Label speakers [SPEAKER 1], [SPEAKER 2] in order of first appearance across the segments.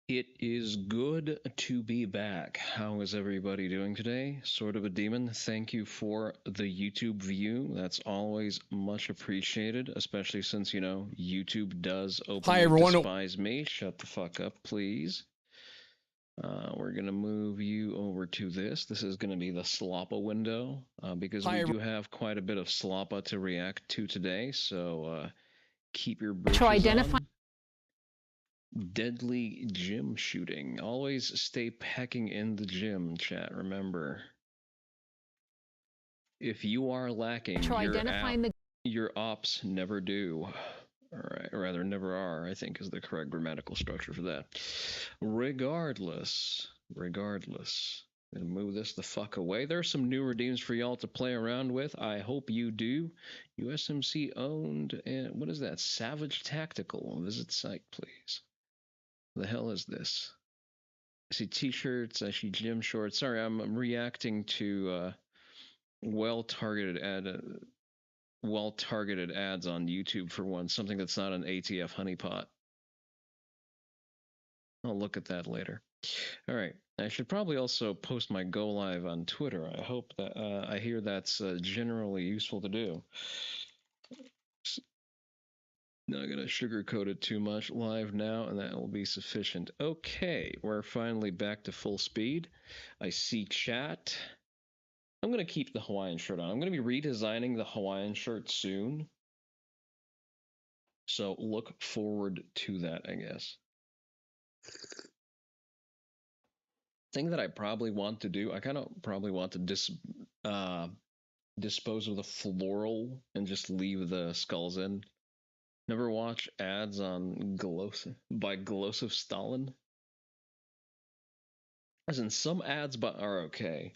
[SPEAKER 1] It is good to be back. How is everybody doing today? Sort of a demon. Thank you for the YouTube view. That's always much appreciated, especially since, you know, YouTube does openly despise me. Shut the fuck up, please. We're going to move you over to this. This is going to be the Sloppa window because we do have quite a bit of Sloppa to react to today. So keep your britches on. Deadly gym shooting. Always stay pecking in the gym, chat. Remember, if you are lacking, your ops never do. All right, or rather, never are, I think is the correct grammatical structure for that. Regardless, I'm gonna move this the fuck away. There's some new redeems for y'all to play around with. I hope you do. USMC owned, and what is that? Savage Tactical. Visit site, please. The hell is this? I see t-shirts, I see gym shorts. Sorry, I'm reacting to well-targeted ads on YouTube for one, something that's not an ATF honeypot. I'll look at that later. All right, I should probably also post my go live on Twitter. I hope that I hear that's generally useful to do. Not gonna sugarcoat it too much. Live now, and that will be sufficient. Okay, we're finally back to full speed. I see chat. I'm gonna keep the Hawaiian shirt on. I'm gonna be redesigning the Hawaiian shirt soon. So look forward to that, I guess. Thing that I probably want to do, I kind of probably want to dispose of the floral and just leave the skulls in. Never watch ads on Glosov Stalin? As in, some ads are okay.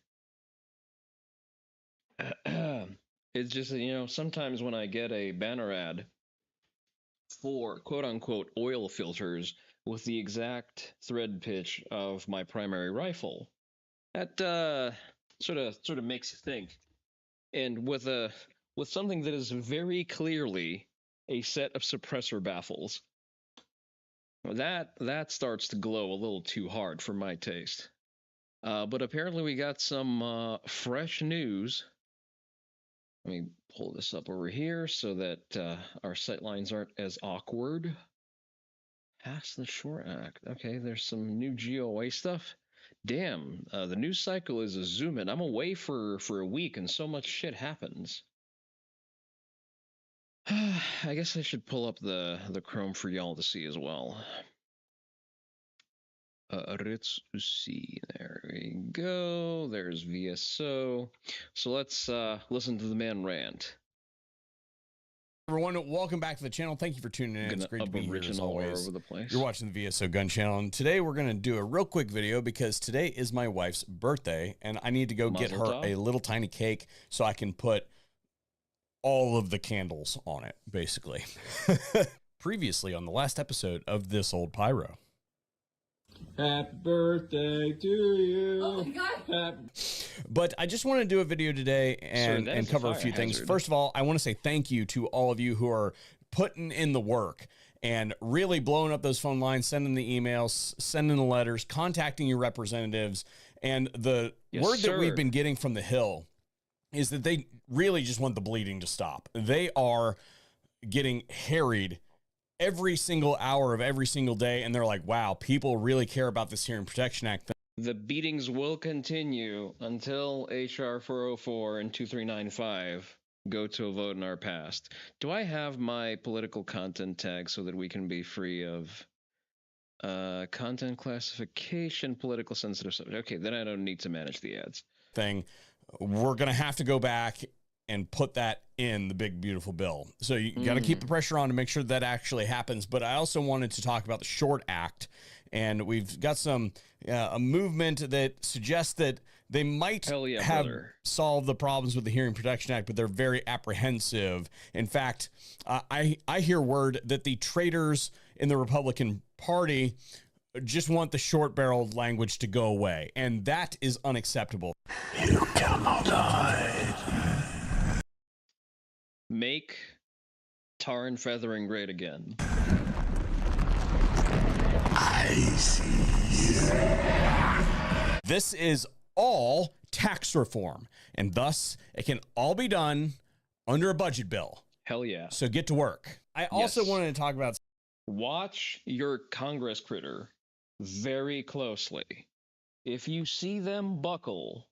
[SPEAKER 1] It's just, you know, sometimes when I get a banner ad for quote-unquote oil filters with the exact thread pitch of my primary rifle, that sort of makes you think. And with something that is very clearly a set of suppressor baffles, that starts to glow a little too hard for my taste. But apparently we got some fresh news. Let me pull this up over here so that our sight lines aren't as awkward. Past the Shore Act. Okay, there's some new GOA stuff. Damn, the news cycle is a zoom in. I'm away for a week and so much shit happens. I guess I should pull up the Chrome for y'all to see as well. Let's see. There we go. There's VSO. So let's listen to the man rant.
[SPEAKER 2] Everyone, welcome back to the channel. Thank you for tuning in. It's great to be here as always.
[SPEAKER 1] All over the place.
[SPEAKER 2] You're watching the VSO Gun Channel, and today we're going to do a real quick video because today is my wife's birthday, and I need to go get her a little tiny cake so I can put all of the candles on it, basically. Previously on the last episode of This Old Pyro.
[SPEAKER 3] Happy birthday to you.
[SPEAKER 4] Oh my God.
[SPEAKER 2] But I just want to do a video today and cover a few things. First of all, I want to say thank you to all of you who are putting in the work and really blowing up those phone lines, sending the emails, sending the letters, contacting your representatives. And the word that we've been getting from the Hill is that they really just want the bleeding to stop. They are getting harried every single hour of every single day, and they're like, wow, people really care about this Hearing Protection Act.
[SPEAKER 1] The beatings will continue until HR 404 and 2395 go to a vote in our past. Do I have my political content tag so that we can be free of content classification, political sensitive subject? Okay, then I don't need to manage the ads.
[SPEAKER 2] We're going to have to go back and put that in the big, beautiful bill. So you got to keep the pressure on to make sure that actually happens. But I also wanted to talk about the Short Act. And we've got some a movement that suggests that they might have solved the problems with the Hearing Protection Act, but they're very apprehensive. In fact, I hear word that the traitors in the Republican Party just want the short-barreled language to go away. And that is unacceptable.
[SPEAKER 3] You cannot hide.
[SPEAKER 1] Make tar and feathering great again.
[SPEAKER 3] I
[SPEAKER 2] This is all tax reform, and thus it can all be done under a budget bill.
[SPEAKER 1] Hell yeah.
[SPEAKER 2] So get to work. I also wanted to talk about...
[SPEAKER 1] Watch your Congress critter very closely. If you see them buckle,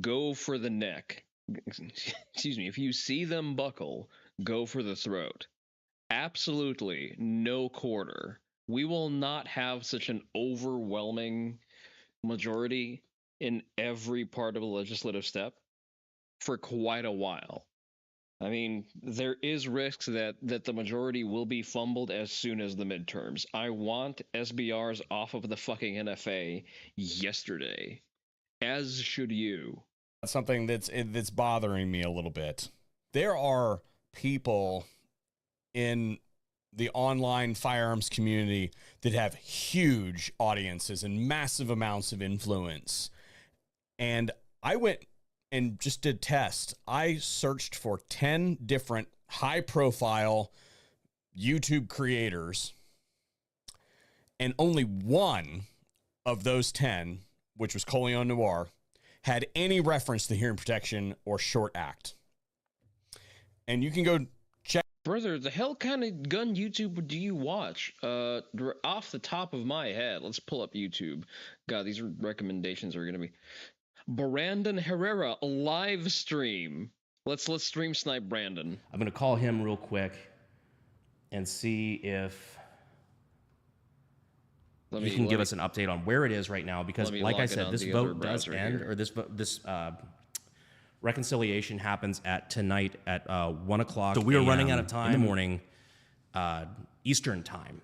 [SPEAKER 1] go for the neck. Excuse me. If you see them buckle, go for the throat. Absolutely no quarter. We will not have such an overwhelming majority in every part of a legislative step for quite a while. I mean, there is risks that the majority will be fumbled as soon as the midterms. I want SBRs off of the fucking NFA yesterday, as should you.
[SPEAKER 2] Something that's bothering me a little bit. There are people in the online firearms community that have huge audiences and massive amounts of influence. And I went and just did test. I searched for 10 different high-profile YouTube creators, and only one of those 10, which was Colion Noir, had any reference to hearing protection or short act. And you can go check.
[SPEAKER 1] Brother, the hell kind of gun YouTube do you watch? Off the top of my head, let's pull up YouTube. God, these recommendations are going to be... Brandon Herrera, a live stream. Let's stream snipe Brandon.
[SPEAKER 4] I'm going to call him real quick and see if he can give us an update on where it is right now. Because, like I said, this vote does end, or this reconciliation happens tonight at 1 o'clock. So we are running out of time in the morning, Eastern time.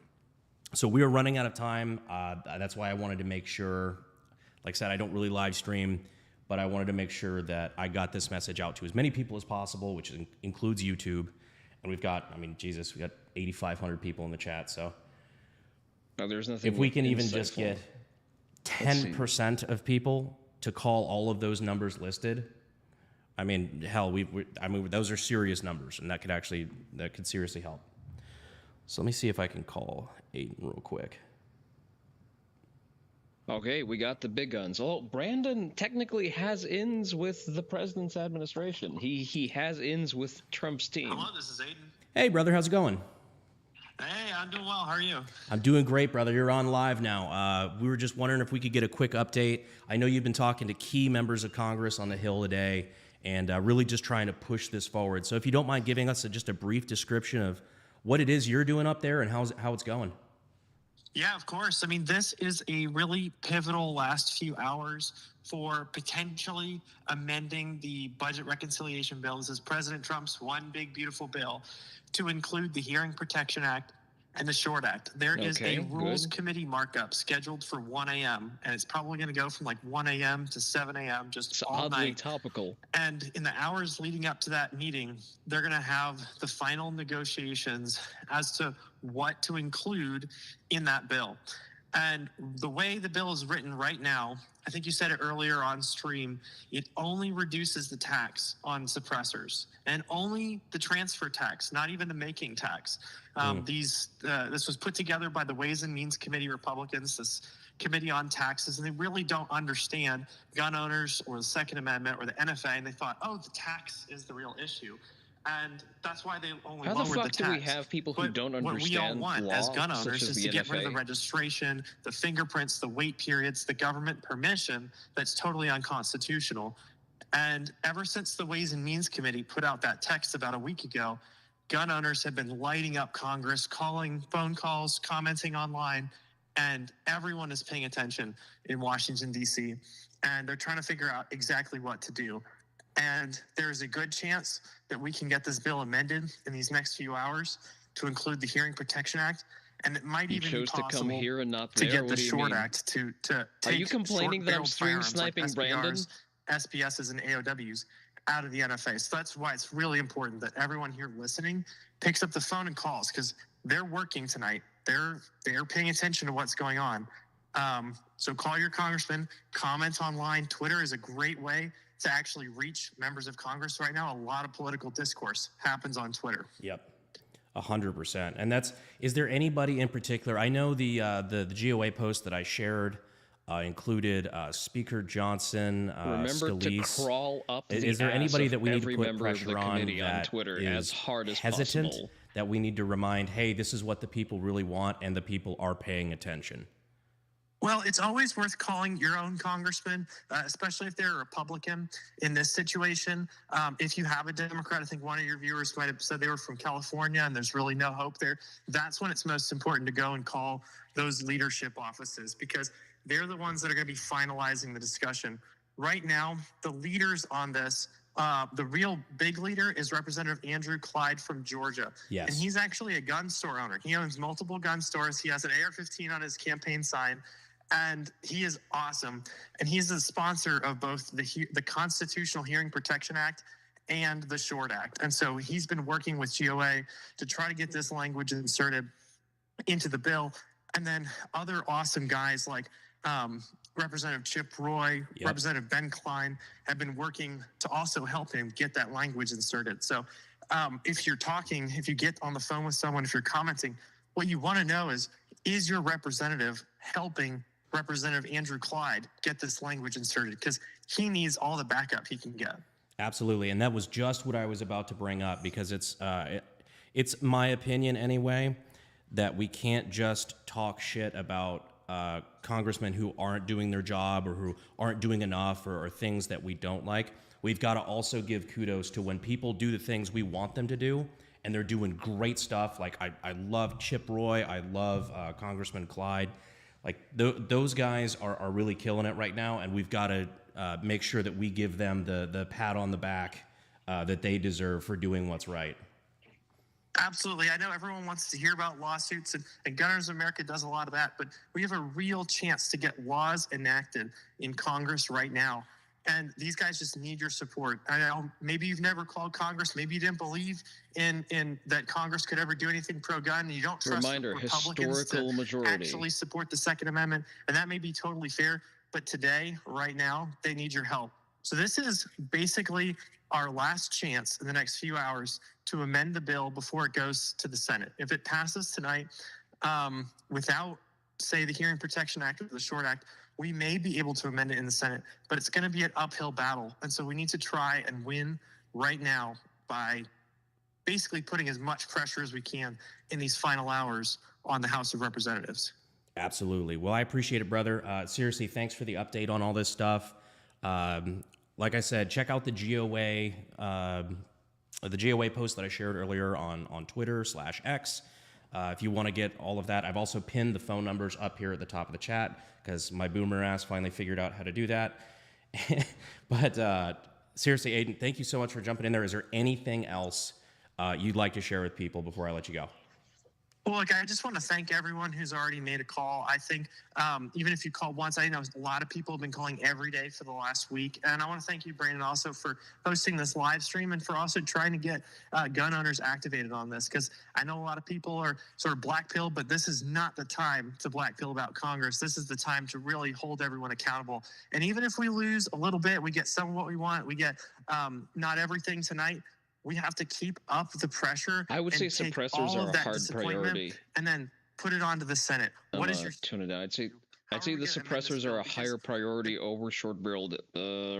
[SPEAKER 4] So we are running out of time. That's why I wanted to make sure. Like I said, I don't really live stream, but I wanted to make sure that I got this message out to as many people as possible, which includes YouTube. And we've got, we got 8,500 people in the chat. So
[SPEAKER 1] there's nothing.
[SPEAKER 4] If we can even just get 10% of people to call all of those numbers listed, hell, those are serious numbers, and that could seriously help. So let me see if I can call Aiden real quick.
[SPEAKER 1] Okay, we got the big guns. Oh, Brandon technically has ins with the president's administration. He has ins with Trump's team.
[SPEAKER 5] Hello, this is Aiden.
[SPEAKER 4] Hey, brother, how's it going?
[SPEAKER 5] Hey, I'm doing well. How are you?
[SPEAKER 4] I'm doing great, brother. You're on live now. We were just wondering if we could get a quick update. I know you've been talking to key members of Congress on the Hill today, and really just trying to push this forward. So if you don't mind giving us just a brief description of what it is you're doing up there and how it's going.
[SPEAKER 5] Yeah, of course. This is a really pivotal last few hours for potentially amending the budget reconciliation bill. This is President Trump's one big, beautiful bill to include the Hearing Protection Act and the Short Act. There is a Rules Committee markup scheduled for 1 a.m., and it's probably going to go from 1 a.m. to 7 a.m., just all night.
[SPEAKER 1] Topical.
[SPEAKER 5] And in the hours leading up to that meeting, they're going to have the final negotiations as to what to include in that bill. And the way the bill is written right now, I think you said it earlier on stream, it only reduces the tax on suppressors and only the transfer tax, not even the making tax. This was put together by the Ways and Means Committee Republicans, this Committee on Taxes, and they really don't understand gun owners or the Second Amendment or the NFA, and they thought, the tax is the real issue. And that's why they only lowered the tax.
[SPEAKER 1] How the fuck do we have people who don't understand
[SPEAKER 5] what we all want as gun owners is to get rid of the registration, the fingerprints, the wait periods, the government permission that's totally unconstitutional. And ever since the Ways and Means Committee put out that text about a week ago, gun owners have been lighting up Congress, calling phone calls, commenting online, and everyone is paying attention in Washington, D.C., and they're trying to figure out exactly what to do. And there's a good chance that we can get this bill amended in these next few hours to include the Hearing Protection Act, and it might even be possible
[SPEAKER 1] to come here and not there.
[SPEAKER 5] To get the Short Act to take.
[SPEAKER 1] Are you complaining that I'm stream sniping Brandon?
[SPEAKER 5] SPSs and AOWs out of the NFA. So that's why it's really important that everyone here listening picks up the phone and calls, because they're working tonight. They're paying attention to what's going on. So call your congressman, comment online. Twitter is a great way to actually reach members of Congress right now. A lot of political discourse happens on Twitter.
[SPEAKER 4] Yep. 100%. And is there anybody in particular? I know the GOA post that I shared included Speaker Johnson,
[SPEAKER 1] Remember
[SPEAKER 4] Scalise.
[SPEAKER 1] to crawl up
[SPEAKER 4] Is
[SPEAKER 1] the
[SPEAKER 4] there
[SPEAKER 1] ass
[SPEAKER 4] anybody
[SPEAKER 1] of
[SPEAKER 4] that we need to
[SPEAKER 1] every
[SPEAKER 4] put
[SPEAKER 1] member of the
[SPEAKER 4] pressure on
[SPEAKER 1] committee on
[SPEAKER 4] that
[SPEAKER 1] Twitter
[SPEAKER 4] is
[SPEAKER 1] as hard as
[SPEAKER 4] hesitant,
[SPEAKER 1] possible?
[SPEAKER 4] that we need to remind, hey, this is what the people really want, and the people are paying attention?
[SPEAKER 5] Well, it's always worth calling your own congressman, especially if they're a Republican in this situation. If you have a Democrat, I think one of your viewers might have said they were from California and there's really no hope there. That's when it's most important to go and call those leadership offices, because they're the ones that are going to be finalizing the discussion. Right now, the leaders on this, the real big leader is Representative Andrew Clyde from Georgia.
[SPEAKER 4] Yes.
[SPEAKER 5] And he's actually a gun store owner. He owns multiple gun stores. He has an AR-15 on his campaign sign. And he is awesome. And he's the sponsor of both the Constitutional Hearing Protection Act and the Short Act. And so he's been working with GOA to try to get this language inserted into the bill. And then other awesome guys like Representative Chip Roy, Representative Ben Klein have been working to also help him get that language inserted. So if you're talking, if you get on the phone with someone, if you're commenting, what you want to know is your representative helping Representative Andrew Clyde get this language inserted? Because he needs all the backup he can get.
[SPEAKER 4] Absolutely, and that was just what I was about to bring up, because it's my opinion anyway that we can't just talk shit about congressmen who aren't doing their job or who aren't doing enough or things that we don't like. We've got to also give kudos to when people do the things we want them to do, and they're doing great stuff. Like I love Chip Roy, I love Congressman Clyde. Like those guys are really killing it right now, and we've got to make sure that we give them the pat on the back that they deserve for doing what's right.
[SPEAKER 5] Absolutely. I know everyone wants to hear about lawsuits, and Gunners of America does a lot of that, but we have a real chance to get laws enacted in Congress right now. And these guys just need your support. I know maybe you've never called Congress. Maybe you didn't believe in that Congress could ever do anything pro-gun. You don't trust Republicans to
[SPEAKER 1] majority.
[SPEAKER 5] actually support the Second Amendment. And that may be totally fair. But today, right now, they need your help. So this is basically our last chance in the next few hours to amend the bill before it goes to the Senate. If it passes tonight without, say, the Hearing Protection Act or the Short Act, we may be able to amend it in the Senate, but it's going to be an uphill battle. And so we need to try and win right now by basically putting as much pressure as we can in these final hours on the House of Representatives.
[SPEAKER 4] Absolutely. Well, I appreciate it, brother. Seriously, thanks for the update on all this stuff. Like I said, check out the GOA post that I shared earlier on Twitter/X. If you want to get all of that, I've also pinned the phone numbers up here at the top of the chat because my boomer ass finally figured out how to do that. But seriously, Aiden, thank you so much for jumping in there. Is there anything else you'd like to share with people before I let you go?
[SPEAKER 5] Well, look, I just want to thank everyone who's already made a call. I think even if you called once, I know a lot of people have been calling every day for the last week. And I want to thank you, Brandon, also for hosting this live stream and for also trying to get gun owners activated on this. Because I know a lot of people are sort of black pill, but this is not the time to black pill about Congress. This is the time to really hold everyone accountable. And even if we lose a little bit, we get some of what we want. We get not everything tonight. We have to keep up the pressure.
[SPEAKER 1] I would say suppressors are a hard priority.
[SPEAKER 5] And then put it onto the Senate. What is your
[SPEAKER 1] tune it out? I'd say the suppressors are a higher priority over short-barreled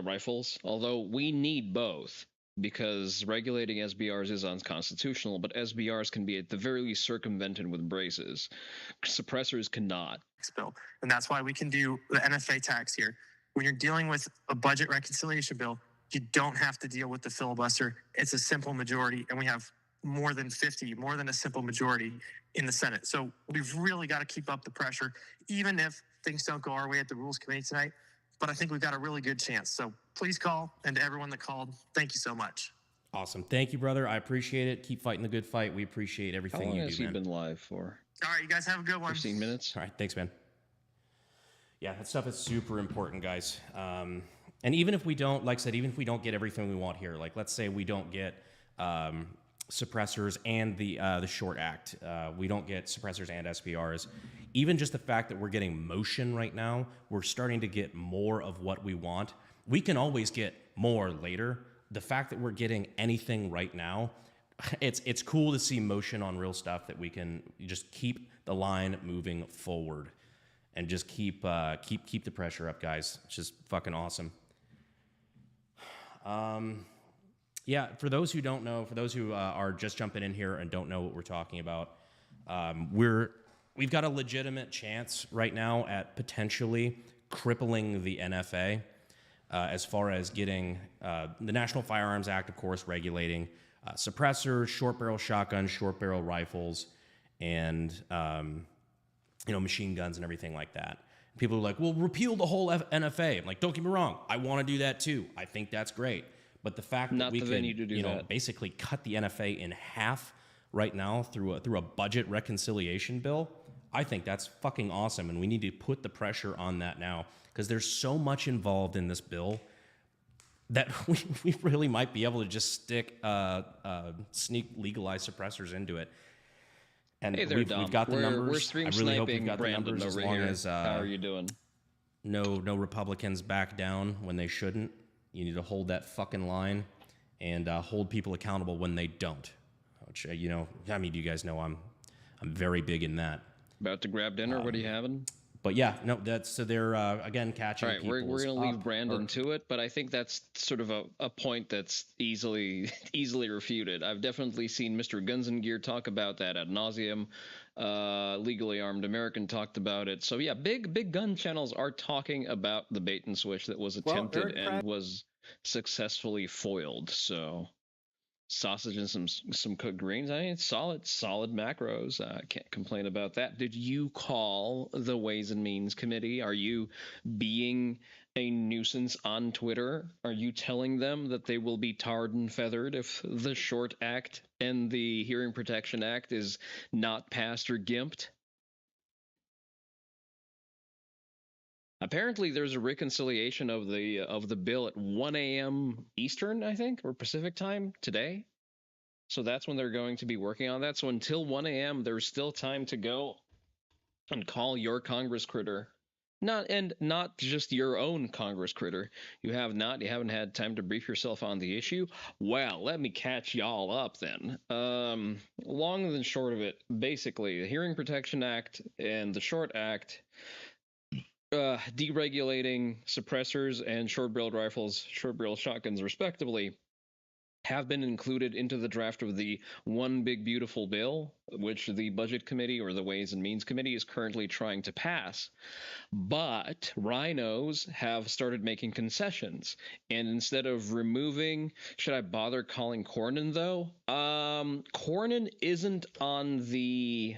[SPEAKER 1] rifles, although we need both because regulating SBRs is unconstitutional, but SBRs can be at the very least circumvented with braces. Suppressors cannot.
[SPEAKER 5] Bill. And that's why we can do the NFA tax here. When you're dealing with a budget reconciliation bill, you don't have to deal with the filibuster. It's a simple majority, and we have more than a simple majority in the Senate. So we've really got to keep up the pressure, even if things don't go our way at the Rules Committee tonight. But I think we've got a really good chance. So please call, and to everyone that called, thank you so much.
[SPEAKER 4] Awesome. Thank you, brother. I appreciate it. Keep fighting the good fight. We appreciate everything you do, man.
[SPEAKER 1] How long has he been live for?
[SPEAKER 5] All right, you guys have a good one.
[SPEAKER 1] 15 minutes?
[SPEAKER 4] All right, thanks, man. Yeah, that stuff is super important, guys. And even if we don't, like I said, even if we don't get everything we want here, like let's say we don't get suppressors and the Short Act, we don't get suppressors and SPRs, even just the fact that we're getting motion right now, we're starting to get more of what we want. We can always get more later. The fact that we're getting anything right now it's cool to see motion on real stuff that we can just keep the line moving forward and just keep the pressure up, guys. It's just fucking awesome. Yeah, for those who don't know, for those who are just jumping in here and don't know what we're talking about, we've got a legitimate chance right now at potentially crippling the NFA as far as getting the National Firearms Act, of course, regulating suppressors, short barrel shotguns, short barrel rifles, and machine guns and everything like that. People are like, well, repeal the whole NFA. I'm like, don't get me wrong. I want to do that too. I think that's great. But the fact that we can, basically cut the NFA in half right now through a budget reconciliation bill, I think that's fucking awesome. And we need to put the pressure on that now because there's so much involved in this bill that we really might be able to just sneak legalized suppressors into it. And
[SPEAKER 1] hey there,
[SPEAKER 4] we've got the numbers.
[SPEAKER 1] We're stream
[SPEAKER 4] I really hope we've
[SPEAKER 1] sniping
[SPEAKER 4] got
[SPEAKER 1] Brandon
[SPEAKER 4] the numbers
[SPEAKER 1] over
[SPEAKER 4] as long
[SPEAKER 1] here.
[SPEAKER 4] as
[SPEAKER 1] How are you doing?
[SPEAKER 4] No Republicans back down when they shouldn't. You need to hold that fucking line and hold people accountable when they don't. Which you guys know I'm very big in that.
[SPEAKER 1] About to grab dinner? What are you having?
[SPEAKER 4] But yeah, no, that's so they're again catching.
[SPEAKER 1] All right, we're going to leave Brandon to it, but I think that's sort of a point that's easily refuted. I've definitely seen Mr. Guns and Gear talk about that ad nauseum. Legally Armed American talked about it. So yeah, big gun channels are talking about the bait and switch that was attempted and was successfully foiled. So sausage and some cooked greens. I mean, it's solid macros. I can't complain about that. Did you call the Ways and Means Committee? Are you being a nuisance on Twitter? Are you telling them that they will be tarred and feathered if the Short Act and the Hearing Protection Act is not passed or gimped? Apparently, there's a reconciliation of the bill at 1 a.m. Eastern, I think, or Pacific time today. So that's when they're going to be working on that. So until 1 a.m., there's still time to go and call your Congress critter. Not just your own Congress critter. You haven't had time to brief yourself on the issue. Well, let me catch y'all up then. Long and short of it, basically, the Hearing Protection Act and the Short Act deregulating suppressors and short-barreled rifles, short-barreled shotguns, respectively, have been included into the draft of the One Big Beautiful Bill, which the Budget Committee or the Ways and Means Committee is currently trying to pass. But rhinos have started making concessions, and instead of removing, should I bother calling Cornyn though? Cornyn isn't on the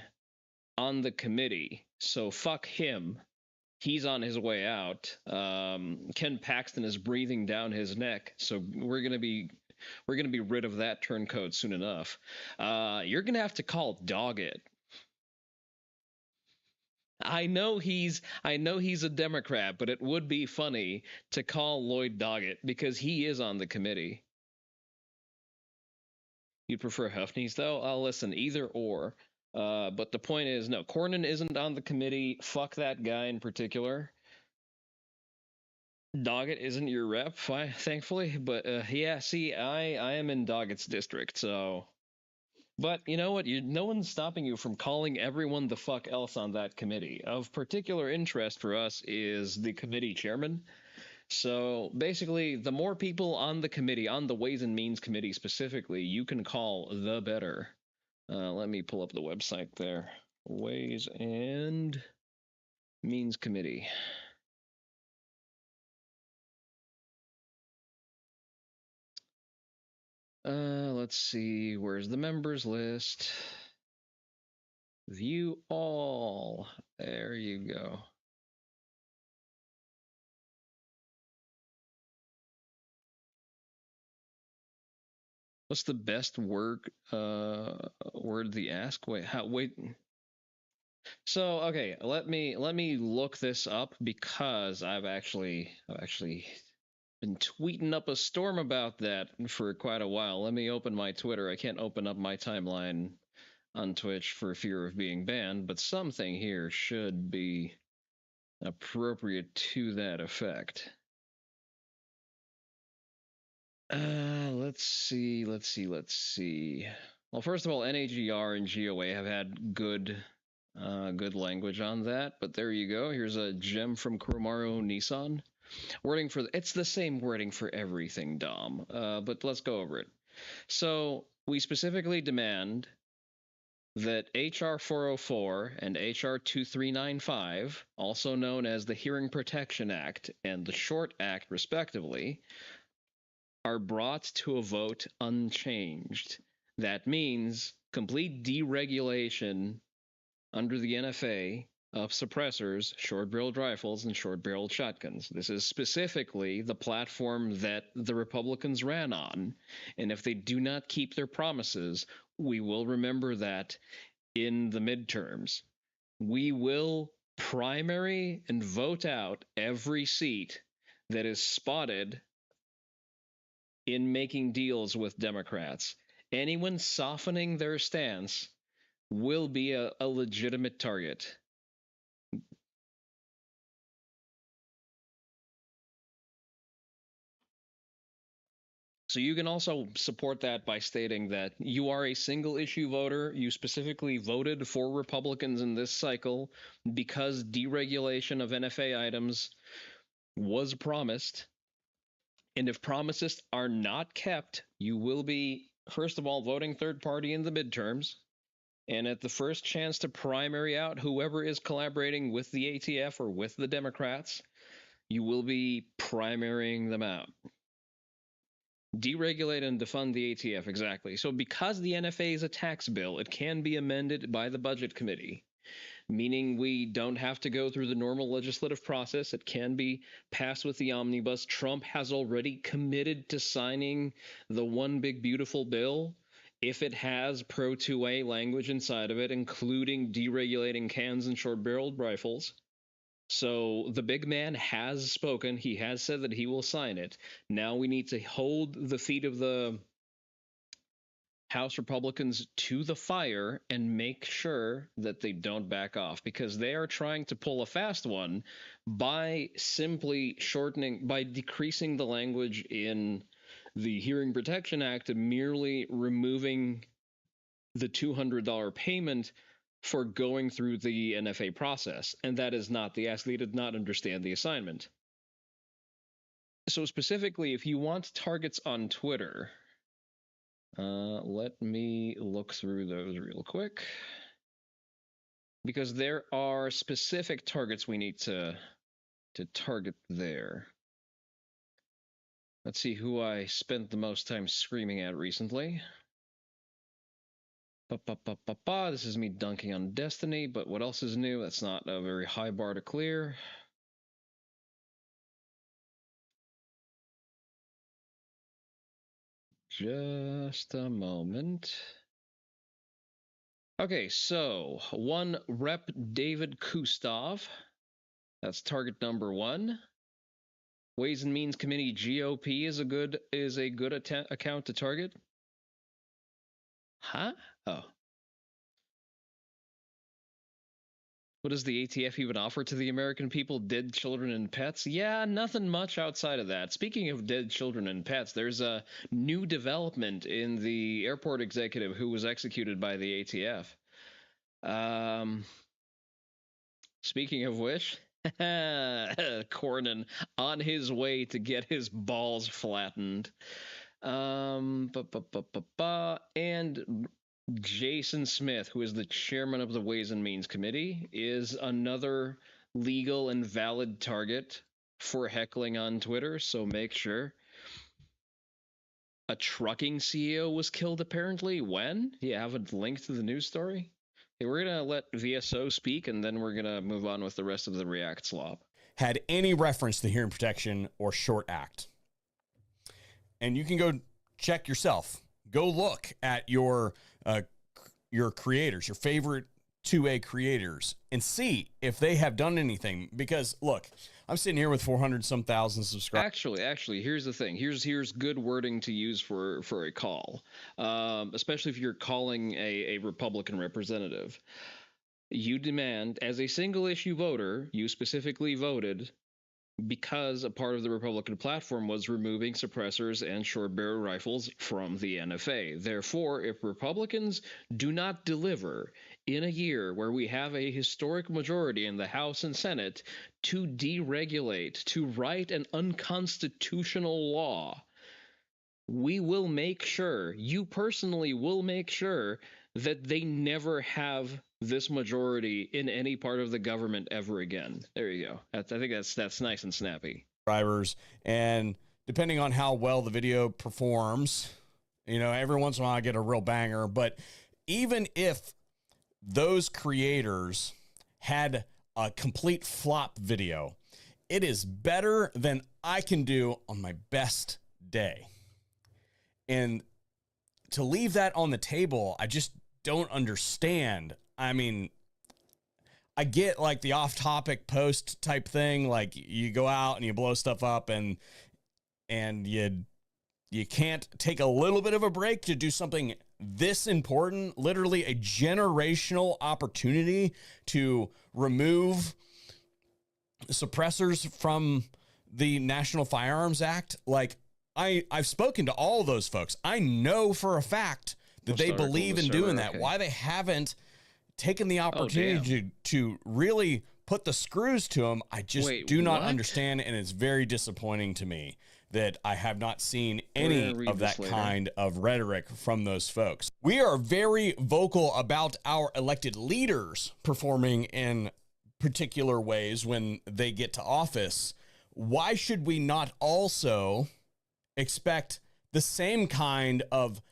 [SPEAKER 1] committee, so fuck him. He's on his way out. Ken Paxton is breathing down his neck, so we're gonna be rid of that turncoat soon enough. You're gonna have to call Doggett. I know he's a Democrat, but it would be funny to call Lloyd Doggett because he is on the committee. You'd prefer Huffney's though? I'll listen, either or. But the point is, no, Cornyn isn't on the committee. Fuck that guy in particular. Doggett isn't your rep, thankfully. But yeah, see, I am in Doggett's district, so. But you know what? No one's stopping you from calling everyone the fuck else on that committee. Of particular interest for us is the committee chairman. So basically, the more people on the committee, on the Ways and Means Committee specifically, you can call, the better. Let me pull up the website there. Ways and Means Committee. Let's see. Where's the members list? View all. There you go. What's the best word to ask? Wait. So okay, let me look this up because I've actually been tweeting up a storm about that for quite a while. Let me open my Twitter. I can't open up my timeline on Twitch for fear of being banned, but something here should be appropriate to that effect. Let's see. Well, first of all, NAGR and GOA have had good language on that, but there you go. Here's a gem from Kuromaru Nissan. Wording for it's the same wording for everything, Dom. But let's go over it. So we specifically demand that HR 404 and HR 2395, also known as the Hearing Protection Act and the Short Act, respectively, are brought to a vote unchanged. That means complete deregulation under the NFA of suppressors, short-barreled rifles, and short-barreled shotguns. This is specifically the platform that the Republicans ran on, and if they do not keep their promises, we will remember that in the midterms. We will primary and vote out every seat that is spotted in making deals with Democrats. Anyone softening their stance will be a legitimate target. So you can also support that by stating that you are a single issue voter. You specifically voted for Republicans in this cycle because deregulation of NFA items was promised. And if promises are not kept, you will be, first of all, voting third party in the midterms. And at the first chance to primary out whoever is collaborating with the ATF or with the Democrats, you will be primarying them out. Deregulate and defund the ATF, exactly. So because the NFA is a tax bill, it can be amended by the Budget Committee, meaning we don't have to go through the normal legislative process. It can be passed with the omnibus. Trump has already committed to signing the one big beautiful bill if it has pro 2A language inside of it, including deregulating cans and short-barreled rifles. So the big man has spoken. He has said that he will sign it. Now we need to hold the feet of the House Republicans to the fire and make sure that they don't back off, because they are trying to pull a fast one by simply by decreasing the language in the Hearing Protection Act and merely removing the $200 payment for going through the NFA process. And that is not the ask. They did not understand the assignment. So specifically, if you want targets on Twitter, let me look through those real quick, because there are specific targets we need to target there. Let's see who I spent the most time screaming at recently. This is me dunking on Destiny, but what else is new? That's not a very high bar to clear. Just a moment. Okay, so one Rep David Kustov. That's target number 1. Ways and Means Committee GOP is a good account to target. Huh? Oh. What does the ATF even offer to the American people? Dead children and pets? Yeah, nothing much outside of that. Speaking of dead children and pets, there's a new development in the airport executive who was executed by the ATF. Speaking of which, Cornyn on his way to get his balls flattened. And Jason Smith, who is the chairman of the Ways and Means Committee, is another legal and valid target for heckling on Twitter, so make sure. A trucking CEO was killed, apparently. When? Do you have a link to the news story? Okay, we're going to let VSO speak, and then we're going to move on with the rest of the React slop.
[SPEAKER 2] Had any reference to Hearing Protection or Short Act. And you can go check yourself. Go look at your creators, your favorite 2A creators, and see if they have done anything. Because look, I'm sitting here with 400-some thousand subscribers.
[SPEAKER 1] Actually, here's the thing. Here's good wording to use for a call, especially if you're calling a Republican representative. You demand, as a single issue voter, you specifically voted because a part of the Republican platform was removing suppressors and short barrel rifles from the NFA. Therefore, if Republicans do not deliver in a year where we have a historic majority in the House and Senate to deregulate, to write an unconstitutional law, we will make sure, you personally will make sure, that they never have this majority in any part of the government ever again. There you go. I think that's nice and snappy.
[SPEAKER 2] Drivers, and depending on how well the video performs, every once in a while I get a real banger. But even if those creators had a complete flop video, it is better than I can do on my best day. And to leave that on the table, I just don't understand. I mean, I get like the off-topic post type thing, like you go out and you blow stuff up and you can't take a little bit of a break to do something this important, literally a generational opportunity to remove suppressors from the National Firearms Act. Like, I've spoken to all those folks. I know for a fact that they believe in doing that. Why they haven't taken the opportunity to really put the screws to them, I just do not understand, and it's very disappointing to me that I have not seen any of that kind of rhetoric from those folks. We are very vocal about our elected leaders performing in particular ways when they get to office. Why should we not also expect the same kind of,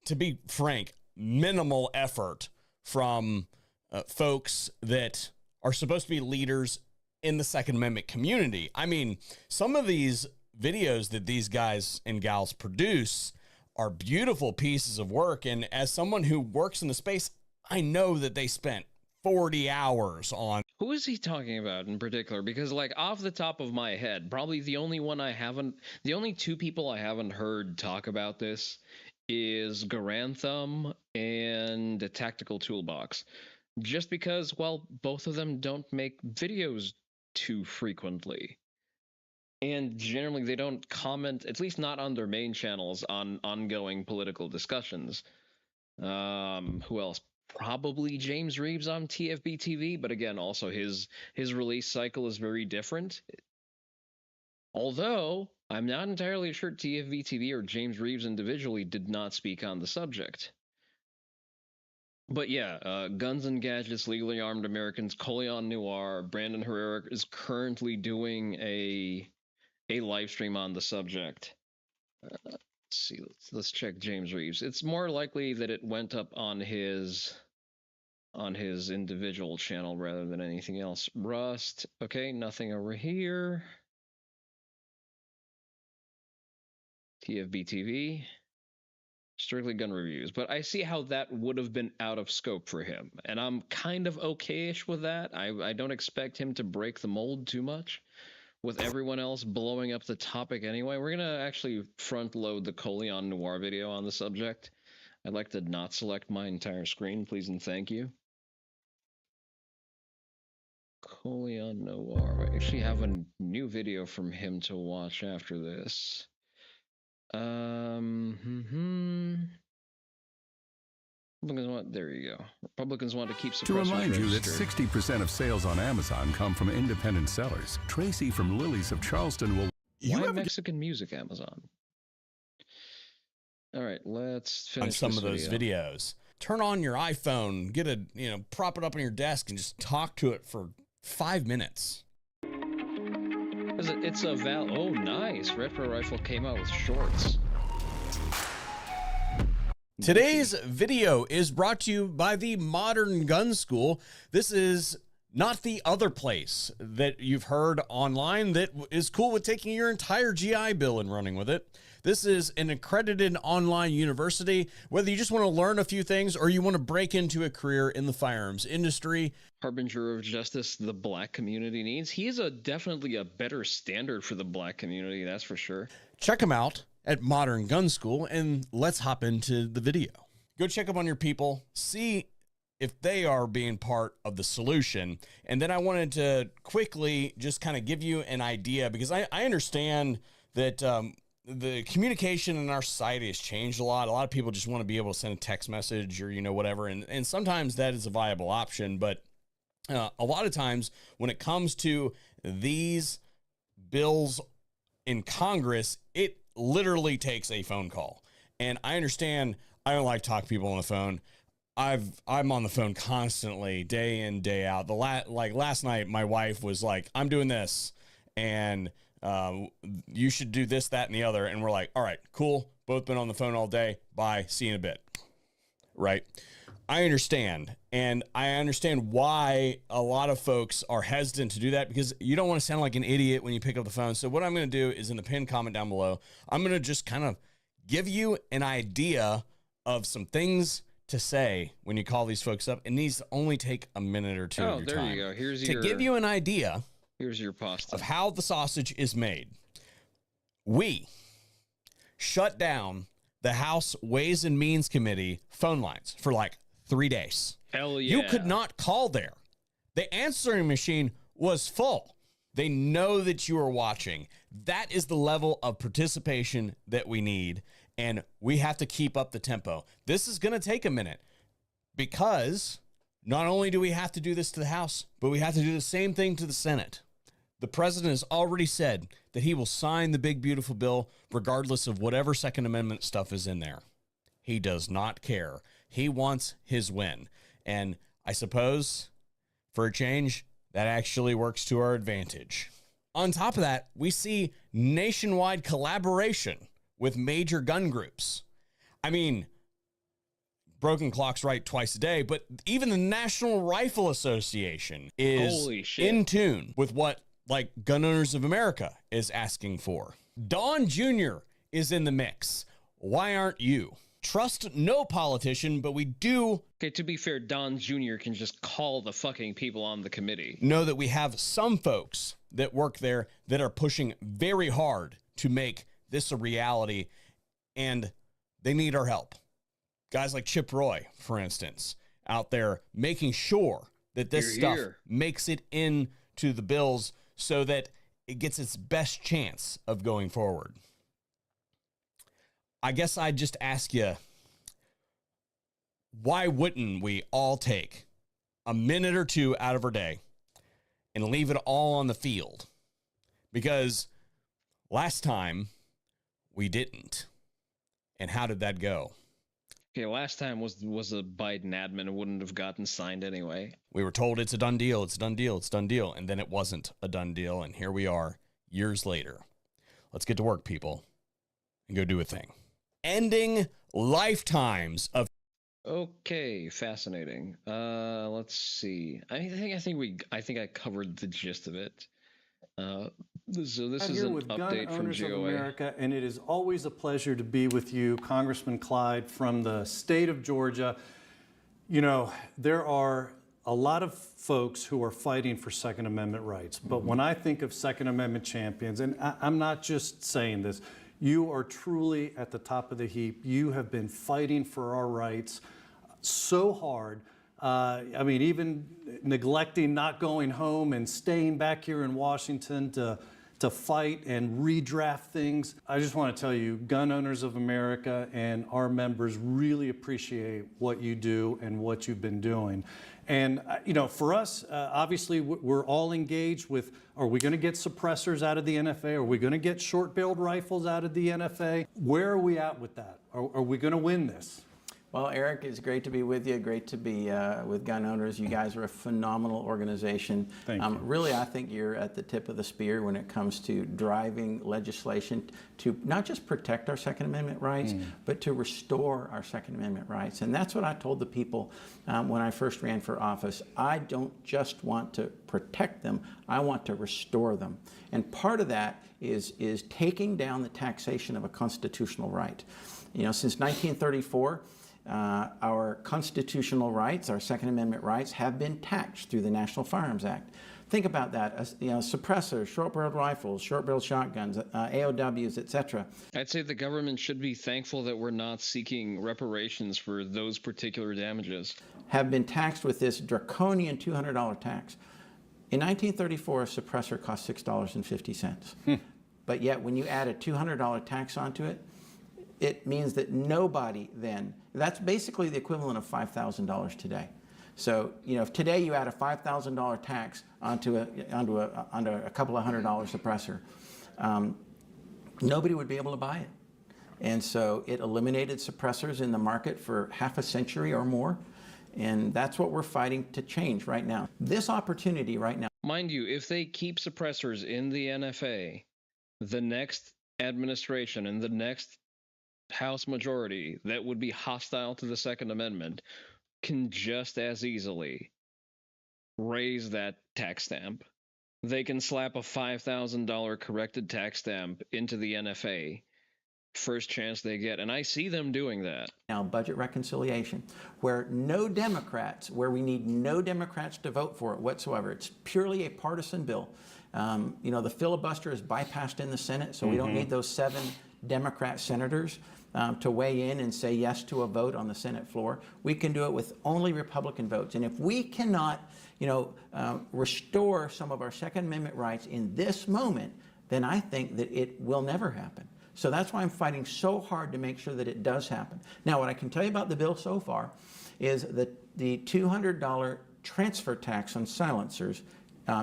[SPEAKER 2] to be frank, minimal effort from folks that are supposed to be leaders in the Second Amendment community? I mean, some of these videos that these guys and gals produce are beautiful pieces of work. And as someone who works in the space, I know that they spent 40 hours on.
[SPEAKER 1] Who is he talking about in particular? Because, like, off the top of my head, probably the only two people I haven't heard talk about this is Garantham and the Tactical Toolbox. Just because, well, both of them don't make videos too frequently. And generally they don't comment, at least not on their main channels, on ongoing political discussions. Who else? Probably James Reeves on TFB TV, but again, also his release cycle is very different. Although I'm not entirely sure TFB TV or James Reeves individually did not speak on the subject. But yeah, Guns and Gadgets, Legally Armed Americans, Coleon Noir, Brandon Herrera is currently doing a live stream on the subject. Let's see, let's check James Reeves. It's more likely that it went up on his individual channel rather than anything else. Rust, okay, nothing over here. TFB TV, strictly gun reviews. But I see how that would have been out of scope for him, and I'm kind of okay-ish with that. I don't expect him to break the mold too much, with everyone else blowing up the topic anyway. We're going to actually front load the Coleon Noir video on the subject. I'd like to not select my entire screen, please and thank you. Coleon Noir. We actually have a new video from him to watch after this. There you go. Republicans want to keep suppressors.
[SPEAKER 6] To remind you that
[SPEAKER 1] registered.
[SPEAKER 6] 60% of sales on Amazon come from independent sellers. Tracy from Lily's of Charleston will...
[SPEAKER 1] Why Mexican music, Amazon? All right, let's finish
[SPEAKER 2] on some
[SPEAKER 1] this
[SPEAKER 2] of those
[SPEAKER 1] video.
[SPEAKER 2] videos. Turn on your iPhone, get a, prop it up on your desk and just talk to it for 5 minutes.
[SPEAKER 1] It's a oh, nice. Retro Rifle came out with shorts.
[SPEAKER 2] Today's video is brought to you by the Modern Gun School. This is not the other place that you've heard online that is cool with taking your entire GI Bill and running with it. This is an accredited online university. Whether you just want to learn a few things or you want to break into a career in the firearms industry.
[SPEAKER 1] Harbinger of justice the black community needs. He is definitely a better standard for the black community, that's for sure.
[SPEAKER 2] Check him out at Modern Gun School, and let's hop into the video. Go check up on your people. See if they are being part of the solution. And then I wanted to quickly just kind of give you an idea, because I understand that the communication in our society has changed a lot. A lot of people just want to be able to send a text message or, whatever. And sometimes that is a viable option. But a lot of times when it comes to these bills in Congress, it literally takes a phone call. And I understand I don't like talking to people on the phone. I'm on the phone constantly, day in, day out. Last night, my wife was like, I'm doing this, and you should do this, that, and the other. And we're like, all right, cool. Both been on the phone all day. Bye. See you in a bit. Right? I understand. And I understand why a lot of folks are hesitant to do that, because you don't want to sound like an idiot when you pick up the phone. So what I'm going to do is, in the pinned comment down below, I'm going to just kind of give you an idea of some things to say when you call these folks up. And these only take a minute or two of your time.
[SPEAKER 1] Oh, there you go.
[SPEAKER 2] To give you an idea
[SPEAKER 1] here's your pasta
[SPEAKER 2] of how the sausage is made. We shut down the House Ways and Means Committee phone lines for like 3 days.
[SPEAKER 1] Hell yeah.
[SPEAKER 2] You could not call there. The answering machine was full. They know that you are watching. That is the level of participation that we need, and we have to keep up the tempo. This is going to take a minute, because not only do we have to do this to the House, but we have to do the same thing to the Senate. The president has already said that he will sign the big, beautiful bill regardless of whatever Second Amendment stuff is in there. He does not care. He wants his win. And I suppose, for a change, that actually works to our advantage. On top of that, we see nationwide collaboration with major gun groups. I mean, broken clock's right twice a day, but even the National Rifle Association is in tune with what, like, Gun Owners of America is asking for. Don Jr. is in the mix. Why aren't you? Trust no politician, but we do.
[SPEAKER 1] Okay, to be fair, Don Jr. can just call the fucking people on the committee.
[SPEAKER 2] Know that we have some folks that work there that are pushing very hard to make this a reality, and they need our help. Guys like Chip Roy, for instance, out there making sure that this stuff makes it into the bills so that it gets its best chance of going forward. I guess I'd just ask you, why wouldn't we all take a minute or two out of our day and leave it all on the field? Because last time we didn't. And how did that go?
[SPEAKER 1] Okay, last time was a Biden admin. It wouldn't have gotten signed anyway.
[SPEAKER 2] We were told it's a done deal, it's a done deal, it's a done deal. And then it wasn't a done deal. And here we are years later. Let's get to work, people, and go do a thing. Ending lifetimes of.
[SPEAKER 1] Okay, fascinating. Let's see. I think I covered the gist of it. So this is an update from GOA.
[SPEAKER 7] Of America, and it is always a pleasure to be with you, Congressman Clyde, from the state of Georgia. You know, there are a lot of folks who are fighting for Second Amendment rights, but when I think of Second Amendment champions, and I'm not just saying this, you are truly at the top of the heap. You have been fighting for our rights so hard. I mean, even neglecting not going home and staying back here in Washington to fight and redraft things. I just want to tell you, Gun Owners of America and our members really appreciate what you do and what you've been doing. And, you know, for us, obviously, we're all engaged with, are we going to get suppressors out of the NFA? Are we going to get short-barreled rifles out of the NFA? Where are we at with that? Are we going to win this?
[SPEAKER 8] Well, Eric, it's great to be with you. Great to be with Gun Owners. You guys are a phenomenal organization.
[SPEAKER 7] Thank you.
[SPEAKER 8] Really, I think you're at the tip of the spear when it comes to driving legislation to not just protect our Second Amendment rights, but to restore our Second Amendment rights. And that's what I told the people when I first ran for office. I don't just want to protect them, I want to restore them. And part of that is taking down the taxation of a constitutional right. You know, since 1934, our constitutional rights, our Second Amendment rights, have been taxed through the National Firearms Act. Think about that. You know, suppressors, short-barreled rifles, short-barreled shotguns, AOWs, etc.
[SPEAKER 1] I'd say the government should be thankful that we're not seeking reparations for those particular damages.
[SPEAKER 8] Have been taxed with this draconian $200 tax. In 1934, a suppressor cost $6.50. But yet, when you add a $200 tax onto it, it means that nobody then, that's basically the equivalent of $5,000 today. So, you know, if today you add a $5,000 tax onto a couple of $100 suppressor, nobody would be able to buy it. And so it eliminated suppressors in the market for half a century or more. And that's what we're fighting to change right now. This opportunity right now.
[SPEAKER 1] Mind you, if they keep suppressors in the NFA, the next administration and the next House majority that would be hostile to the Second Amendment can just as easily raise that tax stamp. They can slap a $5,000 corrected tax stamp into the NFA first chance they get, and I see them doing that.
[SPEAKER 8] Now, budget reconciliation, where no Democrats, where we need no Democrats to vote for it whatsoever. It's purely a partisan bill. You know, the filibuster is bypassed in the Senate, so we don't need those 7 Democrat senators to weigh in and say yes to a vote on the Senate floor. We can do it with only Republican votes. And if we cannot, you know, restore some of our Second Amendment rights in this moment, then I think that it will never happen. So that's why I'm fighting so hard to make sure that it does happen. Now, what I can tell you about the bill so far is that the $200 transfer tax on silencers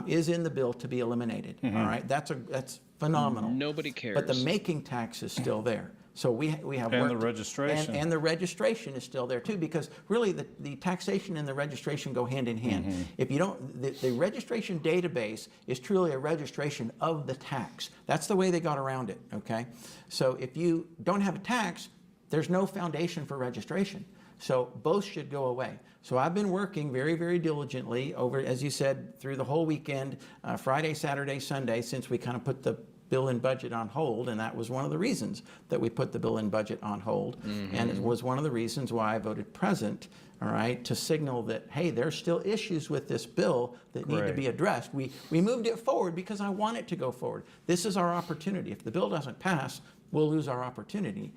[SPEAKER 8] is in the bill to be eliminated. All right, that's phenomenal.
[SPEAKER 1] Nobody cares.
[SPEAKER 8] But the making tax is still there. So we have
[SPEAKER 7] and the registration
[SPEAKER 8] and the registration is still there too, because really the taxation and the registration go hand in hand. If you don't, the registration database is truly a registration of the tax. That's the way they got around it. Okay, so if you don't have a tax, there's no foundation for registration. So both should go away. So I've been working very, very diligently over, as you said, through the whole weekend, Friday, Saturday, Sunday, since we kind of put the bill and budget on hold, and that was one of the reasons that we put the bill and budget on hold, and it was one of the reasons why I voted present, all right, to signal that, hey, there's still issues with this bill that need to be addressed. We moved it forward because I want it to go forward. This is our opportunity. If the bill doesn't pass, we'll lose our opportunity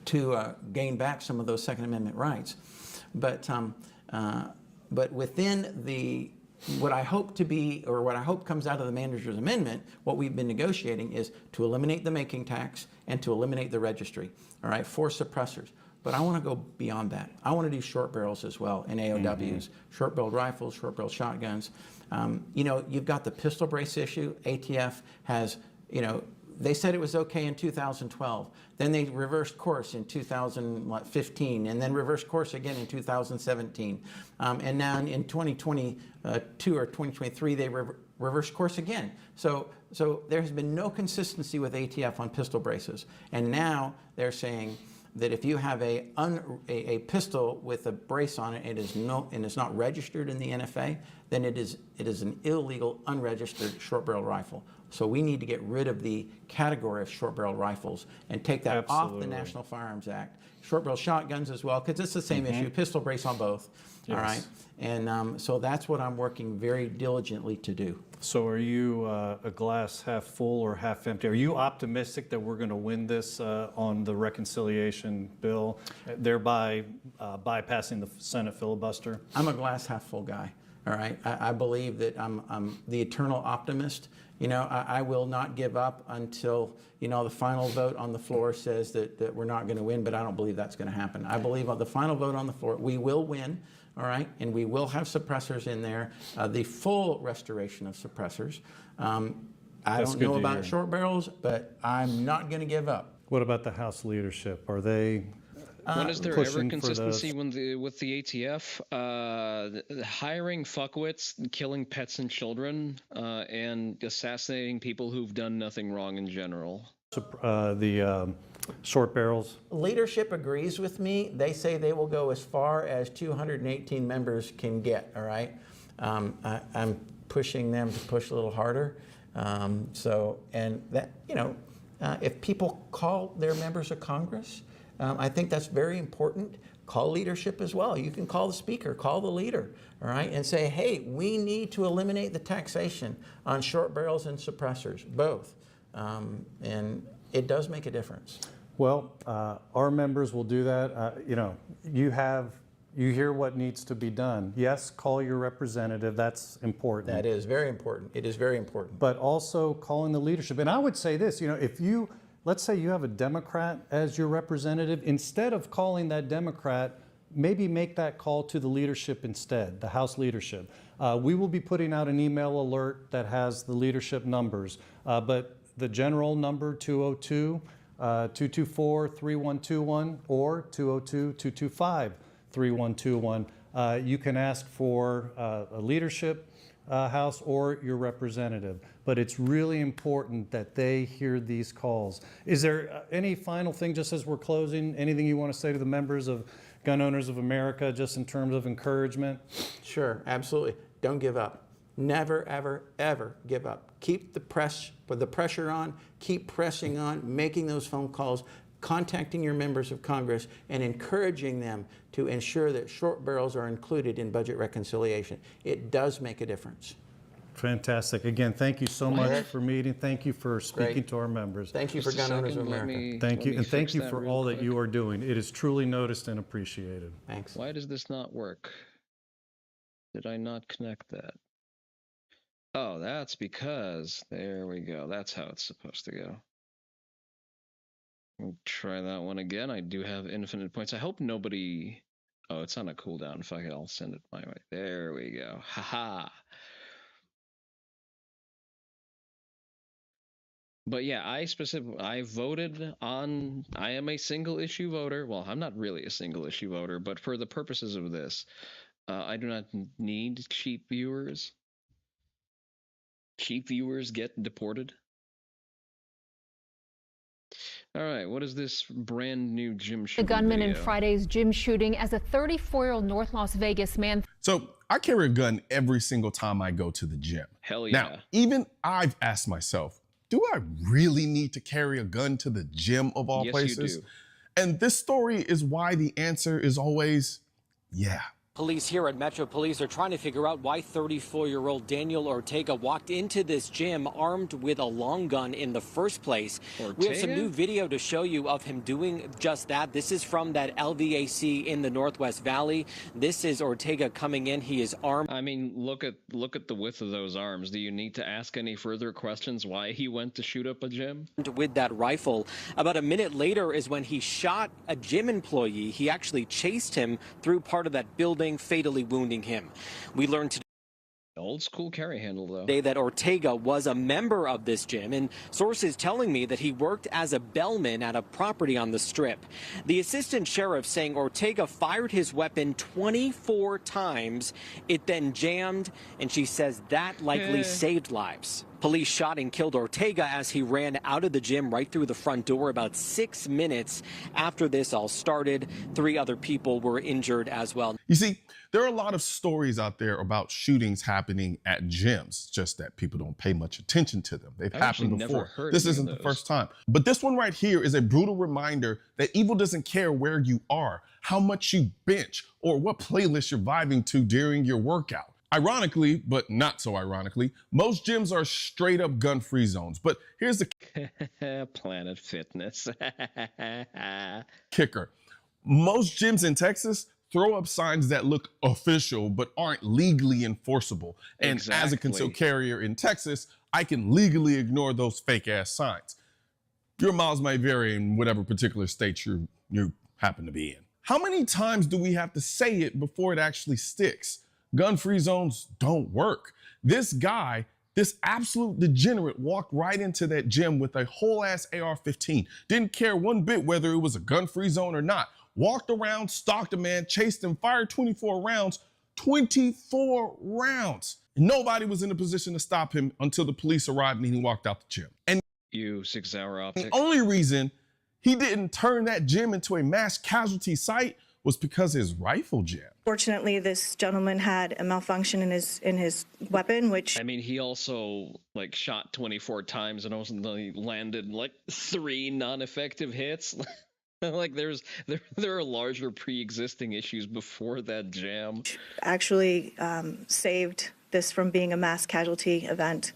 [SPEAKER 8] to gain back some of those Second Amendment rights. But within what I hope to be, or what I hope comes out of the manager's amendment, what we've been negotiating is to eliminate the making tax and to eliminate the registry, all right, for suppressors. But I want to go beyond that. I want to do short barrels as well and AOWs, short-barreled rifles, short-barreled shotguns. You know, you've got the pistol brace issue. ATF has, you know, they said it was okay in 2012. Then they reversed course in 2015, and then reversed course again in 2017. And now in 2022 or 2023, they reversed course again. So there has been no consistency with ATF on pistol braces. And now they're saying that if you have a pistol with a brace on it, and it's not registered in the NFA, then it is an illegal, unregistered short-barreled rifle. So we need to get rid of the category of short-barreled rifles and take that off the National Firearms Act. Short-barreled shotguns as well, because it's the same issue, pistol brace on both, all right? And so that's what I'm working very diligently to do.
[SPEAKER 7] So are you a glass half full or half empty? Are you optimistic that we're going to win this on the reconciliation bill, thereby bypassing the Senate filibuster?
[SPEAKER 8] I'm a glass half full guy, all right? I believe that I'm the eternal optimist. You know, I will not give up until, you know, the final vote on the floor says that we're not going to win, but I don't believe that's going to happen. I believe on the final vote on the floor, we will win, all right? And we will have suppressors in there, the full restoration of suppressors. I don't know about short barrels, but I'm not going to give up.
[SPEAKER 7] What about the House leadership? Are they
[SPEAKER 1] when is there ever consistency with the ATF? Hiring fuckwits, killing pets and children, and assassinating people who've done nothing wrong in general.
[SPEAKER 7] The short barrels?
[SPEAKER 8] Leadership agrees with me. They say they will go as far as 218 members can get, all right? I'm pushing them to push a little harder. And that, you know, if people call their members of Congress, I think that's very important. call leadership as well. You can call the speaker, call the leader, all right, and say, hey, we need to eliminate the taxation on short barrels and suppressors, both. And it does make a difference.
[SPEAKER 7] Well, our members will do that. You know, you hear what needs to be done. Yes, call your representative. That's important.
[SPEAKER 8] That is very important. It is very important.
[SPEAKER 7] But also calling the leadership. And I would say this, you know, if you, let's say you have a Democrat as your representative, instead of calling that Democrat, maybe make that call to the leadership instead, the House leadership. We will be putting out an email alert that has the leadership numbers, but the general number 202-224-3121 or 202-225-3121. You can ask for a leadership house or your representative, but it's really important that they hear these calls. Is there any final thing, just as we're closing, anything you want to say to the members of Gun Owners of America, just in terms of encouragement?
[SPEAKER 8] Sure, absolutely. Don't give up. Never, ever, ever give up. Keep the pressure on, keep pressing on, making those phone calls, contacting your members of Congress, and encouraging them to ensure that short barrels are included in budget reconciliation. It does make a difference.
[SPEAKER 7] Fantastic. Again, thank you so much for meeting. Thank you for speaking to our members.
[SPEAKER 8] Thank you for Gun Owners of America.
[SPEAKER 7] Thank you, and thank you for all that you are doing. It is truly noticed and appreciated.
[SPEAKER 8] Thanks.
[SPEAKER 1] Why does this not work? Did I not connect that? Oh, that's because, there we go. That's how it's supposed to go. We'll try that one again. I do have infinite points. I hope nobody... Oh, it's on a cooldown. Fuck it, I'll send it my way. There we go. Haha. But yeah, I voted on... I am a single issue voter. Well, I'm not really a single issue voter, but for the purposes of this, I do not need cheap viewers. Cheap viewers get deported. All right, what is this brand new gym shooting?
[SPEAKER 9] The gunman
[SPEAKER 1] video?
[SPEAKER 9] in Friday's gym shooting as a 34-year-old North Las Vegas man.
[SPEAKER 10] So I carry a gun every single time I go to the gym.
[SPEAKER 1] Hell yeah.
[SPEAKER 10] Now, even I've asked myself, do I really need to carry a gun to the gym of all places?
[SPEAKER 1] You do.
[SPEAKER 10] And this story is why the answer is always, yeah.
[SPEAKER 11] Police here at Metro Police are trying to figure out why 34-year-old Daniel Ortega walked into this gym armed with a long gun in the first place. We have some new video to show you of him doing just that. This is from that LVAC in the Northwest Valley. This is Ortega coming in. He is armed.
[SPEAKER 1] I mean, look at the width of those arms. Do you need to ask any further questions why he went to shoot up a gym?
[SPEAKER 11] With that rifle. About a minute later is when he shot a gym employee. He actually chased him through part of that building, fatally wounding him. We learned today.
[SPEAKER 1] Old school carry handle, though.
[SPEAKER 11] That Ortega was a member of this gym, and sources telling me that he worked as a bellman at a property on the Strip. The assistant sheriff saying Ortega fired his weapon 24 times. It then jammed, and she says that likely saved lives. Police shot and killed Ortega as he ran out of the gym right through the front door about 6 minutes after this all started. 3 other people were injured as well.
[SPEAKER 10] You see, there are a lot of stories out there about shootings happening at gyms, just that people don't pay much attention to them. They've happened before. This isn't the first time. But this one right here is a brutal reminder that evil doesn't care where you are, how much you bench, or what playlist you're vibing to during your workout. Ironically, but not so ironically, most gyms are straight up gun-free zones. But here's the
[SPEAKER 1] Planet Fitness.
[SPEAKER 10] kicker. Most gyms in Texas throw up signs that look official but aren't legally enforceable. And as a concealed carrier in Texas, I can legally ignore those fake ass signs. Your miles may vary in whatever particular state you happen to be in. How many times do we have to say it before it actually sticks? Gun-free zones don't work. This guy, this absolute degenerate, walked right into that gym with a whole ass AR-15. Didn't care one bit whether it was a gun-free zone or not. Walked around, stalked a man, chased him, fired 24 rounds. 24 rounds. Nobody was in a position to stop him until the police arrived and he walked out the gym. And
[SPEAKER 1] you 6-hour optic.
[SPEAKER 10] The only reason he didn't turn that gym into a mass casualty site was because his rifle jammed.
[SPEAKER 12] Fortunately, this gentleman had a malfunction in his weapon, which...
[SPEAKER 1] I mean, he also, like, shot 24 times and only landed, like, 3 non-effective hits. Like there are larger pre-existing issues before that jam.
[SPEAKER 12] Actually saved this from being a mass casualty event.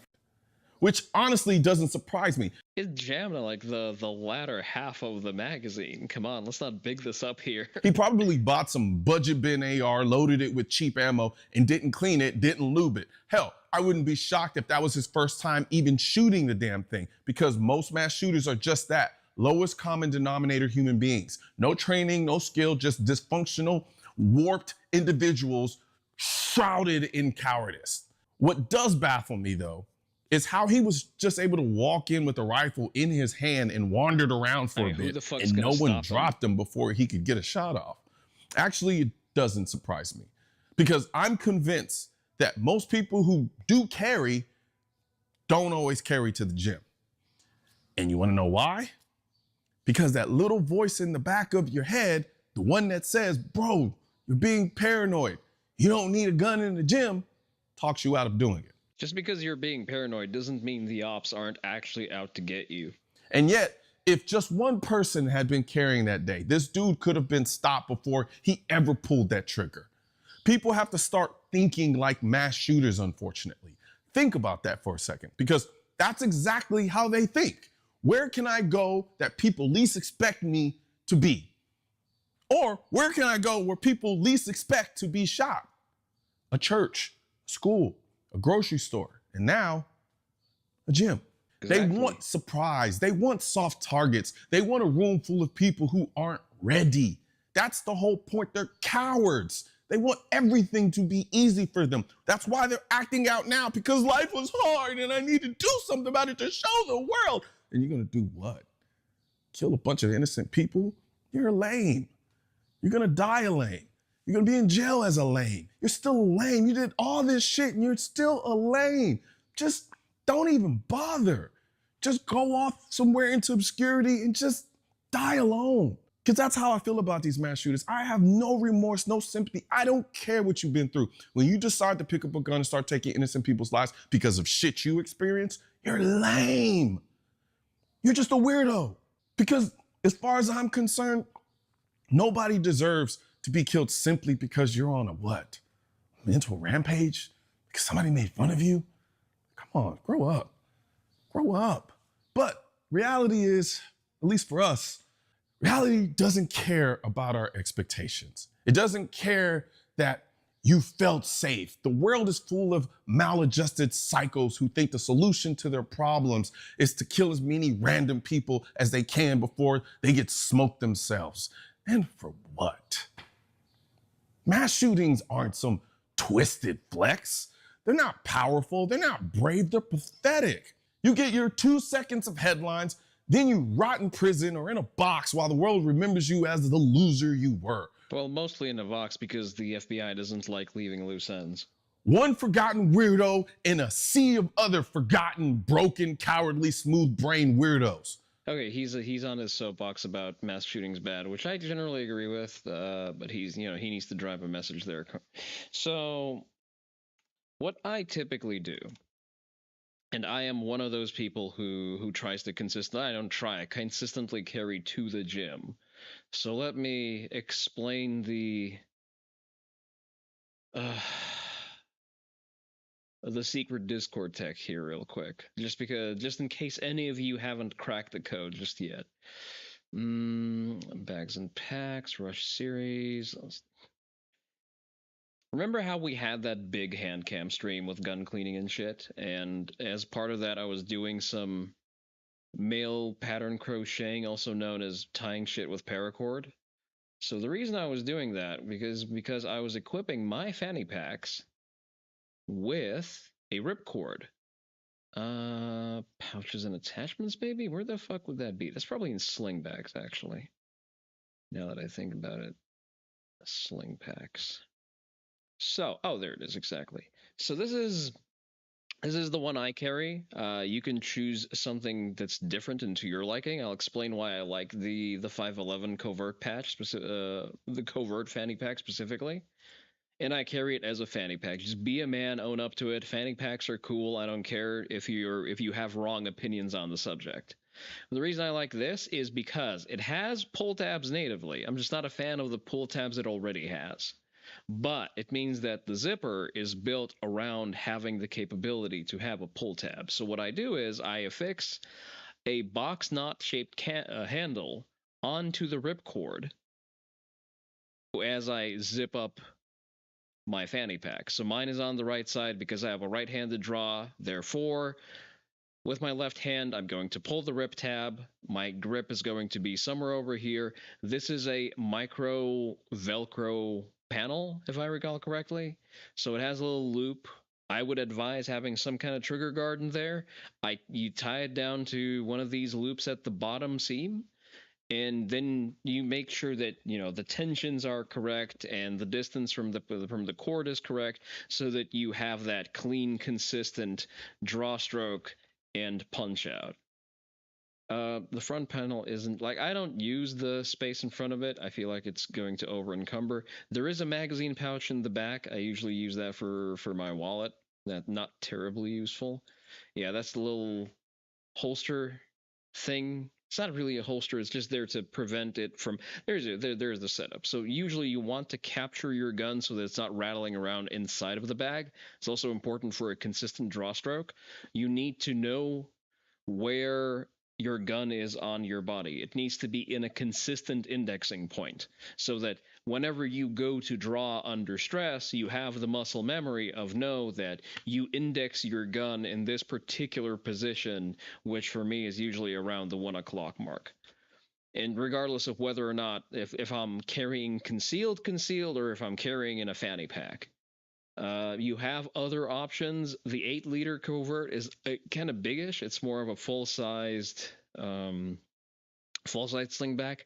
[SPEAKER 10] Which honestly doesn't surprise me.
[SPEAKER 1] It jammed like the latter half of the magazine. Come on, let's not big this up here.
[SPEAKER 10] He probably bought some budget bin AR, loaded it with cheap ammo, and didn't clean it, didn't lube it. Hell, I wouldn't be shocked if that was his first time even shooting the damn thing, because most mass shooters are just that, lowest common denominator human beings. No training, no skill, just dysfunctional, warped individuals shrouded in cowardice. What does baffle me, though, is how he was just able to walk in with a rifle in his hand and wandered around for a bit, and no one dropped him before he could get a shot off. Actually, it doesn't surprise me, because I'm convinced that most people who do carry don't always carry to the gym. And you want to know why? Because that little voice in the back of your head, the one that says, bro, you're being paranoid, you don't need a gun in the gym, talks you out of doing it.
[SPEAKER 1] Just because you're being paranoid doesn't mean the ops aren't actually out to get you.
[SPEAKER 10] And yet, if just one person had been carrying that day, this dude could have been stopped before he ever pulled that trigger. People have to start thinking like mass shooters, unfortunately. Think about that for a second, because that's exactly how they think. Where can I go that people least expect me to be? Or where can I go where people least expect to be shot? A church, a school, a grocery store, and now a gym. Exactly. They want surprise. They want soft targets. They want a room full of people who aren't ready. That's the whole point. They're cowards. They want everything to be easy for them. That's why they're acting out now, because life was hard and I need to do something about it to show the world. And you're gonna do what? Kill a bunch of innocent people? You're lame. You're gonna die a lame. You're gonna be in jail as a lame. You're still a lame. You did all this shit and you're still a lame. Just don't even bother. Just go off somewhere into obscurity and just die alone. Because that's how I feel about these mass shooters. I have no remorse, no sympathy. I don't care what you've been through. When you decide to pick up a gun and start taking innocent people's lives because of shit you experienced, you're lame. You're just a weirdo. Because as far as I'm concerned, nobody deserves to be killed simply because you're on a what? Mental rampage? Because somebody made fun of you? Come on, grow up. Grow up. But reality is, at least for us, reality doesn't care about our expectations. It doesn't care that you felt safe. The world is full of maladjusted psychos who think the solution to their problems is to kill as many random people as they can before they get smoked themselves. And for what? Mass shootings aren't some twisted flex. They're not powerful. They're not brave. They're pathetic. You get your 2 seconds of headlines, then you rot in prison or in a box while the world remembers you as the loser you were.
[SPEAKER 1] Well, mostly in a box because the FBI doesn't like leaving loose ends.
[SPEAKER 10] One forgotten weirdo in a sea of other forgotten, broken, cowardly, smooth-brained weirdos.
[SPEAKER 1] Okay, he's on his soapbox about mass shootings bad, which I generally agree with, but he needs to drive a message there. So, what I typically do, and I am one of those people who tries to I consistently carry to the gym. So let me explain the secret Discord tech here real quick, just in case any of you haven't cracked the code just yet. Bags and packs, Rush series. Remember how we had that big hand cam stream with gun cleaning and shit? And as part of that, I was doing some male pattern crocheting, also known as tying shit with paracord. So the reason I was doing that because I was equipping my fanny packs with a ripcord. Pouches and attachments, maybe? Where the fuck would that be? That's probably in sling bags, actually. Now that I think about it. Sling packs. So, there it is, exactly. So this is the one I carry. You can choose something that's different and to your liking. I'll explain why I like the 511 covert patch, the covert fanny pack specifically. And I carry it as a fanny pack. Just be a man, own up to it. Fanny packs are cool. I don't care if you have wrong opinions on the subject. The reason I like this is because it has pull tabs natively. I'm just not a fan of the pull tabs it already has. But it means that the zipper is built around having the capability to have a pull tab. So what I do is I affix a box knot shaped handle onto the ripcord as I zip up my fanny pack. So mine is on the right side because I have a right-handed draw. Therefore, with my left hand, I'm going to pull the rip tab. My grip is going to be somewhere over here. This is a micro Velcro panel, if I recall correctly. So it has a little loop. I would advise having some kind of trigger guard in there. You tie it down to one of these loops at the bottom seam, and then you make sure that the tensions are correct and the distance from the cord is correct, so that you have that clean, consistent draw stroke and punch out. The front panel isn't I don't use the space in front of it. I feel like it's going to over encumber. There is a magazine pouch in the back. I usually use that for my wallet. That's not terribly useful. Yeah, that's the little holster thing. It's not really a holster. It's just there to prevent it from. There's the setup. So usually you want to capture your gun so that it's not rattling around inside of the bag. It's also important for a consistent draw stroke. You need to know where your gun is on your body. It needs to be in a consistent indexing point so that whenever you go to draw under stress, you have the muscle memory of know that you index your gun in this particular position, which for me is usually around the 1 o'clock mark. And regardless of whether or not, if I'm carrying concealed, or if I'm carrying in a fanny pack. You have other options. The 8-liter covert is kind of biggish. It's more of a full-sized slingback.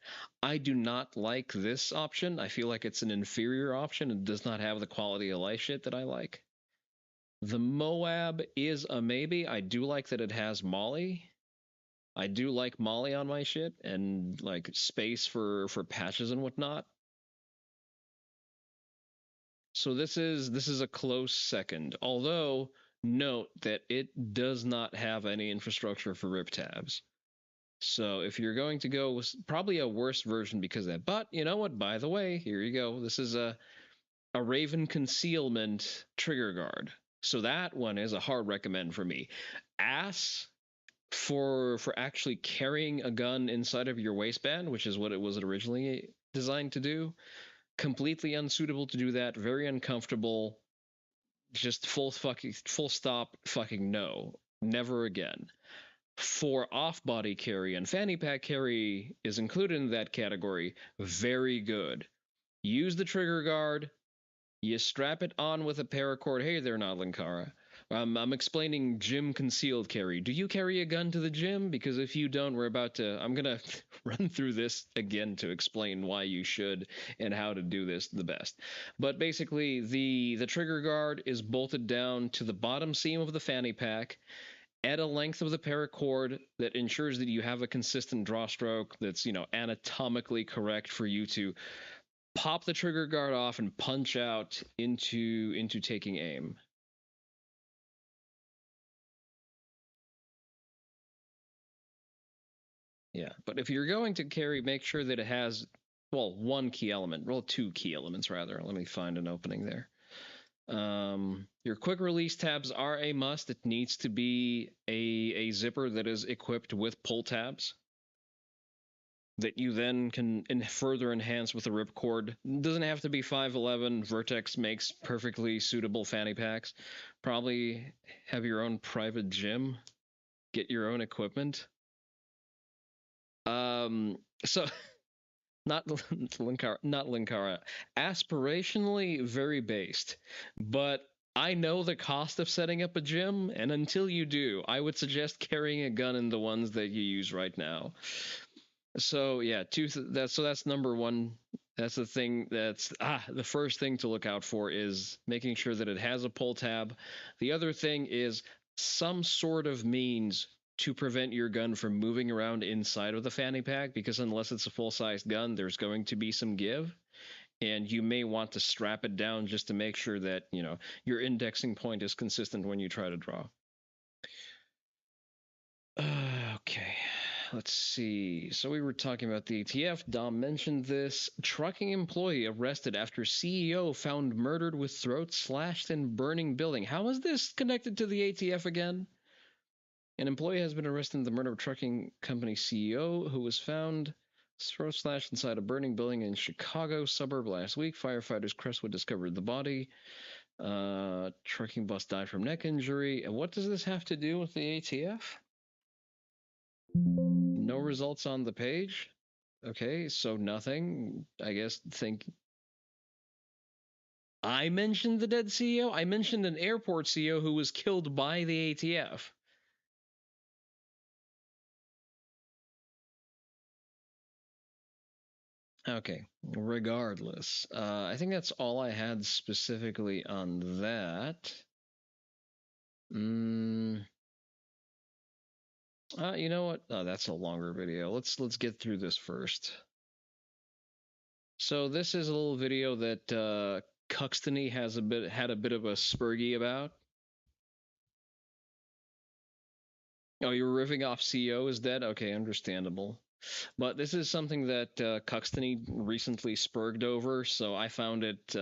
[SPEAKER 1] I do not like this option. I feel like it's an inferior option. It does not have the quality of life shit that I like. The Moab is a maybe. I do like that it has Molly. I do like Molly on my shit and like space for patches and whatnot. So this is a close second, although note that it does not have any infrastructure for rip tabs. So if you're going to go with probably a worse version because of that, but you know what, by the way, here you go. This is a Raven concealment trigger guard. So that one is a hard recommend for me. Ass for actually carrying a gun inside of your waistband, which is what it was originally designed to do. Completely unsuitable to do that. Very uncomfortable. Just full stop fucking no. Never again. For off-body carry and fanny pack carry is included in that category. Very good. Use the trigger guard. You strap it on with a paracord. Hey there, Nodlinkara. I'm explaining gym concealed carry. Do you carry a gun to the gym? Because if you don't, I'm going to run through this again to explain why you should and how to do this the best. But basically, the trigger guard is bolted down to the bottom seam of the fanny pack at a length of the paracord that ensures that you have a consistent draw stroke that's, anatomically correct for you to pop the trigger guard off and punch out into taking aim. Yeah, but if you're going to carry, make sure that it has, one key element, two key elements rather. Let me find an opening there. Your quick release tabs are a must. It needs to be a zipper that is equipped with pull tabs that you then can further enhance with a ripcord. It doesn't have to be 511. Vertex makes perfectly suitable fanny packs. Probably have your own private gym. Get your own equipment. So not Linkara, aspirationally very based, but I know the cost of setting up a gym, and until you do, I would suggest carrying a gun in the ones that you use right now. So yeah, that's number one. That's the thing. That's the first thing to look out for is making sure that it has a pull tab. The other thing is some sort of means to prevent your gun from moving around inside of the fanny pack, because unless it's a full-sized gun, there's going to be some give, and you may want to strap it down just to make sure that, your indexing point is consistent when you try to draw. Okay. let's see. So we were talking about the ATF. Dom mentioned this. Trucking employee arrested after CEO found murdered with throat slashed in burning building. How is this connected to the ATF again? An employee has been arrested in the murder of trucking company CEO who was found throat slashed inside a burning building in Chicago suburb last week. Firefighters Crestwood discovered the body. Trucking bus died from neck injury. And what does this have to do with the ATF? No results on the page. Okay, so nothing. I guess I mentioned the dead CEO. I mentioned an airport CEO who was killed by the ATF. Okay, regardless. I think that's all I had specifically on that. You know what? Oh, that's a longer video. Let's get through this first. So this is a little video that Cuxtony had a bit of a spurgy about. Oh, you're riffing off CEO is dead? Okay, understandable. But this is something that Cuxtony recently spurged over, so I found it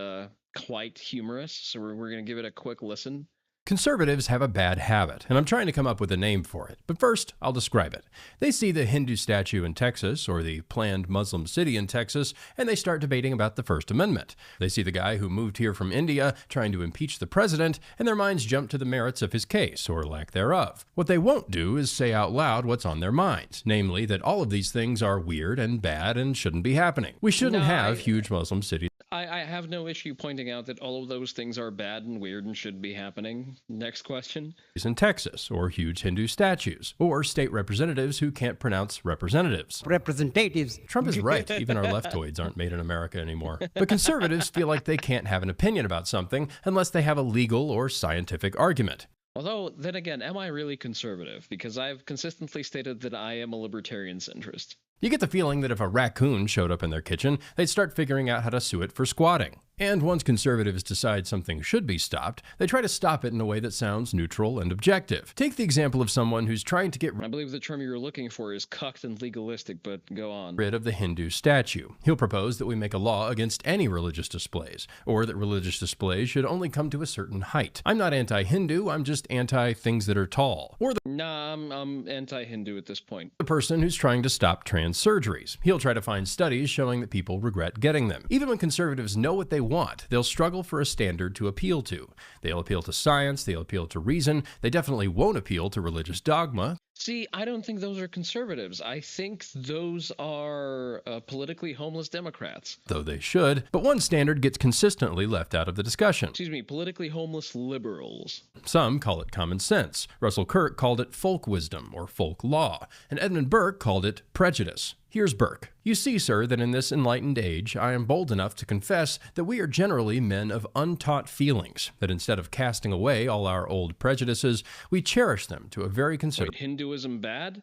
[SPEAKER 1] quite humorous. So we're going to give it a quick listen.
[SPEAKER 13] Conservatives have a bad habit, and I'm trying to come up with a name for it. But first, I'll describe it. They see the Hindu statue in Texas, or the planned Muslim city in Texas, and they start debating about the First Amendment. They see the guy who moved here from India trying to impeach the president, and their minds jump to the merits of his case, or lack thereof. What they won't do is say out loud what's on their minds, namely that all of these things are weird and bad and shouldn't be happening. We shouldn't have huge Muslim cities.
[SPEAKER 1] I have no issue pointing out that all of those things are bad and weird and should be happening. Next question.
[SPEAKER 13] In Texas, or huge Hindu statues, or state representatives who can't pronounce representatives.
[SPEAKER 14] Representatives.
[SPEAKER 13] Trump is right. Even our leftoids aren't made in America anymore. But conservatives feel like they can't have an opinion about something unless they have a legal or scientific argument.
[SPEAKER 1] Although, then again, am I really conservative? Because I've consistently stated that I am a libertarian centrist.
[SPEAKER 13] You get the feeling that if a raccoon showed up in their kitchen, they'd start figuring out how to sue it for squatting. And once conservatives decide something should be stopped, they try to stop it in a way that sounds neutral and objective. Take the example of someone who's trying to get
[SPEAKER 1] I believe the term you're looking for is cucked and legalistic, but go on.
[SPEAKER 13] Rid of the Hindu statue. He'll propose that we make a law against any religious displays, or that religious displays should only come to a certain height. I'm not anti-Hindu, I'm just anti-things that are tall. Or the
[SPEAKER 1] Nah, I'm anti-Hindu at this point.
[SPEAKER 13] The person who's trying to stop trans surgeries. He'll try to find studies showing that people regret getting them. Even when conservatives know what they want, they'll struggle for a standard to appeal to. They'll appeal to science, they'll appeal to reason, they definitely won't appeal to religious dogma.
[SPEAKER 1] See, I don't think those are conservatives. I think those are politically homeless Democrats.
[SPEAKER 13] Though they should, but one standard gets consistently left out of the discussion.
[SPEAKER 1] Excuse me, politically homeless liberals.
[SPEAKER 13] Some call it common sense. Russell Kirk called it folk wisdom or folk law, and Edmund Burke called it prejudice. Here's Burke. You see, sir, that in this enlightened age, I am bold enough to confess that we are generally men of untaught feelings, that instead of casting away all our old prejudices, we cherish them to a very considerable...
[SPEAKER 1] Hinduism bad?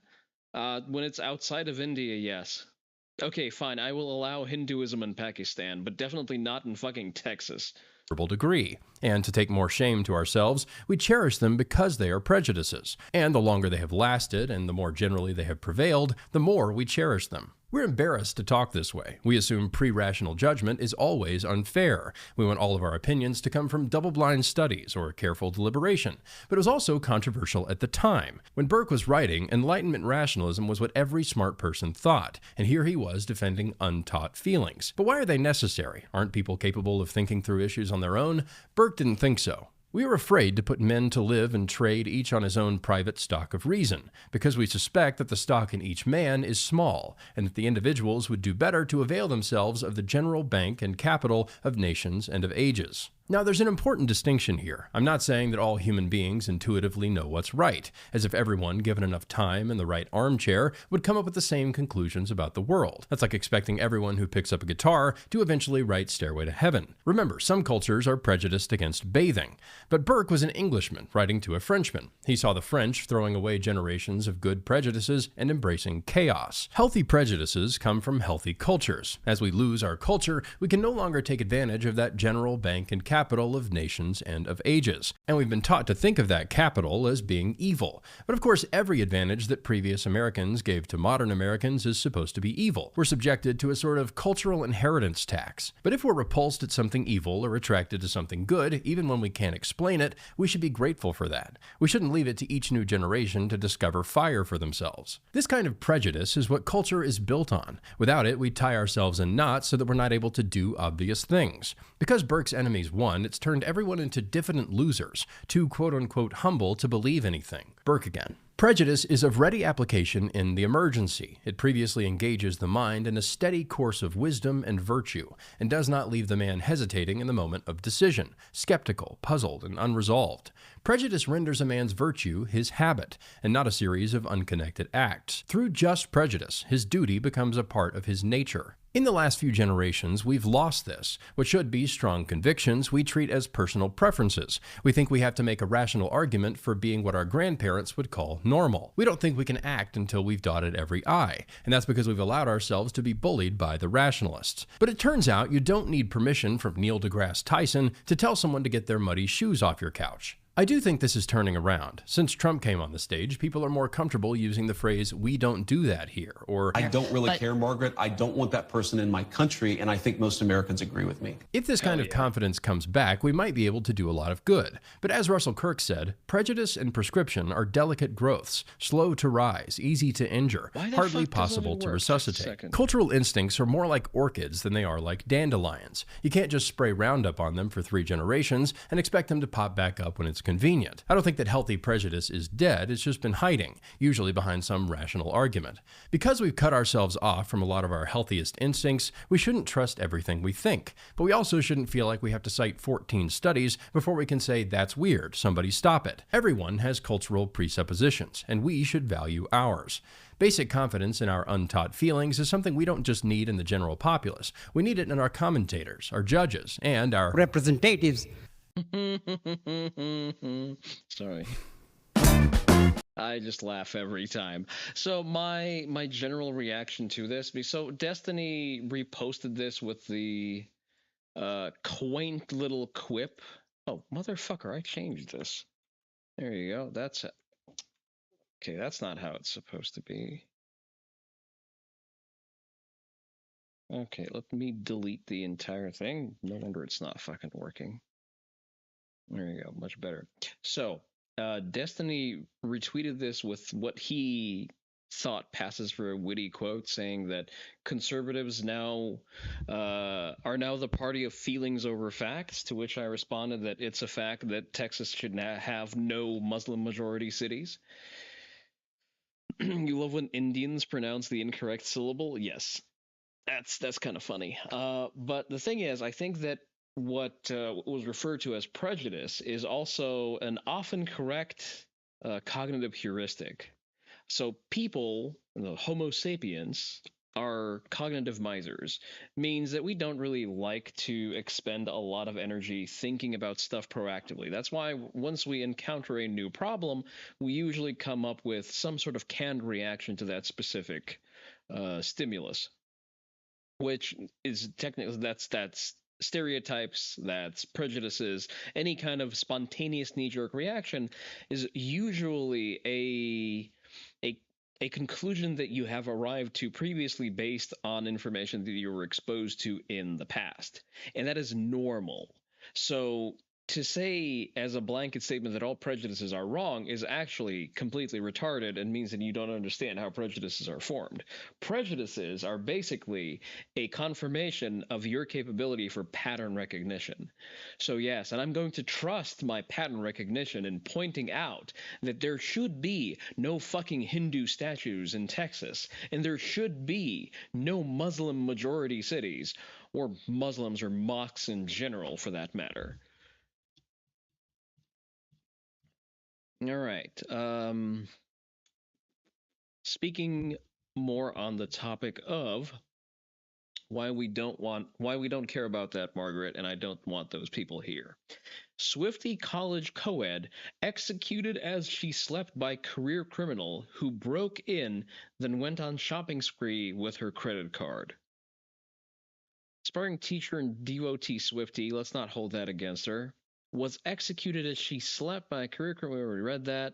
[SPEAKER 1] When it's outside of India, yes. Okay, fine, I will allow Hinduism in Pakistan, but definitely not in fucking Texas.
[SPEAKER 13] Degree. And to take more shame to ourselves, we cherish them because they are prejudices. And the longer they have lasted and the more generally they have prevailed, the more we cherish them. We're embarrassed to talk this way. We assume pre-rational judgment is always unfair. We want all of our opinions to come from double-blind studies or careful deliberation. But it was also controversial at the time. When Burke was writing, Enlightenment rationalism was what every smart person thought, and here he was defending untaught feelings. But why are they necessary? Aren't people capable of thinking through issues on their own? Burke didn't think so. We are afraid to put men to live and trade each on his own private stock of reason, because we suspect that the stock in each man is small, and that the individuals would do better to avail themselves of the general bank and capital of nations and of ages. Now, there's an important distinction here. I'm not saying that all human beings intuitively know what's right, as if everyone, given enough time in the right armchair, would come up with the same conclusions about the world. That's like expecting everyone who picks up a guitar to eventually write Stairway to Heaven. Remember, some cultures are prejudiced against bathing. But Burke was an Englishman writing to a Frenchman. He saw the French throwing away generations of good prejudices and embracing chaos. Healthy prejudices come from healthy cultures. As we lose our culture, we can no longer take advantage of that general bank and capital of nations and of ages. And we've been taught to think of that capital as being evil. But of course, every advantage that previous Americans gave to modern Americans is supposed to be evil. We're subjected to a sort of cultural inheritance tax. But if we're repulsed at something evil or attracted to something good, even when we can't explain it, we should be grateful for that. We shouldn't leave it to each new generation to discover fire for themselves. This kind of prejudice is what culture is built on. Without it, we tie ourselves in knots so that we're not able to do obvious things. Because Burke's enemies won, it's turned everyone into diffident losers, too quote-unquote humble to believe anything. Burke again. Prejudice is of ready application in the emergency. It previously engages the mind in a steady course of wisdom and virtue, and does not leave the man hesitating in the moment of decision, skeptical, puzzled, and unresolved. Prejudice renders a man's virtue his habit, and not a series of unconnected acts. Through just prejudice, his duty becomes a part of his nature. In the last few generations, we've lost this. What should be strong convictions, we treat as personal preferences. We think we have to make a rational argument for being what our grandparents would call normal. We don't think we can act until we've dotted every I, and that's because we've allowed ourselves to be bullied by the rationalists. But it turns out you don't need permission from Neil deGrasse Tyson to tell someone to get their muddy shoes off your couch. I do think this is turning around. Since Trump came on the stage, people are more comfortable using the phrase, "we don't do that here," or
[SPEAKER 14] I don't really care, Margaret. I don't want that person in my country, and I think most Americans agree with me.
[SPEAKER 13] If this kind of confidence comes back, we might be able to do a lot of good. But as Russell Kirk said, prejudice and prescription are delicate growths, slow to rise, easy to injure, hardly possible to resuscitate. Cultural instincts are more like orchids than they are like dandelions. You can't just spray Roundup on them for 3 generations and expect them to pop back up when it's convenient. I don't think that healthy prejudice is dead, it's just been hiding, usually behind some rational argument. Because we've cut ourselves off from a lot of our healthiest instincts, we shouldn't trust everything we think. But we also shouldn't feel like we have to cite 14 studies before we can say, "That's weird, somebody stop it." Everyone has cultural presuppositions, and we should value ours. Basic confidence in our untaught feelings is something we don't just need in the general populace. We need it in our commentators, our judges, and our
[SPEAKER 15] representatives.
[SPEAKER 1] Sorry. I just laugh every time. So my general reaction to this, so Destiny reposted this with the quaint little quip. Oh, motherfucker, I changed this. There you go. That's it. Okay, that's not how it's supposed to be. Okay, let me delete the entire thing. No wonder it's not fucking working. There you go, much better. So, Destiny retweeted this with what he thought passes for a witty quote, saying that conservatives now are now the party of feelings over facts, to which I responded that it's a fact that Texas should have no Muslim majority cities. You love when Indians pronounce the incorrect syllable? Yes. That's kind of funny. But the thing is, I think that what was referred to as prejudice is also an often correct cognitive heuristic. So people, the Homo sapiens, are cognitive misers, means that we don't really like to expend a lot of energy thinking about stuff proactively. That's why once we encounter a new problem, we usually come up with some sort of canned reaction to that specific stimulus, which is technically that's stereotypes, that's prejudices. Any kind of spontaneous knee-jerk reaction is usually a conclusion that you have arrived to previously based on information that you were exposed to in the past, and that is normal. So to say as a blanket statement that all prejudices are wrong is actually completely retarded and means that you don't understand how prejudices are formed. Prejudices are basically a confirmation of your capability for pattern recognition. So yes, and I'm going to trust my pattern recognition in pointing out that there should be no fucking Hindu statues in Texas, and there should be no Muslim majority cities, or Muslims or mosques in general for that matter. All right. Speaking more on the topic of why we don't care about that, Margaret, and I don't want those people here. Swiftie College co-ed executed as she slept by career criminal who broke in, then went on shopping spree with her credit card. It's aspiring teacher and devotee Swiftie, let's not hold that against her, was executed as she slept by a career criminal. We already read that.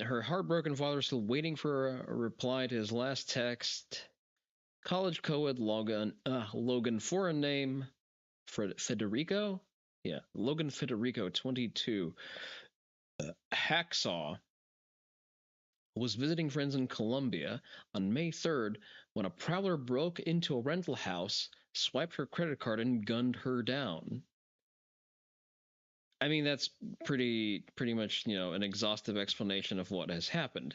[SPEAKER 1] Her heartbroken father is still waiting for a reply to his last text. College co-ed Logan, foreign name, Federico? Yeah, Logan Federico, 22. Hacksaw was visiting friends in Colombia on May 3rd when a prowler broke into a rental house, swiped her credit card, and gunned her down. I mean, that's pretty much, an exhaustive explanation of what has happened.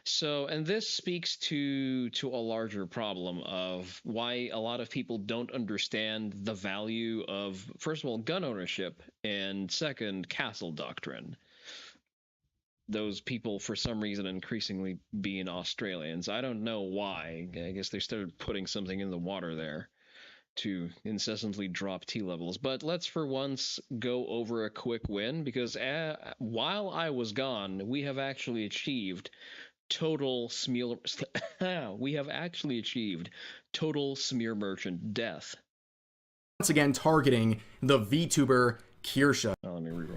[SPEAKER 1] So, and this speaks to a larger problem of why a lot of people don't understand the value of, first of all, gun ownership, and second, castle doctrine. Those people, for some reason, increasingly being Australians. I don't know why. I guess they started putting something in the water there to incessantly drop T levels. But let's for once go over a quick win, because while I was gone, we have actually achieved total smear merchant death.
[SPEAKER 15] Once again, targeting the VTuber Kirsha.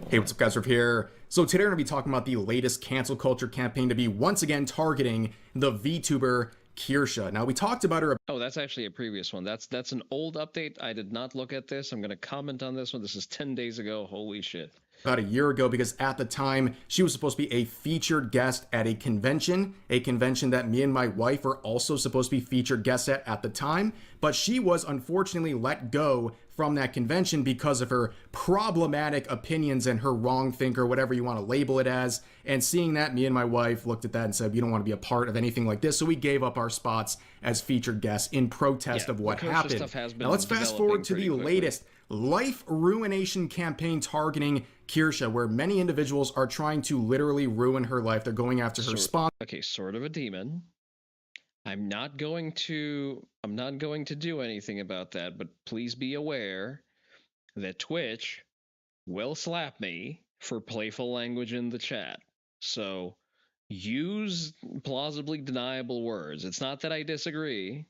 [SPEAKER 15] Hey, what's up, guys? Riff here. So today we're going to be talking about the latest cancel culture campaign to be once again targeting the VTuber Kirsha. Now, we talked about her.
[SPEAKER 1] Oh, that's actually a previous one. That's an old update. I did not look at this. I'm going to comment on this one. This is 10 days ago. Holy shit.
[SPEAKER 15] About a year ago, because at the time she was supposed to be a featured guest at a convention that me and my wife were also supposed to be featured guests at the time, but she was unfortunately let go from that convention because of her problematic opinions and her wrong think, or whatever you want to label it as. And seeing that, me and my wife looked at that and said, we don't want to be a part of anything like this, so we gave up our spots as featured guests in protest of what happened. Now let's fast forward to the latest life ruination campaign targeting Kirsha, where many individuals are trying to literally ruin her life. They're going after her sponsor.
[SPEAKER 1] Okay, sort of a demon. I'm not going to do anything about that, but please be aware that Twitch will slap me for playful language in the chat. So use plausibly deniable words. It's not that I disagree.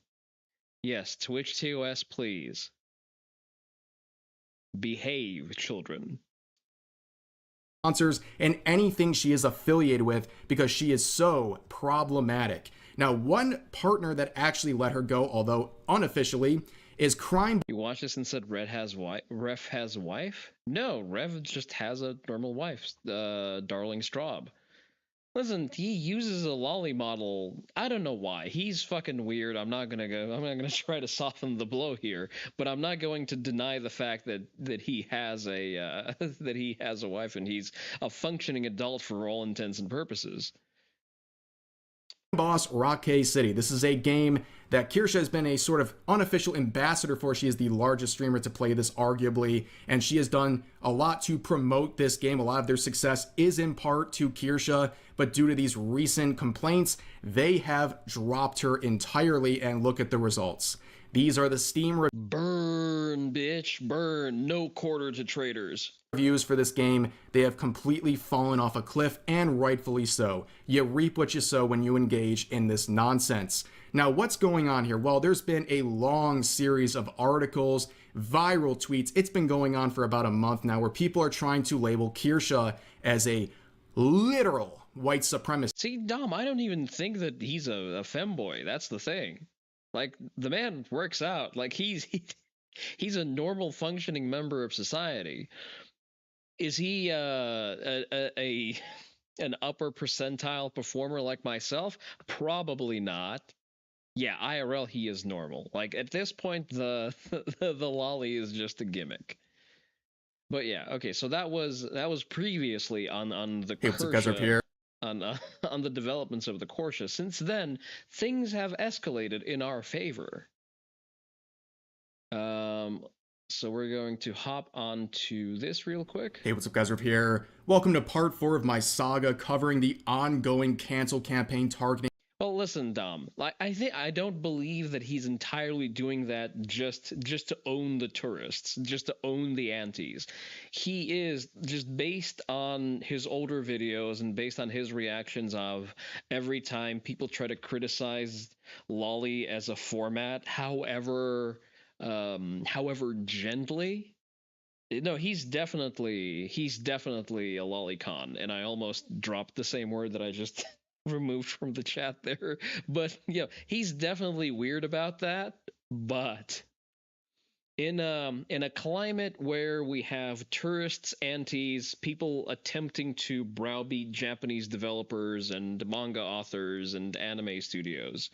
[SPEAKER 1] Yes, Twitch TOS, please. Behave, children.
[SPEAKER 15] Sponsors and anything she is affiliated with, because she is so problematic. Now, one partner that actually let her go, although unofficially, is crime.
[SPEAKER 1] You watched this and said Ref has a wife? No, Rev just has a normal wife, Darling Straub. Listen, he uses a lolly model. I don't know why. He's fucking weird. I'm not gonna try to soften the blow here, but I'm not going to deny the fact that he has a wife and he's a functioning adult for all intents and purposes.
[SPEAKER 15] Boss Rockay City. This is a game that Kirsha has been a sort of unofficial ambassador for. She is the largest streamer to play this, arguably, and she has done a lot to promote this game. A lot of their success is in part to Kirsha, but due to these recent complaints, they have dropped her entirely, and look at the results. These are the Steam
[SPEAKER 1] burn, bitch, burn. No quarter to traders.
[SPEAKER 15] Reviews for this game. They have completely fallen off a cliff, and rightfully so. You reap what you sow when you engage in this nonsense. Now, what's going on here? Well, there's been a long series of articles, viral tweets. It's been going on for about a month now, where people are trying to label Kirsha as a literal white supremacist.
[SPEAKER 1] See, Dom, I don't even think that he's a femboy. That's the thing. Like, the man works out. Like, he's a normal functioning member of society. Is he an upper percentile performer like myself? Probably not. Yeah, IRL he is normal. Like, at this point, the lolly is just a gimmick. But yeah, okay. So that was previously on the Kirsha, on the developments of the Kirsha. Since then, things have escalated in our favor. So we're going to hop on to this real quick.
[SPEAKER 15] Hey, what's up, guys? Riff here. Welcome to part 4 of my saga covering the ongoing cancel campaign targeting.
[SPEAKER 1] Well, listen, Dom. Like, I don't believe that he's entirely doing that just to own the tourists, just to own the antis. He is just based on his older videos and based on his reactions of every time people try to criticize Lolly as a format, however gently. No, he's definitely a lolicon, and I almost dropped the same word that I just removed from the chat there. But yeah, he's definitely weird about that. But in a climate where we have tourists, antis, people attempting to browbeat Japanese developers and manga authors and anime studios,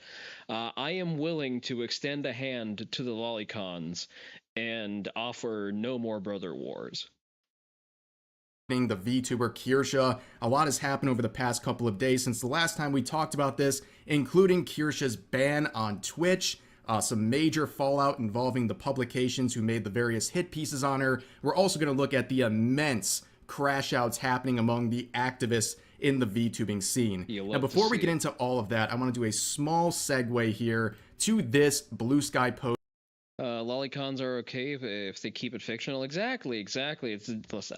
[SPEAKER 1] I am willing to extend a hand to the lolicons and offer no more brother wars.
[SPEAKER 15] The VTuber Kirsha. A lot has happened over the past couple of days since the last time we talked about this, including Kirsha's ban on Twitch, some major fallout involving the publications who made the various hit pieces on her. We're also going to look at the immense crash outs happening among the activists in the VTubing scene. Now, before we get into all of that, I want to do a small segue here to this Blue Sky post.
[SPEAKER 1] Lolicons are okay if they keep it fictional. Exactly. Listen,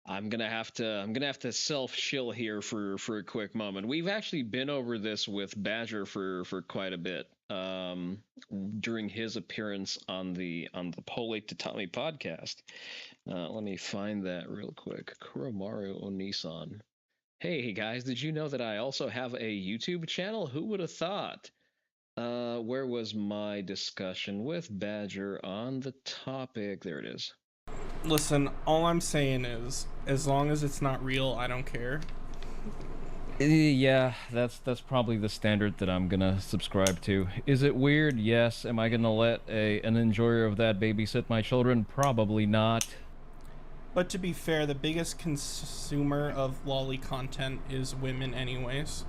[SPEAKER 1] I'm gonna have to self-shill here for a quick moment. We've actually been over this with Badger for quite a bit during his appearance on the Polate Tatami podcast. Let me find that real quick. Kuromaru Onii-san. Hey guys, did you know that I also have a YouTube channel? Who would have thought? Where was my discussion with Badger on the topic? There it is.
[SPEAKER 16] Listen, all I'm saying is, as long as it's not real, I don't care.
[SPEAKER 1] Yeah, that's probably the standard that I'm gonna subscribe to. Is it weird? Yes. Am I gonna let an enjoyer of that babysit my children? Probably not.
[SPEAKER 16] But to be fair, the biggest consumer of lolly content is women anyways.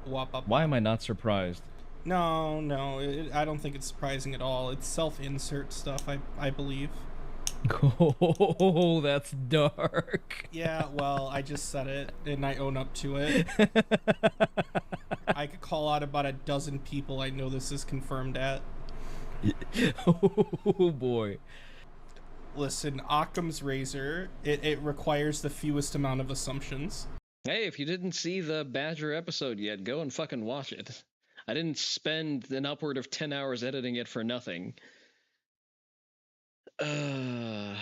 [SPEAKER 1] Why am I not surprised?
[SPEAKER 16] No, I don't think it's surprising at all. It's self-insert stuff, I believe.
[SPEAKER 1] Oh, that's dark.
[SPEAKER 16] Yeah, well, I just said it, and I own up to it. I could call out about a dozen people I know this is confirmed at.
[SPEAKER 1] Oh, boy.
[SPEAKER 16] Listen, Occam's razor, it requires the fewest amount of assumptions.
[SPEAKER 1] Hey, if you didn't see the Badger episode yet, go and fucking watch it. I didn't spend an upward of 10 hours editing it for nothing. Yeah,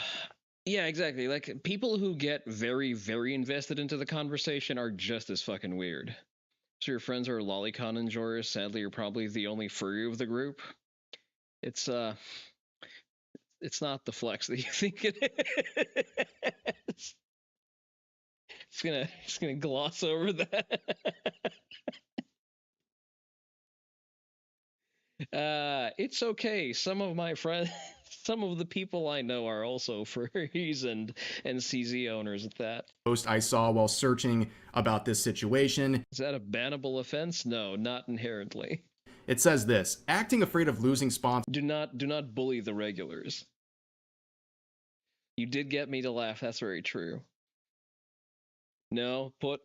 [SPEAKER 1] exactly. Like, people who get very, very invested into the conversation are just as fucking weird. So your friends are lolicon enjoyers. Sadly, you're probably the only furry of the group. It's not the flex that you think it is. It's gonna gloss over that. It's okay. Some of my friends, some of the people I know are also furries and CZ owners at that.
[SPEAKER 15] Post I saw while searching about this situation.
[SPEAKER 1] Is that a bannable offense? No, not inherently.
[SPEAKER 15] It says this: acting afraid of losing sponsors.
[SPEAKER 1] Do not bully the regulars. You did get me to laugh. That's very true. No, put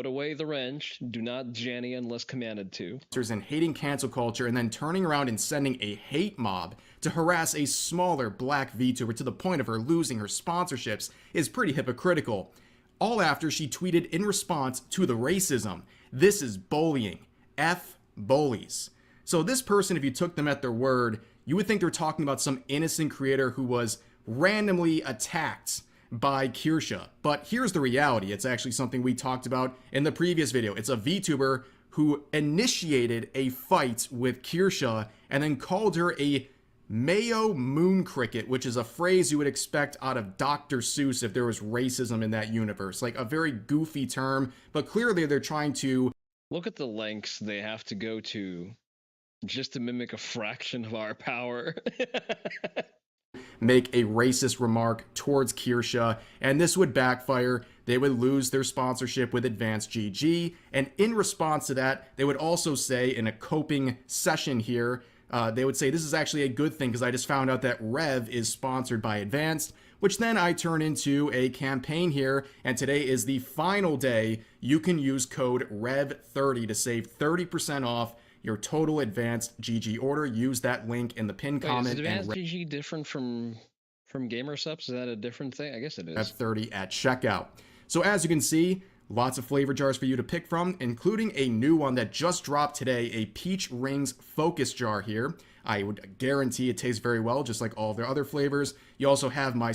[SPEAKER 1] away the wrench. Do not Janny unless commanded to.
[SPEAKER 15] And hating cancel culture, and then turning around and sending a hate mob to harass a smaller black VTuber to the point of her losing her sponsorships is pretty hypocritical. All after she tweeted in response to the racism. This is bullying. F bullies. So this person, if you took them at their word, you would think they're talking about some innocent creator who was randomly attacked by Kirsha. But here's the reality. It's actually something we talked about in the previous video. It's a VTuber who initiated a fight with Kirsha and then called her a Mayo moon cricket, which is a phrase you would expect out of Dr. Seuss if there was racism in that universe. Like a very goofy term, but clearly they're trying to
[SPEAKER 1] look at the lengths they have to go to just to mimic a fraction of our power.
[SPEAKER 15] Make a racist remark towards Kirsha, and this would backfire. They would lose their sponsorship with Advanced GG, and in response to that, they would also say in a coping session here, they would say, this is actually a good thing because I just found out that Rev is sponsored by Advanced, which then I turn into a campaign here. And today is the final day. You can use code REV30 to save 30% off your total advanced GG order. Use that link in the pinned comment.
[SPEAKER 1] Is advanced GG different from Gamer Subs? Is that a different thing? I guess it is.
[SPEAKER 15] REV30 at checkout. So as you can see, lots of flavor jars for you to pick from, including a new one that just dropped today, a Peach Rings Focus Jar here. I would guarantee it tastes very well, just like all of their other flavors. You also have my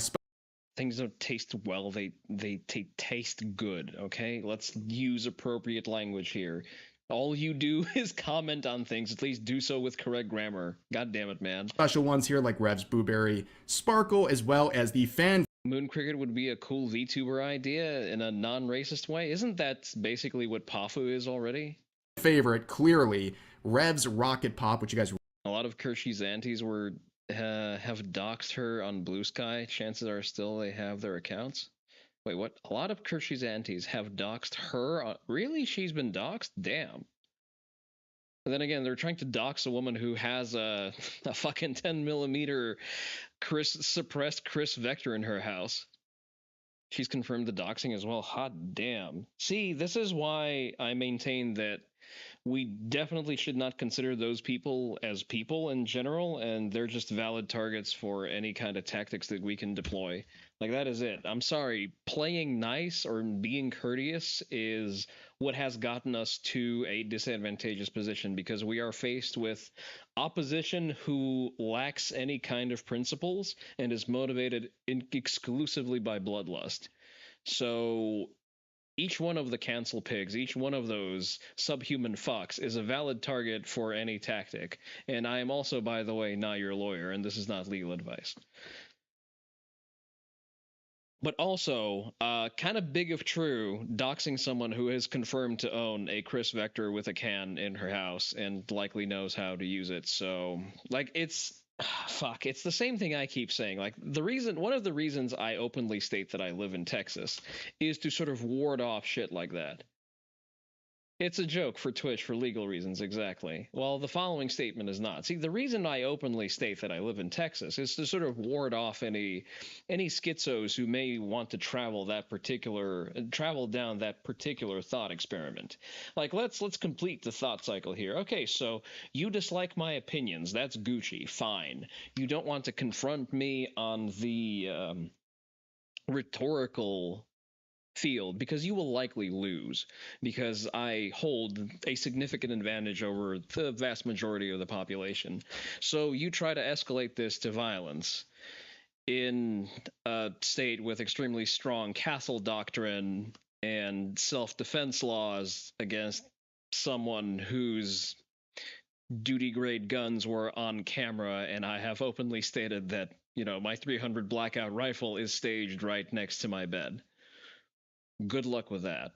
[SPEAKER 1] things don't taste well, they taste good, okay? Let's use appropriate language here. All you do is comment on things. At least do so with correct grammar. God damn it, man.
[SPEAKER 15] Special ones here like Rev's Blueberry Sparkle, as well as the fan.
[SPEAKER 1] Moon Cricket would be a cool VTuber idea in a non-racist way. Isn't that basically what Pafu is already?
[SPEAKER 15] Favorite, clearly, Rev's Rocket Pop, which you guys...
[SPEAKER 1] A lot of Kershey's aunties have doxed her on Blue Sky. Chances are still they have their accounts. Wait, what? A lot of Kershey's aunties have doxed her? Really? She's been doxed? Damn. And then again, they're trying to dox a woman who has a fucking 10mm suppressed Chris Vector in her house. She's confirmed the doxing as well. Hot damn. See, this is why I maintain that we definitely should not consider those people as people in general, and they're just valid targets for any kind of tactics that we can deploy. Like, that is it. I'm sorry. Playing nice or being courteous is what has gotten us to a disadvantageous position, because we are faced with opposition who lacks any kind of principles and is motivated exclusively by bloodlust. So each one of the cancel pigs, each one of those subhuman fucks is a valid target for any tactic. And I am also, by the way, not your lawyer, and this is not legal advice. But also, kind of big if true, doxing someone who is confirmed to own a Chris Vector with a can in her house and likely knows how to use it. So, like, it's it's the same thing I keep saying. Like, one of the reasons I openly state that I live in Texas is to sort of ward off shit like that. It's a joke for Twitch for legal reasons, exactly. Well, the following statement is not. See, the reason I openly state that I live in Texas is to sort of ward off any schizos who may want to travel down that particular thought experiment. Like, let's complete the thought cycle here. Okay, so you dislike my opinions. That's Gucci. Fine. You don't want to confront me on the rhetorical field, because you will likely lose, because I hold a significant advantage over the vast majority of the population. So you try to escalate this to violence in a state with extremely strong castle doctrine and self-defense laws against someone whose duty grade guns were on camera, and I have openly stated that, you know, my 300 blackout rifle is staged right next to my bed. Good luck with that.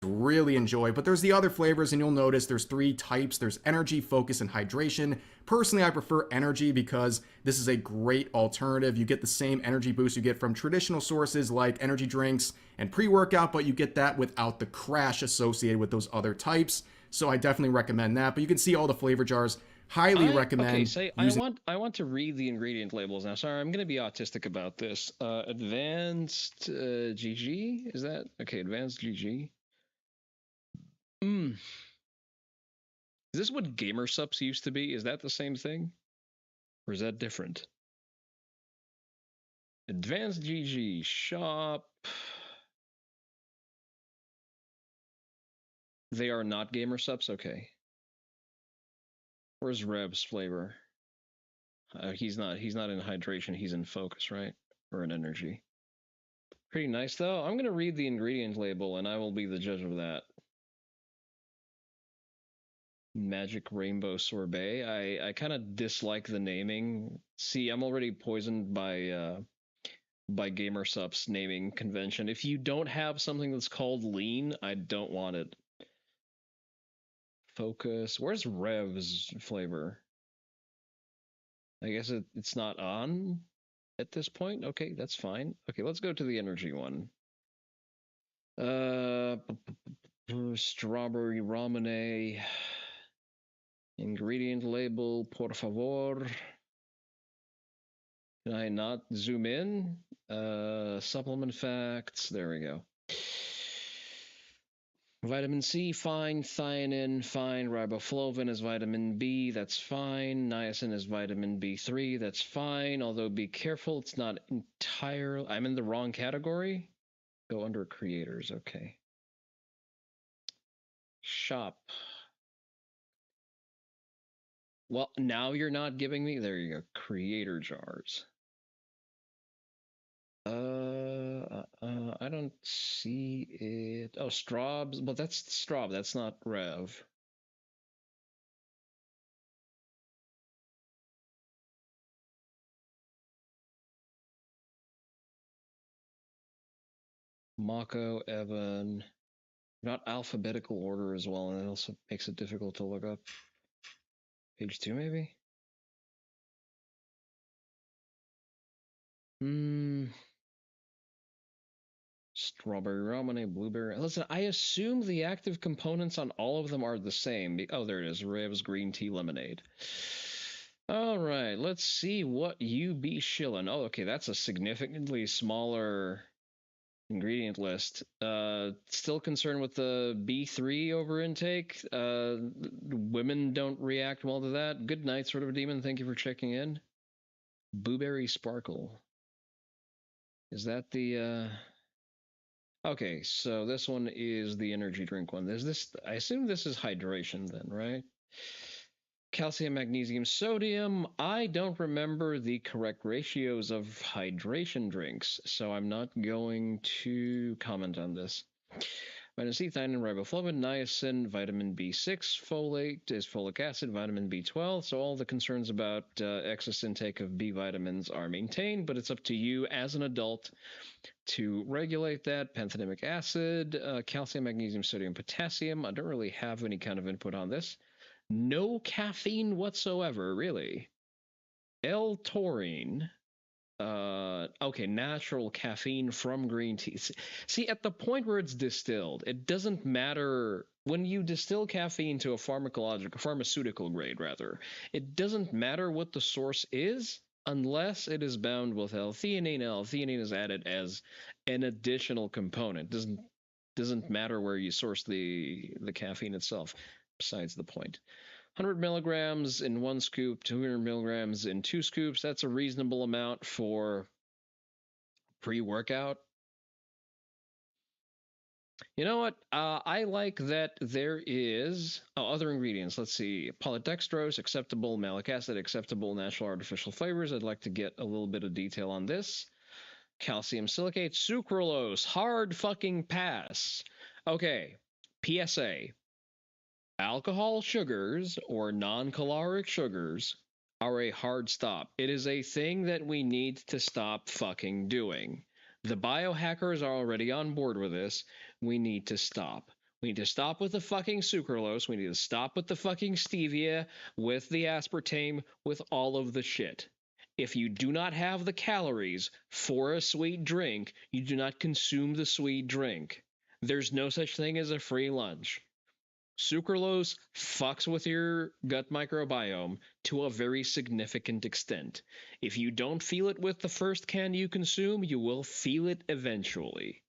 [SPEAKER 15] Really enjoy, but there's the other flavors, and you'll notice there's 3 types. There's energy, focus, and hydration. Personally, I prefer energy because this is a great alternative. You get the same energy boost you get from traditional sources like energy drinks and pre-workout, but you get that without the crash associated with those other types. So I definitely recommend that. But you can see all the flavor jars. Highly recommend.
[SPEAKER 1] Okay, say I want to read the ingredient labels now. Sorry, I'm going to be autistic about this. Advanced GG, is that okay? Advanced GG. Is this what Gamer Sups used to be? Is that the same thing, or is that different? Advanced GG shop. They are not Gamer Sups. Okay. Where's Reb's flavor? He's not in hydration, he's in focus, right? Or in energy. Pretty nice though. I'm gonna read the ingredient label and I will be the judge of that. Magic Rainbow Sorbet. I kind of dislike the naming. See, I'm already poisoned by Gamer Sup's naming convention. If you don't have something that's called lean, I don't want it. Focus. Where's Rev's flavor? I guess it's not on at this point. Okay, that's fine. Okay, let's go to the energy one. Strawberry ramune. Ingredient label, por favor. Can I not zoom in? Supplement facts. There we go. Vitamin C, fine. Thiamine, fine. Riboflavin is vitamin B, that's fine. Niacin is vitamin B3, that's fine. Although be careful, it's not entirely... I'm in the wrong category? Go under creators, okay. Shop. Well, now you're not giving me... There you go. Creator jars. I don't see it. Oh, Straub's. Well, that's Straub. That's not Rev. Mako, Evan. Not alphabetical order as well, and it also makes it difficult to look up. Page 2, maybe? Strawberry ramen, blueberry. Listen, I assume the active components on all of them are the same. Oh, there it is. Rev's green tea lemonade. All right, let's see what you be shilling. Oh, okay, that's a significantly smaller ingredient list. Still concerned with the B3 over intake. Women don't react well to that. Good night, sort of a demon. Thank you for checking in. Blueberry Sparkle. Is that the... Okay, so this one is the energy drink one. There's this... I assume this is hydration then, right? Calcium, magnesium, sodium. I don't remember the correct ratios of hydration drinks, so I'm not going to comment on this. Vitamin C, thiamine, riboflavin, niacin, vitamin B6, folate is folic acid, vitamin B12. So all the concerns about excess intake of B vitamins are maintained, but it's up to you as an adult to regulate that. Pantothenic acid, calcium, magnesium, sodium, potassium. I don't really have any kind of input on this. No caffeine whatsoever, really. L-taurine. Okay, natural caffeine from green tea. See, at the point where it's distilled, it doesn't matter. When you distill caffeine to a pharmaceutical grade, rather, it doesn't matter what the source is unless it is bound with L-theanine. L-theanine is added as an additional component. Doesn't matter where you source the caffeine itself. Besides the point. 100 milligrams in 1 scoop, 200 milligrams in 2 scoops. That's a reasonable amount for pre-workout. You know what? I like that there is other ingredients. Let's see. Polydextrose, acceptable. Malic acid, acceptable. Natural artificial flavors. I'd like to get a little bit of detail on this. Calcium silicate, sucralose, hard fucking pass. Okay. PSA. Alcohol sugars or non-caloric sugars are a hard stop. It is a thing that we need to stop fucking doing. The biohackers are already on board with this. We need to stop. We need to stop with the fucking sucralose. We need to stop with the fucking stevia, with the aspartame, with all of the shit. If you do not have the calories for a sweet drink, you do not consume the sweet drink. There's no such thing as a free lunch. Sucralose fucks with your gut microbiome to a very significant extent. If you don't feel it with the first can you consume, you will feel it eventually.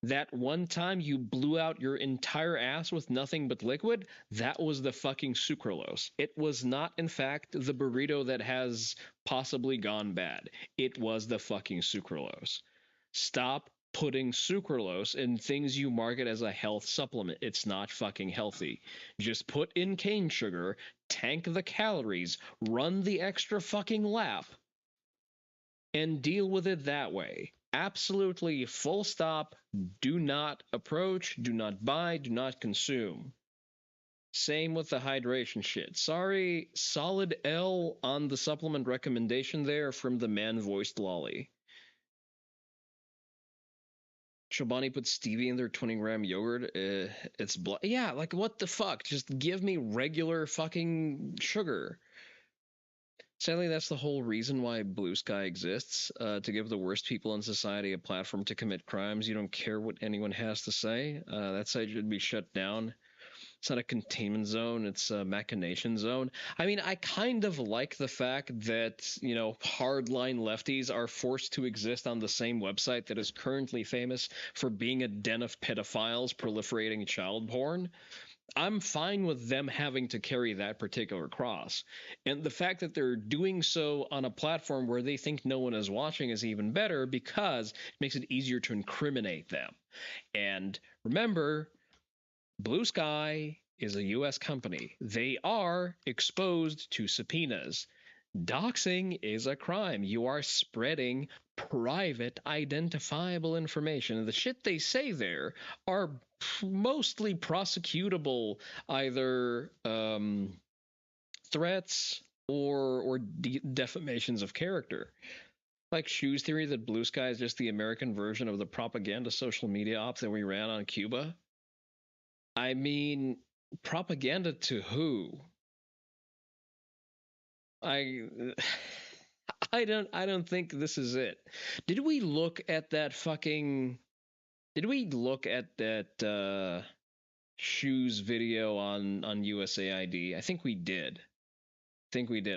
[SPEAKER 1] That one time you blew out your entire ass with nothing but liquid, that was the fucking sucralose. It was not, in fact, the burrito that has possibly gone bad. It was the fucking sucralose. Stop putting sucralose in things you market as a health supplement. It's not fucking healthy. Just put in cane sugar, tank the calories, run the extra fucking lap, and deal with it that way. Absolutely full stop. Do not approach, do not buy, do not consume. Same with the hydration shit. Sorry, solid L on the supplement recommendation there from the man-voiced lolly. Chobani put stevia in their 20-gram yogurt. It's yeah, like what the fuck? Just give me regular fucking sugar. Sadly, that's the whole reason why Blue Sky exists, to give the worst people in society a platform to commit crimes. You don't care what anyone has to say. That site should be shut down. It's not a containment zone, it's a machination zone. I mean, I kind of like the fact that, you know, hardline lefties are forced to exist on the same website that is currently famous for being a den of pedophiles proliferating child porn. I'm fine with them having to carry that particular cross. And the fact that they're doing so on a platform where they think no one is watching is even better, because it makes it easier to incriminate them. And remember, Blue Sky is a U.S. company. They are exposed to subpoenas. Doxing is a crime. You are spreading private, identifiable information. And the shit they say there are mostly prosecutable, either threats or defamations of character. Like Shu's theory that Blue Sky is just the American version of the propaganda social media ops that we ran on Cuba. I mean, propaganda to who? I don't think this is it. Did we look at that Shoes video on USAID? I think we did.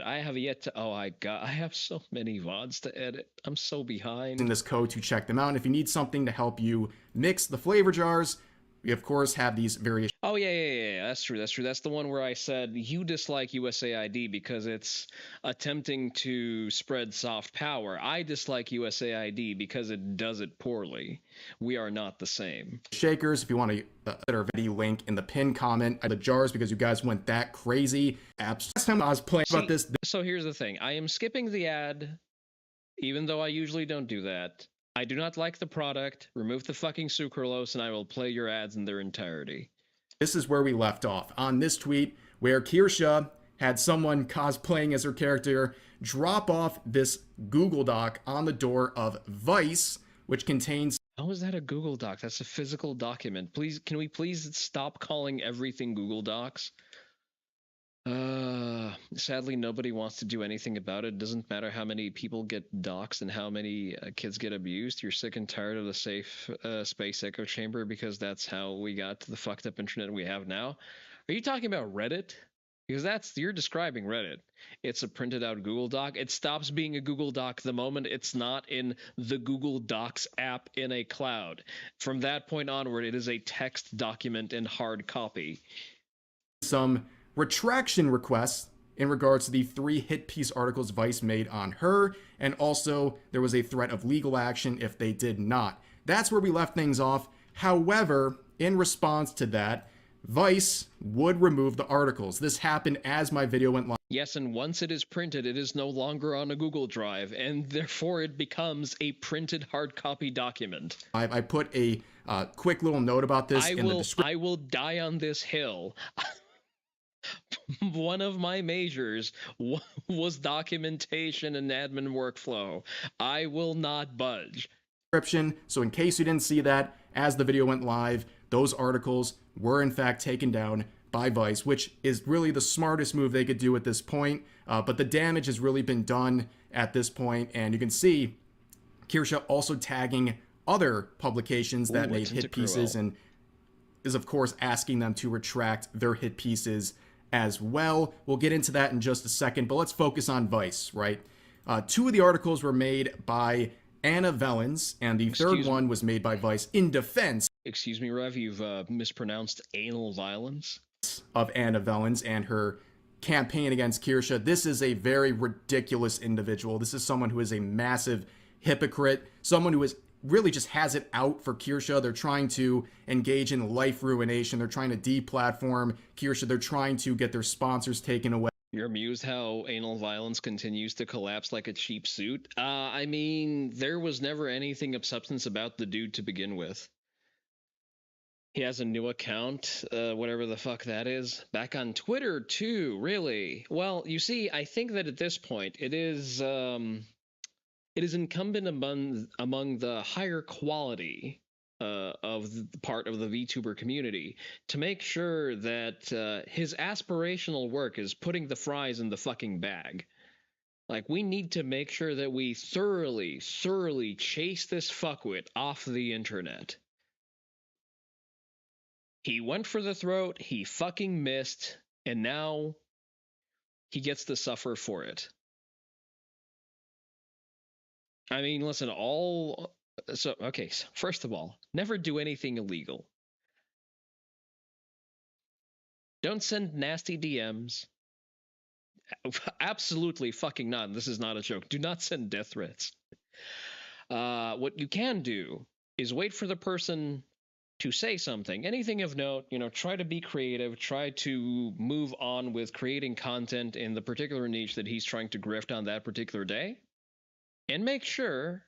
[SPEAKER 1] I have yet to. Oh, I have so many VODs to edit. I'm so behind.
[SPEAKER 15] In this code to check them out. And if you need something to help you mix the flavor jars, we of course have these various.
[SPEAKER 1] Oh yeah. That's true. That's the one where I said you dislike USAID because it's attempting to spread soft power. I dislike USAID because it does it poorly. We are not the same.
[SPEAKER 15] Shakers, if you want to put our video link in the pinned comment, the jars, because you guys went that crazy. Last time I was playing about this.
[SPEAKER 1] So here's the thing. I am skipping the ad, even though I usually don't do that. I do not like the product. Remove the fucking sucralose and I will play your ads in their entirety.
[SPEAKER 15] This is where we left off on this tweet where Kirsha had someone cosplaying as her character drop off this Google Doc on the door of Vice, which contains.
[SPEAKER 1] How is that a Google Doc? That's a physical document. Please, can we please stop calling everything Google Docs? Sadly, nobody wants to do anything about it. It doesn't matter how many people get doxxed and how many kids get abused. You're sick and tired of the safe space echo chamber because that's how we got to the fucked up internet we have now. Are you talking about Reddit? Because you're describing Reddit. It's a printed out Google Doc. It stops being a Google Doc the moment it's not in the Google Docs app in a cloud. From that point onward, it is a text document in hard copy.
[SPEAKER 15] Some retraction requests in regards to the 3 hit piece articles Vice made on her, and also there was a threat of legal action if they did not. That's where we left things off. However, in response to that, Vice would remove the articles. This happened as my video went live.
[SPEAKER 1] Yes, and once it is printed, it is no longer on a Google Drive, and therefore it becomes a printed hard copy document.
[SPEAKER 15] I put a quick little note about this in the description.
[SPEAKER 1] I will die on this hill. One of my majors was documentation and admin workflow. I will not budge.
[SPEAKER 15] So in case you didn't see that, as the video went live, those articles were in fact taken down by Vice, which is really the smartest move they could do at this point. But the damage has really been done at this point, and you can see Kirsha also tagging other publications that made hit pieces and is of course asking them to retract their hit pieces as well. We'll get into that in just a second, but let's focus on Vice, right? 2 of the articles were made by Anna Vellens, and the third one was made by Vice in defense.
[SPEAKER 1] Excuse me, Rev, you've mispronounced anal violence.
[SPEAKER 15] Of Anna Vellens and her campaign against Kirsha. This is a very ridiculous individual. This is someone who is a massive hypocrite, someone who is really just has it out for Kirsha. They're trying to engage in life ruination. They're trying to deplatform Kirsha. They're trying to get their sponsors taken away.
[SPEAKER 1] You're amused how anal violence continues to collapse like a cheap suit? I mean, there was never anything of substance about the dude to begin with. He has a new account, whatever the fuck that is. Back on Twitter, too, really. Well, you see, I think that at this point, it is incumbent among the higher quality of the part of the VTuber community to make sure that his aspirational work is putting the fries in the fucking bag. Like, we need to make sure that we thoroughly chase this fuckwit off the internet. He went for the throat, he fucking missed, and now he gets to suffer for it. I mean, listen, first of all, never do anything illegal. Don't send nasty DMs. Absolutely fucking not. This is not a joke. Do not send death threats. What you can do is wait for the person to say something, anything of note, try to be creative, try to move on with creating content in the particular niche that he's trying to grift on that particular day, and make sure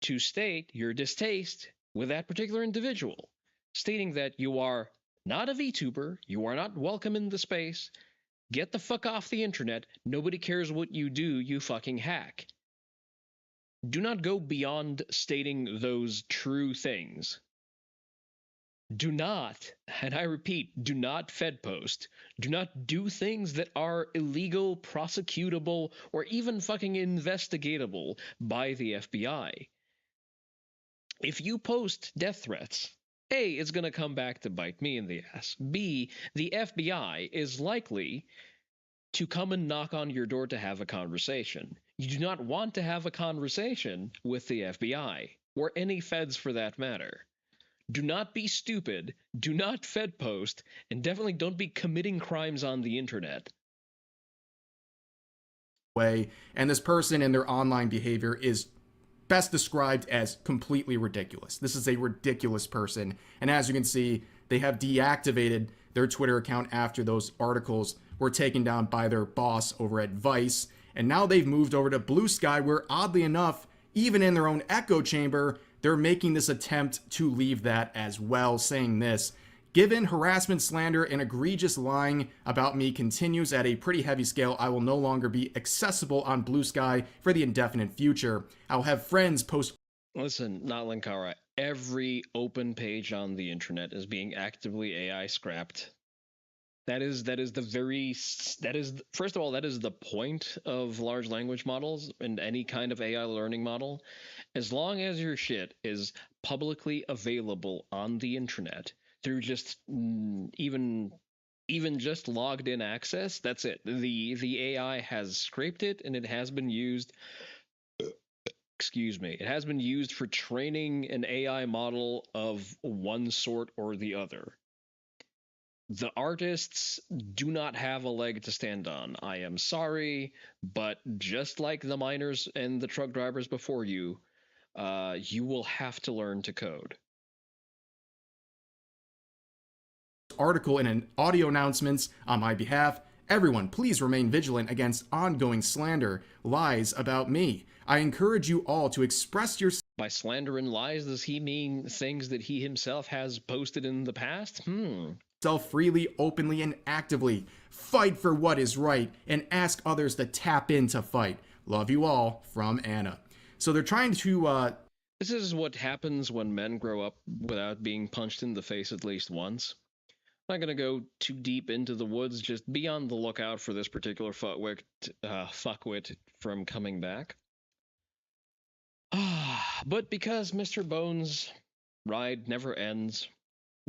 [SPEAKER 1] to state your distaste with that particular individual, stating that you are not a VTuber, you are not welcome in the space, get the fuck off the internet, nobody cares what you do, you fucking hack. Do not go beyond stating those true things. Do not, and I repeat, do not Fed post. Do not do things that are illegal, prosecutable, or even fucking investigatable by the FBI. If you post death threats, A, it's going to come back to bite me in the ass. B, the FBI is likely to come and knock on your door to have a conversation. You do not want to have a conversation with the FBI, or any feds for that matter. Do not be stupid, do not Fed post, and definitely don't be committing crimes on the internet.
[SPEAKER 15] And this person and their online behavior is best described as completely ridiculous. This is a ridiculous person. And as you can see, they have deactivated their Twitter account after those articles were taken down by their boss over at Vice. And now they've moved over to Blue Sky, where oddly enough, even in their own echo chamber, they're making this attempt to leave that as well, saying this: given harassment, slander, and egregious lying about me continues at a pretty heavy scale, I will no longer be accessible on Blue Sky for the indefinite future. I'll have friends post...
[SPEAKER 1] Listen, not Linkara. Every open page on the internet is being actively AI scrapped. First of all, that is the point of large language models and any kind of AI learning model. As long as your shit is publicly available on the internet through just even just logged in access, that's it. The AI has scraped it, and it has been used. It has been used for training an AI model of one sort or the other. The artists do not have a leg to stand on. I am sorry, but just like the miners and the truck drivers before you, you will have to learn to code.
[SPEAKER 15] Article and an audio announcements on my behalf. Everyone, please remain vigilant against ongoing slander, lies about me. I encourage you all to express your...
[SPEAKER 1] By slander and lies, does he mean things that he himself has posted in the past?
[SPEAKER 15] Self freely, openly, and actively. Fight for what is right and ask others to tap in to fight. Love you all, from Anna. So they're trying to...
[SPEAKER 1] This is what happens when men grow up without being punched in the face at least once. I'm not going to go too deep into the woods, just be on the lookout for this particular fuckwit from coming back. But because Mr. Bones' ride never ends,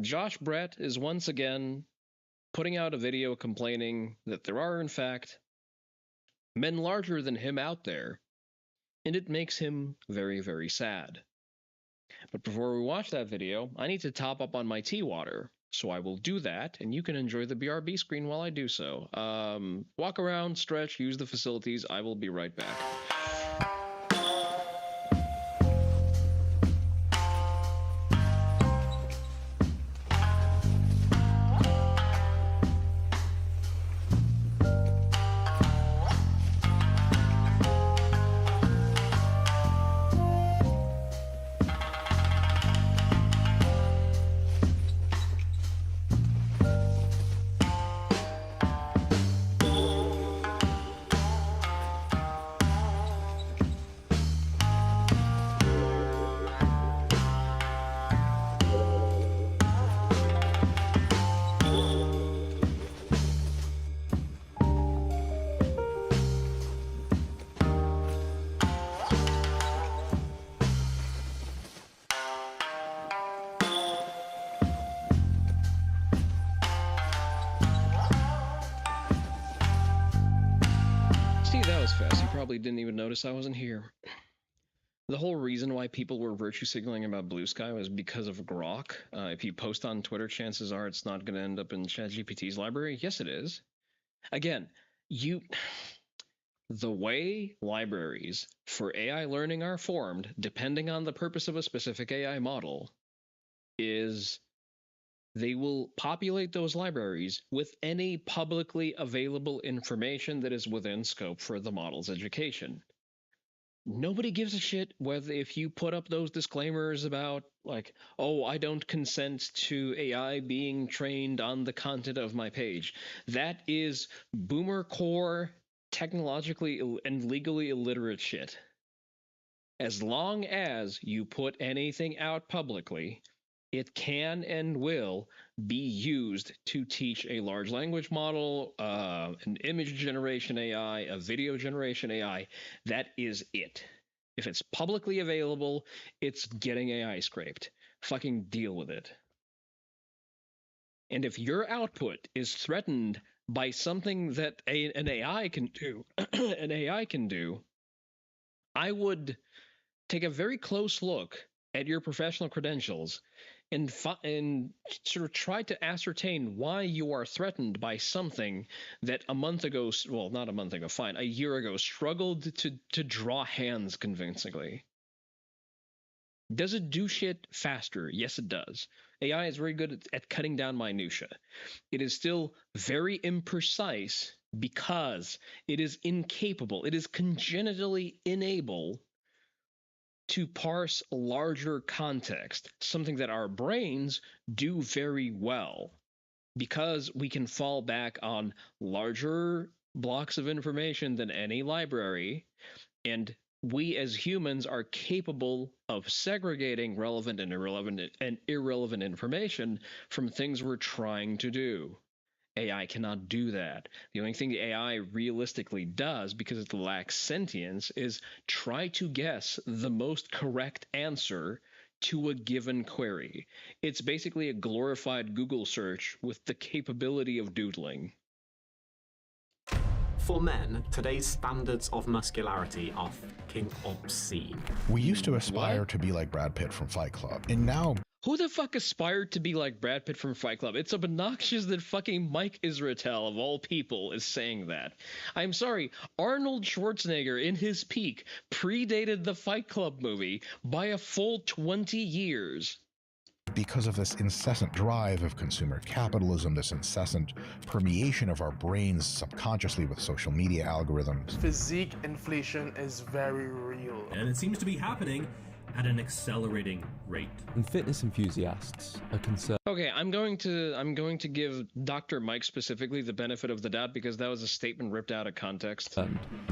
[SPEAKER 1] Josh Brett is once again putting out a video complaining that there are, in fact, men larger than him out there, and it makes him very, very sad. But before we watch that video, I need to top up on my tea water, so I will do that, and you can enjoy the BRB screen while I do so. Walk around, stretch, use the facilities. I will be right back. probably didn't even notice I wasn't here. The whole reason why people were virtue signaling about Blue Sky was because of Grok. If you post on Twitter, chances are it's not going to end up in ChatGPT's library. Yes, it is. Again, the way libraries for AI learning are formed, depending on the purpose of a specific AI model, is they will populate those libraries with any publicly available information that is within scope for the model's education. Nobody gives a shit whether if you put up those disclaimers about like, oh, I don't consent to AI being trained on the content of my page. That is boomer core, technologically and legally illiterate shit. As long as you put anything out publicly, it can and will be used to teach a large language model, an image generation AI, a video generation AI. That is it. If it's publicly available, it's getting AI scraped. Fucking deal with it. And if your output is threatened by something that an AI can do, I would take a very close look at your professional credentials and sort of try to ascertain why you are threatened by something that a month ago, well, not a month ago, fine, a year ago, struggled to draw hands convincingly. Does it do shit faster? Yes, it does. AI is very good at cutting down minutia. It is still very imprecise because it is incapable, it is congenitally unable to parse larger context, something that our brains do very well because we can fall back on larger blocks of information than any library, and we as humans are capable of segregating relevant and irrelevant information from things we're trying to do. AI cannot do that. The only thing the AI realistically does, because it lacks sentience, is try to guess the most correct answer to a given query. It's basically a glorified Google search with the capability of doodling.
[SPEAKER 17] For men, today's standards of muscularity are fucking obscene.
[SPEAKER 18] We used to aspire to be like Brad Pitt from Fight Club, and now...
[SPEAKER 1] Who the fuck aspired to be like Brad Pitt from Fight Club? It's obnoxious that fucking Mike Israetel, of all people, is saying that. I'm sorry, Arnold Schwarzenegger, in his peak, predated the Fight Club movie by a full 20 years.
[SPEAKER 18] Because of this incessant drive of consumer capitalism, this incessant permeation of our brains subconsciously with social media algorithms.
[SPEAKER 19] Physique inflation is very real.
[SPEAKER 20] And it seems to be happening at an accelerating rate.
[SPEAKER 21] And fitness enthusiasts are concerned.
[SPEAKER 1] Okay, I'm going to give Dr. Mike specifically the benefit of the doubt because that was a statement ripped out of context.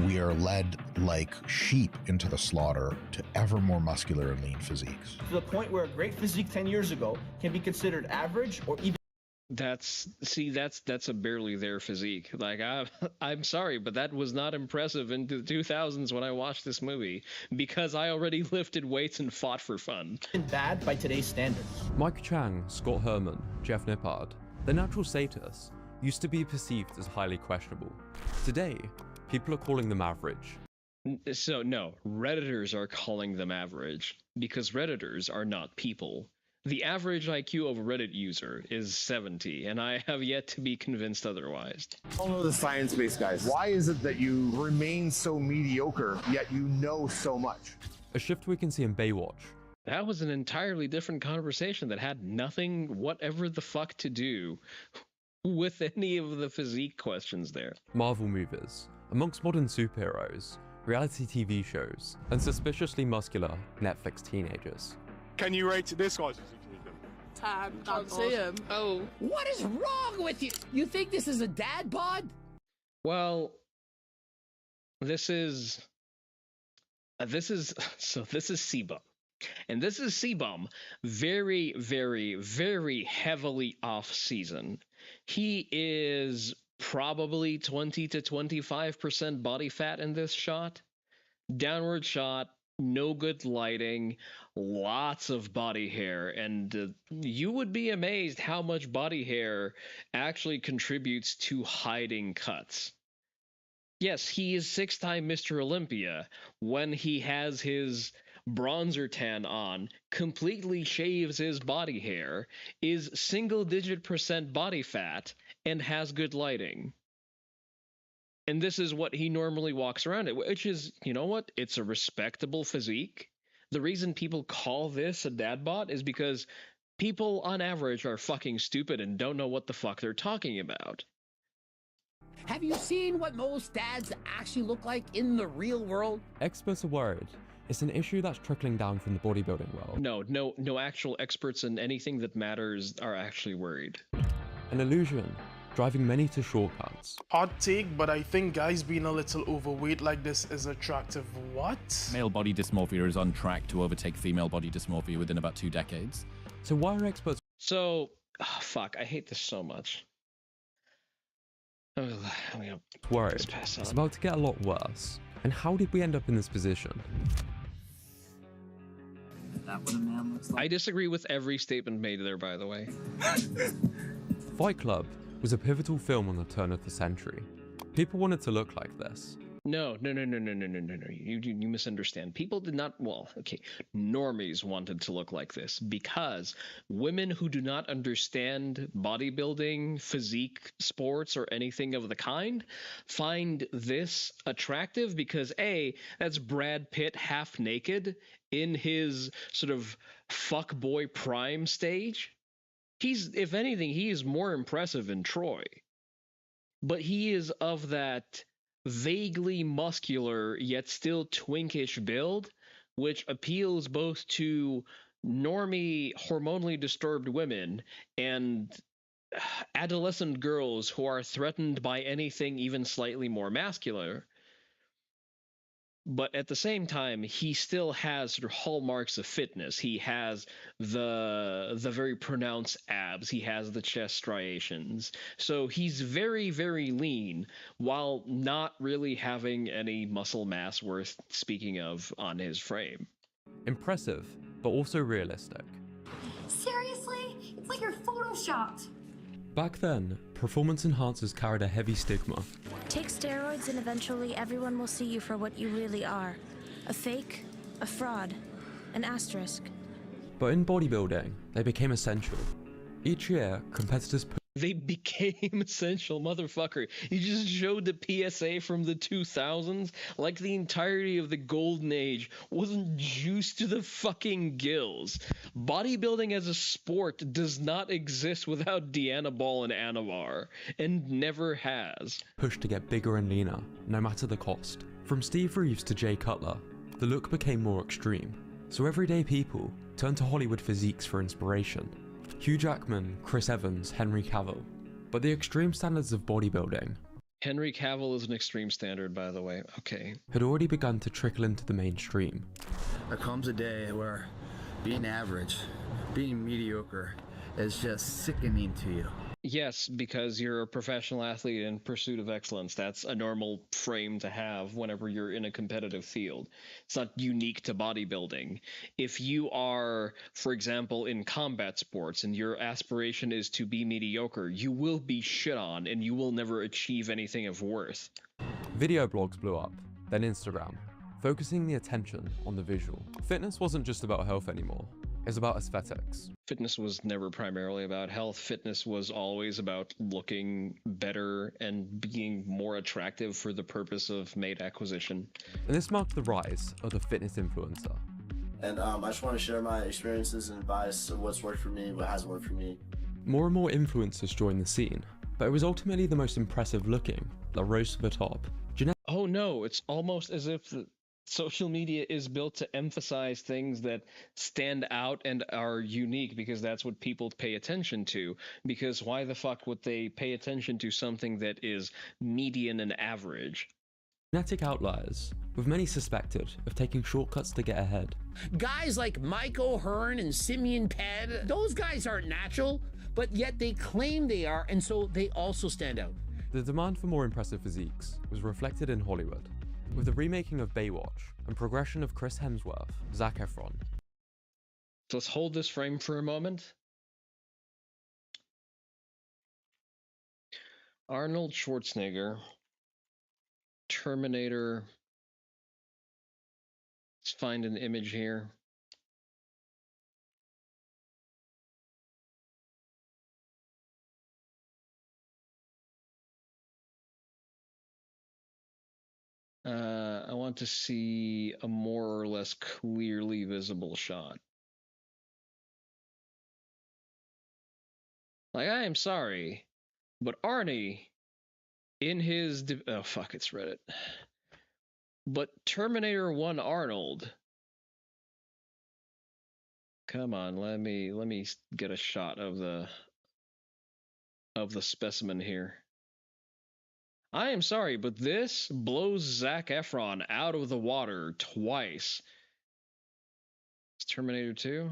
[SPEAKER 18] We are led like sheep into the slaughter to ever more muscular and lean physiques.
[SPEAKER 22] To the point where a great physique 10 years ago can be considered average or even...
[SPEAKER 1] That's a barely there physique. Like I'm sorry, but that was not impressive in the 2000s when I watched this movie because I already lifted weights and fought for fun.
[SPEAKER 22] Bad by today's standards.
[SPEAKER 21] Mike Chang, Scott Herman, Jeff Nippard, their natural status used to be perceived as highly questionable. Today, people are calling them average.
[SPEAKER 1] So no, Redditors are calling them average because Redditors are not people. The average IQ of a Reddit user is 70, and I have yet to be convinced otherwise.
[SPEAKER 23] I don't know the science-based guys. Why is it that you remain so mediocre, yet you know so much?
[SPEAKER 21] A shift we can see in Baywatch.
[SPEAKER 1] That was an entirely different conversation that had nothing whatever the fuck to do with any of the physique questions there.
[SPEAKER 21] Marvel movies. Amongst modern superheroes, reality TV shows, and suspiciously muscular Netflix teenagers.
[SPEAKER 23] Can you rate this guy's?
[SPEAKER 24] Can't see him. Oh. What is wrong with you? You think this is a dad bod?
[SPEAKER 1] Well, this is C-Bum. And this is C-Bum very, very, very heavily off season. He is probably 20 to 25% body fat in this shot. Downward shot. No good lighting, lots of body hair, and you would be amazed how much body hair actually contributes to hiding cuts. Yes, he is 6-time Mr. Olympia. When he has his bronzer tan on, completely shaves his body hair, is single-digit % body fat, and has good lighting. And this is what he normally walks around in, which is, you know what? It's a respectable physique. The reason people call this a dad bod is because people on average are fucking stupid and don't know what the fuck they're talking about.
[SPEAKER 24] Have you seen what most dads actually look like in the real world?
[SPEAKER 21] Experts are worried. It's an issue that's trickling down from the bodybuilding world.
[SPEAKER 1] No actual experts in anything that matters are actually worried.
[SPEAKER 21] An illusion, driving many to shortcuts.
[SPEAKER 19] Hot take, but I think guys being a little overweight like this is attractive. What?
[SPEAKER 3] Male body dysmorphia is on track to overtake female body dysmorphia within about 2 decades.
[SPEAKER 21] So why are experts...
[SPEAKER 1] So, fuck, I hate this so much.
[SPEAKER 21] Worried. It's about to get a lot worse. And how did we end up in this position?
[SPEAKER 4] Is that what a man looks like?
[SPEAKER 1] I disagree with every statement made there, by the way.
[SPEAKER 21] Fight Club was a pivotal film on the turn of the century. People wanted to look like this.
[SPEAKER 1] No. You misunderstand. People did not, well, okay, normies wanted to look like this because women who do not understand bodybuilding, physique, sports, or anything of the kind find this attractive because A, that's Brad Pitt half naked in his sort of fuckboy prime stage. If anything, he is more impressive in Troy. But he is of that vaguely muscular yet still twinkish build, which appeals both to normie hormonally disturbed women and adolescent girls who are threatened by anything even slightly more masculine. But at the same time, he still has sort of hallmarks of fitness. He has the very pronounced abs. He has the chest striations. So he's very, very lean while not really having any muscle mass worth speaking of on his frame.
[SPEAKER 21] Impressive, but also realistic.
[SPEAKER 5] Seriously? It's like you're photoshopped.
[SPEAKER 21] Back then, performance enhancers carried a heavy stigma.
[SPEAKER 5] Take steroids and eventually everyone will see you for what you really are. A fake, a fraud, an asterisk.
[SPEAKER 21] But in bodybuilding, they became essential. Each year, competitors
[SPEAKER 1] They became essential, motherfucker. You just showed the PSA from the 2000s like the entirety of the golden age wasn't juiced to the fucking gills. Bodybuilding as a sport does not exist without Deanna Ball and Anavar, and never has.
[SPEAKER 21] pushed to get bigger and leaner, no matter the cost. From Steve Reeves to Jay Cutler, the look became more extreme. So everyday people turned to Hollywood physiques for inspiration. Hugh Jackman, Chris Evans, Henry Cavill. But the extreme standards of bodybuilding
[SPEAKER 1] Henry Cavill is an extreme standard, by the way. Okay.
[SPEAKER 21] had already begun to trickle into the mainstream.
[SPEAKER 6] There comes a day where being average, being mediocre, is just sickening to you.
[SPEAKER 1] Yes, because you're a professional athlete in pursuit of excellence. That's a normal frame to have whenever you're in a competitive field. It's not unique to bodybuilding. If you are, for example, in combat sports and your aspiration is to be mediocre, you will be shit on and you will never achieve anything of worth.
[SPEAKER 21] Video blogs blew up, then Instagram, focusing the attention on the visual. Fitness wasn't just about health anymore. It was about aesthetics.
[SPEAKER 1] Fitness was never primarily about health. Fitness was always about looking better and being more attractive for the purpose of mate acquisition.
[SPEAKER 21] And this marked the rise of the fitness influencer.
[SPEAKER 25] And I just want to share my experiences and advice of what's worked for me, what hasn't worked for me.
[SPEAKER 21] More and more influencers joined the scene, but it was ultimately the most impressive looking that rose to the top.
[SPEAKER 1] Oh no, it's almost as if social media is built to emphasize things that stand out and are unique because that's what people pay attention to. Because why the fuck would they pay attention to something that is median and average?
[SPEAKER 21] Genetic outliers, with many suspected of taking shortcuts to get ahead.
[SPEAKER 24] Guys like Mike O'Hearn and Simeon Ped, those guys aren't natural, but yet they claim they are, and so they also stand out.
[SPEAKER 21] The demand for more impressive physiques was reflected in Hollywood, with the remaking of Baywatch and progression of Chris Hemsworth, Zac Efron.
[SPEAKER 1] So let's hold this frame for a moment. Arnold Schwarzenegger Terminator. Let's find an image here. I want to see a more or less clearly visible shot. Like, I am sorry, but Arnie, in his... oh, fuck, it's Reddit. But Terminator 1 Arnold... Come on, let me get a shot of the specimen here. I am sorry, but this blows Zac Efron out of the water twice. It's Terminator 2.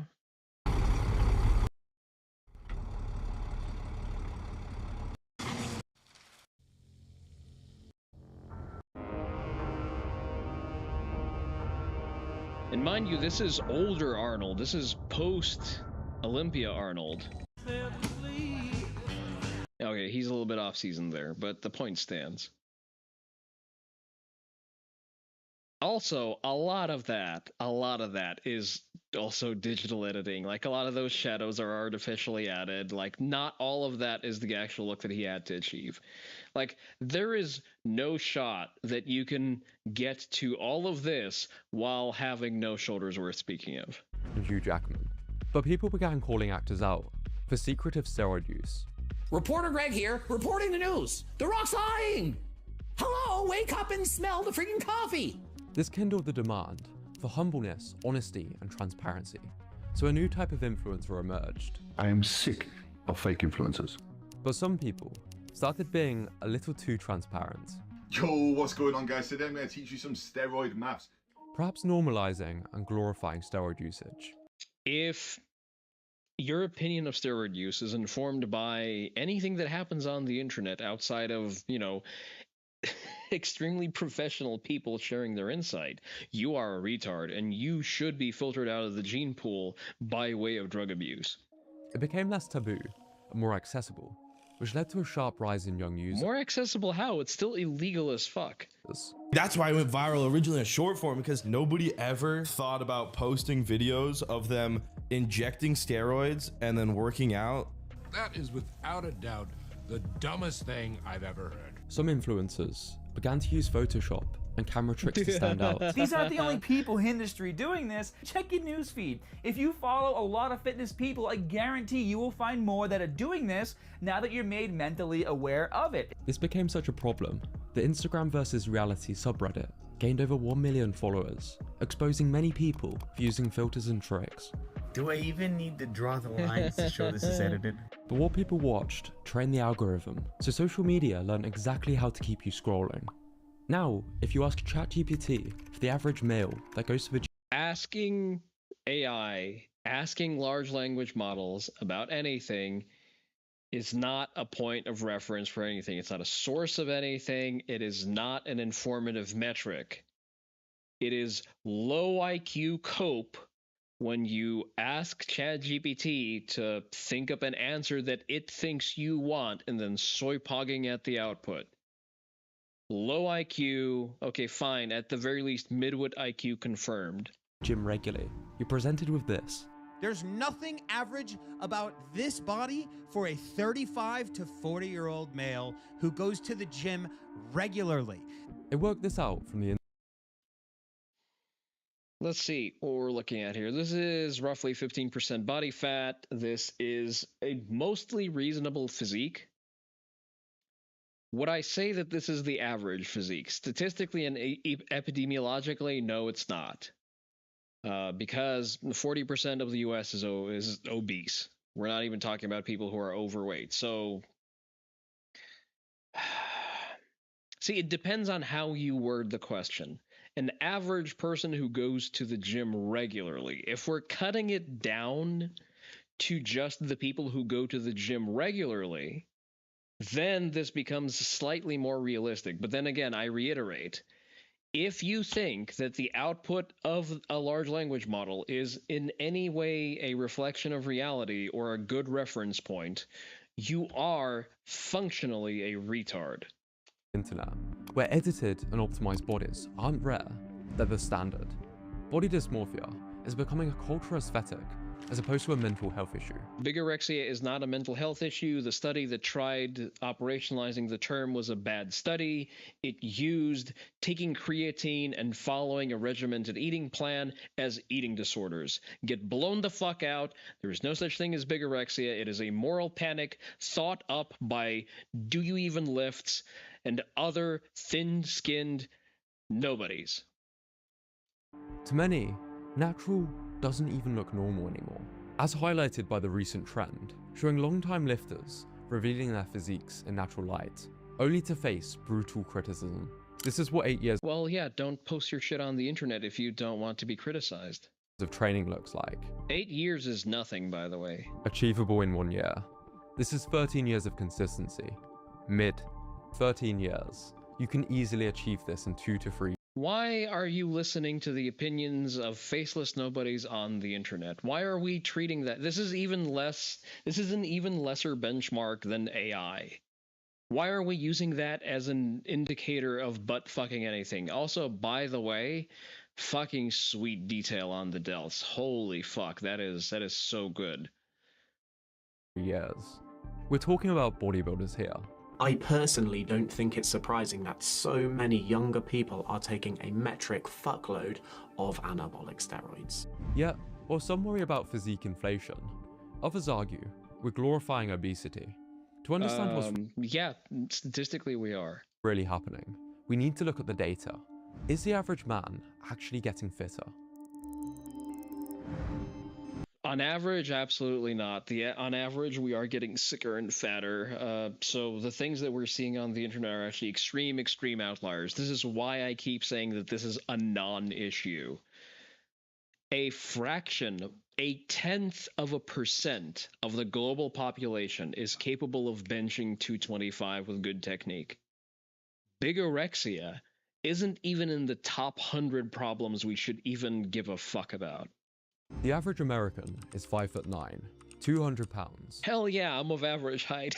[SPEAKER 1] And mind you, this is older Arnold. This is post-Olympia Arnold. Okay, he's a little bit off-season there, but the point stands. Also, a lot of that is also digital editing. Like, a lot of those shadows are artificially added. Like, not all of that is the actual look that he had to achieve. Like, there is no shot that you can get to all of this while having no shoulders worth speaking of.
[SPEAKER 21] Hugh Jackman. But people began calling actors out for secretive steroid use.
[SPEAKER 24] Reporter Greg here, reporting the news. The Rock's lying! Hello, wake up and smell the freaking coffee!
[SPEAKER 21] This kindled the demand for humbleness, honesty, and transparency. So a new type of influencer emerged.
[SPEAKER 2] I am sick of fake influencers.
[SPEAKER 21] But some people started being a little too transparent.
[SPEAKER 7] Yo, what's going on, guys? Today I'm going to teach you some steroid maths.
[SPEAKER 21] Perhaps normalizing and glorifying steroid usage.
[SPEAKER 1] If your opinion of steroid use is informed by anything that happens on the internet outside of, you know, extremely professional people sharing their insight, you are a retard, and you should be filtered out of the gene pool by way of drug abuse.
[SPEAKER 21] It became less taboo and more accessible, which led to a sharp rise in young users.
[SPEAKER 1] More accessible how? It's still illegal as fuck.
[SPEAKER 8] That's why it went viral originally in short form, because nobody ever thought about posting videos of them injecting steroids and then working out.
[SPEAKER 9] That is without a doubt the dumbest thing I've ever heard.
[SPEAKER 21] Some influencers began to use Photoshop and camera tricks to stand out.
[SPEAKER 11] These aren't the only people in the industry doing this. Check your newsfeed. If you follow a lot of fitness people, I guarantee you will find more that are doing this now that you're made mentally aware of it.
[SPEAKER 21] This became such a problem. The Instagram versus reality subreddit gained over 1 million followers, exposing many people for using filters and tricks.
[SPEAKER 26] Do I even need to draw the lines to show this is edited?
[SPEAKER 21] But what people watched trained the algorithm, so social media learned exactly how to keep you scrolling. Now, if you ask ChatGPT for the average male that goes to the
[SPEAKER 1] asking AI, asking large language models about anything is not a point of reference for anything. It's not a source of anything. It is not an informative metric. It is low IQ cope when you ask ChatGPT to think up an answer that it thinks you want and then soy-pogging at the output. Low IQ, okay, fine, at the very least, midwit IQ confirmed.
[SPEAKER 21] Gym regularly, you're presented with this.
[SPEAKER 27] There's nothing average about this body for a 35 to 40-year-old male who goes to the gym regularly.
[SPEAKER 21] It worked this out from the...
[SPEAKER 1] Let's see what we're looking at here. This is roughly 15% body fat. This is a mostly reasonable physique. Would I say that this is the average physique? Statistically and epidemiologically, no, it's not. Because 40% of the U.S. is obese. We're not even talking about people who are overweight. So, see, it depends on how you word the question. An average person who goes to the gym regularly, if we're cutting it down to just the people who go to the gym regularly, then this becomes slightly more realistic. But then again, I reiterate, if you think that the output of a large language model is in any way a reflection of reality or a good reference point, you are functionally a retard.
[SPEAKER 21] internet, where edited and optimized bodies aren't rare, they're the standard. Body dysmorphia is becoming a cultural aesthetic as opposed to a mental health issue.
[SPEAKER 1] Bigorexia is not a mental health issue. The study that tried operationalizing the term was a bad study. It used taking creatine and following a regimented eating plan as eating disorders. Get blown the fuck out. There is no such thing as bigorexia. It is a moral panic thought up by Do You Even Lifts and other thin-skinned nobodies.
[SPEAKER 21] To many, natural doesn't even look normal anymore, as highlighted by the recent trend, showing long-time lifters revealing their physiques in natural light, only to face brutal criticism. This is what 8 years
[SPEAKER 1] Well, yeah, don't post your shit on the internet if you don't want to be criticized.
[SPEAKER 21] of training looks like.
[SPEAKER 1] 8 years is nothing, by the way.
[SPEAKER 21] Achievable in 1 year. This is 13 years of consistency. 13 years. You can easily achieve this in 2 to 3
[SPEAKER 1] Why are you listening to the opinions of faceless nobodies on the internet? Why are we treating that? This is an even lesser benchmark than AI. Why are we using that as an indicator of butt fucking anything? Also, by the way, fucking sweet detail on the delts. Holy fuck, that is so good.
[SPEAKER 21] years. We're talking about bodybuilders here.
[SPEAKER 10] I personally don't think it's surprising that so many younger people are taking a metric fuckload of anabolic steroids.
[SPEAKER 21] Yet, while some worry about physique inflation, others argue we're glorifying obesity. To understand what's
[SPEAKER 1] yeah, statistically we are.
[SPEAKER 21] really happening, we need to look at the data. Is the average man actually getting fitter?
[SPEAKER 1] On average, absolutely not. On average, we are getting sicker and fatter. So the things that we're seeing on the internet are actually extreme outliers. This is why I keep saying that this is a non-issue. A fraction, a 0.1% of the global population is capable of benching 225 with good technique. Bigorexia isn't even in the top 100 problems we should even give a fuck about.
[SPEAKER 21] The average American is 5'9", 200 pounds.
[SPEAKER 1] Hell yeah, I'm of average height.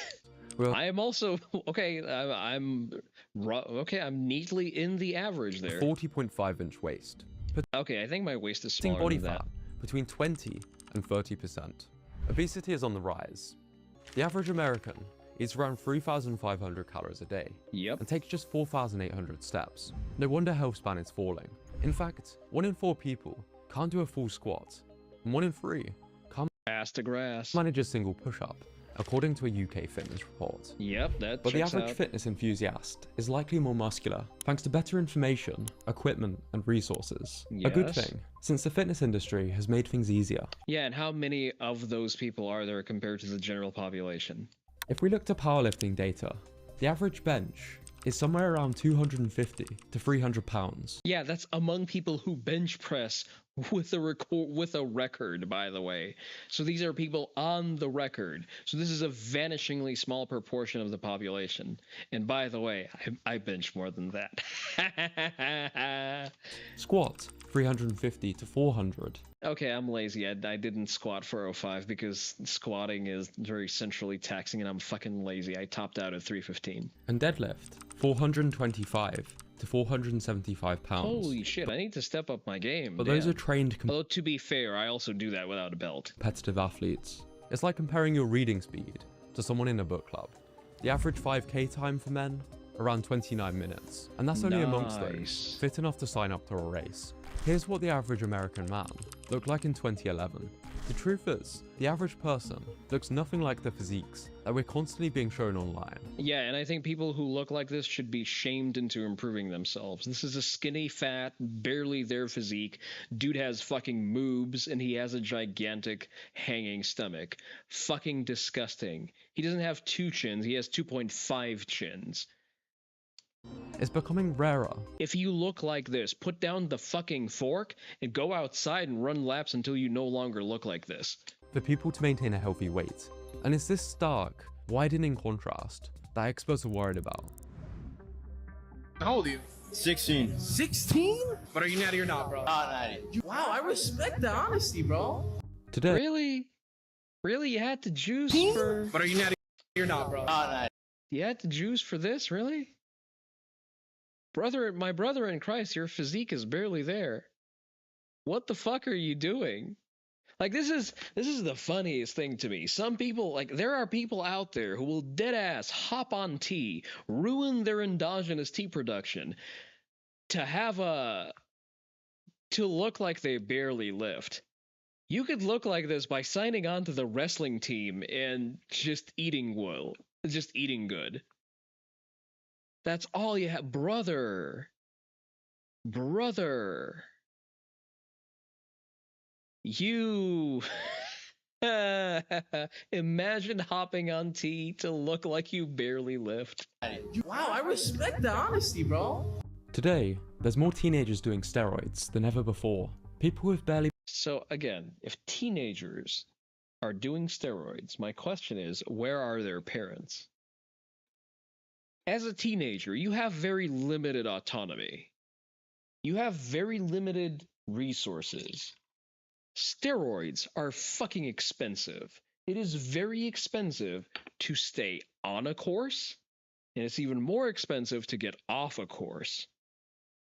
[SPEAKER 21] Well,
[SPEAKER 1] I am also okay. I'm neatly in the average there.
[SPEAKER 21] 40.5-inch waist.
[SPEAKER 1] Okay, I think my waist is
[SPEAKER 21] Putting
[SPEAKER 1] smaller
[SPEAKER 21] body
[SPEAKER 1] than that.
[SPEAKER 21] fat between 20 and 30%. Obesity is on the rise. The average American eats around 3,500 calories a day.
[SPEAKER 1] Yep.
[SPEAKER 21] And takes just 4,800 steps. No wonder health span is falling. In fact, 1 in 4 people can't do a full squat, and 1 in 3 can't
[SPEAKER 1] ass to grass
[SPEAKER 21] manage a single push-up, according to a UK fitness report.
[SPEAKER 1] Yep, that
[SPEAKER 21] But the
[SPEAKER 1] checks
[SPEAKER 21] average
[SPEAKER 1] out.
[SPEAKER 21] fitness enthusiast is likely more muscular, thanks to better information, equipment, and resources. A good
[SPEAKER 1] Yes.
[SPEAKER 21] thing, since the fitness industry has made things easier.
[SPEAKER 1] Yeah, and how many of those people are there compared to the general population?
[SPEAKER 21] If we look to powerlifting data, the average bench is somewhere around 250 to 300 pounds.
[SPEAKER 1] Yeah, that's among people who bench press with a record, by the way. So these are people on the record. So this is a vanishingly small proportion of the population. And by the way, I bench more than that.
[SPEAKER 21] Squat, 350 to 400.
[SPEAKER 1] Okay, I'm lazy. I didn't squat 405 because squatting is very centrally taxing and I'm fucking lazy. I topped out at 315.
[SPEAKER 21] And deadlift, 425 to 475 pounds.
[SPEAKER 1] Holy shit, I need to step up my game.
[SPEAKER 21] But those
[SPEAKER 1] damn.
[SPEAKER 21] are trained
[SPEAKER 1] Although, to be fair, I also do that without a belt.
[SPEAKER 21] competitive athletes. It's like comparing your reading speed to someone in a book club. The average 5k time for men, around 29 minutes. And that's only amongst those
[SPEAKER 1] Nice.
[SPEAKER 21] fit enough to sign up to a race. Here's what the average American man looked like in 2011. The truth is, the average person looks nothing like the physiques that we're constantly being shown online.
[SPEAKER 1] Yeah, and I think people who look like this should be shamed into improving themselves. This is a skinny, fat, barely there physique. Dude has fucking moobs and he has a gigantic hanging stomach. Fucking disgusting. He doesn't have 2 chins, he has 2.5 chins.
[SPEAKER 21] It's becoming rarer.
[SPEAKER 1] If you look like this, put down the fucking fork and go outside and run laps until you no longer look like this.
[SPEAKER 21] For people to maintain a healthy weight. And it's this stark, widening contrast that experts are worried about.
[SPEAKER 12] How old are you?
[SPEAKER 22] 16.
[SPEAKER 12] 16? But are you natty or not, bro?
[SPEAKER 22] Wow, I respect the honesty, bro.
[SPEAKER 21] Today,
[SPEAKER 1] Really? You had to juice for...
[SPEAKER 12] But are you natty or not, bro?
[SPEAKER 1] You had to juice for this? Really? My brother in Christ, your physique is barely there. What the fuck are you doing? Like, this is the funniest thing to me. Some people, like, there are people out there who will deadass hop on tea, ruin their endogenous tea production to look like they barely lift. You could look like this by signing on to the wrestling team and just eating well, just eating good. That's all you have, brother. You imagine hopping on tea to look like you barely lift.
[SPEAKER 12] Wow, I respect the honesty, bro.
[SPEAKER 21] Today, there's more teenagers doing steroids than ever before. People with barely...
[SPEAKER 1] So again, if teenagers are doing steroids, my question is, where are their parents? As a teenager, you have very limited autonomy. You have very limited resources. Steroids are fucking expensive. It is very expensive to stay on a course, and it's even more expensive to get off a course.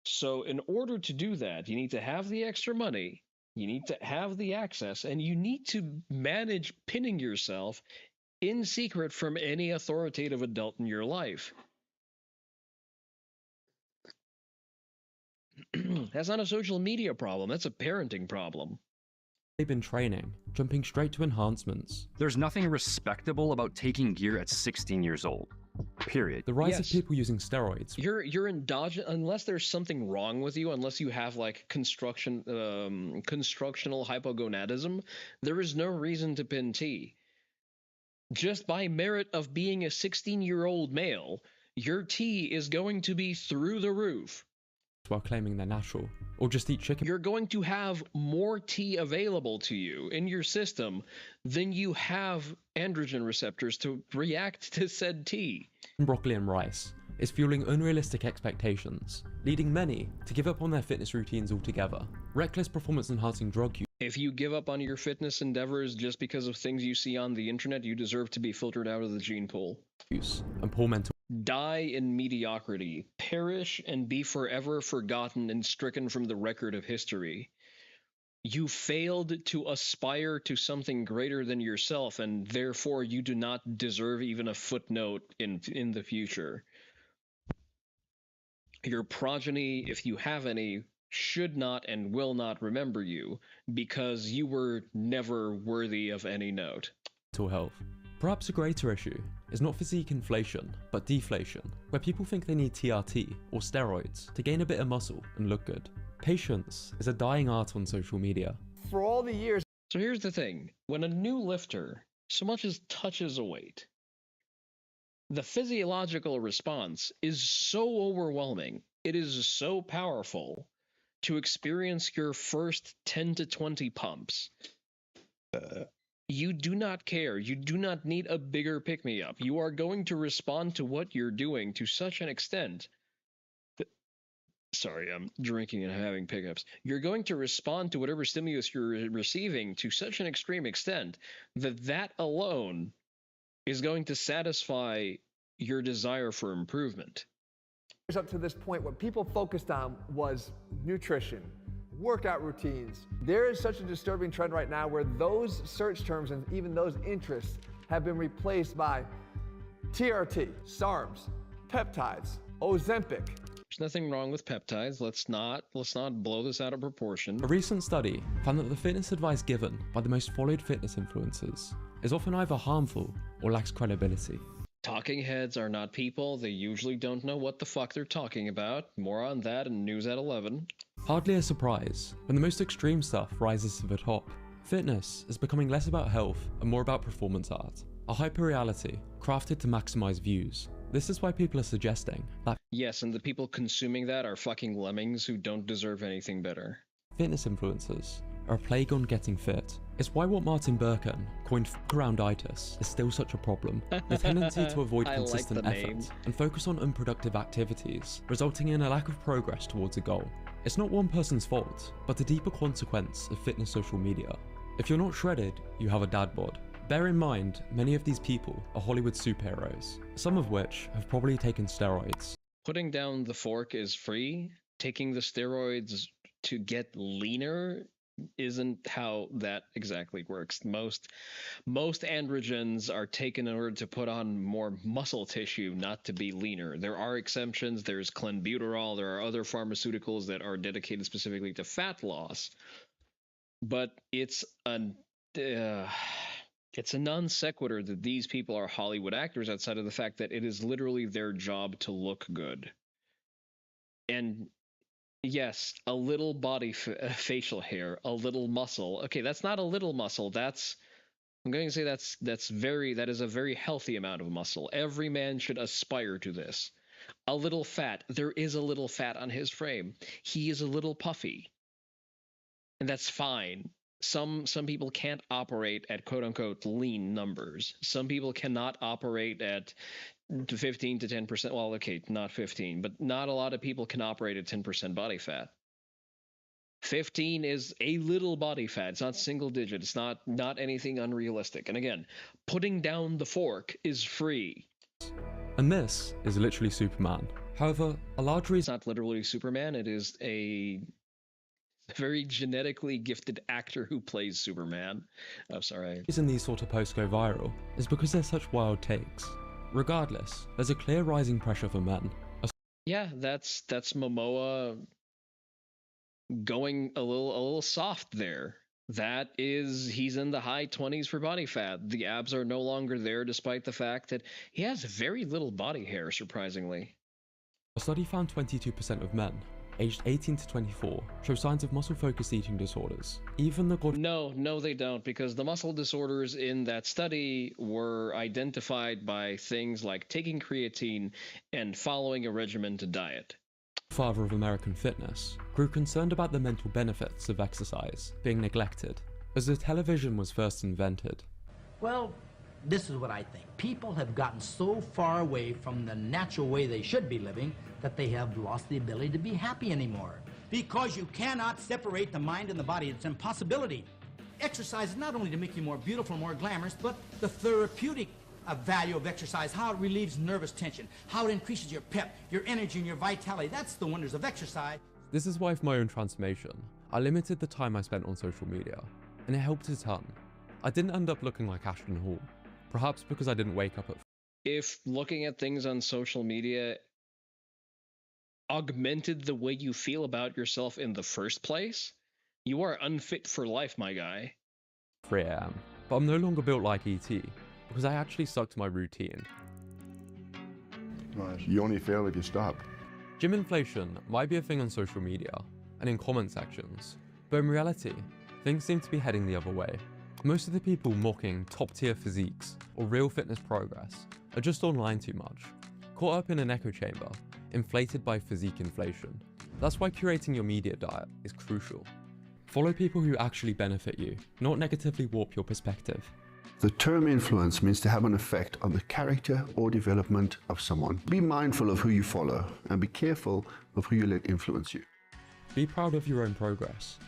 [SPEAKER 1] So in order to do that, you need to have the extra money, you need to have the access, and you need to manage pinning yourself in secret from any authoritative adult in your life. That's not a social media problem, that's a parenting problem.
[SPEAKER 21] They've been training, jumping straight to enhancements.
[SPEAKER 13] There's nothing respectable about taking gear at 16 years old. Period.
[SPEAKER 21] The rise of people using steroids.
[SPEAKER 1] You're endogenous, unless there's something wrong with you, unless you have like constructional hypogonadism, there is no reason to pin T. Just by merit of being a 16-year-old male, your T is going to be through the roof.
[SPEAKER 21] While claiming they're natural, or just eat chicken.
[SPEAKER 1] You're going to have more T available to you in your system than you have androgen receptors to react to said T.
[SPEAKER 21] Broccoli and rice is fueling unrealistic expectations, leading many to give up on their fitness routines altogether. Reckless performance-enhancing drug use.
[SPEAKER 1] If you give up on your fitness endeavors just because of things you see on the internet, you deserve to be filtered out of the gene pool.
[SPEAKER 21] And poor mental.
[SPEAKER 1] Die in mediocrity, perish and be forever forgotten and stricken from the record of history. You failed to aspire to something greater than yourself, and therefore you do not deserve even a footnote in the future. Your progeny, if you have any, should not and will not remember you, because you were never worthy of any note.
[SPEAKER 21] Mental health. Perhaps a greater issue is not physique inflation, but deflation, where people think they need TRT or steroids to gain a bit of muscle and look good. Patience is a dying art on social media.
[SPEAKER 14] For all the years.
[SPEAKER 1] So here's the thing, when a new lifter so much as touches a weight, the physiological response is so overwhelming, it is so powerful to experience your first 10 to 20 pumps. You do not care. You do not need a bigger pick-me-up. You are going to respond to what you're doing to such an extent. Sorry, I'm drinking and having pickups. You're going to respond to whatever stimulus you're receiving to such an extreme extent that that alone is going to satisfy your desire for improvement.
[SPEAKER 14] Up to this point, what people focused on was nutrition, workout routines. There is such a disturbing trend right now where those search terms and even those interests have been replaced by TRT, SARMs, peptides, Ozempic.
[SPEAKER 1] There's nothing wrong with peptides. Let's not blow this out of proportion.
[SPEAKER 21] A recent study found that the fitness advice given by the most followed fitness influencers is often either harmful or lacks credibility.
[SPEAKER 1] Talking heads are not people. They usually don't know what the fuck they're talking about. More on that in News at 11.
[SPEAKER 21] Hardly a surprise when the most extreme stuff rises to the top. Fitness is becoming less about health and more about performance art, a hyper-reality crafted to maximize views. This is why people are suggesting that
[SPEAKER 1] yes, and the people consuming that are fucking lemmings who don't deserve anything better.
[SPEAKER 21] Fitness influencers are a plague on getting fit. It's why what Martin Birkin coined f***arounditis is still such a problem. The tendency to avoid consistent effort and focus on unproductive activities, resulting in a lack of progress towards a goal. It's not one person's fault, but a deeper consequence of fitness social media. If you're not shredded, you have a dad bod. Bear in mind, many of these people are Hollywood superheroes, some of which have probably taken steroids.
[SPEAKER 1] putting down the fork is free. Taking the steroids to get leaner isn't how that exactly works. Most androgens are taken in order to put on more muscle tissue, not to be leaner. There are exceptions. There's clenbuterol. There are other pharmaceuticals that are dedicated specifically to fat loss. But it's a non sequitur that these people are Hollywood actors outside of the fact that it is literally their job to look good. And yes, a little body facial hair, a little muscle. Okay, that's not a little muscle. I'm going to say that is a very healthy amount of muscle. Every man should aspire to this. A little fat. There is a little fat on his frame. He is a little puffy. And that's fine. Some people can't operate at quote unquote lean numbers. Some people cannot operate at 15 to 10%. Well, okay, not 15, but not a lot of people can operate at 10% body fat. 15 is a little body fat. It's not single digit. It's not anything unrealistic. And again, putting down the fork is free.
[SPEAKER 21] And this is literally Superman. However, a large reason...
[SPEAKER 1] It's not literally Superman. It is a very genetically gifted actor who plays Superman. Oh, sorry.
[SPEAKER 21] The reason these sort of posts go viral is because they're such wild takes. Regardless, there's a clear rising pressure for men.
[SPEAKER 1] Yeah, that's Momoa going a little soft there. He's in the high 20s for body fat. The abs are no longer there, despite the fact that he has very little body hair, surprisingly.
[SPEAKER 21] A study found 22% of men, aged 18 to 24, show signs of muscle-focused eating disorders. Even the
[SPEAKER 1] No, they don't, because the muscle disorders in that study were identified by things like taking creatine and following a regimented diet.
[SPEAKER 21] Father of American fitness, grew concerned about the mental benefits of exercise being neglected, as the television was first invented.
[SPEAKER 15] Well, this is what I think. People have gotten so far away from the natural way they should be living that they have lost the ability to be happy anymore. Because you cannot separate the mind and the body. It's an impossibility. Exercise is not only to make you more beautiful, more glamorous, but the therapeutic value of exercise, how it relieves nervous tension, how it increases your pep, your energy, and your vitality. That's the wonders of exercise.
[SPEAKER 21] This is why for my own transformation, I limited the time I spent on social media, and it helped a ton. I didn't end up looking like Ashton Hall, perhaps because I didn't wake up at...
[SPEAKER 1] If looking at things on social media augmented the way you feel about yourself in the first place, you are unfit for life, my guy.
[SPEAKER 21] 3 AM, but I'm no longer built like E.T. because I actually stuck to my routine.
[SPEAKER 2] Nice. You only fail if you stop.
[SPEAKER 21] Gym inflation might be a thing on social media and in comment sections, but in reality, things seem to be heading the other way. Most of the people mocking top-tier physiques or real fitness progress are just online too much, caught up in an echo chamber, inflated by physique inflation. That's why curating your media diet is crucial. Follow people who actually benefit you, not negatively warp your perspective.
[SPEAKER 2] The term influence means to have an effect on the character or development of someone. Be mindful of who you follow and be careful of who you let influence you.
[SPEAKER 21] Be proud of your own progress.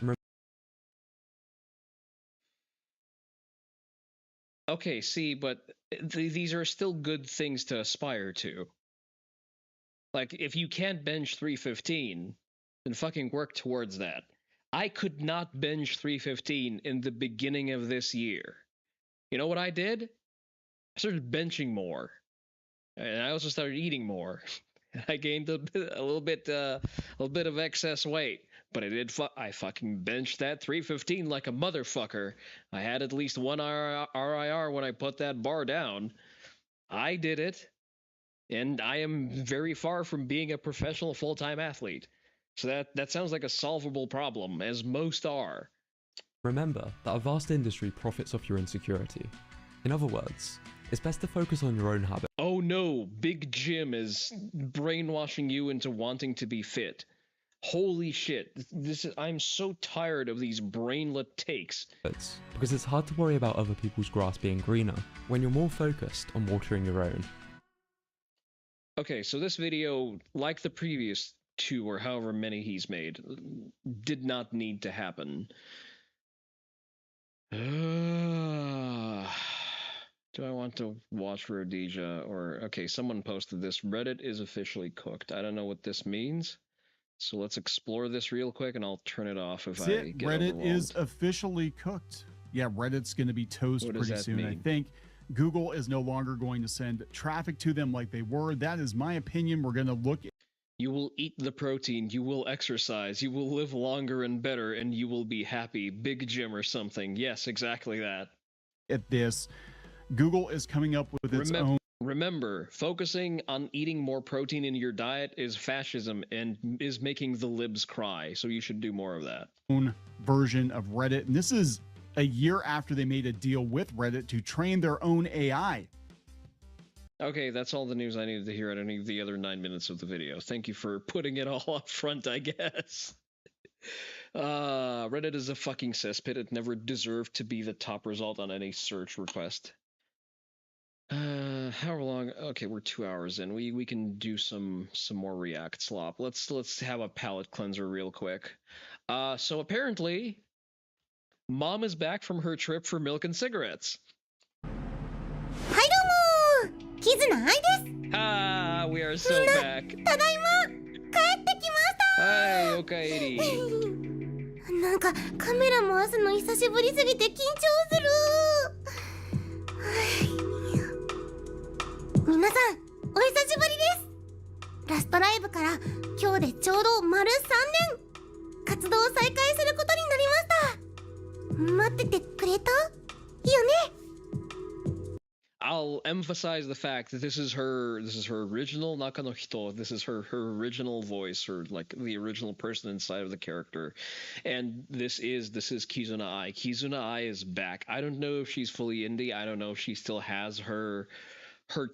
[SPEAKER 1] Okay, see, but these are still good things to aspire to. Like, if you can't bench 315, then fucking work towards that. I could not bench 315 in the beginning of this year. You know what I did? I started benching more, and I also started eating more. I gained a little bit of excess weight, but I fucking benched that 315 like a motherfucker. I had at least one RIR when I put that bar down. I did it, and I am very far from being a professional full-time athlete. So that sounds like a solvable problem, as most are.
[SPEAKER 21] Remember that a vast industry profits off your insecurity. In other words, it's best to focus on your own habits.
[SPEAKER 1] Oh no, Big Jim is brainwashing you into wanting to be fit. Holy shit, I'm so tired of these brainlet takes.
[SPEAKER 21] Because it's hard to worry about other people's grass being greener when you're more focused on watering your own.
[SPEAKER 1] Okay, so this video, like the previous 2 or however many he's made, did not need to happen. Do I want to watch Rhodesia or... Okay, someone posted this. Reddit is officially cooked. I don't know what this means. So let's explore this real quick and I'll turn it off if I get
[SPEAKER 3] Reddit
[SPEAKER 1] overwhelmed.
[SPEAKER 3] is officially cooked. Yeah, Reddit's going to be toast
[SPEAKER 1] What does
[SPEAKER 3] pretty
[SPEAKER 1] that
[SPEAKER 3] soon.
[SPEAKER 1] mean?
[SPEAKER 3] I think Google is no longer going to send traffic to them like they were. That is my opinion. We're going to look...
[SPEAKER 1] You will eat the protein, you will exercise, you will live longer and better, and you will be happy. Big gym or something. Yes, exactly that.
[SPEAKER 3] At this, Google is coming up with its own...
[SPEAKER 1] Remember, focusing on eating more protein in your diet is fascism and is making the libs cry, so you should do more of that.
[SPEAKER 3] Own version of Reddit, and this is a year after they made a deal with Reddit to train their own AI.
[SPEAKER 1] Okay, that's all the news I needed to hear. I don't need the other 9 minutes of the video. Thank you for putting it all up front, I guess. Reddit is a fucking cesspit. It never deserved to be the top result on any search request. How long? Okay, we're 2 hours in. We can do some more React slop. Let's have a palate cleanser real quick. So apparently, Mom is back from her trip for milk and cigarettes.
[SPEAKER 16] Hi, domo! Kizuna Ai desu.
[SPEAKER 1] Ah, we are so back.
[SPEAKER 16] Tadaima! Kaette kimashita!
[SPEAKER 1] Hi, okaeri.
[SPEAKER 16] なんかカメラ回すの久しぶりすぎて緊張する。皆さん、お久しぶりです。ラストライブから今日でちょうど丸3年活動を再開することになりました。待っててくれた？よね？
[SPEAKER 1] I'll emphasize the fact that this is her original Nakanohito. This is her original voice, or like the original person inside of the character. And this is Kizuna Ai. Kizuna Ai is back. I don't know if she's fully indie. I don't know if she still has her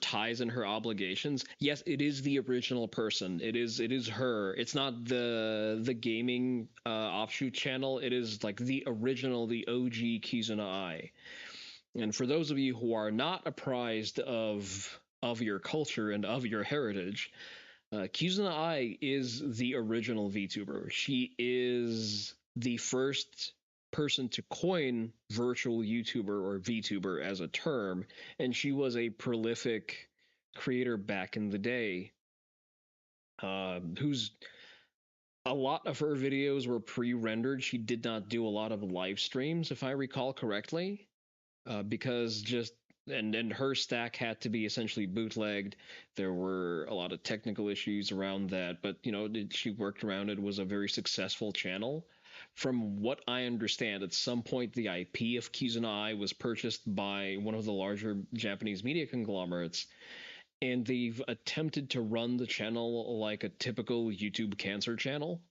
[SPEAKER 1] ties and her obligations. Yes, it is the original person. It is her. It's not the gaming offshoot channel. It is like the original, the OG Kizuna Ai. And for those of you who are not apprised of your culture and of your heritage, Kizuna Ai is the original VTuber. She is the first person to coin virtual YouTuber or VTuber as a term, and she was a prolific creator back in the day, whose a lot of her videos were pre-rendered. She did not do a lot of live streams, if I recall correctly. Because and her stack had to be essentially bootlegged. There were a lot of technical issues around that, but she worked around it. It was a very successful channel. From what I understand, at some point the IP of Kizuna Ai was purchased by one of the larger Japanese media conglomerates, and they've attempted to run the channel like a typical YouTube cancer channel,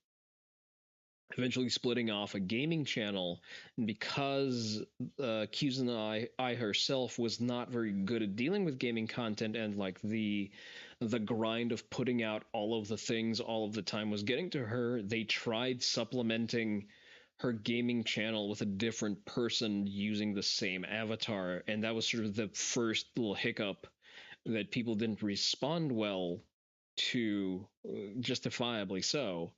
[SPEAKER 1] eventually splitting off a gaming channel. And because Kizuna Ai herself was not very good at dealing with gaming content, and like the grind of putting out all of the things all of the time was getting to her, they tried supplementing her gaming channel with a different person using the same avatar, and that was sort of the first little hiccup that people didn't respond well to, justifiably so.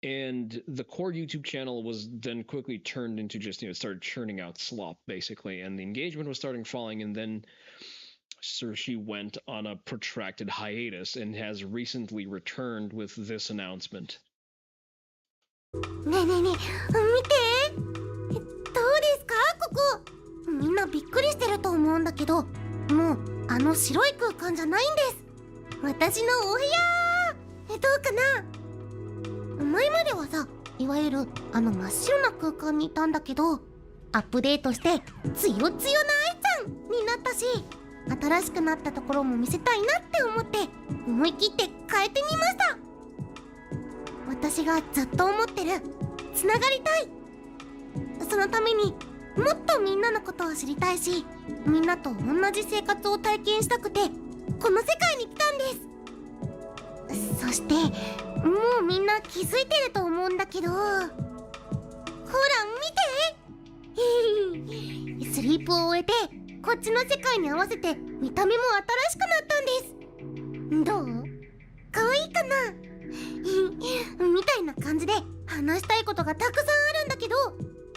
[SPEAKER 1] And the core YouTube channel was then quickly turned into just, started churning out slop, basically. And the engagement was starting falling. And then she went on a protracted hiatus and has recently returned with this announcement.
[SPEAKER 16] ねえねえねえ、見て。どうですかここ。みんなびっくりしてると思うんだけど、もうあの白い空間じゃないんです。私のお部屋。どうかな。前まではさ、いわゆるあの真っ白な空間にいたんだけど、アップデートしてつよつよな愛ちゃんになったし、新しくなったところも見せたいなって思って思い切って変えてみました。私がずっと思ってるつながりたい、そのためにもっとみんなのことを知りたいし、みんなと同じ生活を体験したくてこの世界に来たんです。そしてもうみんな気づいてると思うんだけど、ほら見てスリープを終えてこっちの世界に合わせて見た目も新しくなったんです。どう？かわいいかなみたいな感じで話したいことがたくさんあるんだけど、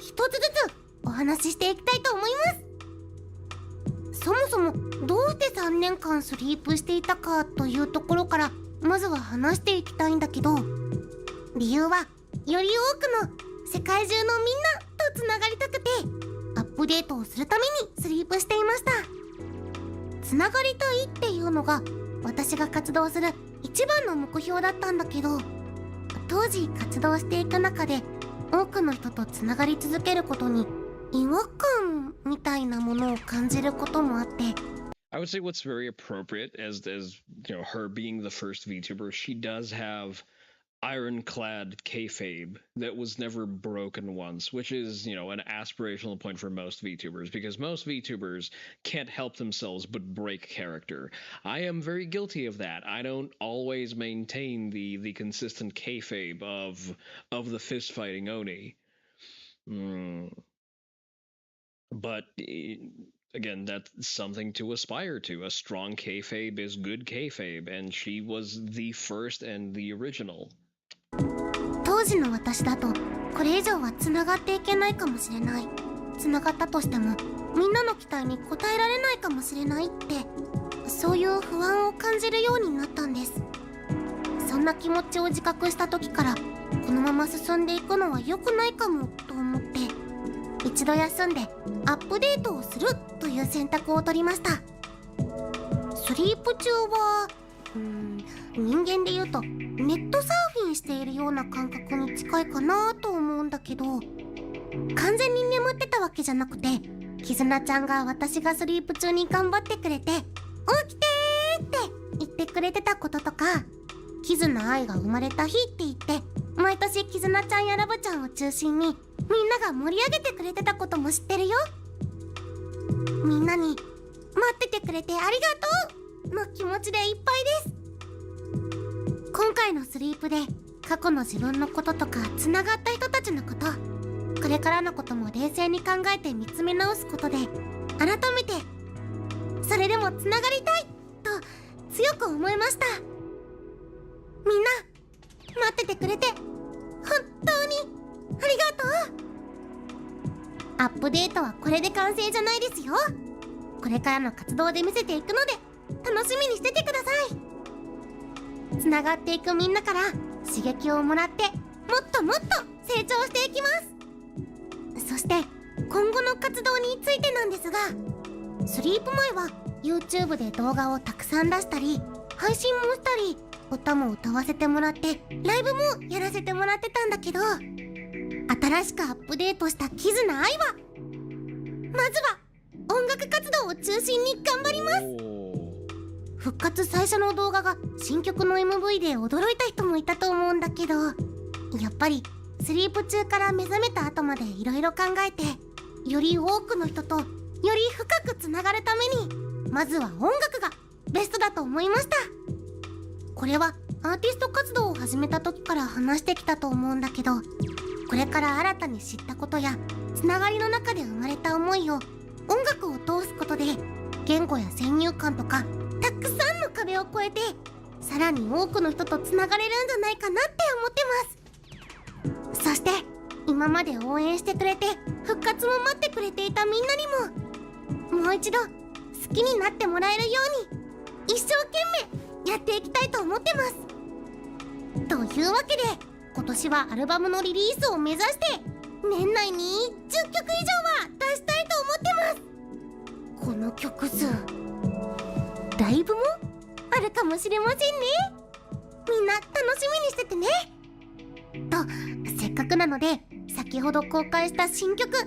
[SPEAKER 16] 一つずつお話ししていきたいと思います。そもそもどうして3年間スリープしていたかというところからまずは話していきたいんだけど、理由はより多くの世界中のみんなとつながりたくてアップデートをするためにスリープしていました。つながりたいっていうのが私が活動する一番の目標だったんだけど、当時活動していく中で多くの人とつながり続けることに違和感みたいなものを感じることもあって、
[SPEAKER 1] I would say what's very appropriate as you know, her being the first VTuber, she does have ironclad kayfabe that was never broken once, which is, you know, an aspirational point for most VTubers, because most VTubers can't help themselves but break character. I am very guilty of that. I don't always maintain the consistent kayfabe of the fist fighting Oni. But again, that's something to aspire to. A strong kayfabe is good kayfabe, and she was the first and the original.
[SPEAKER 16] 当時の私だとこれ以上はつながっていけないかもしれない、つながったとしてもみんなの期待に応えられないかもしれないって、そういう不安を感じるようになったんです。そんな気持ちを自覚した時からこのまま進んでいくのは良くないかもと思って、一度休んでアップデートをするという選択を取りました。スリープ中は人間で言うとネットサーフィンしているような感覚に近いかなと思うんだけど、完全に眠ってたわけじゃなくて、キズナちゃんが私がスリープ中に頑張ってくれて「起きてー!」って言ってくれてたこととか、キズナ愛が生まれた日って言って毎年キズナちゃんやラブちゃんを中心にみんなが盛り上げてくれてたことも知ってるよ。みんなに待っててくれてありがとうの気持ちでいっぱいです。今回のスリープで過去の自分のこととかつながった人たちのこと、これからのことも冷静に考えて見つめ直すことで改めてそれでもつながりたいと強く思いました。みんな待っててくれて本当にありがとう。アップデートはこれで完成じゃないですよ。これからの活動で見せていくので楽しみにしててください。つながっていくみんなから刺激をもらってもっともっと成長していきます。そして今後の活動についてなんですが、スリープ前は YouTube で動画をたくさん出したり配信もしたり歌も歌わせてもらってライブもやらせてもらってたんだけど、新しくアップデートしたキズナ愛はまずは音楽活動を中心に頑張ります。復活最初の動画が新曲の MV で驚いた人もいたと思うんだけど、やっぱりスリープ中から目覚めた後までいろいろ考えて、より多くの人とより深くつながるためにまずは音楽がベストだと思いました。これはアーティスト活動を始めた時から話してきたと思うんだけど、これから新たに知ったことやつながりの中で生まれた思いを音楽を通すことで言語や先入観とかたくさんの壁を越えてさらに多くの人とつながれるんじゃないかなって思ってます。そして今まで応援してくれて復活も待ってくれていたみんなにももう一度好きになってもらえるように一生懸命やっていきたいと思ってます。というわけで今年はアルバムのリリースを目指して年内に10曲以上は出したいと思ってます。この曲数ライブもあるかもしれませんね。みんな楽しみにしててね。とせっかくなので先ほど公開した新曲「か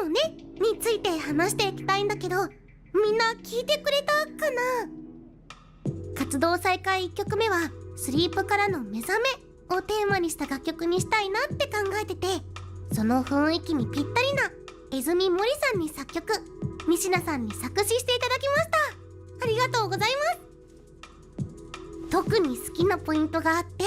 [SPEAKER 16] もね」について話していきたいんだけど、みんな聞いてくれたかな。活動再開1曲目はスリープからの目覚めをテーマにした楽曲にしたいなって考えてて、その雰囲気にぴったりな泉森さんに作曲、仁科さんに作詞していただきました。ありがとうございます。特に好きなポイントがあって、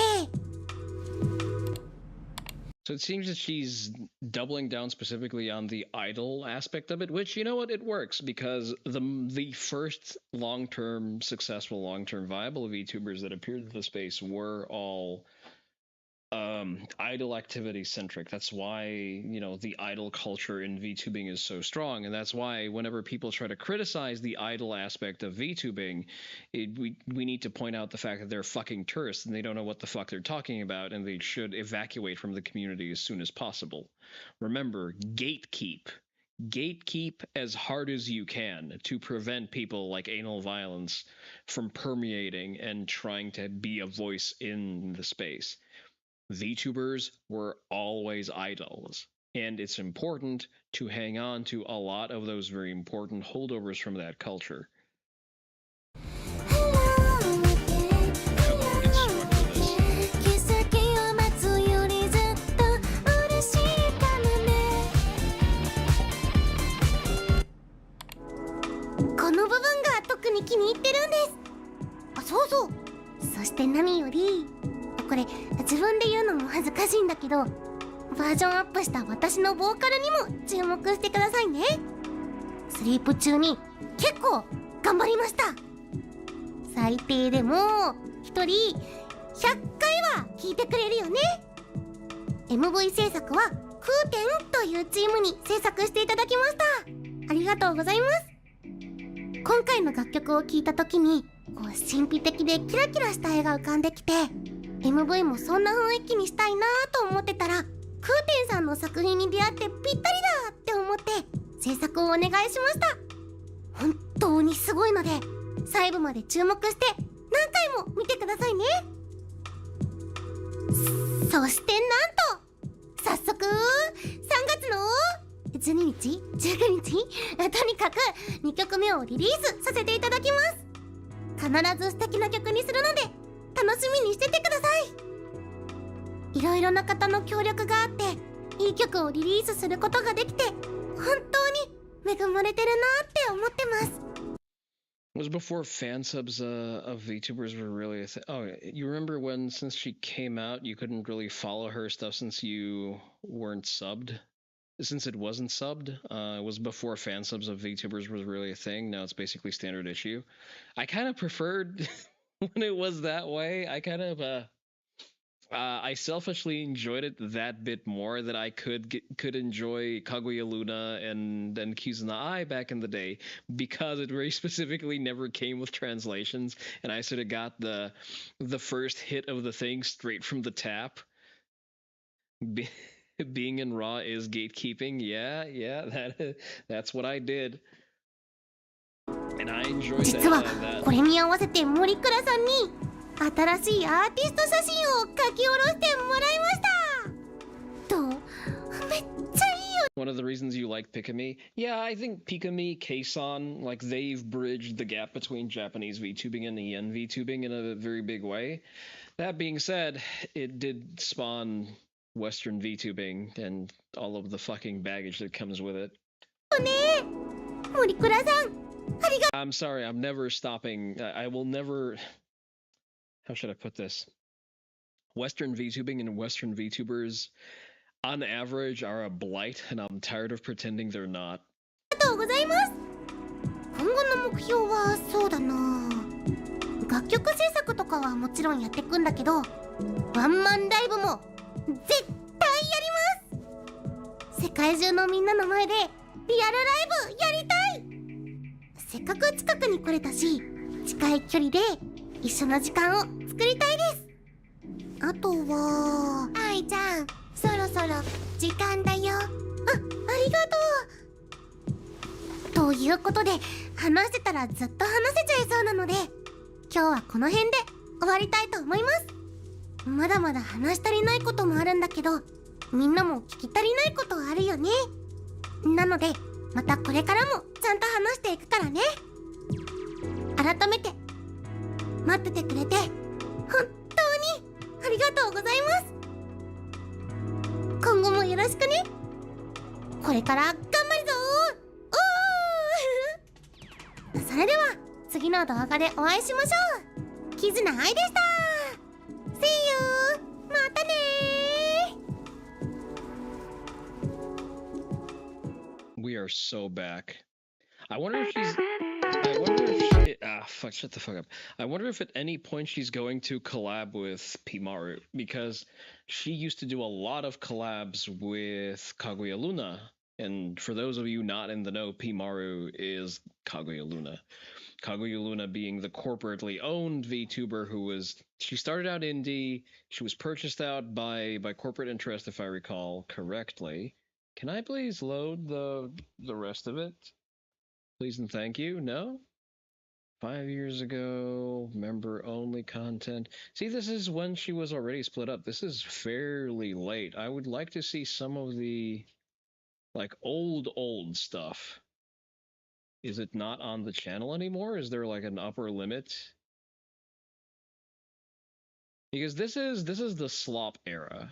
[SPEAKER 1] So it seems that she's doubling down specifically on the idol aspect of it, which, you know what, it works because the first long-term successful, long-term viable VTubers that appeared in the space were all idol activity centric. That's why, you know, the idol culture in VTubing is so strong. And that's why whenever people try to criticize the idol aspect of VTubing, we need to point out the fact that they're fucking tourists and they don't know what the fuck they're talking about, and they should evacuate from the community as soon as possible. Remember, gatekeep as hard as you can to prevent people like anal violence from permeating and trying to be a voice in the space. VTubers were always idols, and it's important to hang on to a lot of those very important holdovers from that culture.
[SPEAKER 16] So そして何より、これ自分で言うのも恥ずかしいんだけど、バージョンアップした私のボーカルにも注目してくださいね。スリープ中に結構頑張りました。最低でも1人100回は聞いてくれるよね。 MV 制作はクーテンというチームに制作していただきました。ありがとうございます。今回の楽曲を聴いた時にこう神秘的でキラキラした絵が浮かんできて、 MV もそんな雰囲気にしたいなと思ってたら、クーテンさんの作品に出会ってぴったりだって思って制作をお願いしました。本当にすごいので細部まで注目して何回も見てくださいね。そしてなんと早速3月の12日19日とにかく2曲目をリリースさせていただきます。必ず素敵な曲にするので楽しみにしててください。いろいろな方の協力があっていい曲をリリースすることができて本当に恵まれてるなって思ってます。
[SPEAKER 1] It was before fan subs of VTubers were really a thing. Oh, you remember when, since she came out, you couldn't really follow her stuff since you weren't subbed? Since it wasn't subbed, it was before fan subs of VTubers was really a thing. Now it's basically standard issue. I kind of preferred when it was that way. I kind of I selfishly enjoyed it that bit more, that I could enjoy Kaguya Luna and Kizuna Ai back in the day, because it very specifically never came with translations, and I sort of got the first hit of the thing straight from the tap. Being in Raw is gatekeeping. Yeah, that's what I did. And I enjoyed that.
[SPEAKER 16] 実はこれに合わせて森倉さんに新しいアーティスト写真を書き下ろしてもらいました。どう？めっちゃいいよ。
[SPEAKER 1] One of the reasons you like Pikami? Yeah, I think Pikami, Keisan, like they've bridged the gap between Japanese VTubing and EN VTubing in a very big way. That being said, it did spawn Western VTubing and all of the fucking baggage that comes with it. I'm sorry, I'm never stopping. I will never... How should I put this? Western VTubing and Western VTubers, on average, are a blight, and I'm tired of pretending they're not.
[SPEAKER 16] ありがとうございます。今後の目標はそうだな。楽曲制作とかはもちろんやっていくんだけど、ワンマンライブも絶対やります。世界中のみんなの前でリアルライブやりたい。せっかく近くに来れたし、近い距離で一緒の時間を作りたいです。あとは愛ちゃん、そろそろ時間だよ。ありがとう。ということで話してたらずっと話せちゃいそうなので、今日はこの辺で終わりたいと思います。まだまだ話し足りないこともあるんだけど、みんなも聞き足りないことあるよね。なのでまたこれからもちゃんと話していくからね。改めて待っててくれて本当にありがとうございます。今後もよろしくね。これから頑張るぞー。それでは次の動画でお会いしましょう。キズナアイでした。 See you! またねー。
[SPEAKER 1] We are so back. I wonder if she's... fuck, shut the fuck up. I wonder if at any point she's going to collab with Pimaru, because she used to do a lot of collabs with Kaguya Luna. And for those of you not in the know, Pimaru is Kaguya Luna. Kaguya Luna being the corporately owned VTuber she started out indie, she was purchased out by corporate interest, if I recall correctly. Can I please load the rest of it? Please and thank you. No? 5 years ago, member only content. See, this is when she was already split up. This is fairly late. I would like to see some of the like old stuff. Is it not on the channel anymore? Is there like an upper limit? Because this is the slop era.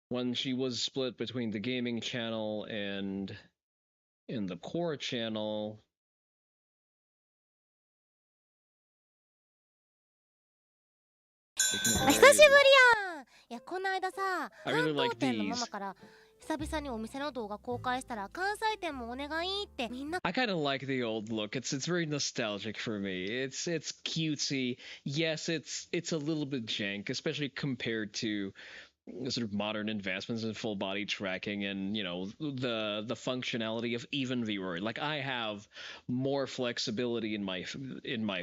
[SPEAKER 1] When she was split between the gaming channel and in the core channel. I really like these. I kind of like the old look. It's very nostalgic for me. It's cutesy. Yes, it's a little bit jank, especially compared to sort of modern advancements in full body tracking and, you know, the functionality of even VROID. Like, I have more flexibility in my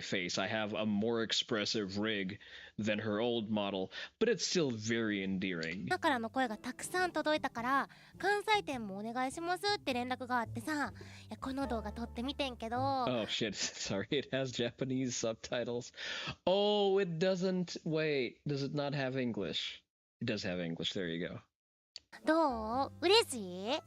[SPEAKER 1] face. I have a more expressive rig than her old model, but it's still very endearing. Oh shit, sorry, it has Japanese subtitles. Oh, it doesn't. Wait, does it not have English? It does have English. There you go.
[SPEAKER 16] どう？嬉しい？い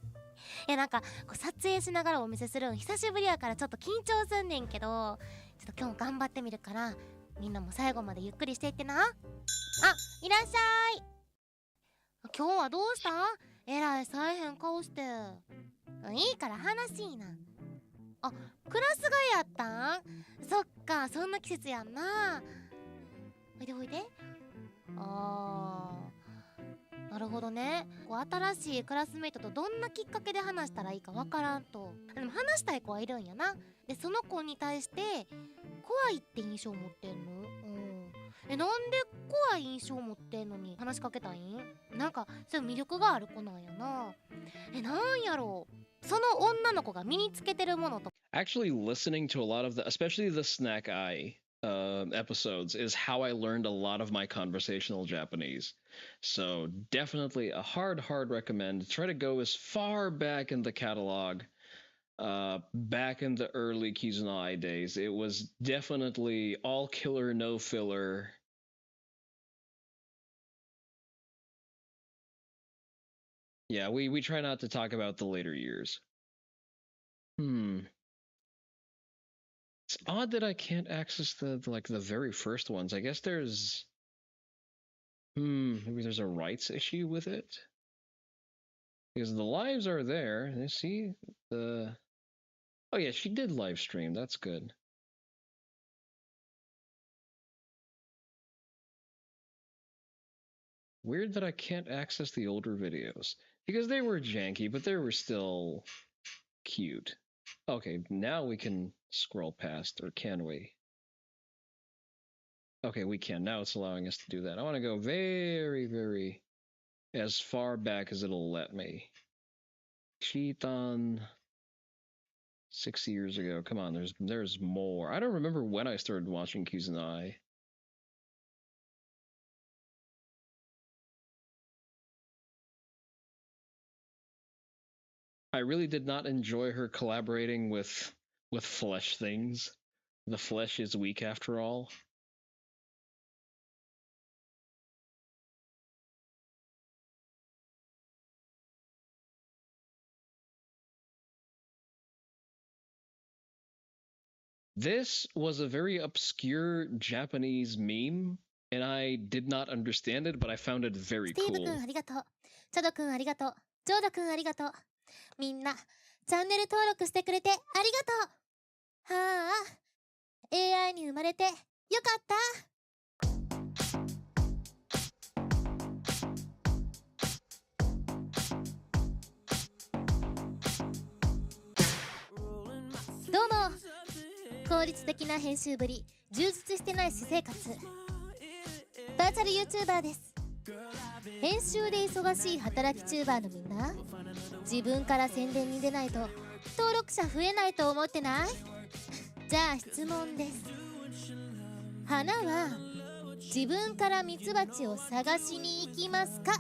[SPEAKER 16] やなんかこう撮影しながらお見せするん久しぶりやからちょっと緊張すんねんけど、ちょっと今日頑張ってみるからみんなも最後までゆっくりしていってな。あ、いらっしゃい。今日はどうした？えらいさえへん顔して。いいから話いいな。あ、クラス替えやったん？そっか、そんな季節やんな。おいでおいで。なるほどね。こう新しいクラスメイトとどんなきっかけで話したらいいかわからんと。でも話したい子はいるんやな。でその子に対して怖いって印象を持ってんの？なんで怖い印象を持ってんのに話しかけたいん？なんかそういう魅力がある子なんやな。なんやろう。その女の子が身につけてるものと。
[SPEAKER 1] Actually, listening to a lot of especially the Snack Eye episodes is how I learned a lot of my conversational Japanese. So definitely a hard recommend. Try to go as far back in the catalog, back in the early Kizunai days. It was definitely all killer, no filler. Yeah, we try not to talk about the later years. It's odd that I can't access the very first ones. I guess there's maybe there's a rights issue with it. Because the lives are there. You see the oh yeah, she did live stream. That's good. Weird that I can't access the older videos. Because they were janky, but they were still cute. Okay, now we can scroll past, or can we? Okay, we can. Now it's allowing us to do that. I want to go very as far back as it'll let me. Cheaton 6 years ago. Come on, there's more. I don't remember when I started watching Kizunai. I really did not enjoy her collaborating with flesh things. The flesh is weak after all. This was a very obscure Japanese meme, and I did not understand it, but I found it very cool.
[SPEAKER 16] スティーブ君ありがとう。チャド君ありがとう。ジョーダ君ありがとう。みんなチャンネル登録してくれてありがとう。はあ、AI に生まれてよかった。どうも。効率的な編集ぶり、充実してない私生活。バーチャル YouTuber です。編集で忙しい働きチューバーのみんな、自分から宣伝に出ないと登録者増えないと思ってない？じゃあ質問です。花は自分からミツバチを探しに行きますか？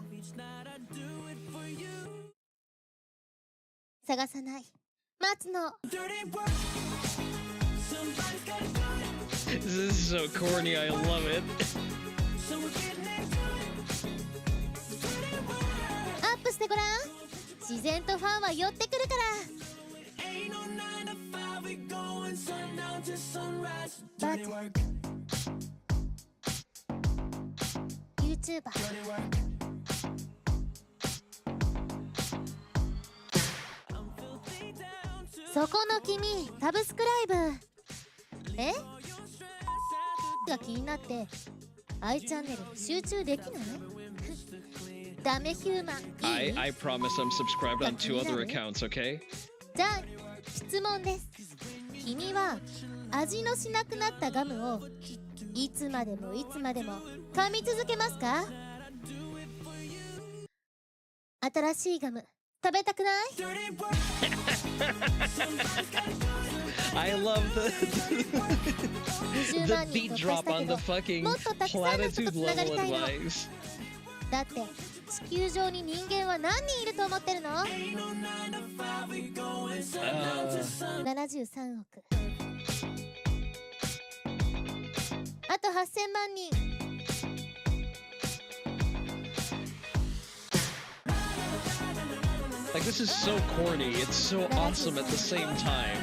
[SPEAKER 16] 探さない。待つの。
[SPEAKER 1] This is so corny, I love it.
[SPEAKER 16] アップしてごらん。自然とファンは寄ってくるから。But YouTuber。そこの君、サブスクライブ。え？が気になって I チャンネル集中できない？ダメヒューマン。
[SPEAKER 1] I promise I'm subscribed on 2 other accounts, okay?
[SPEAKER 16] じゃあ質問です。君は味のしなくなったガムをいつまでもいつまでも噛み続けますか？新しいガム食べたくない？
[SPEAKER 1] I love the beat drop on the fucking platitude level advice.
[SPEAKER 16] だって地球上に人間は何人いると思ってるの？73億。あと8000万人。
[SPEAKER 1] Like, this is so corny, it's so awesome at the same time.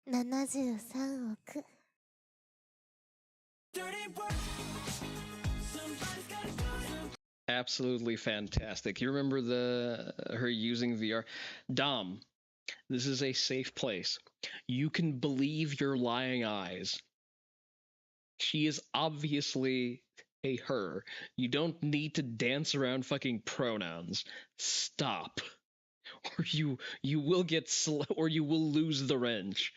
[SPEAKER 16] 73億。
[SPEAKER 1] Absolutely fantastic. You remember her using VR? Dom, this is a safe place. You can believe your lying eyes. She is obviously a her. You don't need to dance around fucking pronouns. Stop. Or you will get or you will lose the wrench.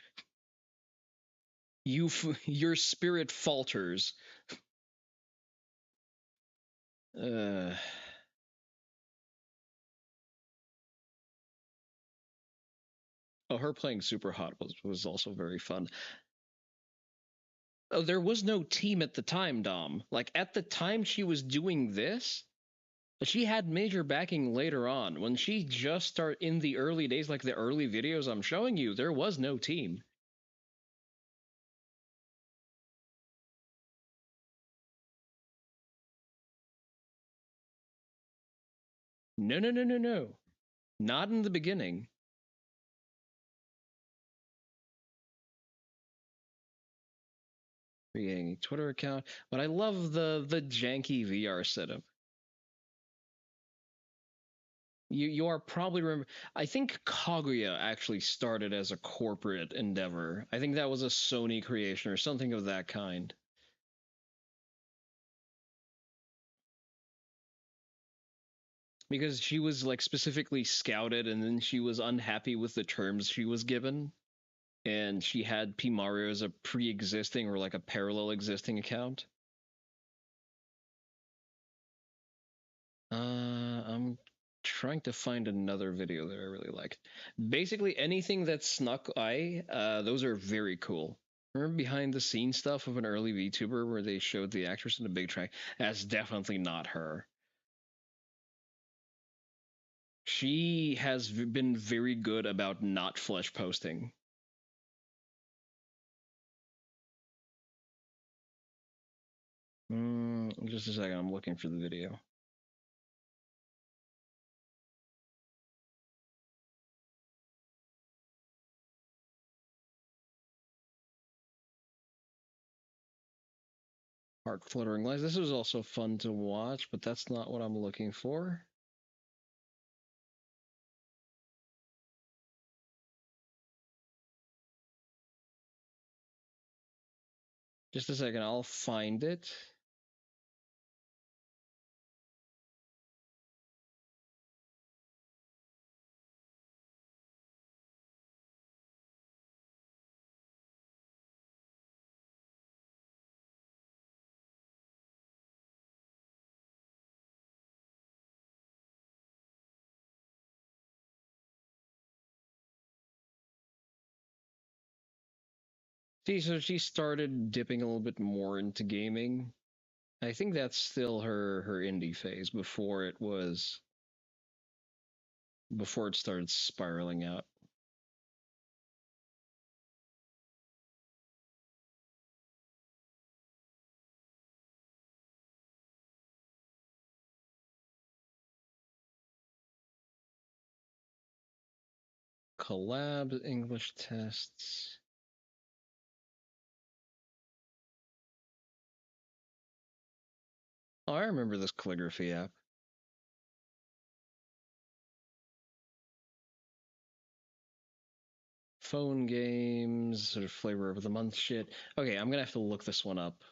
[SPEAKER 1] Your spirit falters. Oh, her playing Super Hot was also very fun. Oh, there was no team at the time, Dom. Like, at the time she was doing this, she had major backing later on. When she just started in the early days, like the early videos I'm showing you, there was no team. No. Not in the beginning. Creating a Twitter account, but I love the janky VR setup. You are probably remember. I think Kaguya actually started as a corporate endeavor. I think that was a Sony creation or something of that kind. Because she was like specifically scouted and then she was unhappy with the terms she was given. And she had P. Mario as a pre-existing or like a parallel existing account. I'm trying to find another video that I really liked. Basically anything that snuck eye, those are very cool. Remember behind the scenes stuff of an early VTuber where they showed the actress in a big track? That's definitely not her. She has been very good about not flesh posting. Just a second, I'm looking for the video. Heart fluttering lights. This was also fun to watch, but that's not what I'm looking for. Just a second, I'll find it. See, so she started dipping a little bit more into gaming. I think that's still her indie phase before it started spiraling out. Collab English tests. Oh, I remember this calligraphy app. Phone games, sort of flavor of the month shit. Okay, I'm gonna have to look this one up.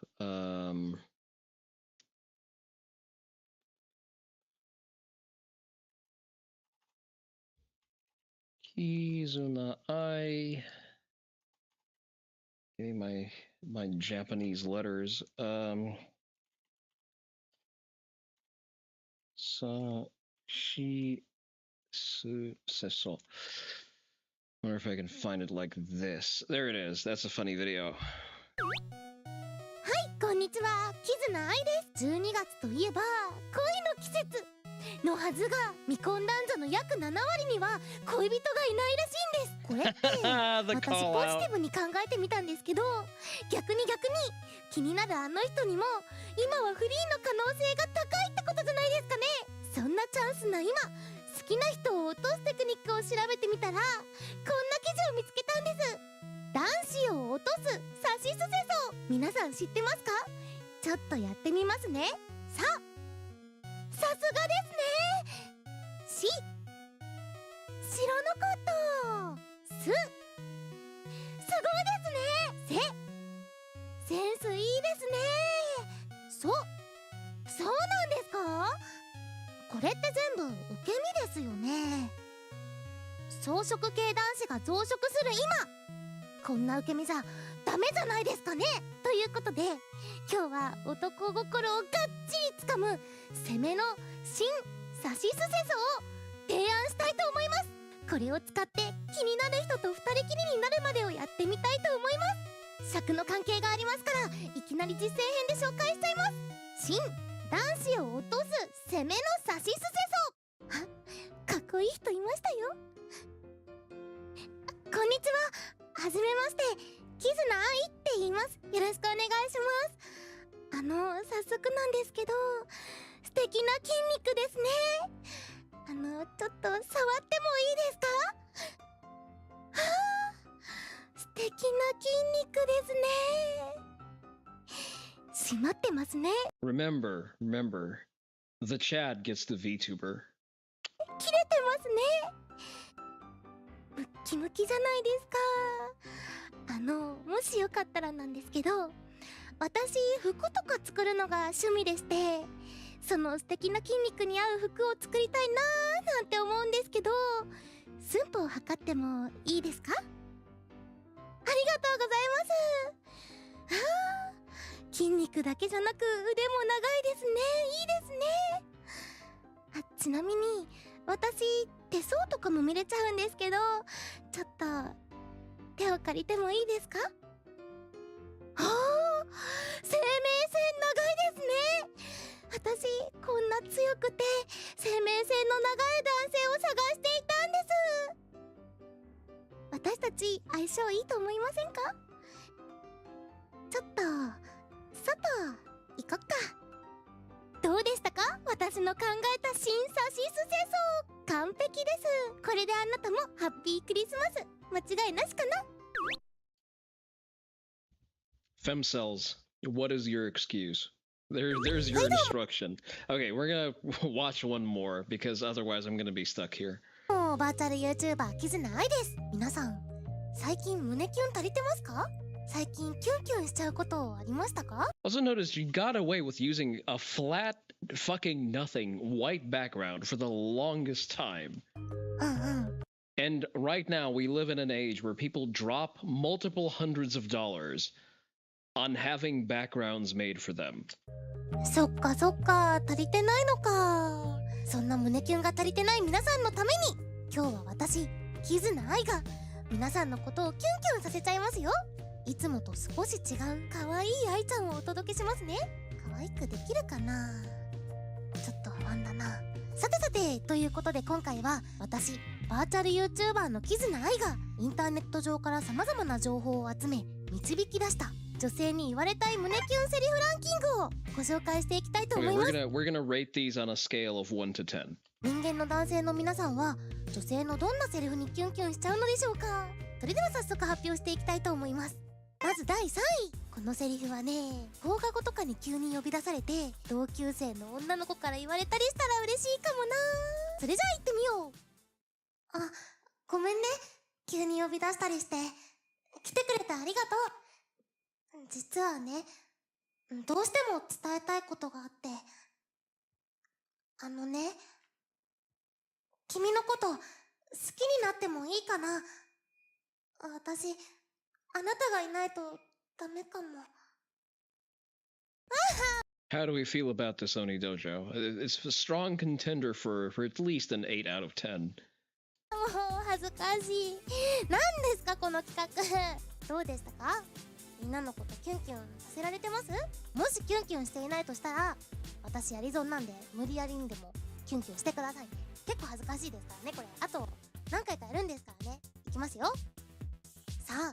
[SPEAKER 1] Kizuna I. Give me my Japanese letters. Sashi su seso. Wonder if I can find it like this. There it is. That's a funny video.
[SPEAKER 16] こんにちは、キズナアイです。12月といえば恋の季節のはずが、未婚男女の約7割には恋人がいないらしいんです。これって私ポジティブに考えてみたんですけど、逆に気になるあの人にも今はフリーの可能性が高いってことじゃないですかね。そんなチャンスな今、好きな人を落とすテクニックを調べてみたら、こんな記事を見つけたんです。男子を落とすサシスセソ、皆さん知ってますか？ちょっとやってみますね。さすがですね。知らなかった。すごいですね。センスいいですね。そうなんですか？これって全部受け身ですよね。草食系男子が増殖する今、こんな受け身じゃダメじゃないですかね。ということで今日は男心をがっちりつかむ攻めの新サシスセソを提案したいと思います。これを使って気になる人と二人きりになるまでをやってみたいと思います。尺の関係がありますからいきなり実践編で紹介しちゃいます。新男子を落とす攻めのサシスセソ。かっこいい人いましたよ。こんにちは、はじめまして、キズナアイって言います。よろしくお願いします。早速なんですけど、素敵な筋肉ですね。ちょっと触ってもいいですか？素敵な筋肉ですね。締まってますね。
[SPEAKER 1] Remember, the Chad gets the VTuber.
[SPEAKER 16] 切れてますね。ムッキムキじゃないですか。もしよかったらなんですけど、私服とか作るのが趣味でして、その素敵な筋肉に合う服を作りたいなーなんて思うんですけど、寸法を測ってもいいですか？ありがとうございます。筋肉だけじゃなく腕も長いですね。いいですね。ちなみに私手相とかも見れちゃうんですけど、ちょっと手を借りてもいいですか？生命線長いですね。私こんな強くて生命線の長い男性を探していたんです。私たち相性いいと思いませんか？ちょっと外行こっか。どうでしたか？私の考えた新サシスセソ。完璧です。これであなたもハッピークリスマス間違いなしかな。
[SPEAKER 1] Femcells, what is your excuse? There's your instruction. Okay, we're gonna watch one more because otherwise I'm gonna be stuck here.
[SPEAKER 16] バーチャル YouTuber キズナアイです。皆さん最近胸キュン足りてますか？最近キュンキュンしちゃうことありましたか？
[SPEAKER 1] Also noticed you got away with using a flat fucking nothing white background for the longest time. And right now we live in an age where people drop multiple hundreds of dollars on having backgrounds made for them.
[SPEAKER 16] そっかそっか、足りてないのか。そんな胸キュンが足りてない皆さんのために、今日は私、キズナアイが皆さんのことをキュンキュンさせちゃいますよ。いつもと少し違う可愛いアイちゃんをお届けしますね。可愛くできるかな？ちょっと不安だな。さてさて、ということで今回は私、バーチャル YouTuber のキズナアイがインターネット上から様々な情報を集め導き出した女性に言われたい胸キュンセリフランキングをご紹介していきたいと思います。
[SPEAKER 1] We're gonna rate these on a scale of 1 to 10.
[SPEAKER 16] 人間の男性の皆さんは女性のどんなセリフにキュンキュンしちゃうのでしょうか？それでは早速発表していきたいと思います。まず第3位。このセリフはね、放課後とかに急に呼び出されて同級生の女の子から言われたりしたら嬉しいかもな。それじゃあ行ってみよう。あ、ごめんね、急に呼び出したりして。来てくれてありがとう。実はね、どうしても伝えたいことがあって。君のこと好きになってもいいかな。私、あなたがいないとダメかも。
[SPEAKER 1] How do we feel about this, Oni Dojo? It's a strong contender for at least an 8 out of 10.
[SPEAKER 16] もう恥ずかしい。何ですかこの企画。どうでしたか？みんなのことキュンキュンさせられてます？もしキュンキュンしていないとしたら、私やり損なんで無理やりにでもキュンキュンしてくださいね。結構恥ずかしいですからねこれ。あと何回かやるんですからね。いきますよ。さあ、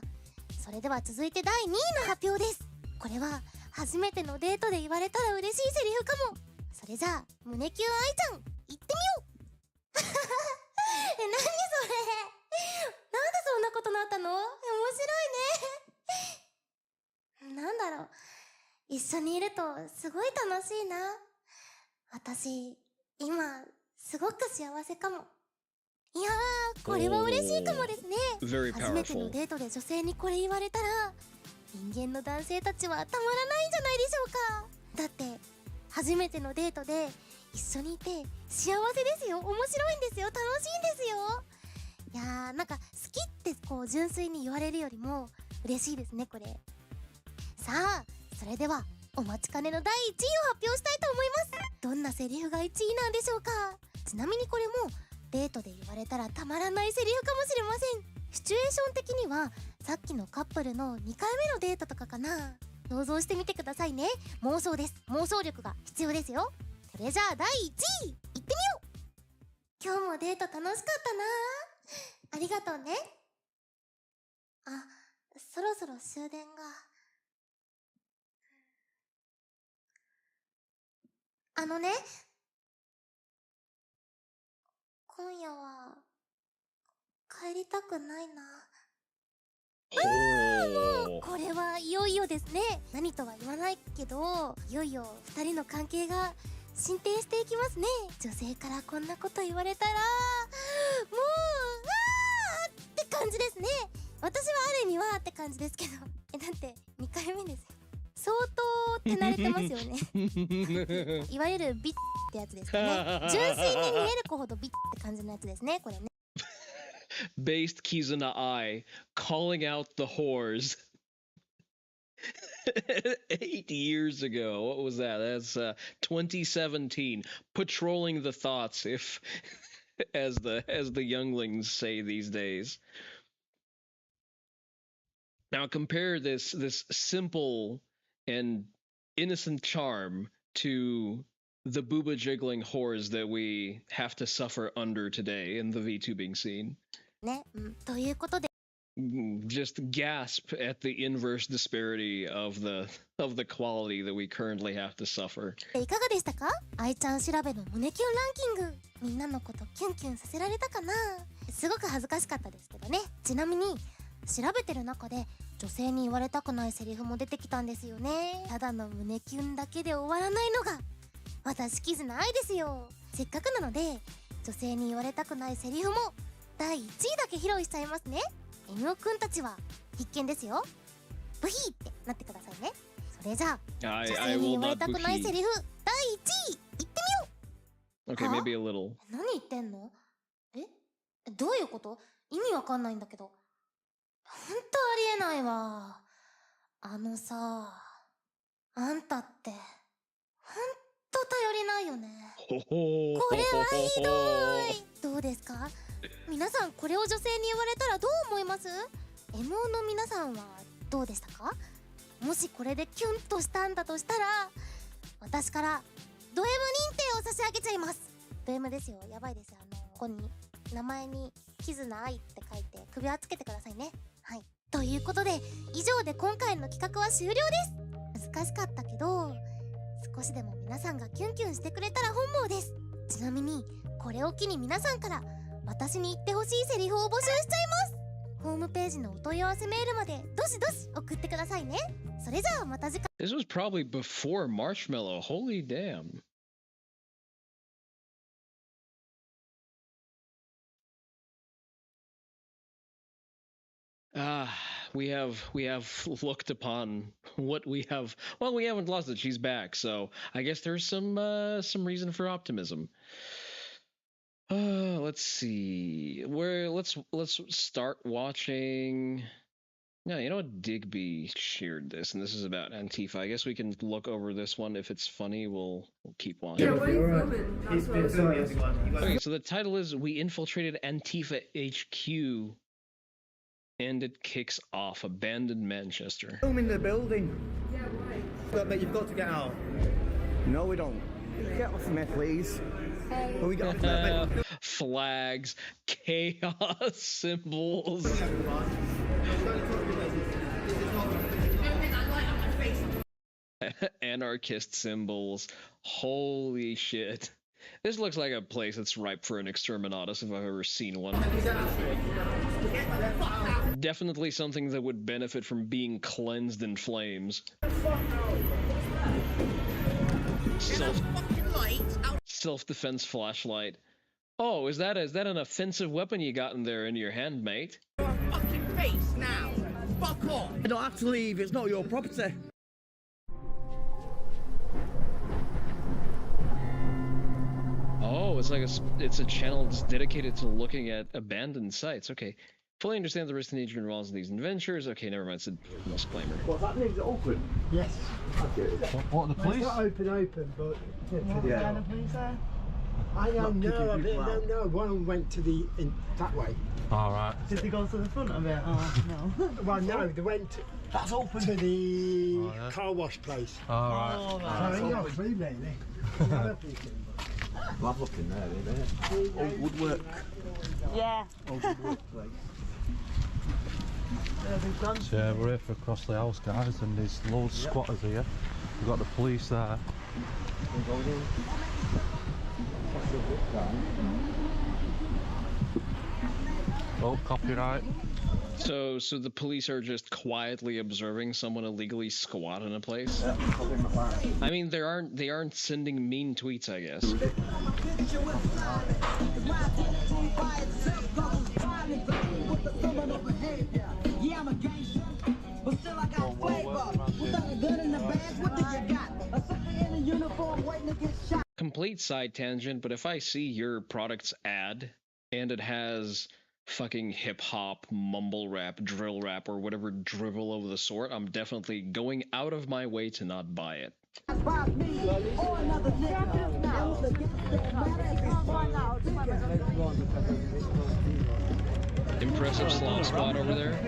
[SPEAKER 16] それでは続いて第2位の発表です。これは初めてのデートで言われたら嬉しいセリフかも。それじゃあ胸キュン愛ちゃん行ってみよう。何それ。なんでそんなことなったの？面白いね。なんだろう、一緒にいるとすごい楽しいな。私今すごく幸せかも。いやー、これは嬉しいかもですね。初めてのデートで女性にこれ言われたら、人間の男性たちはたまらないんじゃないでしょうか。だって初めてのデートで一緒にいて幸せですよ。面白いんですよ。楽しいんですよ。いやー、なんか好きってこう純粋に言われるよりも嬉しいですねこれ。さあ、それではお待ちかねの第1位を発表したいと思います。どんなセリフが1位なんでしょうか。ちなみにこれもデートで言われたらたまらないセリフかもしれません。シチュエーション的にはさっきのカップルの2回目のデートとかかな。想像してみてくださいね。妄想です。妄想力が必要ですよ。それじゃあ第1位いってみよう。今日もデート楽しかったな。ありがとうね。あ、そろそろ終電が。今夜は帰りたくないな。もうこれはいよいよですね。何とは言わないけど、いよいよ2人の関係が進展していきますね。女性からこんなこと言われたらもうって感じですね。私はある意味はって感じですけど、だって2回目ですよ。相当手慣れてますよね。いわゆるビッってやつですかね。純粋に見える子ほどビッって感じのやつですねこれね。
[SPEAKER 1] Based Kizuna I calling out the whores 8 years ago. What was that? That's 2017. Patrolling the thoughts, if as the younglings say these days. Now compare this simple and innocent charm to the booba jiggling whores that we have to suffer under today in the VTubing scene.
[SPEAKER 16] ね、ということで
[SPEAKER 1] Just gasp at the inverse disparity of the quality that we currently have to suffer.
[SPEAKER 16] いかがでしたか？愛ちゃん調べの胸キュンランキング。みんなのことキュンキュンさせられたかな？すごく恥ずかしかったですけどね。ちなみに調べてる中で女性に言われたくないセリフも出てきたんですよね。ただの胸キュンだけで終わらないのが私キズナアイですよ。せっかくなので女性に言われたくないセリフも第1位だけ披露しちゃいますね。M くんたちは必見ですよ。ブヒーってなってくださいね。それじゃあ、
[SPEAKER 1] I
[SPEAKER 16] 女性に
[SPEAKER 1] will
[SPEAKER 16] 言われ
[SPEAKER 1] not
[SPEAKER 16] たくないセ
[SPEAKER 1] buhi.
[SPEAKER 16] リフ第1位言ってみよう。
[SPEAKER 1] Okay, maybe a little.
[SPEAKER 16] 何言ってんの？どういうこと？意味わかんないんだけど。ほんとありえないわ。あのさ、あんたってほんと頼りないよね。これはひどい。どうですか？皆さんこれを女性に言われたらどう思います？ M の皆さんはどうでしたか？もしこれでキュンとしたんだとしたら、私からド M 認定を差し上げちゃいます。ド M ですよ。やばいですよ。ここに名前にキズナアイって書いて首輪つけてくださいね。はい。ということで、以上で今回の企画は終了です。難しかったけど、少しでも皆さんがキュンキュンしてくれたら本望です。ちなみにこれを機に皆さんから私に言ってほしいセリフを募集しちゃいます。ホームページのお問い合わせメールまでどしどし送ってくださいね。それじゃあまた次回。
[SPEAKER 1] This was probably before Marshmallow. Holy damn. We have looked upon what we have. Well, we haven't lost it. She's back, so I guess there's some reason for optimism. Let's see. Let's start watching. No, you know what? Digby shared this, and this is about Antifa. I guess we can look over this one. If it's funny, we'll keep watching. Okay, so the title is "We Infiltrated Antifa HQ." And it kicks off. Abandoned Manchester.
[SPEAKER 4] I'm in the building. Yeah, right. But you've got to get out. No, we don't. Get off me, please. Hey. We got
[SPEAKER 1] Flags, chaos symbols. Anarchist symbols. Holy shit. This looks like a place that's ripe for an exterminatus if I've ever seen one. Definitely something that would benefit from being cleansed in flames. Self-defense flashlight. Oh, is that an offensive weapon you got in there in your hand, mate?
[SPEAKER 4] Your fucking face now. Fuck off. You don't have to leave. It's not your property.
[SPEAKER 1] Oh, it's a channel that's dedicated to looking at abandoned sites. Okay. Fully understand the risk and danger involved in these adventures. Okay, never mind. It's a disclaimer.
[SPEAKER 4] What's happening? Is it open? Yes.
[SPEAKER 5] What are the police?
[SPEAKER 4] It's not open, but...
[SPEAKER 5] Yeah.
[SPEAKER 4] The police there?
[SPEAKER 5] I don't know.
[SPEAKER 4] No. One went to that way.
[SPEAKER 5] All right.
[SPEAKER 4] Did they go to the front of it? Oh, no. Well, no, they went
[SPEAKER 5] That's open.
[SPEAKER 4] to the car wash place.
[SPEAKER 5] All right.
[SPEAKER 4] Oh, right. So you're free, really.
[SPEAKER 5] Well, I've looked in there, isn't it? Old woodwork.
[SPEAKER 4] Yeah.
[SPEAKER 5] Old woodwork place. So, yeah, we're here for Crossley House, guys, and there's loads of squatters here. We've got the police there. Oh, copyright.
[SPEAKER 1] So the police are just quietly observing someone illegally squat in a place? I mean, they aren't sending mean tweets, I guess. Complete side tangent, but if I see your product's ad and it has fucking hip-hop, mumble rap, drill rap, or whatever drivel of the sort, I'm definitely going out of my way to not buy it. Impressive slop squad over there.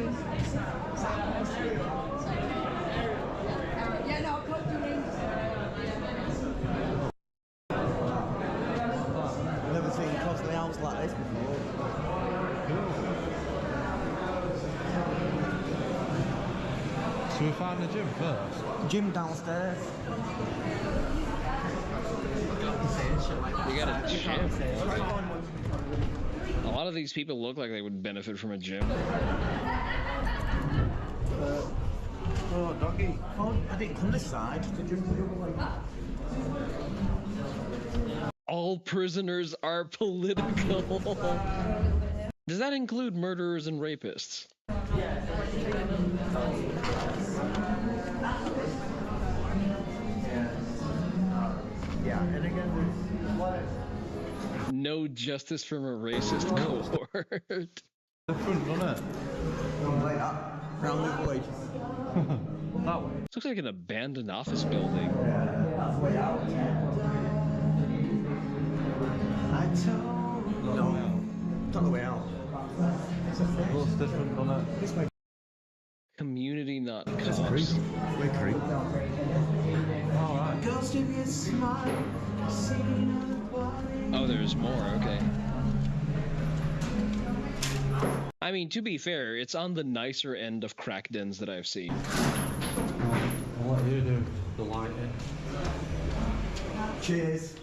[SPEAKER 4] I've never seen Crossley House like this before.
[SPEAKER 5] Should we find the gym first?
[SPEAKER 4] Gym downstairs.
[SPEAKER 1] We got a gym. A lot of these people look like they would benefit from a gym.
[SPEAKER 4] Oh, doggy. Oh, I didn't come this side.
[SPEAKER 1] All prisoners are political. Does that include murderers and rapists?
[SPEAKER 4] Yeah, and again, there's what?
[SPEAKER 1] No justice from a racist cohort.
[SPEAKER 5] Different, doesn't it?
[SPEAKER 4] Like up, round the way.
[SPEAKER 5] That way.
[SPEAKER 1] This looks like an abandoned office building.
[SPEAKER 4] I told. No, it's not the way out.
[SPEAKER 5] Looks different, doesn't it?
[SPEAKER 4] This way.
[SPEAKER 1] Community, not
[SPEAKER 4] It's
[SPEAKER 1] cops.
[SPEAKER 4] creepy. Way creepy.
[SPEAKER 5] Alright.
[SPEAKER 1] Oh, there's more, okay. I mean, to be fair, it's on the nicer end of crack dens that I've seen.
[SPEAKER 5] I'll let you do the lighting.
[SPEAKER 4] Cheers.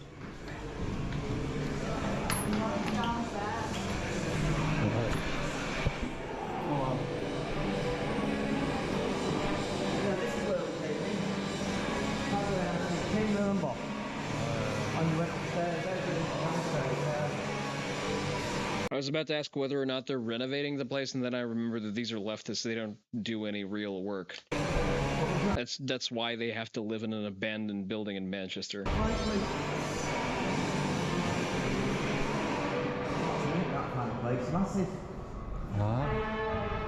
[SPEAKER 1] I was about to ask whether or not they're renovating the place, and then I remember that these are leftists. They don't do any real work. That's why they have to live in an abandoned building in Manchester.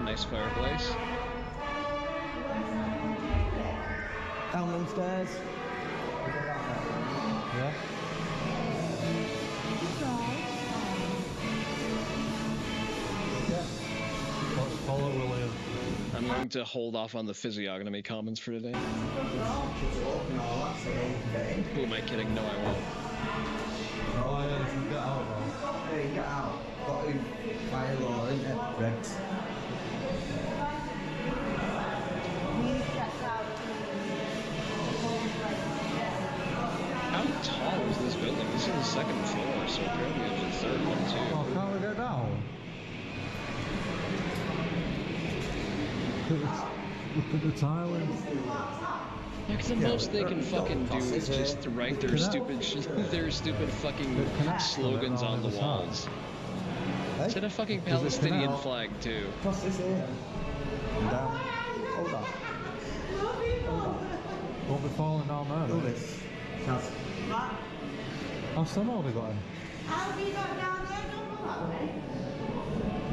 [SPEAKER 1] Nice fireplace.
[SPEAKER 4] Down them stairs.
[SPEAKER 5] Yeah. Follow William.
[SPEAKER 1] I'm going to hold off on the physiognomy comments for today. Who am I kidding? No, I won't.
[SPEAKER 5] Oh yeah, you can get out now.
[SPEAKER 4] Yeah, you get out. Got to fire law, isn't it? Regs.
[SPEAKER 1] How tall is this building? This is the second floor, so apparently there's a third one too.
[SPEAKER 5] Oh, can't we get down? Look at the tiling.
[SPEAKER 1] Yeah, 'cause the most they can fucking do is just write their stupid fucking slogans on the walls. Set a fucking Palestinian flag too.
[SPEAKER 4] Cross this here. And down. Hold on.
[SPEAKER 5] Won't be falling down there.
[SPEAKER 4] Do this. That's...
[SPEAKER 5] How somehow they got him?
[SPEAKER 16] How have you got down there? Don't go that way.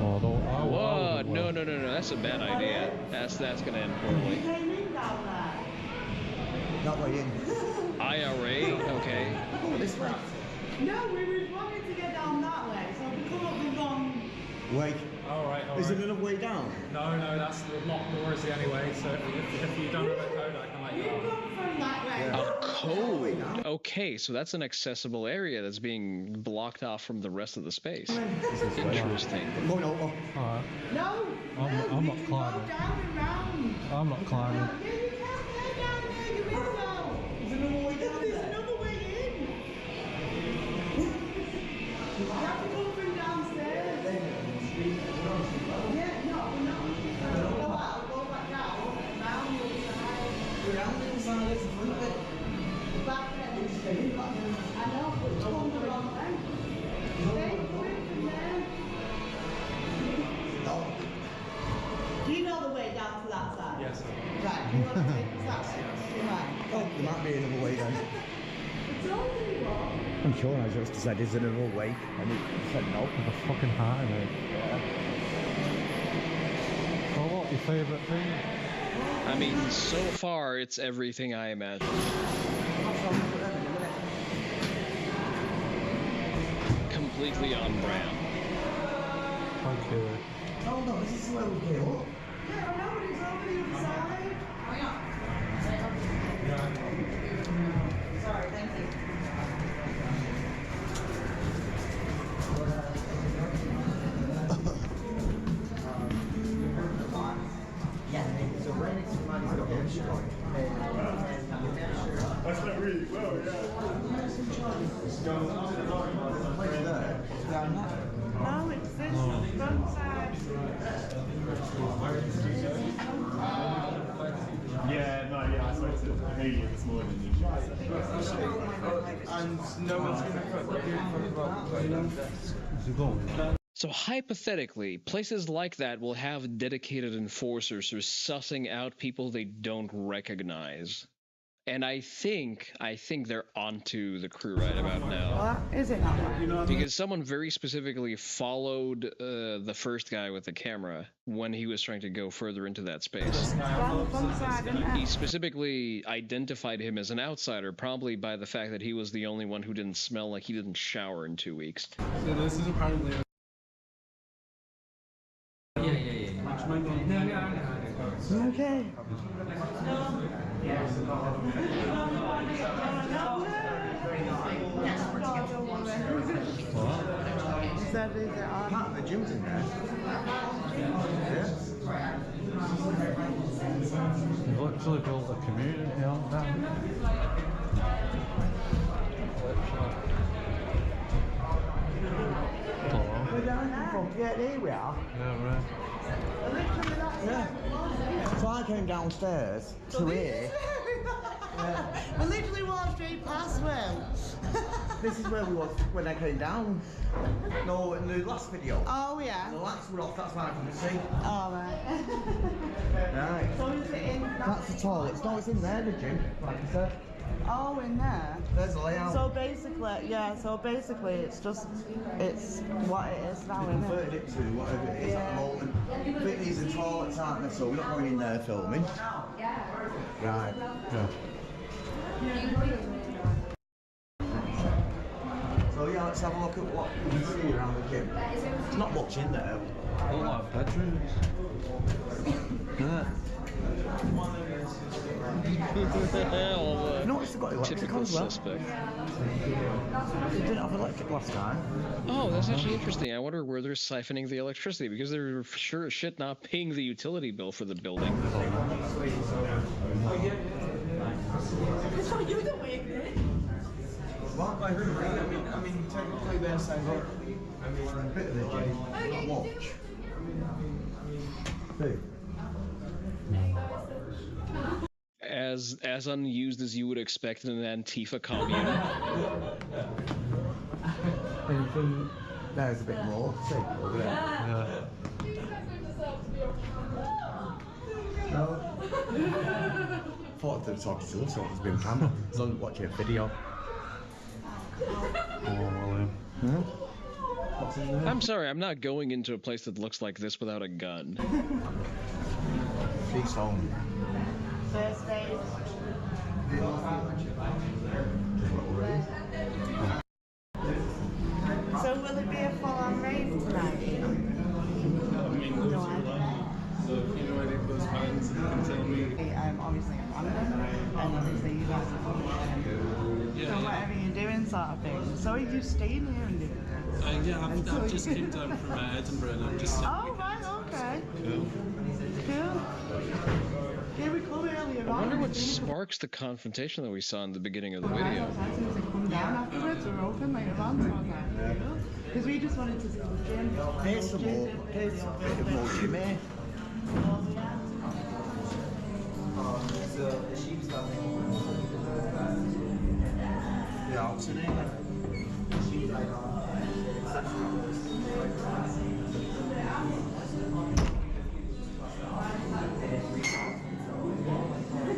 [SPEAKER 5] Oh, don't.
[SPEAKER 1] Whoa, no, that's a bad idea. That's gonna end poorly.
[SPEAKER 4] That way in.
[SPEAKER 1] IRA, okay.
[SPEAKER 4] Oh, this way.
[SPEAKER 16] No, we were wanting to get down that way, so we come up the wrong.
[SPEAKER 4] Wait.
[SPEAKER 6] Alright.
[SPEAKER 4] Is there another way down?
[SPEAKER 6] No, that's the locked door anyway, so if you don't have a code, I can let you out.
[SPEAKER 16] From that way.
[SPEAKER 1] A code. Okay, so that's an accessible area that's being blocked off from the rest of the space. Interesting.
[SPEAKER 4] Going over.
[SPEAKER 5] Alright.
[SPEAKER 16] No.
[SPEAKER 5] I'm not climbing.
[SPEAKER 16] Down and round.
[SPEAKER 5] I'm not climbing.
[SPEAKER 16] Yeah, you can't go down there. You will go. There's another way down. There's another way in. You have to come from downstairs. Yeah, no. Go out. Go back down. Round the other side.
[SPEAKER 4] Round the inside, it's front of it.
[SPEAKER 16] Back there. I know, but it's going the wrong way. Stay away from there.
[SPEAKER 4] No.
[SPEAKER 16] Do you know the way down to that side?
[SPEAKER 6] Yes.
[SPEAKER 16] Right, do you want to take us that way? Right.
[SPEAKER 4] Oh, there might be another way then.
[SPEAKER 16] It's only one.
[SPEAKER 4] I'm sure I just said, is there another way? And it said no.
[SPEAKER 5] The fucking high, mate.
[SPEAKER 4] Yeah.
[SPEAKER 5] So what, your favourite thing?
[SPEAKER 1] I mean, so far it's everything I imagined. Completely on brand.
[SPEAKER 5] Thank you.
[SPEAKER 4] Oh no, this is where we go.
[SPEAKER 16] Yeah, I know, but it's over the other side. Sorry, thank you.
[SPEAKER 7] That's not really well, yeah.
[SPEAKER 16] No, it's this front side.
[SPEAKER 6] Yeah, no, yeah, I spoke to the Canadian this morning.
[SPEAKER 12] And no one's going to cut the beard for about
[SPEAKER 1] So hypothetically, places like that will have dedicated enforcers who are sussing out people they don't recognize. And I think they're onto the crew right about now.
[SPEAKER 17] What? Is it not right?
[SPEAKER 1] Because someone very specifically followed the first guy with the camera when he was trying to go further into that space. He specifically identified him as an outsider, probably by the fact that he was the only one who didn't smell like he didn't shower in 2 weeks.
[SPEAKER 12] So this is apparently.
[SPEAKER 17] Okay.
[SPEAKER 26] The gym's in there.
[SPEAKER 5] You've literally built a community on that.
[SPEAKER 17] We're down now. Yeah, here we are.
[SPEAKER 5] Yeah, right.
[SPEAKER 26] Yeah. So I came downstairs to here.
[SPEAKER 17] We literally walked straight past well.
[SPEAKER 26] This is where we was when I came down. No, in the last video.
[SPEAKER 17] Oh, yeah.
[SPEAKER 26] The lights were off, that's why I couldn't see.
[SPEAKER 17] Oh, right.
[SPEAKER 26] Right.
[SPEAKER 17] So is it in?
[SPEAKER 26] That's the toilet. No, it's in there, the gym, like I said.
[SPEAKER 17] Oh, in there?
[SPEAKER 26] There's the layout.
[SPEAKER 17] So basically, it's what it is now, isn't it?
[SPEAKER 26] Converted it to whatever it is at the moment. But these are toilets, aren't they? So we're not going in there filming. Right.
[SPEAKER 5] Yeah.
[SPEAKER 26] So yeah, let's have a look at what you see around the gym. There's not much in there.
[SPEAKER 5] All like bedrooms. Yeah.
[SPEAKER 26] Notice they've got electric on as well.
[SPEAKER 1] Suspect.
[SPEAKER 26] They didn't have electric last time.
[SPEAKER 1] Oh, that's actually interesting. I wonder where they're siphoning the electricity, because they're sure as shit not paying the utility bill for the building.
[SPEAKER 17] So you're the way there?
[SPEAKER 26] Well, I mean, technically they're saying, look, I mean, a bit of the gym, not much. Hey.
[SPEAKER 1] As unused as you would expect in an Antifa commune.
[SPEAKER 26] Anything? There's a bit more. See, over there.
[SPEAKER 5] Yeah.
[SPEAKER 26] No. Thought they were talking to us, so it's been camera. I was on watching a video. What's in there?
[SPEAKER 1] I'm sorry, I'm not going into a place that looks like this without a gun.
[SPEAKER 26] She's home.
[SPEAKER 17] Thursday. So will it be a full-on rave tonight?
[SPEAKER 12] So if you know any of those bands, you can tell me.
[SPEAKER 17] I'm obviously a band, and obviously you guys are from so whatever you're doing sort of thing. So are you staying here and doing this?
[SPEAKER 12] Yeah, I've just came down from Edinburgh and I'm just...
[SPEAKER 17] Oh, right, okay.
[SPEAKER 12] Cool.
[SPEAKER 17] Cool. Here we come earlier
[SPEAKER 1] I wonder what sparks the confrontation that we saw in the beginning of the video.
[SPEAKER 17] Come down afterwards, we're open later on. Because we just wanted to see the gym.
[SPEAKER 26] Here's some more. Here's a bit of more gym here. The Alps in here.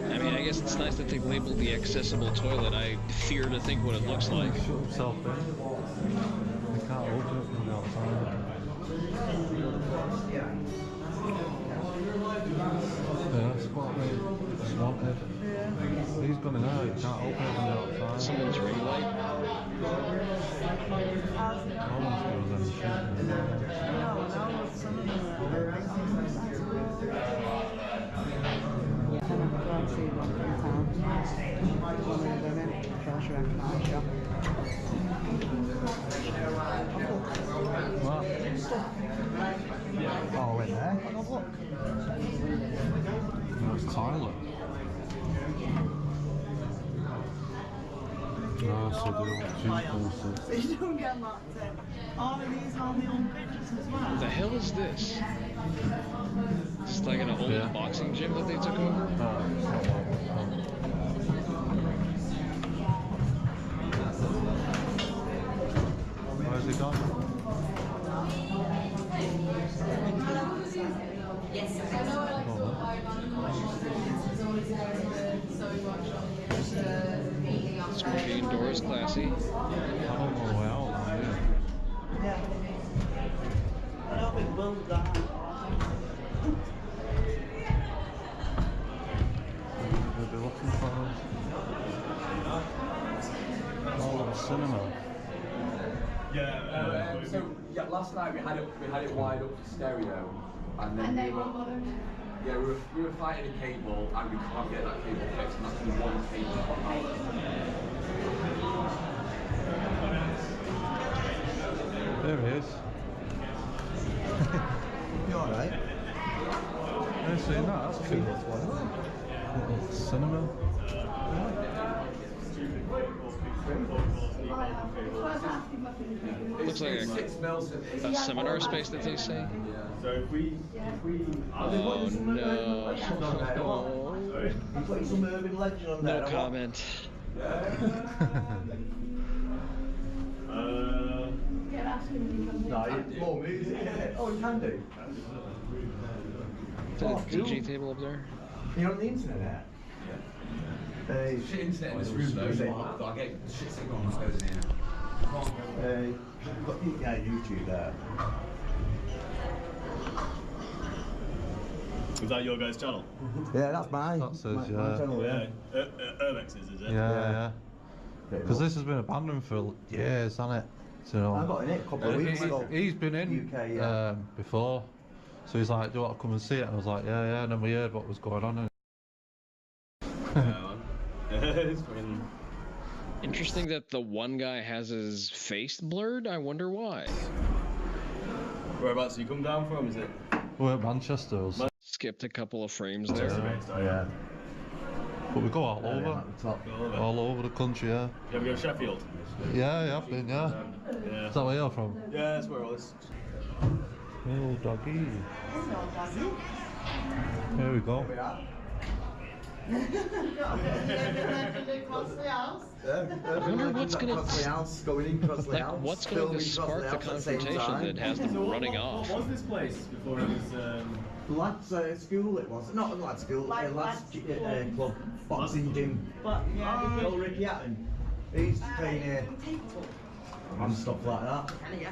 [SPEAKER 1] I mean, I guess it's nice that they've labeled the accessible toilet. I fear to think what it looks like.
[SPEAKER 5] Shut himself in. They can't open it from the outside. Yeah, that's what they wanted. He's gone in there, he can't open it from the outside.
[SPEAKER 1] Someone's ring light.
[SPEAKER 5] No one's doing any shit. What?
[SPEAKER 26] Oh, in there?
[SPEAKER 5] That's Tyler. No, so the old gym posters.
[SPEAKER 17] You don't get locked in. All of these are the old pictures as well.
[SPEAKER 1] The hell is this? It's like an old boxing gym that they took over?
[SPEAKER 5] Where's he gone?
[SPEAKER 1] was classy.
[SPEAKER 5] all the way out now, yeah.
[SPEAKER 17] I don't think Will's that.
[SPEAKER 5] We'll be looking for us. Oh, the cinema.
[SPEAKER 8] Yeah. So last night we had it wide up to stereo, and then we were fighting a cable, and we can't get that cable fixed. And that's the one cable out.
[SPEAKER 5] There he is.
[SPEAKER 4] You alright?
[SPEAKER 5] I've seen that, that's cool. Little cinema.
[SPEAKER 1] Looks like a seminar space that they say.
[SPEAKER 26] So if we
[SPEAKER 1] Oh no.
[SPEAKER 4] Put some urban legend on there.
[SPEAKER 1] No comment.
[SPEAKER 4] No, more music. Oh, you can do.
[SPEAKER 1] The G table up there.
[SPEAKER 4] You're on the internet now?
[SPEAKER 8] Shit internet in this room though. I get shit signal on goes in here.
[SPEAKER 4] Yeah, YouTube there.
[SPEAKER 26] Is that your guys' channel?
[SPEAKER 4] Yeah, that's mine.
[SPEAKER 5] That's
[SPEAKER 4] my channel, yeah.
[SPEAKER 26] Urbex's, is it?
[SPEAKER 5] Yeah. Because this has been abandoned for years, hasn't it? So,
[SPEAKER 4] I got in it a couple of weeks ago.
[SPEAKER 5] He's been in
[SPEAKER 4] UK, yeah.
[SPEAKER 5] before. So he's like, do you want to come and see it? And I was like, yeah. And then we heard what was going on.
[SPEAKER 26] It's been...
[SPEAKER 1] Interesting that the one guy has his face blurred. I wonder why.
[SPEAKER 26] Whereabouts do you come down from, is it?
[SPEAKER 5] We're at Manchester.
[SPEAKER 1] Skipped a couple of frames there.
[SPEAKER 4] Yeah.
[SPEAKER 5] But we go all over. All over the country, yeah.
[SPEAKER 26] You ever go to Sheffield?
[SPEAKER 5] Yeah, I've been, yeah.
[SPEAKER 26] Yeah.
[SPEAKER 5] Is that where you're from?
[SPEAKER 26] Yeah, that's where I was.
[SPEAKER 5] Oh, doggy. Here we go.
[SPEAKER 1] I wonder what's going to spark the confrontation that has them running off.
[SPEAKER 26] What was this place before it was...
[SPEAKER 4] Lads school it was. Not a lads school, lads club, boxing gym.
[SPEAKER 17] But yeah,
[SPEAKER 4] Bill Ricky Hatton. He used to train here. And stuff like that.
[SPEAKER 26] Oh yeah.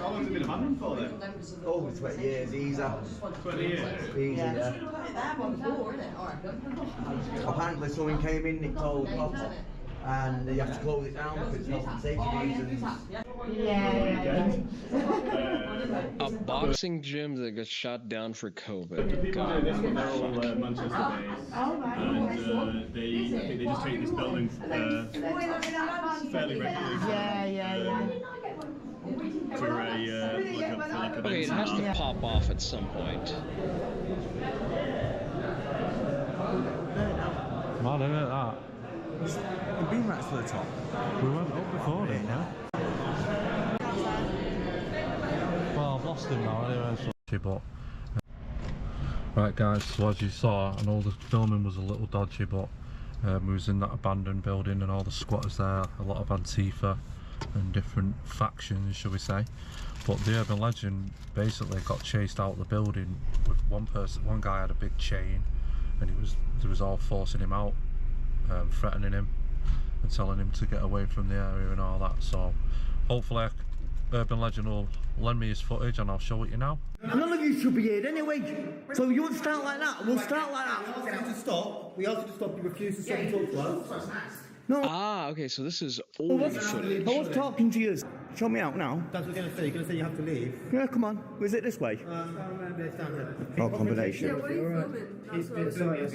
[SPEAKER 26] How long has it been abandoned for then?
[SPEAKER 4] Over 20 years, easy.
[SPEAKER 26] 20 years?
[SPEAKER 4] Easy, yeah. Apparently someone came in, nicked all the plots, and they have to close it down because it's health and safety reasons.
[SPEAKER 1] A boxing gym that got shut down for COVID.
[SPEAKER 26] The people who do this one, they're all Manchester based, and I think they just take this building fairly regularly for a
[SPEAKER 1] Okay, it has to pop off at some point.
[SPEAKER 5] Mad, isn't it, that?
[SPEAKER 4] You've been right to the top.
[SPEAKER 5] We went up before, didn't we? Well, I've lost him now anyway, so... But... Right guys, so as you saw, I know the filming was a little dodgy, but we was in that abandoned building and all the squatters there, a lot of Antifa and different factions, shall we say. But the urban legend basically got chased out of the building with one guy had a big chain, and they was all forcing him out, threatening him and telling him to get away from the area and all that. So hopefully urban legend will lend me his footage and I'll show it you now.
[SPEAKER 4] None of you should be here anyway. So you want to start like that? We'll start like that.
[SPEAKER 26] We have to stop. We have to stop. You refuse to stop and talk to us.
[SPEAKER 4] No.
[SPEAKER 1] Ah, okay, so this is old footage.
[SPEAKER 4] I was talking to you. Show me out now.
[SPEAKER 26] That's what you're going to say. You're going to say you have to leave.
[SPEAKER 4] Yeah, come on. Was it this way? Oh, combination.
[SPEAKER 26] Yeah, what are you filming?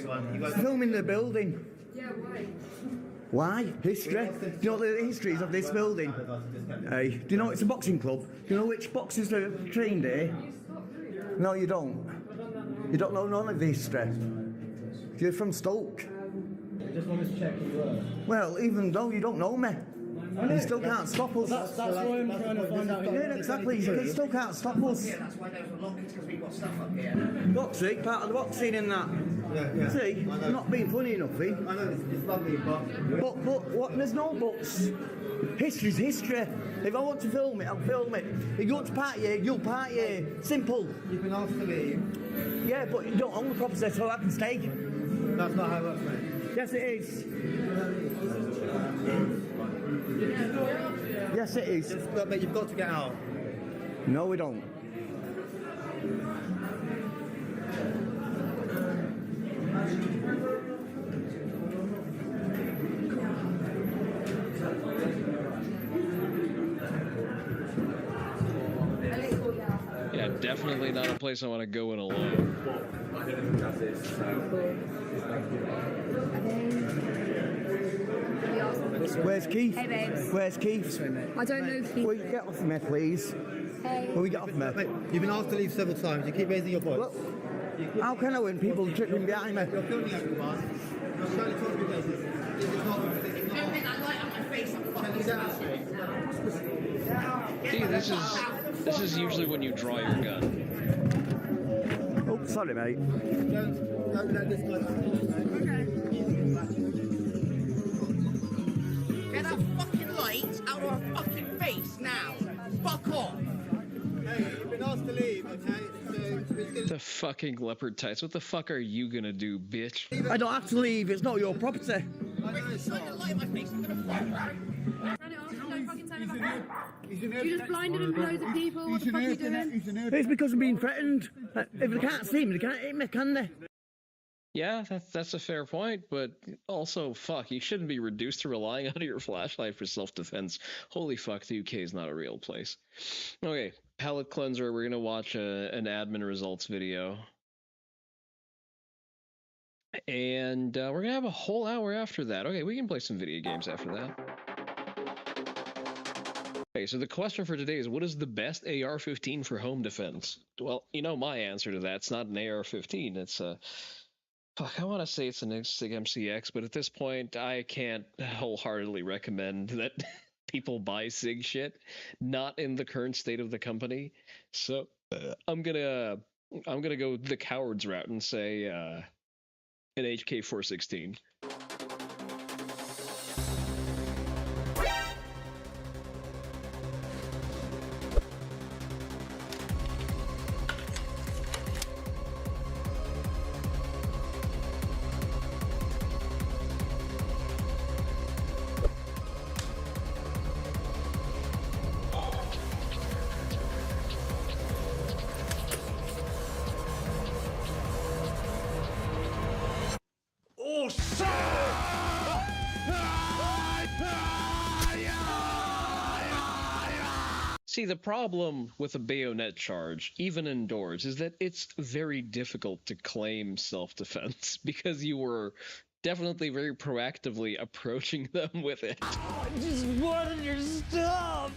[SPEAKER 4] Filming the building.
[SPEAKER 16] Yeah, why?
[SPEAKER 4] Why? History. Do you know the histories of this building? Hey, do you know it's a boxing club? Do you know which boxers are trained here? No, you don't. You don't know none of the history. You're from Stoke.
[SPEAKER 26] I just wanted to check who you were.
[SPEAKER 4] Well, even though you don't know me, you still can't stop us.
[SPEAKER 26] That's why I'm trying to find out.
[SPEAKER 4] Yeah, exactly. You still can't stop us.
[SPEAKER 26] Yeah, that's why those were locked, because we've got stuff up here.
[SPEAKER 4] Boxing, part of the boxing and that.
[SPEAKER 26] Yeah.
[SPEAKER 4] See, I'm not being funny enough, eh?
[SPEAKER 26] I know, it's lovely, but
[SPEAKER 4] what? There's no buts. History's history. If I want to film it, I'll film it. If you want to party here, you'll party here. Simple.
[SPEAKER 26] You can ask to leave.
[SPEAKER 4] Yeah, but you don't own the property, so I can stay.
[SPEAKER 26] That's not how it works, mate.
[SPEAKER 4] Yes, it is. Yes, it is.
[SPEAKER 26] But you've got to get out.
[SPEAKER 4] No, we don't.
[SPEAKER 1] Yeah, definitely not a place I want to go in alone.
[SPEAKER 8] I don't think that's it.
[SPEAKER 4] Where's Keith?
[SPEAKER 9] Hey, babes.
[SPEAKER 4] Where's Keith?
[SPEAKER 9] I don't know Keith.
[SPEAKER 4] Will you get off me, please?
[SPEAKER 9] Hey.
[SPEAKER 4] Will we get off me?
[SPEAKER 26] Mate, you've been asked to leave several times. You keep raising your voice.
[SPEAKER 4] Look, how can I win? People tripping behind me.
[SPEAKER 26] You're filming everyone. You're showing to other places. This is not going to fit.
[SPEAKER 1] See, this is usually when you draw your gun.
[SPEAKER 4] Oh, sorry, mate.
[SPEAKER 26] Don't let this guy.
[SPEAKER 18] Get that fucking light out of our fucking face now. Fuck off.
[SPEAKER 26] Hey, you've been asked to leave, okay?
[SPEAKER 1] The fucking leopard tights. What the fuck are you gonna do, bitch?
[SPEAKER 4] I don't have to leave. It's not your property.
[SPEAKER 9] You just blinded loads of people. What the fuck are you doing?
[SPEAKER 4] It's because I'm being threatened. If they can't see me, they can't hit me, can they?
[SPEAKER 1] Yeah, that's a fair point, but also, fuck, you shouldn't be reduced to relying on your flashlight for self-defense. Holy fuck, the UK is not a real place. Okay, palette cleanser, we're gonna watch an admin results video. And we're gonna have a whole hour after that. Okay, we can play some video games after that. Okay, so the question for today is, what is the best AR-15 for home defense? Well, you know my answer to that. It's not an AR-15, it's a... Fuck, I want to say it's an SIG MCX, but at this point, I can't wholeheartedly recommend that people buy SIG shit, not in the current state of the company. So I'm gonna go the coward's route and say an HK416.
[SPEAKER 18] Oh, shit!
[SPEAKER 1] See, the problem with a bayonet charge, even indoors, is that it's very difficult to claim self-defense because you were definitely very proactively approaching them with it.
[SPEAKER 18] I just wanted your stuff!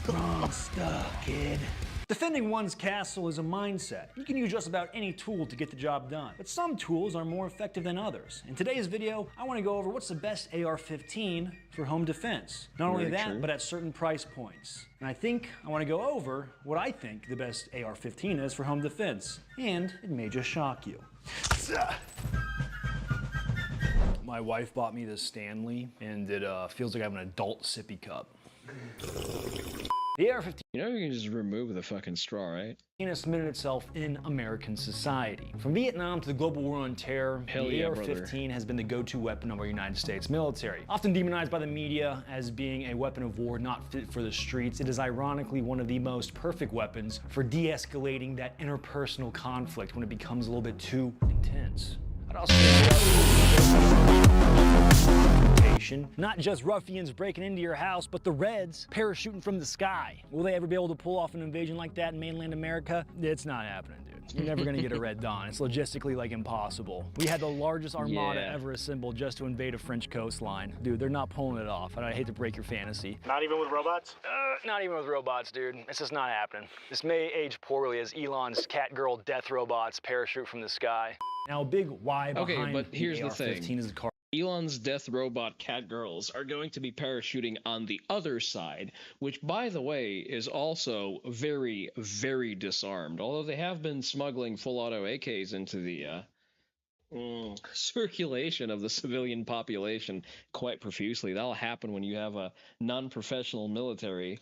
[SPEAKER 19] Wrong stuff, kid. Defending one's castle is a mindset. You can use just about any tool to get the job done, but some tools are more effective than others. In today's video, I want to go over what's the best AR-15 for home defense. Not only that, but at certain price points. And I think I want to go over what I think the best AR-15 is for home defense. And it may just shock you. My wife bought me this Stanley, and it feels like I have an adult sippy cup. The AR-15,
[SPEAKER 1] you know, you can just remove the fucking straw, right?
[SPEAKER 19] has cemented itself in American society. From Vietnam to the global war on terror, the AR-15 has been the go-to weapon of our United States military. Often demonized by the media as being a weapon of war not fit for the streets, it is ironically one of the most perfect weapons for de-escalating that interpersonal conflict when it becomes a little bit too intense. I'd also not just ruffians breaking into your house, but the Reds parachuting from the sky. Will they ever be able to pull off an invasion like that in mainland America? It's not happening, dude. You're never gonna get a Red Dawn. It's logistically like impossible. We had the largest armada ever assembled just to invade a French coastline. Dude, they're not pulling it off, and I hate to break your fantasy.
[SPEAKER 20] Not even with robots?
[SPEAKER 19] Not even with robots, dude. It's just not happening. This may age poorly as Elon's Catgirl death robots parachute from the sky. Now, a big why behind
[SPEAKER 1] okay, but here's
[SPEAKER 19] the AR-15
[SPEAKER 1] thing.
[SPEAKER 19] is the car.
[SPEAKER 1] Elon's death robot cat girls are going to be parachuting on the other side, which, by the way, is also very, very disarmed. Although they have been smuggling full auto AKs into the circulation of the civilian population quite profusely. That'll happen when you have a non-professional military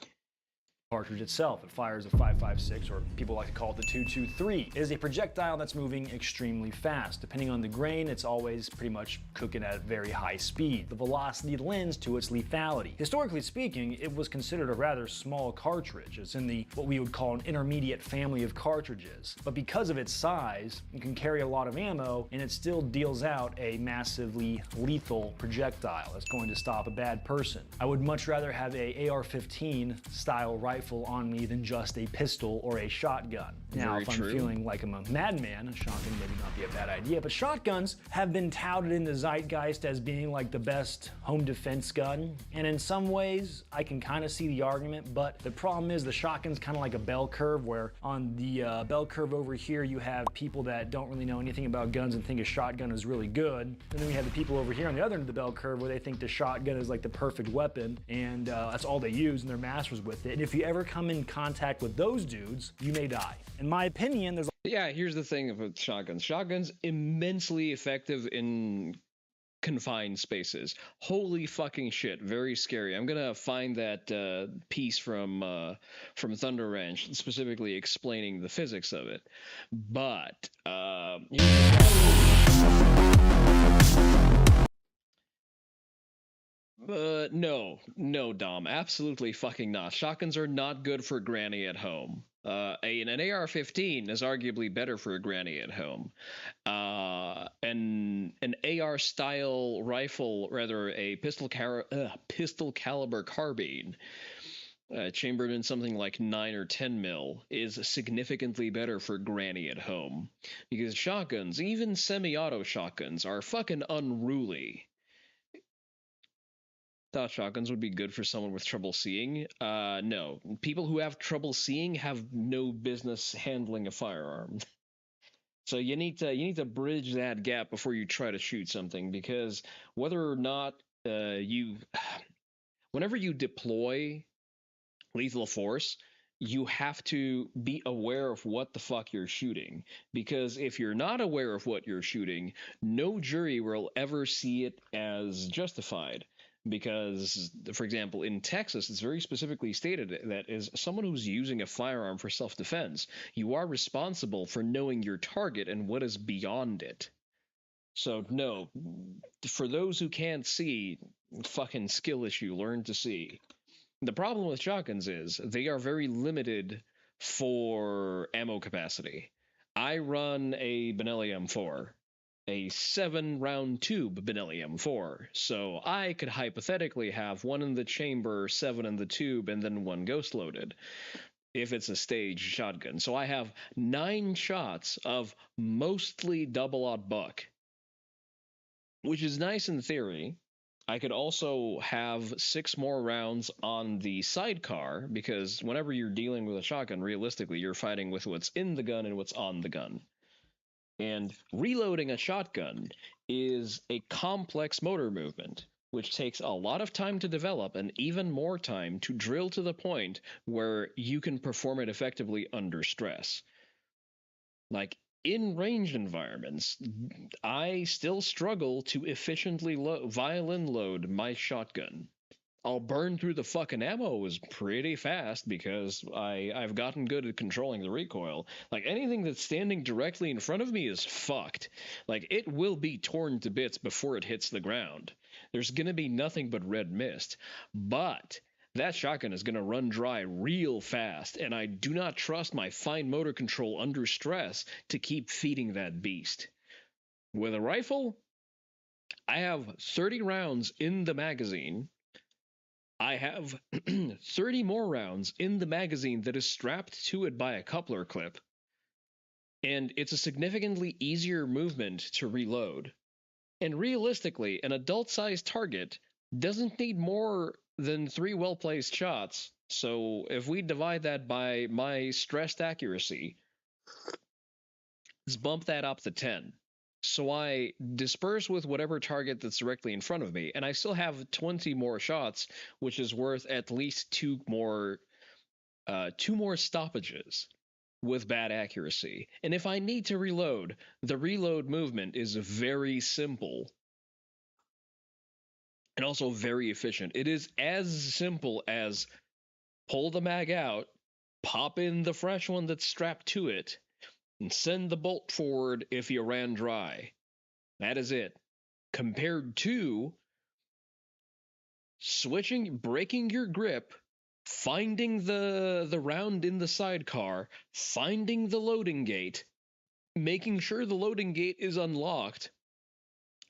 [SPEAKER 19] cartridge itself. It fires a 5.56, or people like to call it the 2.23. It is a projectile that's moving extremely fast. Depending on the grain, it's always pretty much cooking at very high speed. The velocity lends to its lethality. Historically speaking, it was considered a rather small cartridge. It's in the what we would call an intermediate family of cartridges. But because of its size, it can carry a lot of ammo, and it still deals out a massively lethal projectile that's going to stop a bad person. I would much rather have a AR-15 style rifle on me than just a pistol or a shotgun. Now, if I'm feeling like I'm a madman, a shotgun maybe not be a bad idea, but shotguns have been touted in the zeitgeist as being like the best home defense gun, and in some ways, I can kind of see the argument, but the problem is the shotgun's kind of like a bell curve, where on the bell curve over here, you have people that don't really know anything about guns and think a shotgun is really good, and then we have the people over here on the other end of the bell curve where they think the shotgun is like the perfect weapon, and that's all they use, and they're masters with it. And if you ever come in contact with those dudes, you may die. In my opinion, there's...
[SPEAKER 1] Yeah, here's the thing about shotguns. Shotguns immensely effective in confined spaces. Holy fucking shit, very scary. I'm gonna find that piece from Thunder Ranch specifically explaining the physics of it. But no, Dom, absolutely fucking not. Shotguns are not good for granny at home. An AR-15 is arguably better for a granny at home. An AR-style rifle, rather a pistol caliber carbine, chambered in something like 9 or 10 mil, is significantly better for granny at home. Because shotguns, even semi-auto shotguns, are fucking unruly. Thought shotguns would be good for someone with trouble seeing. No. People who have trouble seeing have no business handling a firearm. So you need to bridge that gap before you try to shoot something, because whether or not whenever you deploy lethal force, you have to be aware of what the fuck you're shooting. Because if you're not aware of what you're shooting, no jury will ever see it as justified. Because, for example, in Texas, it's very specifically stated that as someone who's using a firearm for self-defense, you are responsible for knowing your target and what is beyond it. So, no, for those who can't see, fucking skill issue, learn to see. The problem with shotguns is they are very limited for ammo capacity. I run a Benelli M4. A 7-round tube Benelli M4, so I could hypothetically have 1 in the chamber, 7 in the tube, and then 1 ghost loaded, if it's a staged shotgun. So I have 9 shots of mostly double-aught buck, which is nice in theory. I could also have 6 more rounds on the sidecar, because whenever you're dealing with a shotgun, realistically, you're fighting with what's in the gun and what's on the gun. And reloading a shotgun is a complex motor movement, which takes a lot of time to develop and even more time to drill to the point where you can perform it effectively under stress. Like, in ranged environments, I still struggle to efficiently violin load my shotgun. I'll burn through the fucking ammo pretty fast because I've gotten good at controlling the recoil. Like, anything that's standing directly in front of me is fucked. Like, it will be torn to bits before it hits the ground. There's gonna be nothing but red mist. But that shotgun is gonna run dry real fast, and I do not trust my fine motor control under stress to keep feeding that beast. With a rifle, I have 30 rounds in the magazine. I have 30 more rounds in the magazine that is strapped to it by a coupler clip, and it's a significantly easier movement to reload. And realistically, an adult-sized target doesn't need more than 3 well-placed shots, so if we divide that by my stressed accuracy, let's bump that up to 10. So I disperse with whatever target that's directly in front of me, and I still have 20 more shots, which is worth at least 2 more stoppages with bad accuracy. And if I need to reload, the reload movement is very simple and also very efficient. It is as simple as pull the mag out, pop in the fresh one that's strapped to it, and send the bolt forward if you ran dry. That is it. Compared to breaking your grip, finding the round in the sidecar, finding the loading gate, making sure the loading gate is unlocked,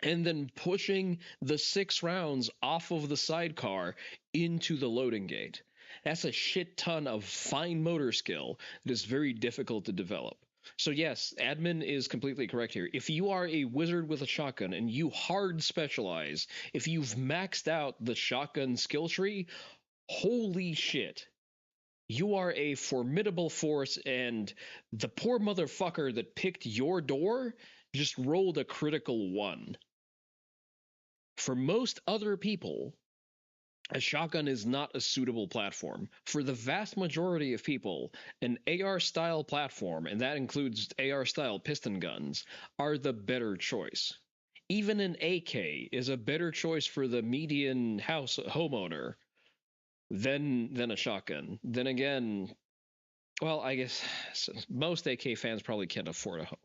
[SPEAKER 1] and then pushing the 6 rounds off of the sidecar into the loading gate. That's a shit ton of fine motor skill that is very difficult to develop. So yes, admin is completely correct here. If you are a wizard with a shotgun and you hard specialize, if you've maxed out the shotgun skill tree, holy shit. You are a formidable force, and the poor motherfucker that picked your door just rolled a critical 1. For most other people, a shotgun is not a suitable platform. For the vast majority of people, an AR-style platform, and that includes AR-style piston guns, are the better choice. Even an AK is a better choice for the median homeowner than a shotgun. Then again, well, I guess most AK fans probably can't afford a home.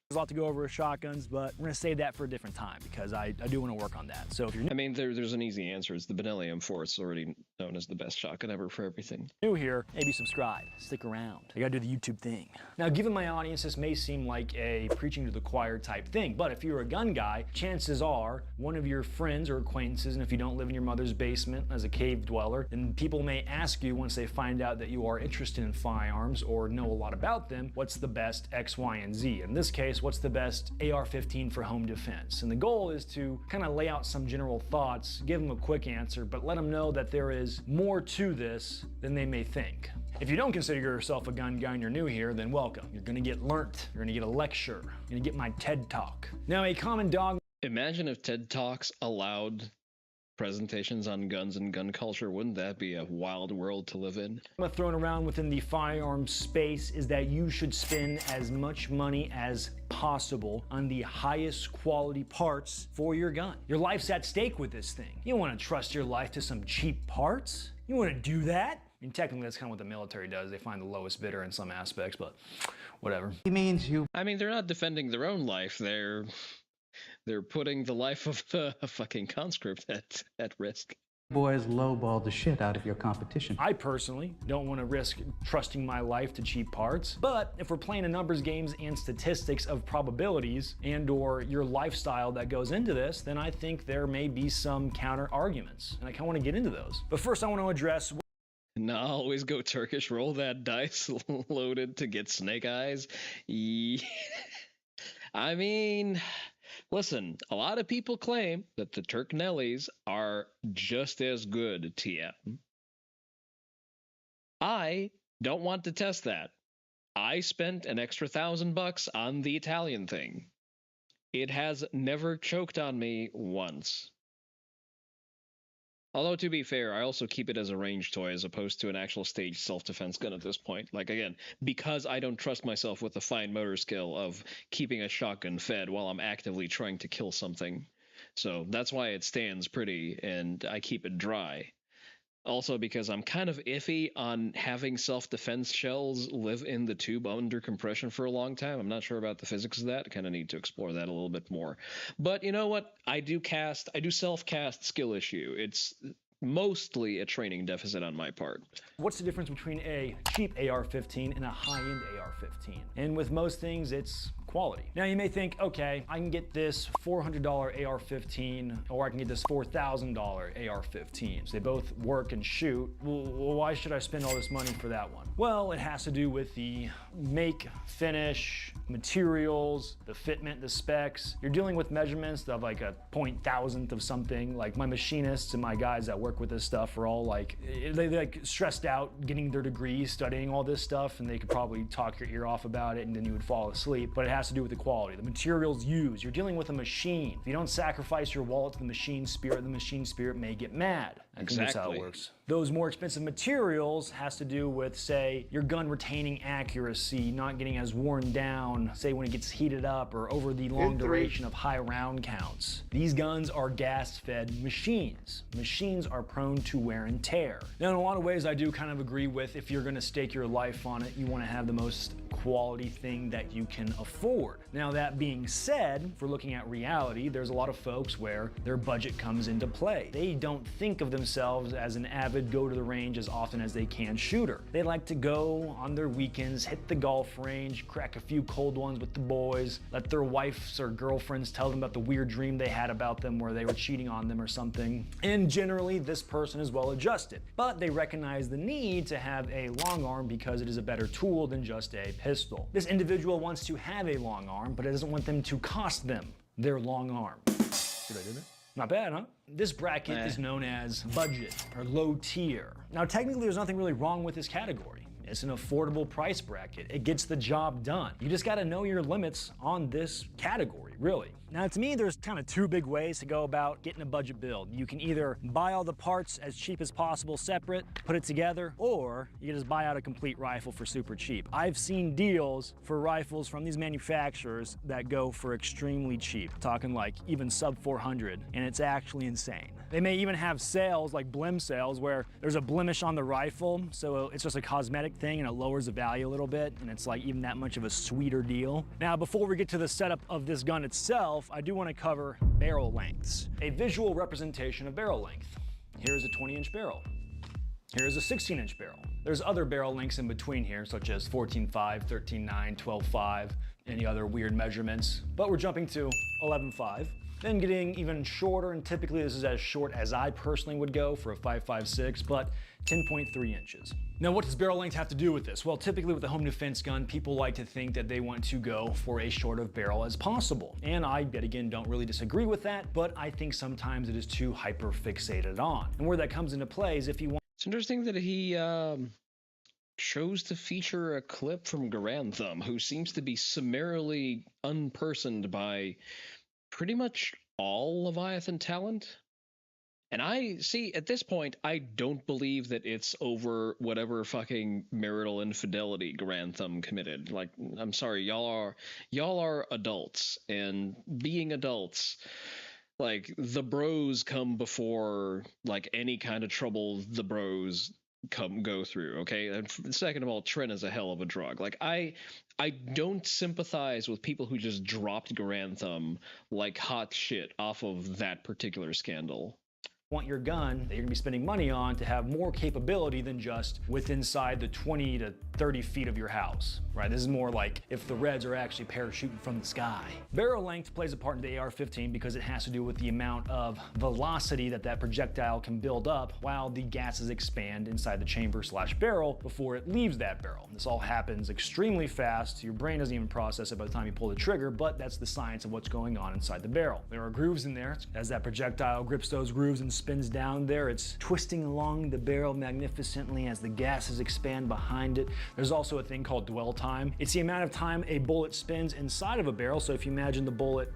[SPEAKER 19] There's a lot to go over with shotguns, but we're going to save that for a different time because I do want to work on that. So if you're
[SPEAKER 1] I mean, there's an easy answer. It's the Benelli M4. It's already known as the best shotgun ever for everything.
[SPEAKER 19] new here, maybe subscribe, stick around. I gotta do the YouTube thing. Now, given my audience, this may seem like a preaching to the choir type thing, but if you're a gun guy, chances are one of your friends or acquaintances, and if you don't live in your mother's basement as a cave dweller, then people may ask you once they find out that you are interested in firearms or know a lot about them, what's the best X, Y, and Z? In this case, what's the best AR-15 for home defense? And the goal is to kind of lay out some general thoughts, give them a quick answer, but let them know that there is more to this than they may think. If you don't consider yourself a gun guy and you're new here, then welcome. You're gonna get learnt. You're gonna get a lecture. You're gonna get my TED Talk. Now, a common dog...
[SPEAKER 1] Imagine if TED Talks allowed presentations on guns and gun culture. Wouldn't that be a wild world to live in?
[SPEAKER 19] Thrown around within the firearm space is that you should spend as much money as possible on the highest quality parts for your gun. Your life's at stake with this thing. You don't want to trust your life to some cheap parts. You want to do that? I mean, technically, that's kind of what the military does. They find the lowest bidder in some aspects, but whatever.
[SPEAKER 1] He means you. I mean, they're not defending their own life. They're putting the life of the fucking conscript at risk.
[SPEAKER 10] Boys lowball the shit out of your competition.
[SPEAKER 19] I personally don't want to risk trusting my life to cheap parts, but if we're playing a numbers games and statistics of probabilities and or your lifestyle that goes into this, then I think there may be some counter arguments, and I kind of want to get into those. But first I want to address...
[SPEAKER 1] Nah, always go Turkish, roll that dice loaded to get snake eyes. Yeah. I mean... Listen, a lot of people claim that the Turk Nellies are just as good, TM. I don't want to test that. I spent an extra $1,000 on the Italian thing. It has never choked on me once. Although, to be fair, I also keep it as a range toy as opposed to an actual staged self-defense gun at this point. Like, again, because I don't trust myself with the fine motor skill of keeping a shotgun fed while I'm actively trying to kill something. So that's why it stands pretty, and I keep it dry. Also because I'm kind of iffy on having self-defense shells live in the tube under compression for a long time. I'm not sure about the physics of that. I kind of need to explore that a little bit more. But you know what? I do self-cast skill issue. It's mostly a training deficit on my part.
[SPEAKER 19] What's the difference between a cheap AR-15 and a high-end AR-15? And with most things, it's quality. Now you may think, okay, I can get this $400 AR-15 or I can get this $4,000 AR-15. So they both work and shoot. Well, why should I spend all this money for that one? Well, it has to do with the make, finish, materials, the fitment, the specs. You're dealing with measurements of like a 0.000th of something. Like my machinists and my guys that work with this stuff are all like, they like stressed out getting their degrees, studying all this stuff, and they could probably talk your ear off about it and then you would fall asleep. But it has has to do with the quality, the materials used. You're dealing with a machine. If you don't sacrifice your wallet to the machine spirit may get mad. I think that's how it works. Those more expensive materials has to do with, say, your gun retaining accuracy, not getting as worn down, say when it gets heated up, or over the long duration of high round counts. These guns are gas-fed machines. Machines are prone to wear and tear. Now, in a lot of ways, I do kind of agree with, if you're gonna stake your life on it, you wanna have the most quality thing that you can afford. Now, that being said, if we're looking at reality, there's a lot of folks where their budget comes into play. They don't think of themselves as an avid go to the range as often as they can shooter. They like to go on their weekends, hit the golf range, crack a few cold ones with the boys, let their wives or girlfriends tell them about the weird dream they had about them where they were cheating on them or something. And generally, this person is well adjusted, but they recognize the need to have a long arm because it is a better tool than just a pistol. This individual wants to have a long arm, but it doesn't want them to cost them their long arm. Did I do that? Not bad, huh? This bracket is known as budget or low tier. Now, technically, there's nothing really wrong with this category. It's an affordable price bracket. It gets the job done. You just gotta know your limits on this category, really. Now, to me, there's kind of two big ways to go about getting a budget build. You can either buy all the parts as cheap as possible separate, put it together, or you can just buy out a complete rifle for super cheap. I've seen deals for rifles from these manufacturers that go for extremely cheap, talking like even sub 400, and it's actually insane. They may even have sales, like blim sales, where there's a blemish on the rifle, so it's just a cosmetic thing and it lowers the value a little bit, and it's like even that much of a sweeter deal. Now, before we get to the setup of this gun itself, I do want to cover barrel lengths. A visual representation of barrel length. Here's a 20-inch barrel. Here's a 16-inch barrel. There's other barrel lengths in between here, such as 14.5, 13.9, 12.5, any other weird measurements, but we're jumping to 11.5. Then getting even shorter, and typically this is as short as I personally would go for a 5.56, but 10.3 inches. Now, what does barrel length have to do with this? Well, typically with a home defense gun, people like to think that they want to go for a short of barrel as possible. And I, yet again, don't really disagree with that, but I think sometimes it is too hyper fixated on. And where that comes into play is if you want—
[SPEAKER 1] It's interesting that he chose to feature a clip from Garantham, who seems to be summarily unpersoned by pretty much all Leviathan talent. And I see, at this point, I don't believe that it's over whatever fucking marital infidelity Grantham committed. Like, I'm sorry, y'all are adults, and being adults, like, the bros come before, like, any kind of trouble the bros go through, okay? And second of all, Tren is a hell of a drug. Like, I don't sympathize with people who just dropped Grantham like hot shit off of that particular scandal.
[SPEAKER 19] Want your gun that you're gonna be spending money on to have more capability than just within inside the 20 to 30 feet of your house, right? This is more like if the Reds are actually parachuting from the sky. Barrel length plays a part in the AR-15 because it has to do with the amount of velocity that projectile can build up while the gases expand inside the chamber / barrel before it leaves that barrel. This all happens extremely fast. Your brain doesn't even process it by the time you pull the trigger, but that's the science of what's going on inside the barrel. There are grooves in there. As that projectile grips those grooves and spins down there, it's twisting along the barrel magnificently as the gases expand behind it. There's also a thing called dwell time. It's the amount of time a bullet spins inside of a barrel. So if you imagine the bullet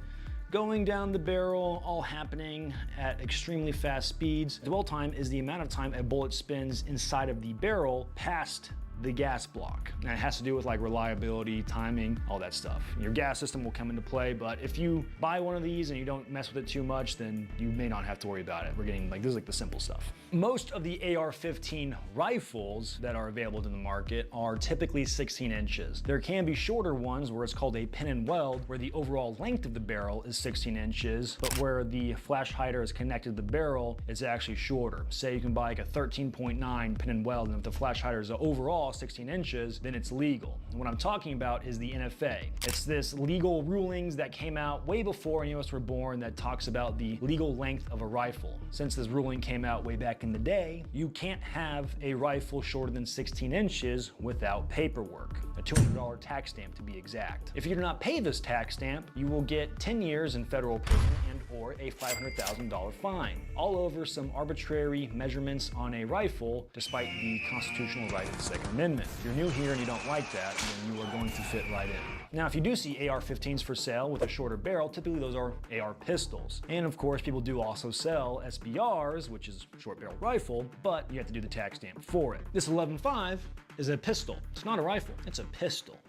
[SPEAKER 19] going down the barrel, all happening at extremely fast speeds, dwell time is the amount of time a bullet spins inside of the barrel past the gas block. And it has to do with like reliability, timing, all that stuff. Your gas system will come into play, but if you buy one of these and you don't mess with it too much, then you may not have to worry about it. We're getting like, this is like the simple stuff. Most of the AR-15 rifles that are available in the market are typically 16 inches. There can be shorter ones where it's called a pin and weld, where the overall length of the barrel is 16 inches, but where the flash hider is connected to the barrel, it's actually shorter. Say you can buy like a 13.9 pin and weld, and if the flash hider is overall 16 inches, then it's legal. And what I'm talking about is the NFA. It's this legal rulings that came out way before any of us were born that talks about the legal length of a rifle. Since this ruling came out way back in the day, you can't have a rifle shorter than 16 inches without paperwork. a $200 tax stamp to be exact. If you do not pay this tax stamp, you will get 10 years in federal prison and or a $500,000 fine, all over some arbitrary measurements on a rifle, despite the constitutional right of the Second Amendment. If you're new here and you don't like that, then you are going to fit right in. Now, if you do see AR-15s for sale with a shorter barrel, typically those are AR pistols. And of course, people do also sell SBRs, which is short barrel rifle, but you have to do the tax stamp for it. This 11.5 is a pistol. It's not a rifle, it's a pistol.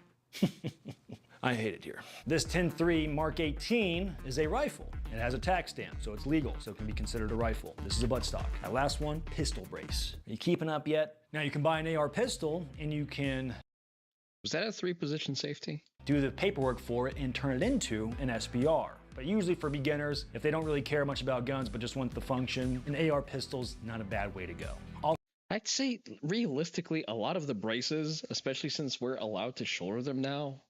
[SPEAKER 19] I hate it here. This 10.3 Mark 18 is a rifle. It has a tax stamp, so it's legal, so it can be considered a rifle. This is a buttstock. That last one, pistol brace. Are you keeping up yet? Now you can buy an AR pistol and you can...
[SPEAKER 1] Was that a 3-position safety?
[SPEAKER 19] Do the paperwork for it and turn it into an SBR. But usually for beginners, if they don't really care much about guns but just want the function, an AR pistol's not a bad way to go.
[SPEAKER 1] I'd say realistically, a lot of the braces, especially since we're allowed to shoulder them now,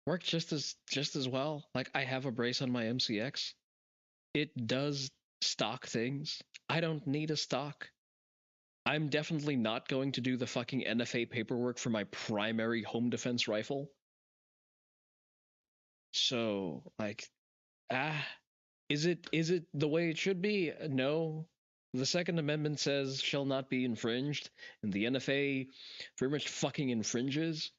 [SPEAKER 1] work just as well. Like, I have a brace on my MCX. It does stock things. I don't need a stock. I'm definitely not going to do the fucking NFA paperwork for my primary home defense rifle. So, like, is it the way it should be? No. The Second Amendment says shall not be infringed, and the NFA very much fucking infringes.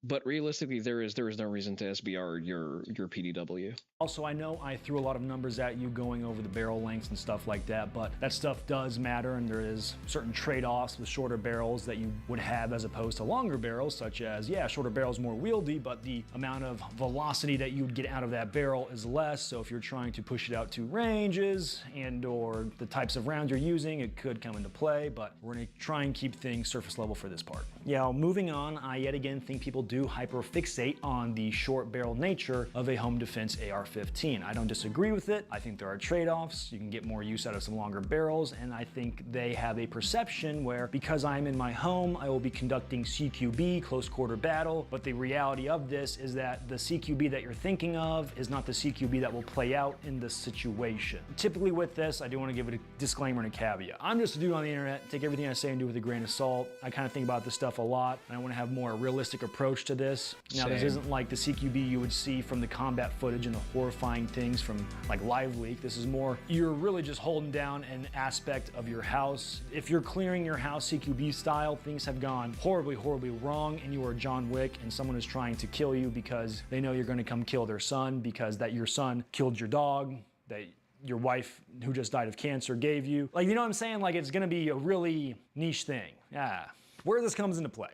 [SPEAKER 1] But realistically, there is no reason to SBR your PDW.
[SPEAKER 19] Also, I know I threw a lot of numbers at you going over the barrel lengths and stuff like that, but that stuff does matter, and there is certain trade-offs with shorter barrels that you would have as opposed to longer barrels, such as, yeah, shorter barrels more wieldy, but the amount of velocity that you would get out of that barrel is less, so if you're trying to push it out to ranges and or the types of rounds you're using, it could come into play, but we're gonna try and keep things surface level for this part. Yeah, moving on, I yet again think people do hyperfixate on the short barrel nature of a home defense AR-15. I don't disagree with it. I think there are trade-offs. You can get more use out of some longer barrels, and I think they have a perception where because I'm in my home, I will be conducting CQB, close quarter battle, but the reality of this is that the CQB that you're thinking of is not the CQB that will play out in the situation. Typically with this, I do want to give it a disclaimer and a caveat. I'm just a dude on the internet, take everything I say and do with a grain of salt. I kind of think about this stuff a lot, and I want to have more realistic approach to this. Now, this isn't like the CQB you would see from the combat footage and the horrifying things from like Live Leak. This is more, you're really just holding down an aspect of your house. If you're clearing your house CQB style, things have gone horribly, horribly wrong, and you are John Wick and someone is trying to kill you because they know you're going to come kill their son because that your son killed your dog, that your wife who just died of cancer gave you. Like, you know what I'm saying? Like, it's going to be a really niche thing. Yeah. Where this comes into play.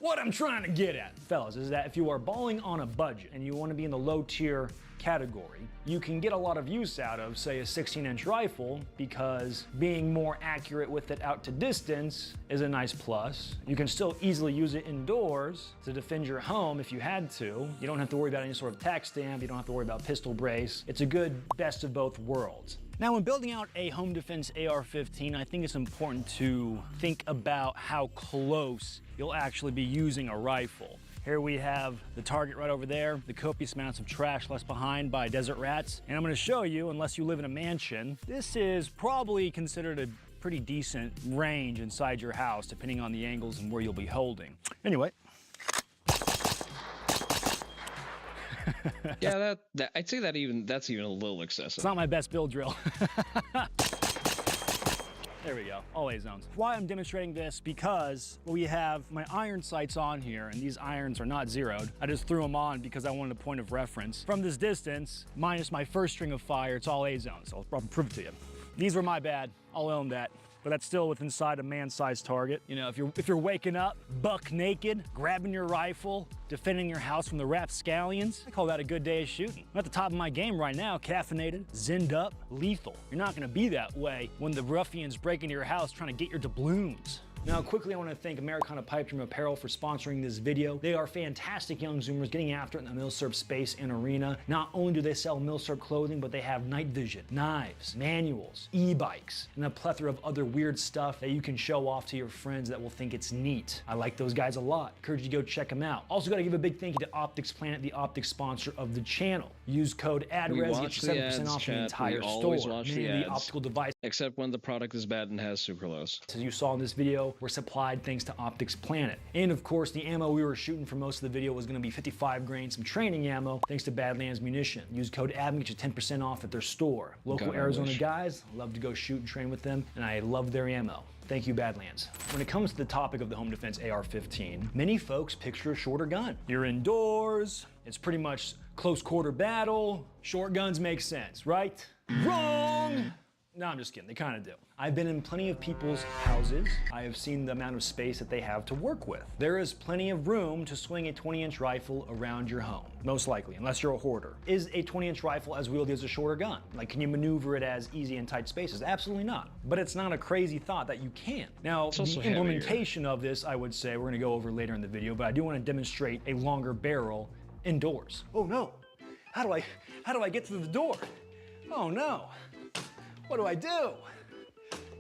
[SPEAKER 19] What I'm trying to get at, fellas, is that if you are balling on a budget and you want to be in the low tier category, you can get a lot of use out of, say, a 16-inch rifle because being more accurate with it out to distance is a nice plus. You can still easily use it indoors to defend your home if you had to. You don't have to worry about any sort of tax stamp. You don't have to worry about pistol brace. It's a good best of both worlds. Now, when building out a home defense AR-15, I think it's important to think about how close you'll actually be using a rifle. Here we have the target right over there, the copious amounts of trash left behind by desert rats. And I'm gonna show you, unless you live in a mansion, this is probably considered a pretty decent range inside your house, depending on the angles and where you'll be holding. Anyway.
[SPEAKER 1] Yeah, I'd say that's even a little excessive.
[SPEAKER 19] It's not my best build drill. There we go, all A zones. Why I'm demonstrating this, because we have my iron sights on here, and these irons are not zeroed. I just threw them on because I wanted a point of reference. From this distance, minus my first string of fire, it's all A zones, so I'll prove it to you. These were my bad, I'll own that. But that's still within inside a man-sized target. You know, if you're waking up, buck naked, grabbing your rifle, defending your house from the rapscallions, I call that a good day of shooting. I'm at the top of my game right now, caffeinated, zinned up, lethal. You're not gonna be that way when the ruffians break into your house trying to get your doubloons. Now, quickly, I want to thank Americana Pipe Dream Apparel for sponsoring this video. They are fantastic young Zoomers getting after it in the milsurp space and arena. Not only do they sell milsurp clothing, but they have night vision, knives, manuals, e-bikes, and a plethora of other weird stuff that you can show off to your friends that will think it's neat. I like those guys a lot. Encourage you to go check them out. Also, got to give a big thank you to Optics Planet, the optics sponsor of the channel. Use code ADRES, get 7% off the entire store.
[SPEAKER 1] Watch the ads, optical device. Except when the product is bad and has sucralose.
[SPEAKER 19] As you saw in this video, were supplied thanks to Optics Planet. And of course, the ammo we were shooting for most of the video was gonna be 55 grain, some training ammo, thanks to Badlands Munition. Use code ABM, get you 10% off at their store. Local Arizona guys, love to go shoot and train with them, and I love their ammo. Thank you, Badlands. When it comes to the topic of the home defense AR-15, many folks picture a shorter gun. You're indoors, it's pretty much close quarter battle, short guns make sense, right? Wrong! No, I'm just kidding, they kind of do. I've been in plenty of people's houses. I have seen the amount of space that they have to work with. There is plenty of room to swing a 20-inch rifle around your home, most likely, unless you're a hoarder. Is a 20-inch rifle as wieldy as a shorter gun? Like, can you maneuver it as easy in tight spaces? Absolutely not. But it's not a crazy thought that you can. Now, the implementation of this, I would say, we're gonna go over later in the video, but I do wanna demonstrate a longer barrel indoors. Oh no, how do I get through the door? Oh no. What do I do?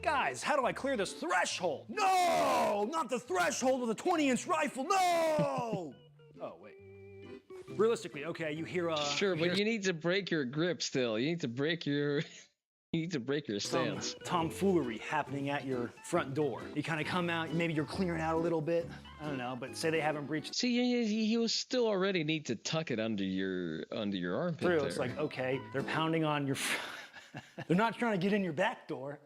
[SPEAKER 19] Guys, how do I clear this threshold? No, not the threshold with a 20-inch rifle, no! Oh, wait. Realistically, okay, you hear
[SPEAKER 1] Sure, but you need to break your grip still. You need to break your... You need to break your stance.
[SPEAKER 19] Some tomfoolery happening at your front door. You kind of come out, maybe you're clearing out a little bit. I don't know, but say they haven't breached.
[SPEAKER 1] See, you still already need to tuck it under your armpit.
[SPEAKER 19] True, it's like, okay, they're pounding on your... They're not trying to get in your back door.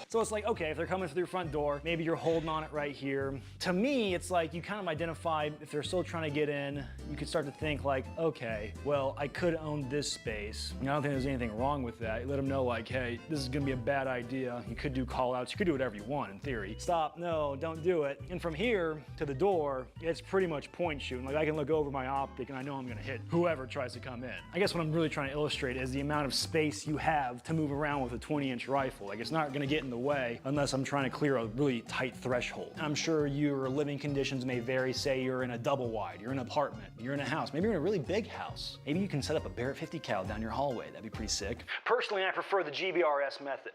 [SPEAKER 19] So it's like, okay, if they're coming through your front door, maybe you're holding on it right here. To me, it's like you kind of identify if they're still trying to get in, you could start to think like, okay, well, I could own this space. I don't think there's anything wrong with that. You let them know like, hey, this is gonna be a bad idea. You could do call outs, you could do whatever you want in theory. Stop, no, don't do it. And from here to the door, it's pretty much point shooting. Like I can look over my optic and I know I'm gonna hit whoever tries to come in. I guess what I'm really trying to illustrate is the amount of space you have to move around with a 20-inch rifle. Like it's not gonna get in the way unless I'm trying to clear a really tight threshold. I'm sure your living conditions may vary. Say you're in a double wide, you're in an apartment, you're in a house, maybe you're in a really big house. Maybe you can set up a Barrett 50 cal down your hallway. That'd be pretty sick. Personally, I prefer the GBRS method.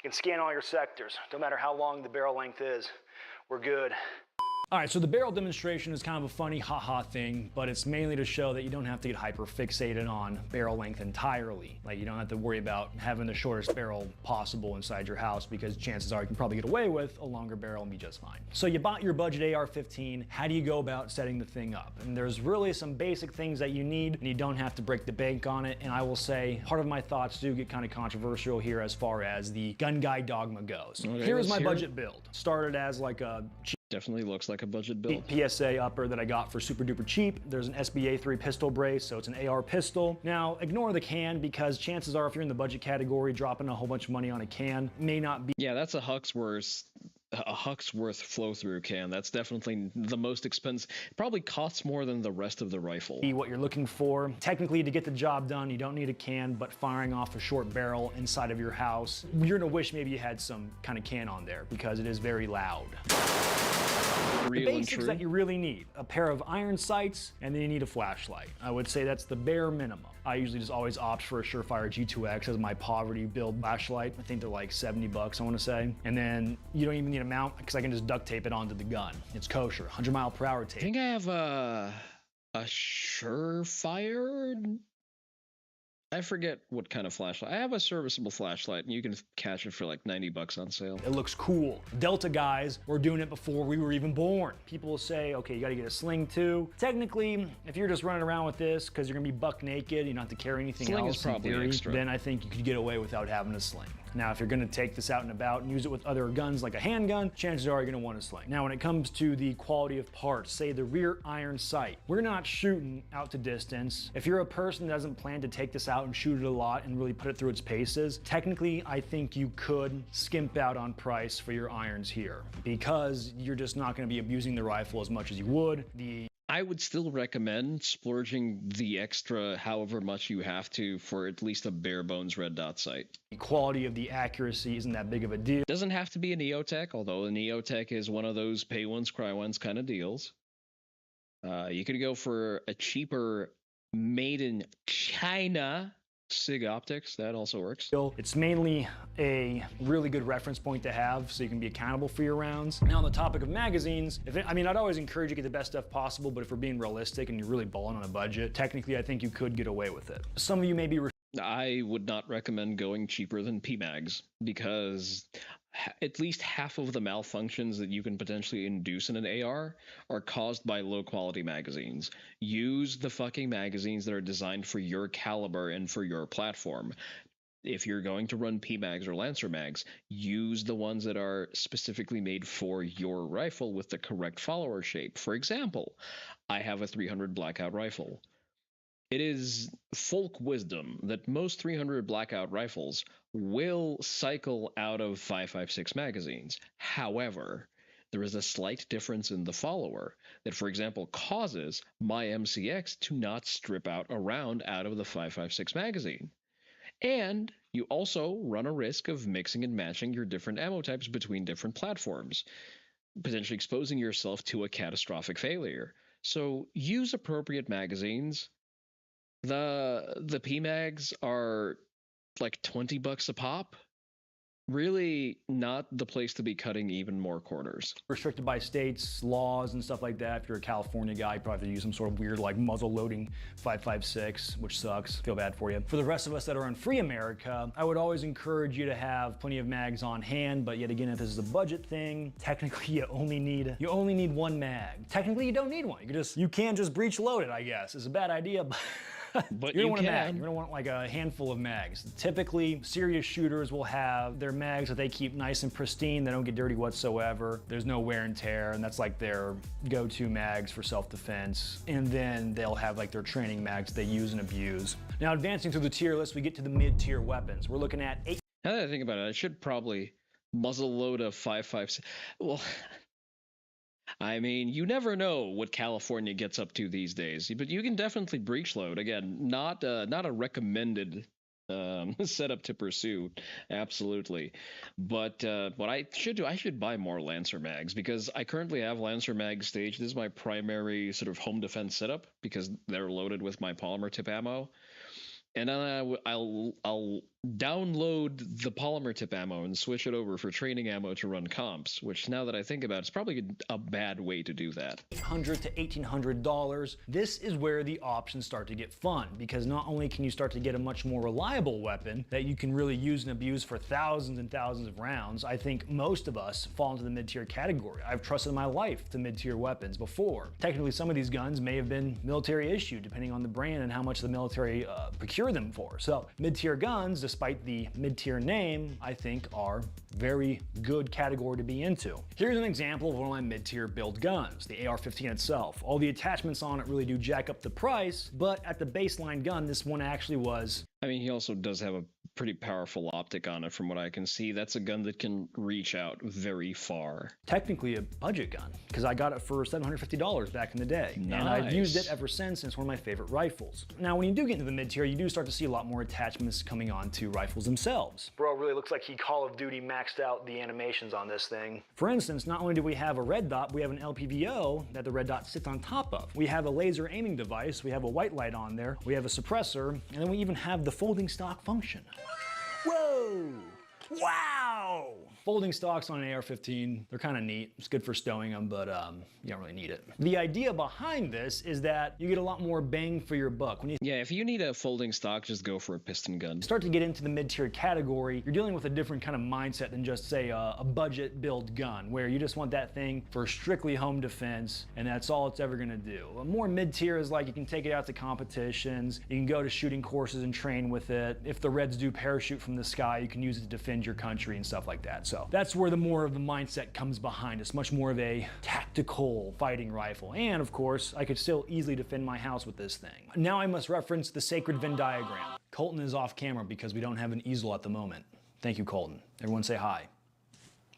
[SPEAKER 19] You can scan all your sectors. Don't matter how long the barrel length is, we're good. All right, so the barrel demonstration is kind of a funny haha thing, but it's mainly to show that you don't have to get hyper fixated on barrel length entirely. Like you don't have to worry about having the shortest barrel possible inside your house because chances are you can probably get away with a longer barrel and be just fine. So you bought your budget AR-15, how do you go about setting the thing up? And there's really some basic things that you need and you don't have to break the bank on it. And I will say part of my thoughts do get kind of controversial here as far as the gun guy dogma goes. Okay, here is my budget build. Started as like a
[SPEAKER 1] definitely looks like a budget build.
[SPEAKER 19] PSA upper that I got for super duper cheap. There's an SBA 3 pistol brace, so it's an AR pistol. Now, ignore the can because chances are if you're in the budget category, dropping a whole bunch of money on a can may not be.
[SPEAKER 1] Yeah, that's a Hucksworth flow-through can. That's definitely the most expensive. It probably costs more than the rest of the rifle.
[SPEAKER 19] What you're looking for. Technically, to get the job done, you don't need a can, but firing off a short barrel inside of your house, you're gonna wish maybe you had some kind of can on there because it is very loud. The basics that you really need, a pair of iron sights, and then you need a flashlight. I would say that's the bare minimum. I usually just always opt for a Surefire G2X as my poverty build flashlight. I think they're like 70 bucks, I wanna say. And then you don't even need a mount because I can just duct tape it onto the gun. It's kosher, 100-mile-per-hour tape.
[SPEAKER 1] I think I have a Surefire? I forget what kind of flashlight. I have a serviceable flashlight, and you can catch it for like 90 bucks on sale.
[SPEAKER 19] It looks cool. Delta guys were doing it before we were even born. People will say, okay, you gotta get a sling too. Technically, if you're just running around with this because you're gonna be buck naked, you don't have to carry anything
[SPEAKER 1] sling
[SPEAKER 19] else
[SPEAKER 1] is probably
[SPEAKER 19] in theory,
[SPEAKER 1] extra.
[SPEAKER 19] Then I think you could get away without having a sling. Now, if you're gonna take this out and about and use it with other guns like a handgun, chances are you're gonna want a sling. Now, when it comes to the quality of parts, say the rear iron sight, we're not shooting out to distance. If you're a person that doesn't plan to take this out and shoot it a lot and really put it through its paces, technically, I think you could skimp out on price for your irons here because you're just not gonna be abusing the rifle as much as you would.
[SPEAKER 1] I would still recommend splurging the extra however much you have to for at least a bare bones red dot sight.
[SPEAKER 19] The quality of the accuracy isn't that big of a deal.
[SPEAKER 1] Doesn't have to be a Neotech, although a Neotech is one of those pay once, cry once kind of deals. You could go for a cheaper made in China SIG optics, that also works.
[SPEAKER 19] It's mainly a really good reference point to have so you can be accountable for your rounds. Now on the topic of magazines, I'd always encourage you to get the best stuff possible, but if we're being realistic and you're really balling on a budget, technically I think you could get away with it. Some of you may be
[SPEAKER 1] I would not recommend going cheaper than PMags because at least half of the malfunctions that you can potentially induce in an AR are caused by low quality magazines. Use the fucking magazines that are designed for your caliber and for your platform. If you're going to run PMags or Lancer mags, use the ones that are specifically made for your rifle with the correct follower shape. For example, I have a 300 Blackout rifle. It is folk wisdom that most 300 Blackout rifles will cycle out of 5.56 magazines. However, there is a slight difference in the follower that, for example, causes my MCX to not strip out a round out of the 5.56 magazine. And you also run a risk of mixing and matching your different ammo types between different platforms, potentially exposing yourself to a catastrophic failure. So use appropriate magazines. The PMags are like $20 a pop. Really not the place to be cutting even more corners.
[SPEAKER 19] Restricted by states, laws, and stuff like that. If you're a California guy, you probably have to use some sort of weird like muzzle loading 5.56, which sucks. Feel bad for you. For the rest of us that are in free America, I would always encourage you to have plenty of mags on hand, but yet again, if this is a budget thing, technically you only need one mag. Technically you don't need one. You can just breech load it, I guess. It's a bad idea, but you don't want a mag. You're gonna want like a handful of mags. Typically, serious shooters will have their mags that they keep nice and pristine. They don't get dirty whatsoever. There's no wear and tear, and that's like their go-to mags for self-defense. And then they'll have like their training mags they use and abuse. Now, advancing through the tier list, we get to the mid-tier weapons. We're looking at 8.
[SPEAKER 1] Now that I think about it, I should probably muzzle load a 5.56. Well, I mean, you never know what California gets up to these days, but you can definitely breech load. Again, not a recommended setup to pursue, absolutely. But what I should do, I should buy more Lancer mags, because I currently have Lancer mags staged. This is my primary sort of home defense setup because they're loaded with my polymer tip ammo. And then I'll download the polymer tip ammo and switch it over for training ammo to run comps, which now that I think about it, it's probably a bad way to do that.
[SPEAKER 19] $800 to $1,800. This is where the options start to get fun, because not only can you start to get a much more reliable weapon that you can really use and abuse for thousands and thousands of rounds. I think most of us fall into the mid-tier category. I've trusted my life to mid-tier weapons before. Technically, some of these guns may have been military issued, depending on the brand and how much the military procure them for. So mid-tier guns, despite the mid-tier name, I think are very good category to be into. Here's an example of one of my mid-tier build guns, the AR-15 itself. All the attachments on it really do jack up the price, but at the baseline gun, this one actually was...
[SPEAKER 1] I mean, he also does have a pretty powerful optic on it from what I can see. That's a gun that can reach out very far.
[SPEAKER 19] Technically a budget gun, because I got it for $750 back in the day.
[SPEAKER 1] Nice.
[SPEAKER 19] And I've used it ever since, and it's one of my favorite rifles. Now, when you do get into the mid-tier, you do start to see a lot more attachments coming on to rifles themselves. Bro, really looks like he Call of Duty maxed out the animations on this thing. For instance, not only do we have a red dot, we have an LPVO that the red dot sits on top of. We have a laser aiming device, we have a white light on there, we have a suppressor, and then we even have the folding stock function. Whoa! Wow! Folding stocks on an AR-15, they're kind of neat. It's good for stowing them, but you don't really need it. The idea behind this is that you get a lot more bang for your buck.
[SPEAKER 1] Yeah, if you need a folding stock, just go for a piston gun.
[SPEAKER 19] Start to get into the mid-tier category, you're dealing with a different kind of mindset than just, say, a budget build gun, where you just want that thing for strictly home defense, and that's all it's ever gonna do. A more mid-tier is like you can take it out to competitions, you can go to shooting courses and train with it. If the Reds do parachute from the sky, you can use it to defend your country and stuff like that. So that's where the more of the mindset comes behind. It's much more of a tactical fighting rifle. And of course, I could still easily defend my house with this thing. Now I must reference the sacred Venn diagram. Colton is off camera because we don't have an easel at the moment. Thank you, Colton. Everyone say hi.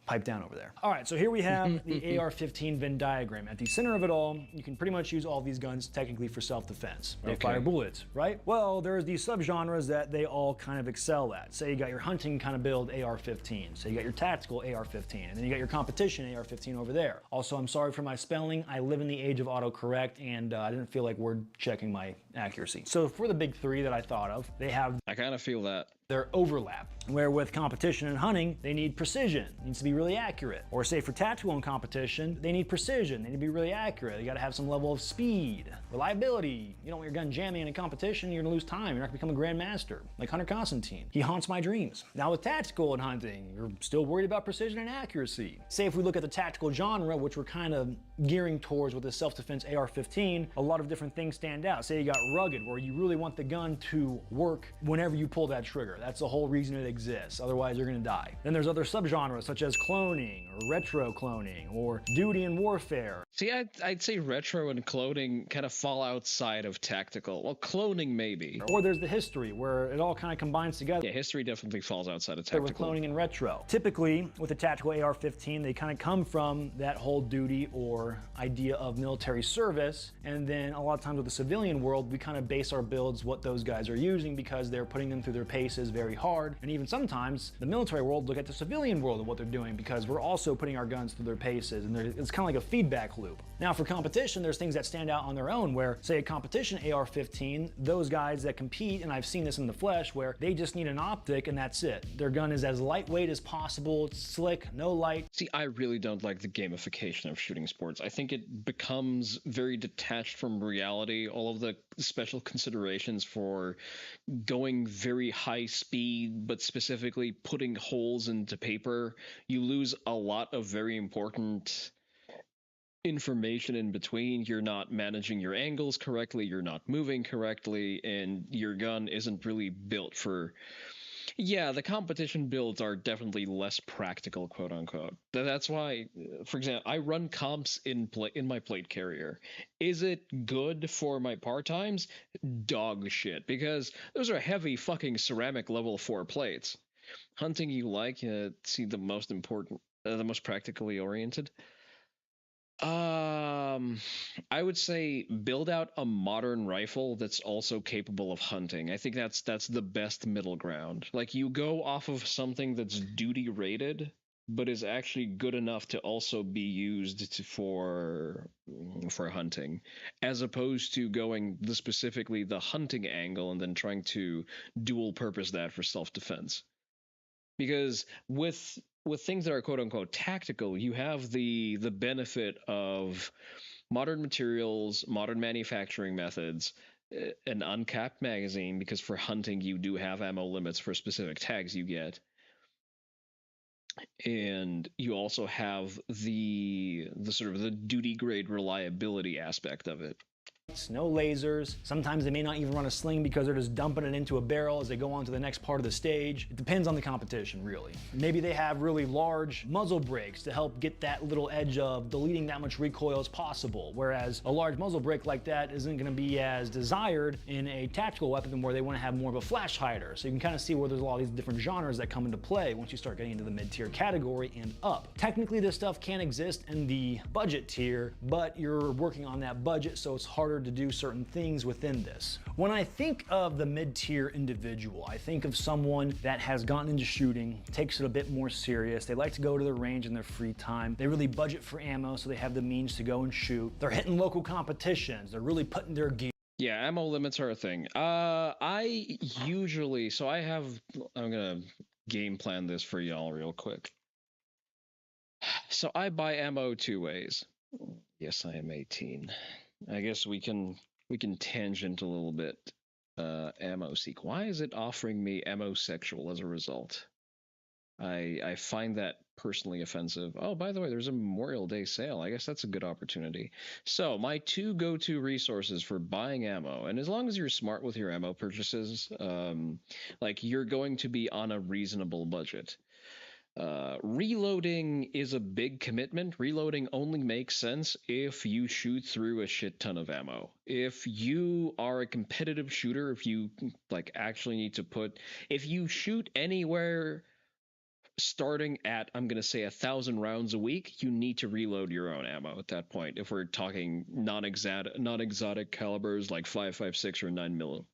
[SPEAKER 19] Pipe down over there. All right, so here we have the AR-15 Venn diagram. At the center of it all, you can pretty much use all these guns technically for self-defense. They fire bullets, right? Well, there's these subgenres that they all kind of excel at. Say you got your hunting kind of build AR-15. So you got your tactical AR-15, and then you got your competition AR-15 over there. Also, I'm sorry for my spelling. I live in the age of autocorrect, and I didn't feel like word checking my accuracy. So for the big three that I thought of, they have...
[SPEAKER 1] I kind of feel that.
[SPEAKER 19] They're overlap. Where with competition and hunting, they need precision. It needs to be really accurate. Or say for tactical and competition, they need precision. They need to be really accurate. They gotta have some level of speed, reliability. You don't want your gun jamming in a competition, you're gonna lose time. You're not gonna become a grandmaster. Like Hunter Constantine. He haunts my dreams. Now with tactical and hunting, you're still worried about precision and accuracy. Say if we look at the tactical genre, which we're kind of gearing towards with the self-defense AR-15, a lot of different things stand out. Say you got rugged, where you really want the gun to work whenever you pull that trigger. That's the whole reason it exists. Otherwise, you're gonna die. Then there's other subgenres such as cloning or retro cloning or duty and warfare.
[SPEAKER 1] See, I'd say retro and cloning kind of fall outside of tactical. Well, cloning maybe.
[SPEAKER 19] Or there's the history where it all kind of combines together.
[SPEAKER 1] Yeah, history definitely falls outside of tactical.
[SPEAKER 19] With cloning and retro. Typically, with the tactical AR-15, they kind of come from that whole duty or idea of military service. And then a lot of times with the civilian world, we kind of base our builds what those guys are using because they're putting them through their paces very hard. And even sometimes the military world look at the civilian world of what they're doing because we're also putting our guns through their paces. And it's kind of like a feedback loop. Now for competition, there's things that stand out on their own where, say a competition AR-15, those guys that compete, and I've seen this in the flesh, where they just need an optic and that's it. Their gun is as lightweight as possible, it's slick, no light.
[SPEAKER 1] See, I really don't like the gamification of shooting sports. I think it becomes very detached from reality. All of the special considerations for going very high speed, but specifically putting holes into paper, you lose a lot of very important information in between. You're not managing your angles correctly, you're not moving correctly, and your gun isn't really built for... Yeah, the competition builds are definitely less practical, quote unquote. That's why, for example, I run comps in my plate carrier. Is it good for my par times? Dog shit, because those are heavy fucking ceramic level 4 plates. Hunting you like, see the most important, the most practically oriented. I would say build out a modern rifle that's also capable of hunting. I think that's the best middle ground. Like, you go off of something that's duty rated, but is actually good enough to also be used for hunting, as opposed to going specifically the hunting angle and then trying to dual purpose that for self-defense. Because with things that are quote unquote tactical, you have the benefit of modern materials, modern manufacturing methods, an uncapped magazine, because for hunting you do have ammo limits for specific tags you get. And you also have the sort of the duty grade reliability aspect of it.
[SPEAKER 19] No lasers. Sometimes they may not even run a sling because they're just dumping it into a barrel as they go on to the next part of the stage. It depends on the competition, really. Maybe they have really large muzzle brakes to help get that little edge of deleting that much recoil as possible, whereas a large muzzle brake like that isn't going to be as desired in a tactical weapon where they want to have more of a flash hider. So you can kind of see where there's a lot of these different genres that come into play once you start getting into the mid-tier category and up. Technically, this stuff can exist in the budget tier, but you're working on that budget, so it's harder to do certain things within this. When I think of the mid-tier individual, I think of someone that has gotten into shooting, takes it a bit more serious. They like to go to the range in their free time. They really budget for ammo, so they have the means to go and shoot. They're hitting local competitions. They're really putting their gear.
[SPEAKER 1] Yeah, ammo limits are a thing. I'm gonna game plan this for y'all real quick. So I buy ammo 2 ways. Yes, I am 18. I guess we can tangent a little bit. Ammo seek. Why is it offering me ammo sexual as a result? I find that personally offensive. Oh, by the way, there's a Memorial Day sale. I guess that's a good opportunity. So my 2 go-to resources for buying ammo, and as long as you're smart with your ammo purchases, like you're going to be on a reasonable budget. Reloading is a big commitment. Reloading only makes sense if you shoot through a shit ton of ammo. If you are a competitive shooter, if you actually need to if you shoot anywhere starting at, I'm going to say 1,000 rounds a week, you need to reload your own ammo at that point. If we're talking non-exotic calibers like 5.56 or 9mm.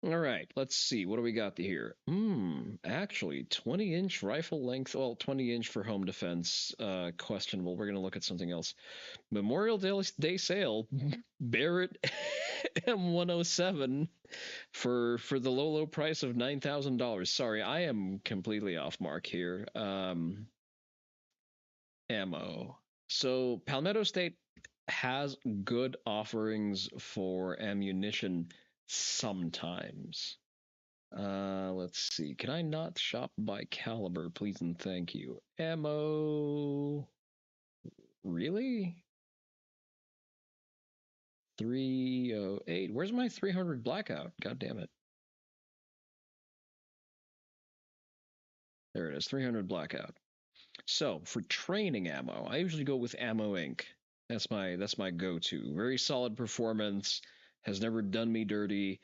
[SPEAKER 1] All right, let's see. What do we got here? Actually, 20-inch rifle length. Well, 20-inch for home defense. Questionable. We're going to look at something else. Memorial Day sale. Barrett M107 for the low price of $9,000. Sorry, I am completely off mark here. Ammo. So Palmetto State has good offerings for ammunition sometimes. Let's see. Can I not shop by caliber, please and thank you? Ammo. Really? 308. Where's my 300 blackout? God damn it. There it is, 300 blackout. So for training ammo, I usually go with Ammo Inc. That's my go-to. Very solid performance. Has never done me dirty.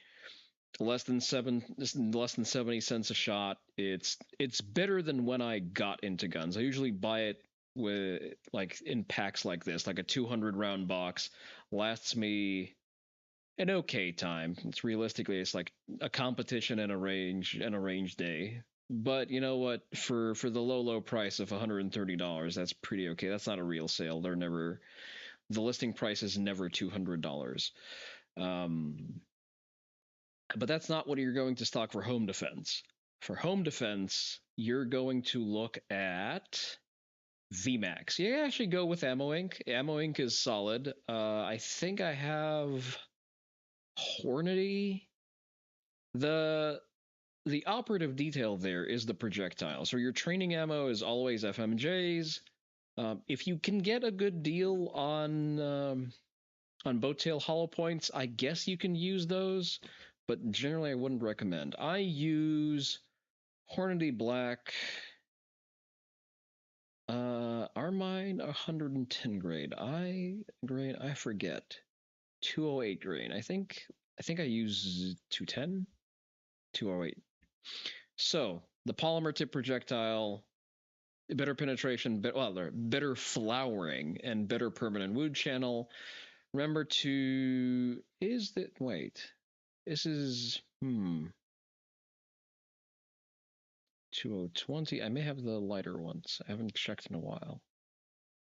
[SPEAKER 1] Less than 70 cents a shot. It's better than when I got into guns. I usually buy it with like in packs like this, like a 200 round box. Lasts me an okay time. It's like a competition and a range day. But you know what? For the low price of $130, that's pretty okay. That's not a real sale. The listing price is never $200. But that's not what you're going to stock for home defense. For home defense, you're going to look at VMAX. You actually go with Ammo Inc. Ammo Inc. is solid. I think I have Hornady. The operative detail there is the projectile. So your training ammo is always FMJs. If you can get a good deal on boat tail hollow points, I guess you can use those, but generally I wouldn't recommend. I use Hornady Black, Armine 110 grade, I forget, 208 grain. I think I use 210, 208. So the polymer tip projectile, better penetration, better flowering, and better permanent wound channel. Remember to this is 2020. I may have the lighter ones. I haven't checked in a while.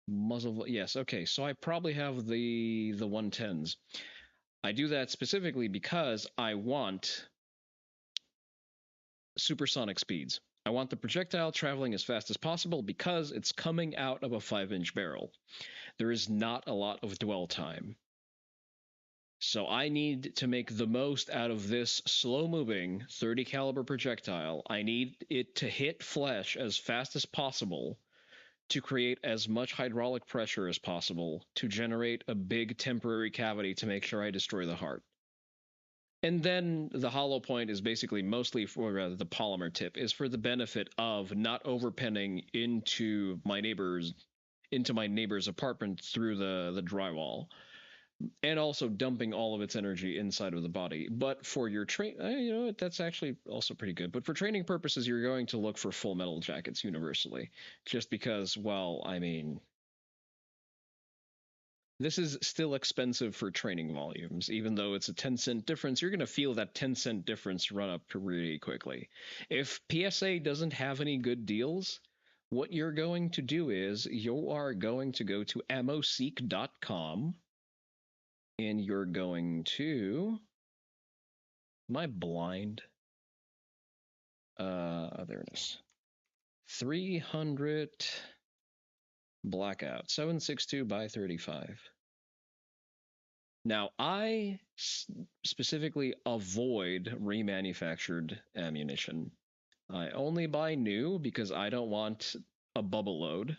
[SPEAKER 1] Muzzle, yes, okay. So I probably have the 110s. I do that specifically because I want supersonic speeds. I want the projectile traveling as fast as possible because it's coming out of a 5-inch barrel. There is not a lot of dwell time. So I need to make the most out of this slow-moving 30 caliber projectile. I need it to hit flesh as fast as possible to create as much hydraulic pressure as possible to generate a big temporary cavity to make sure I destroy the heart. And then the hollow point is basically mostly for the polymer tip is for the benefit of not overpenning into my neighbor's apartment through the drywall, and also dumping all of its energy inside of the body. But for your that's actually also pretty good. But for training purposes, you're going to look for full metal jackets universally, just because, well, I mean, this is still expensive for training volumes. Even though it's a 10-cent difference, you're going to feel that 10-cent difference run up pretty quickly. If PSA doesn't have any good deals, what you're going to do is you are going to go to ammoseek.com and you're going to there it is. 300 blackout 762 by 35. Now I specifically avoid remanufactured ammunition. I only buy new because I don't want a bubble load.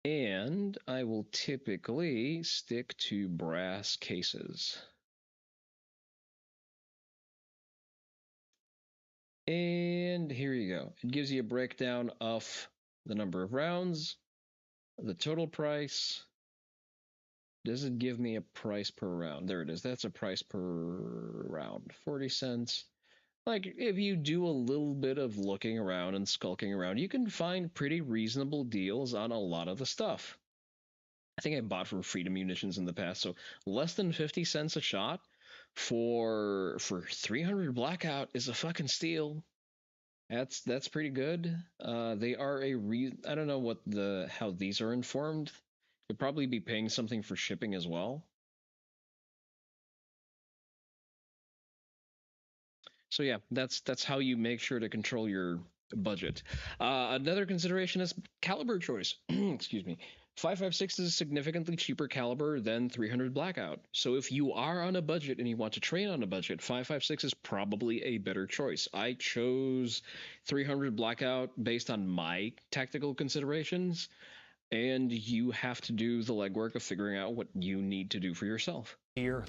[SPEAKER 1] And I will typically stick to brass cases. And here you go. It gives you a breakdown of the number of rounds, the total price. Does it give me a price per round? There it is. That's a price per round, 40 cents. Like, if you do a little bit of looking around and skulking around, you can find pretty reasonable deals on a lot of the stuff. I think I bought from Freedom Munitions in the past, so less than 50 cents a shot for 300 blackout is a fucking steal. That's pretty good. They are I don't know how these are informed. You'd probably be paying something for shipping as well. So yeah, that's how you make sure to control your budget. Another consideration is caliber choice. Excuse me. 5.56 is a significantly cheaper caliber than 300 Blackout. So if you are on a budget and you want to train on a budget, 5.56 is probably a better choice. I chose 300 Blackout based on my tactical considerations, and you have to do the legwork of figuring out what you need to do for yourself.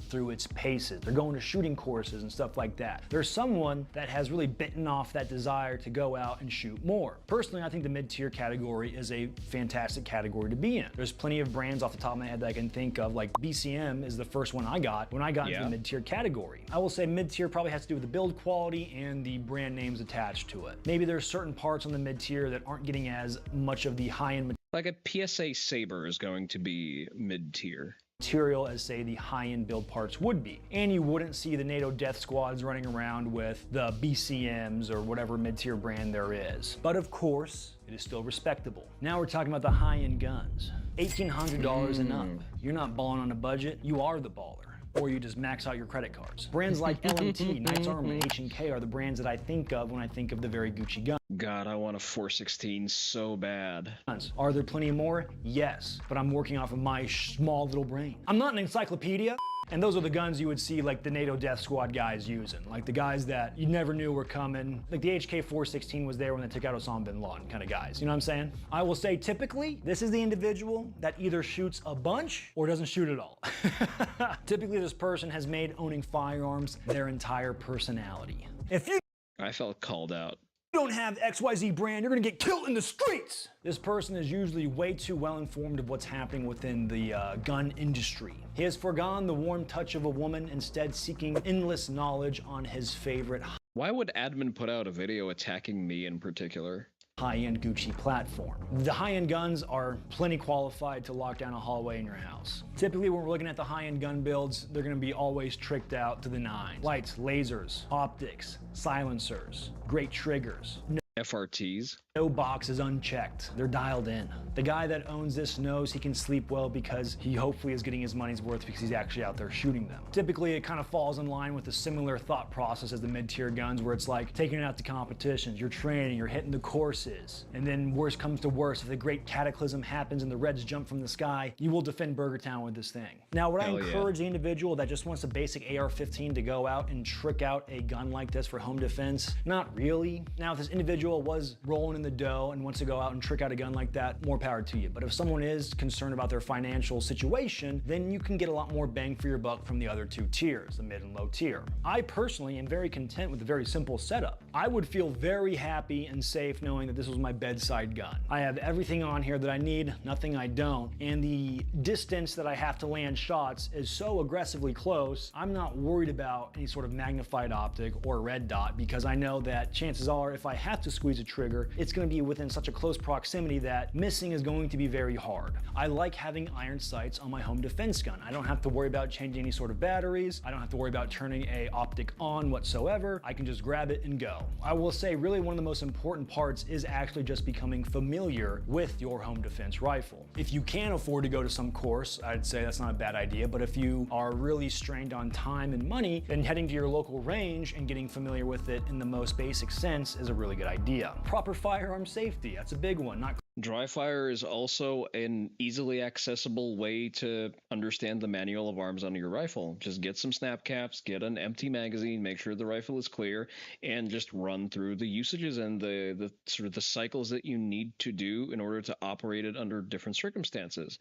[SPEAKER 19] Through its paces. They're going to shooting courses and stuff like that. There's someone that has really bitten off that desire to go out and shoot more. Personally, I think the mid-tier category is a fantastic category to be in. There's plenty of brands off the top of my head that I can think of, like BCM is the first one I got when I got into the mid-tier category. I will say mid-tier probably has to do with the build quality and the brand names attached to it. Maybe there's certain parts on the mid-tier that aren't getting as much of the high-end
[SPEAKER 1] like a PSA Saber is going to be mid-tier
[SPEAKER 19] material as, say, the high-end build parts would be. And you wouldn't see the NATO death squads running around with the BCMs or whatever mid-tier brand there is. But of course, it is still respectable. Now we're talking about the high-end guns. $1,800 and up. You're not balling on a budget, you are the baller. Or you just max out your credit cards. Brands like LMT, Knights Armor, H&K are the brands that I think of when I think of the very Gucci gun.
[SPEAKER 1] God, I want a 416 so bad.
[SPEAKER 19] Are there plenty more? Yes, but I'm working off of my small little brain. I'm not an encyclopedia. And those are the guns you would see like the NATO Death Squad guys using, like the guys that you never knew were coming. Like the HK-416 was there when they took out Osama bin Laden kind of guys, you know what I'm saying? I will say typically, this is the individual that either shoots a bunch or doesn't shoot at all. Typically this person has made owning firearms their entire personality. If you
[SPEAKER 1] I felt called out.
[SPEAKER 19] Don't have XYZ brand, you're gonna get killed in the streets. This person is usually way too well informed of what's happening within the gun industry. He has forgone the warm touch of a woman, instead seeking endless knowledge on his favorite.
[SPEAKER 1] Why would admin put out a video attacking me in particular?
[SPEAKER 19] High-end Gucci platform. The high-end guns are plenty qualified to lock down a hallway in your house. Typically when we're looking at the high-end gun builds, they're gonna be always tricked out to the nines. Lights, lasers, optics, silencers, great triggers.
[SPEAKER 1] FRTs.
[SPEAKER 19] No box is unchecked. They're dialed in. The guy that owns this knows he can sleep well because he hopefully is getting his money's worth because he's actually out there shooting them. Typically, it kind of falls in line with a similar thought process as the mid-tier guns, where it's like taking it out to competitions, you're training, you're hitting the courses, and then worst comes to worst, if the great cataclysm happens and the Reds jump from the sky, you will defend Burger Town with this thing. Now, would I encourage the individual that just wants a basic AR-15 to go out and trick out a gun like this for home defense? Not really. Now, if this individual was rolling in the dough and wants to go out and trick out a gun like that, more power to you. But if someone is concerned about their financial situation, then you can get a lot more bang for your buck from the other two tiers, the mid and low tier. I personally am very content with a very simple setup. I would feel very happy and safe knowing that this was my bedside gun. I have everything on here that I need, nothing I don't, and the distance that I have to land shots is so aggressively close, I'm not worried about any sort of magnified optic or red dot, because I know that chances are if I have to squeeze a trigger, it's going to be within such a close proximity that missing is going to be very hard. I like having iron sights on my home defense gun. I don't have to worry about changing any sort of batteries. I don't have to worry about turning a optic on whatsoever. I can just grab it and go. I will say really one of the most important parts is actually just becoming familiar with your home defense rifle. If you can afford to go to some course, I'd say that's not a bad idea, but if you are really strained on time and money, then heading to your local range and getting familiar with it in the most basic sense is a really good idea. Proper firearm safety, that's a big one.
[SPEAKER 1] Dry fire is also an easily accessible way to understand the manual of arms on your rifle. Just get some snap caps, get an empty magazine, make sure the rifle is clear, and just run through the usages and the sort of the cycles that you need to do in order to operate it under different circumstances.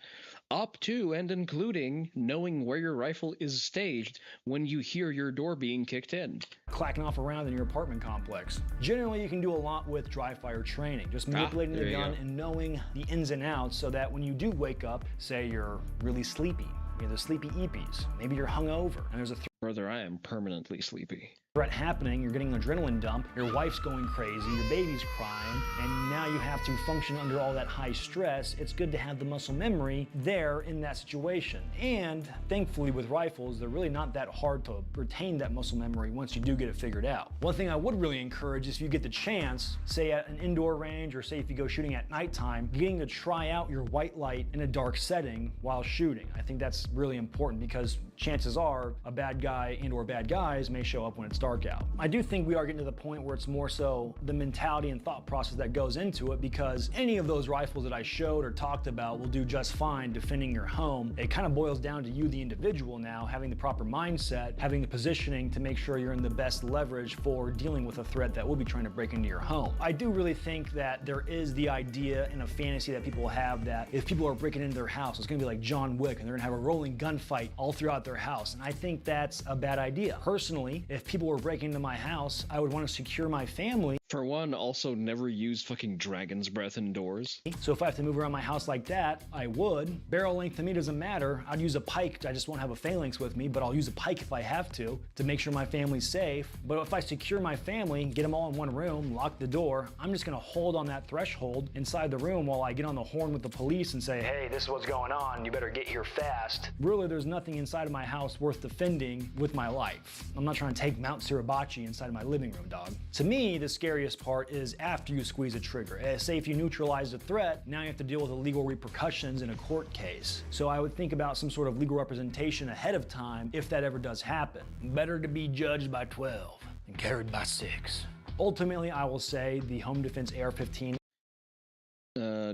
[SPEAKER 1] Up to and including knowing where your rifle is staged when you hear your door being kicked in.
[SPEAKER 19] Clacking off around in your apartment complex. Generally, you can do a lot with dry fire training. Just manipulating the gun and knowing the ins and outs so that when you do wake up, say you're really sleepy, you're the sleepy eepies, maybe you're hungover, and there's a
[SPEAKER 1] Brother, I am permanently sleepy.
[SPEAKER 19] Threat happening, you're getting an adrenaline dump, your wife's going crazy, your baby's crying, and now you have to function under all that high stress. It's good to have the muscle memory there in that situation. And thankfully with rifles, they're really not that hard to retain that muscle memory once you do get it figured out. One thing I would really encourage is if you get the chance, say at an indoor range, or say if you go shooting at nighttime, getting to try out your white light in a dark setting while shooting. I think that's really important because chances are a bad guy guy and or bad guys may show up when it's dark out. I do think we are getting to the point where it's more so the mentality and thought process that goes into it, because any of those rifles that I showed or talked about will do just fine defending your home. It kind of boils down to you, the individual, now having the proper mindset, having the positioning to make sure you're in the best leverage for dealing with a threat that will be trying to break into your home. I do really think that there is the idea and a fantasy that people have that if people are breaking into their house, it's gonna be like John Wick and they're gonna have a rolling gunfight all throughout their house. And I think that's a bad idea. Personally, if people were breaking into my house, I would want to secure my family.
[SPEAKER 1] For one, also never use fucking dragon's breath indoors.
[SPEAKER 19] So if I have to move around my house like that, I would. Barrel length to me doesn't matter. I'd use a pike. I just won't have a phalanx with me, but I'll use a pike if I have to make sure my family's safe. But if I secure my family, get them all in one room, lock the door, I'm just gonna hold on that threshold inside the room while I get on the horn with the police and say, hey, this is what's going on. You better get here fast. Really, there's nothing inside of my house worth defending with my life. I'm not trying to take Mount Suribachi inside of my living room, dog. To me, the scariest part is after you squeeze a trigger. Say if you neutralize the threat, now you have to deal with the legal repercussions in a court case. So I would think about some sort of legal representation ahead of time if that ever does happen. Better to be judged by 12 than carried by 6. Ultimately, I will say the Home Defense AR-15.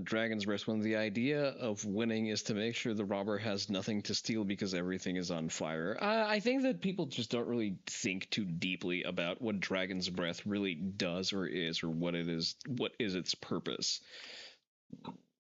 [SPEAKER 1] Dragon's Breath, when the idea of winning is to make sure the robber has nothing to steal because everything is on fire. I think that people just don't really think too deeply about what Dragon's Breath really does or what it is, what is its purpose.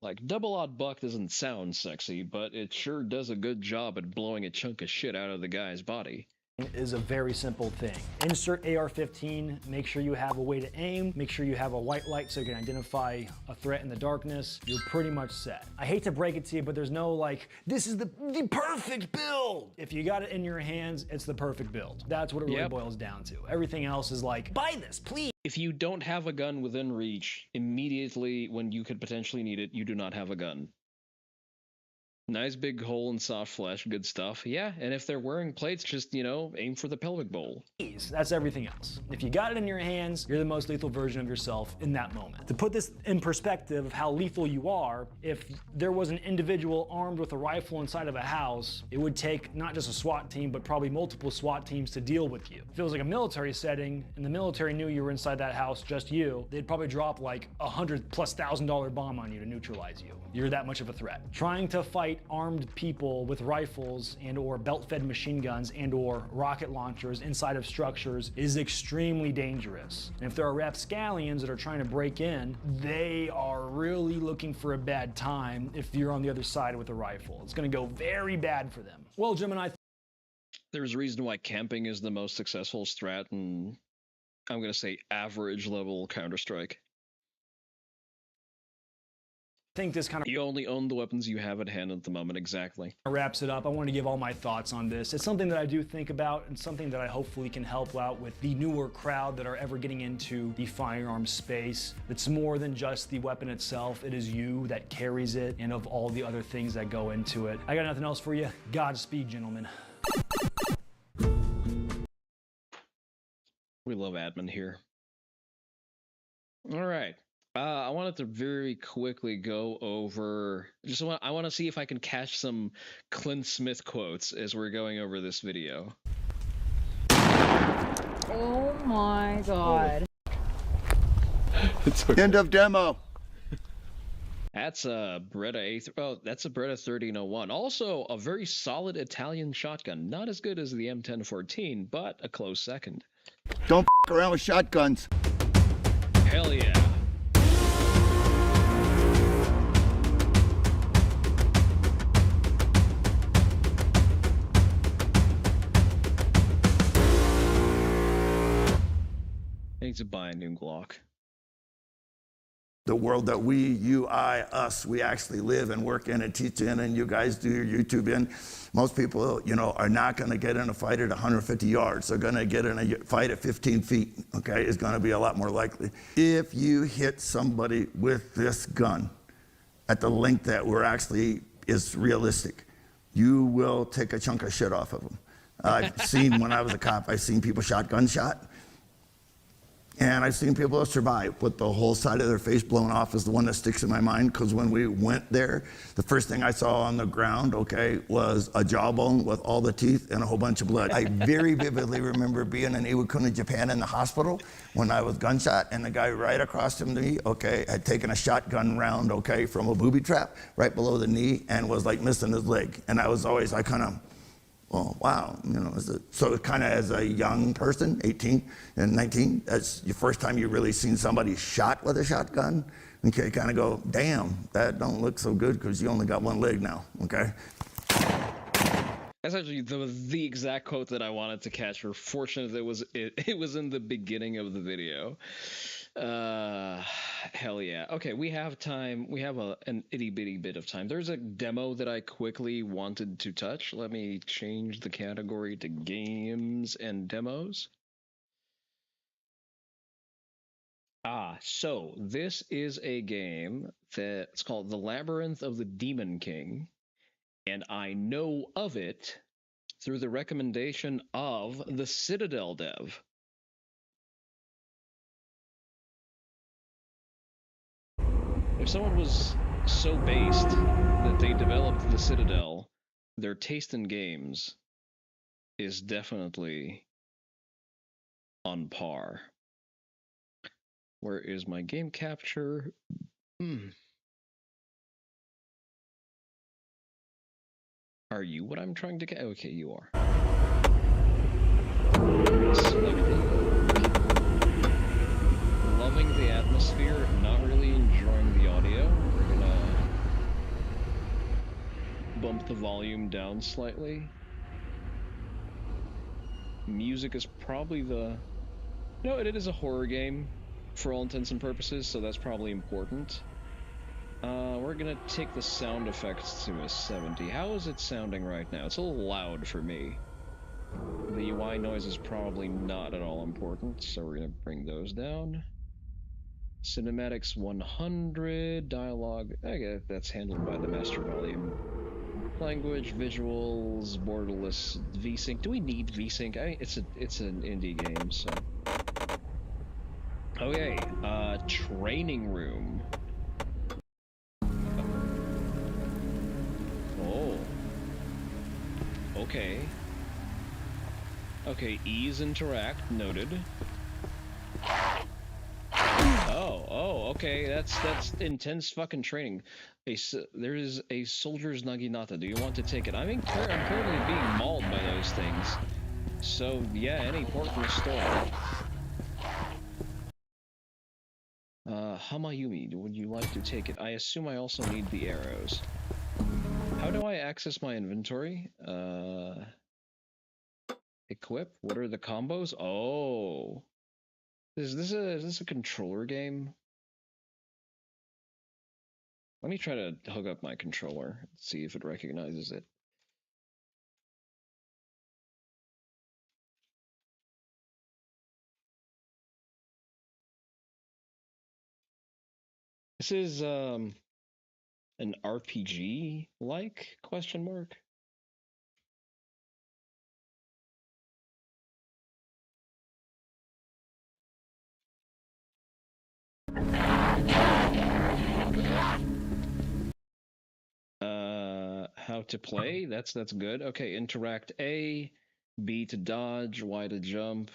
[SPEAKER 1] Like, Double Odd Buck doesn't sound sexy, but it sure does a good job at blowing a chunk of shit out of the guy's body.
[SPEAKER 19] Is a very simple thing. Insert AR-15, make sure you have a way to aim, make sure you have a white light so you can identify a threat in the darkness. You're pretty much set. I hate to break it to you, but there's no like, this is the perfect build. If you got it in your hands, it's the perfect build. That's what it really boils down to. Everything else is like, buy this, please.
[SPEAKER 1] If you don't have a gun within reach, immediately when you could potentially need it, you do not have a gun. Nice big hole in soft flesh, good stuff. Yeah, and if they're wearing plates, just, aim for the pelvic bowl.
[SPEAKER 19] That's everything else. If you got it in your hands, you're the most lethal version of yourself in that moment. To put this in perspective of how lethal you are, if there was an individual armed with a rifle inside of a house, it would take not just a SWAT team, but probably multiple SWAT teams to deal with you. If it was like a military setting, and the military knew you were inside that house, just you, they'd probably drop like $100,000+ bomb on you to neutralize you. You're that much of a threat. Trying to fight armed people with rifles and or belt-fed machine guns and or rocket launchers inside of structures is extremely dangerous. And if there are rapscallions that are trying to break in, they are really looking for a bad time if you're on the other side with a rifle. It's gonna go very bad for them. Well, Gemini,
[SPEAKER 1] there's a reason why camping is the most successful strat in, I'm gonna say, average level Counter-Strike.
[SPEAKER 19] I think this kind of...
[SPEAKER 1] You only own the weapons you have at hand at the moment, exactly.
[SPEAKER 19] Wraps it up. I want to give all my thoughts on this. It's something that I do think about and something that I hopefully can help out with the newer crowd that are ever getting into the firearm space. It's more than just the weapon itself. It is you that carries it and of all the other things that go into it. I got nothing else for you. Godspeed, gentlemen.
[SPEAKER 1] We love admin here. All right. I wanted to very quickly go over, I want to see if I can catch some Clint Smith quotes as we're going over this video.
[SPEAKER 9] Oh my god.
[SPEAKER 2] It's okay. End of demo.
[SPEAKER 1] That's a Beretta that's a Beretta 1301. Also, a very solid Italian shotgun. Not as good as the M1014, but a close second.
[SPEAKER 2] Don't f around with shotguns.
[SPEAKER 1] Hell yeah. I need to buy a new Glock.
[SPEAKER 11] The world that we, you, I, us, we actually live and work in and teach in, and you guys do your YouTube in. Most people, are not going to get in a fight at 150 yards. They're going to get in a fight at 15 feet, okay? It's going to be a lot more likely. If you hit somebody with this gun at the length that is realistic, you will take a chunk of shit off of them. I've seen, when I was a cop, I've seen people shotgun shot. And I've seen people survive with the whole side of their face blown off is the one that sticks in my mind, because when we went there, the first thing I saw on the ground, okay, was a jawbone with all the teeth and a whole bunch of blood. I very vividly remember being in Iwakuni, Japan in the hospital when I was gunshot, and the guy right across from me, okay, had taken a shotgun round, okay, from a booby trap right below the knee and was like missing his leg. And I kind of, oh, wow, you know, so kind of as a young person, 18 and 19, that's the first time you really seen somebody shot with a shotgun. Okay, kind of go, damn, that don't look so good because you only got one leg now, okay?
[SPEAKER 1] That's actually the exact quote that I wanted to catch. We're fortunate that it was in the beginning of the video. Hell yeah. Okay, we have time. We have an itty bitty bit of time. There's a demo that I quickly wanted to touch. Let me change the category to games and demos. So this is a game that's called The Labyrinth of the Demon King, and I know of it through the recommendation of the Citadel dev. If someone was so based that they developed the Citadel, their taste in games is definitely on par. Where is my game capture? Are you what I'm trying to get? Okay, you are. Loving the atmosphere, not really enjoying the audio. We're gonna bump the volume down slightly. Music is probably no, it is a horror game for all intents and purposes, so that's probably important. We're gonna take the sound effects to a 70. How is it sounding right now? It's a little loud for me. The UI noise is probably not at all important, so we're gonna bring those down. Cinematics 100, dialogue, okay, that's handled by the master volume. Language, visuals, borderless, VSync. Do we need VSync? I mean, it's an indie game, so. Okay, training room. Oh. Okay. Okay, ease interact, noted. Oh, okay, that's intense fucking training. There is a soldier's naginata. Do you want to take it? I'm currently being mauled by those things. So, yeah, any port in the store. Hamayumi, would you like to take it? I assume I also need the arrows. How do I access my inventory? Equip? What are the combos? Oh. Is this a controller game? Let me try to hook up my controller, see if it recognizes it. This is an RPG like question mark? How to play? That's good. Okay, interact A, B to dodge, Y to jump,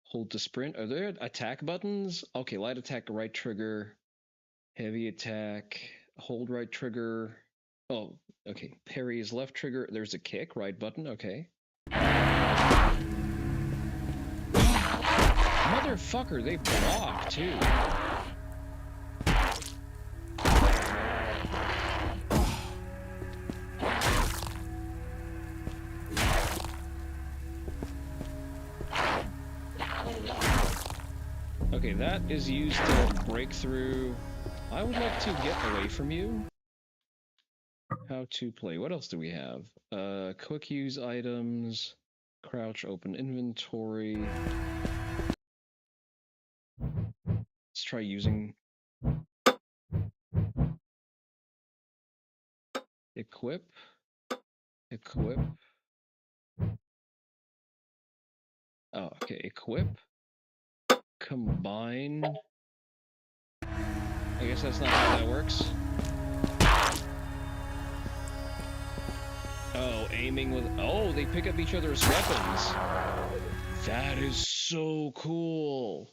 [SPEAKER 1] hold to sprint. Are there attack buttons? Okay, light attack, right trigger, heavy attack, hold right trigger. Oh, okay. Parry is left trigger. There's a kick, right button. Okay. Motherfucker, they block too. Okay, that is used to break through. I would like to get away from you. How to play. What else do we have? Quick use items, crouch, open inventory. Let's try using equip. Oh, okay, equip. combine. I guess that's not how that works. Oh, aiming with... Oh, they pick up each other's weapons. That is so cool.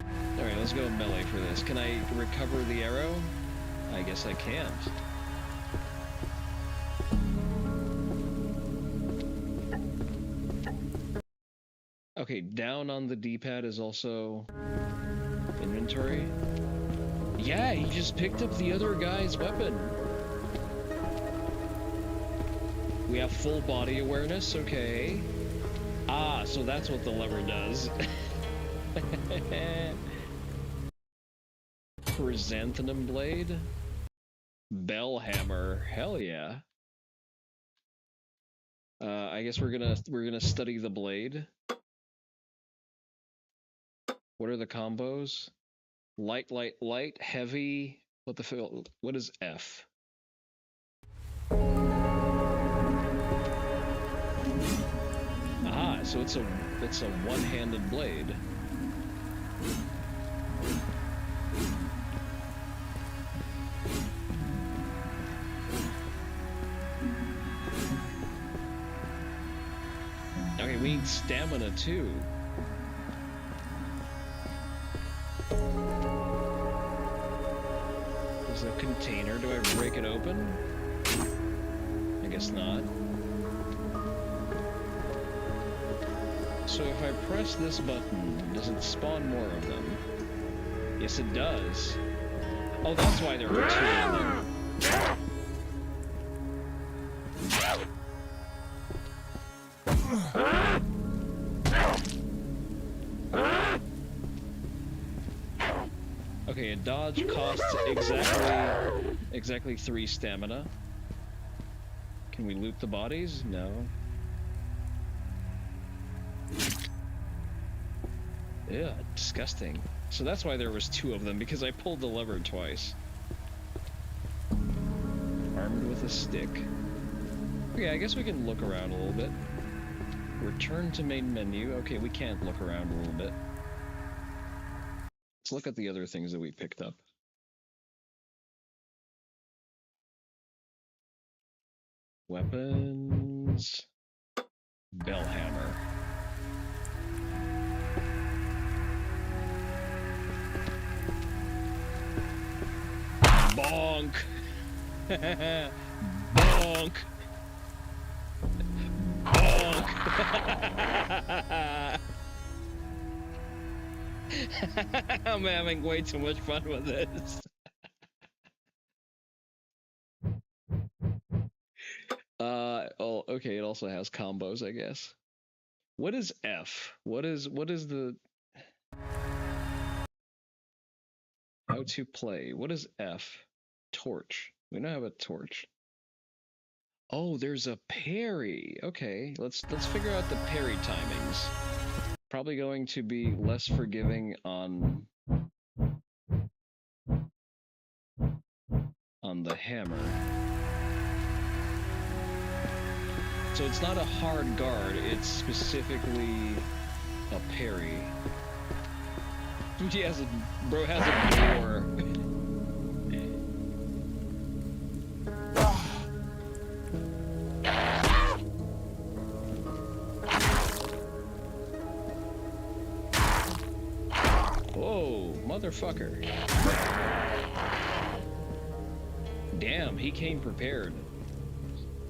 [SPEAKER 1] Alright, let's go melee for this. Can I recover the arrow? I guess I can't. Okay, down on the D-pad is also inventory. Yeah, he just picked up the other guy's weapon. We have full body awareness, okay. Ah, so that's what the lever does. Chrysanthemum blade? Bell hammer, hell yeah. I guess we're gonna study the blade. What are the combos? Light, light, light, heavy. What is F? Ah, so it's a one-handed blade. Okay, we need stamina too. There's a container. Do I break it open? I guess not. So if I press this button, does it spawn more of them? Yes, it does. Oh, that's why there were 2 of them. Okay, a dodge costs exactly 3 stamina. Can we loot the bodies? No. Yeah, disgusting. So that's why there was 2 of them, because I pulled the lever twice. Armed with a stick. Okay, I guess we can look around a little bit. Return to main menu. Okay, we can't look around a little bit. Let's look at the other things that we picked up. Weapons. Bell hammer. Bonk! Bonk! Bonk! I'm having way too much fun with this. Oh, okay, it also has combos, I guess. What is F? What is the... How to play. What is F? Torch. We don't have a torch. Oh, there's a parry. Okay, let's figure out the parry timings. Probably going to be less forgiving on the hammer. So it's not a hard guard, it's specifically a parry. Bro has a door. Whoa, motherfucker. Damn, he came prepared.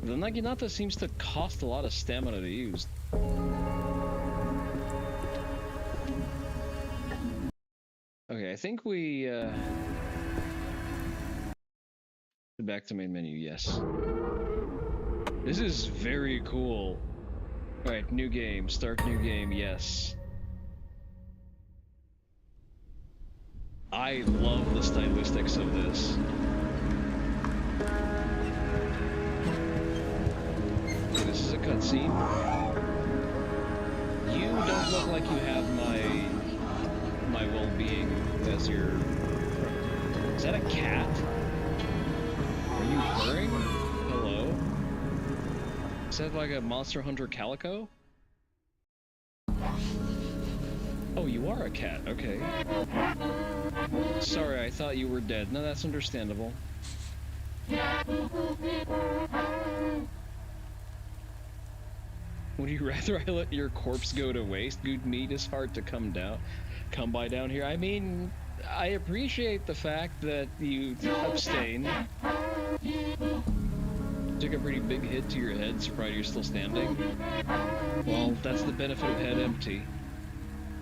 [SPEAKER 1] The Naginata seems to cost a lot of stamina to use. Okay, I think we, back to main menu, yes. This is very cool. Alright, new game, start new game, yes. I love the stylistics of this. Okay, this is a cutscene. You don't look like you have my well-being as your... Is that a cat? Are you purring? Hello? Is that like a Monster Hunter calico? Oh, you are a cat, okay. Sorry, I thought you were dead. No, that's understandable. Would you rather I let your corpse go to waste? Good meat is hard to come by down here. I mean, I appreciate the fact that you abstain. Took a pretty big hit to your head, surprised you're still standing. Well, that's the benefit of head empty.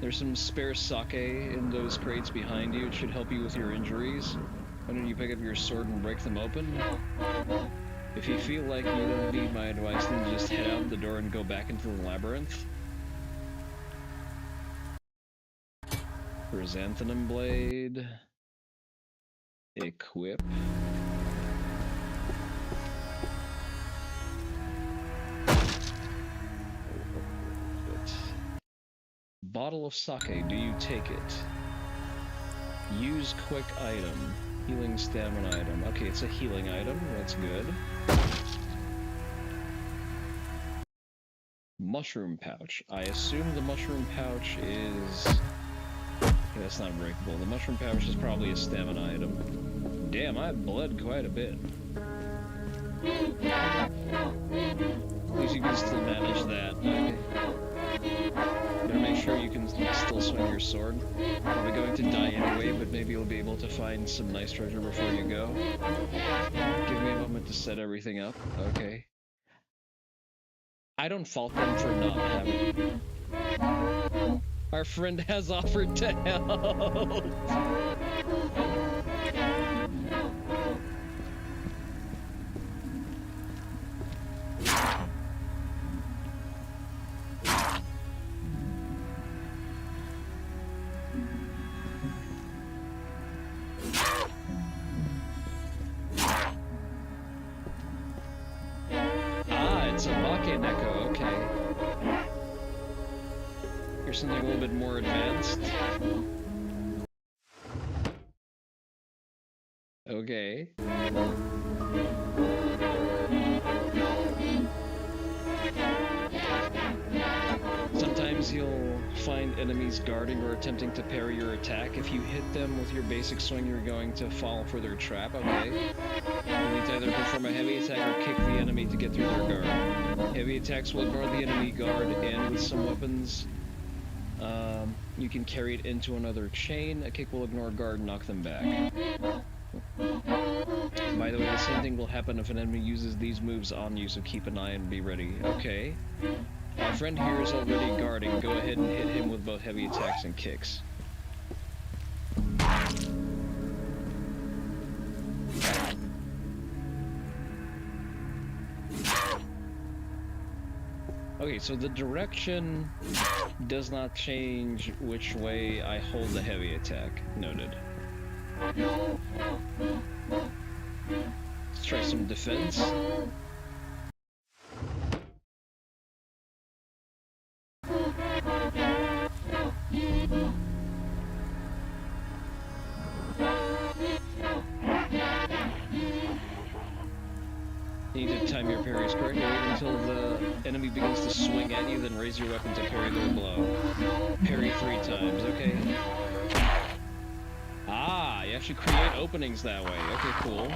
[SPEAKER 1] There's some spare sake in those crates behind you. It should help you with your injuries. Why don't you pick up your sword and break them open? If you feel like you don't need my advice, then just head out the door and go back into the labyrinth. Chrysanthemum blade. Equip. Bottle of sake, do you take it? Use quick item. Healing stamina item. Okay, it's a healing item, that's good. Mushroom pouch. I assume the mushroom pouch is... Okay, that's not breakable. The mushroom pouch is probably a stamina item. Damn, I bled quite a bit. At least you can still manage that. Okay. Better make sure you can still swing your sword. Probably going to die anyway, but maybe you'll be able to find some nice treasure before you go. Give me a moment to set everything up. Okay. I don't fault them for not having... Our friend has offered to help! Here's something a little bit more advanced. Okay. Sometimes you'll find enemies guarding or attempting to parry your attack. If you hit them with your basic swing, you're going to fall for their trap, okay? You need to either perform a heavy attack or kick the enemy to get through their guard. Heavy attacks will ignore the enemy guard, and with some weapons, you can carry it into another chain. A kick will ignore guard and knock them back. By the way, the same thing will happen if an enemy uses these moves on you, so keep an eye and be ready. Okay. Our friend here is already guarding. Go ahead and hit him with both heavy attacks and kicks. Okay, so the direction does not change which way I hold the heavy attack. Noted. Let's try some defense. You need to time your parries correctly. Wait until the enemy begins to swing at you, then raise your weapon to parry their blow. Parry 3 times, okay? Ah, you actually create openings that way. Okay, cool.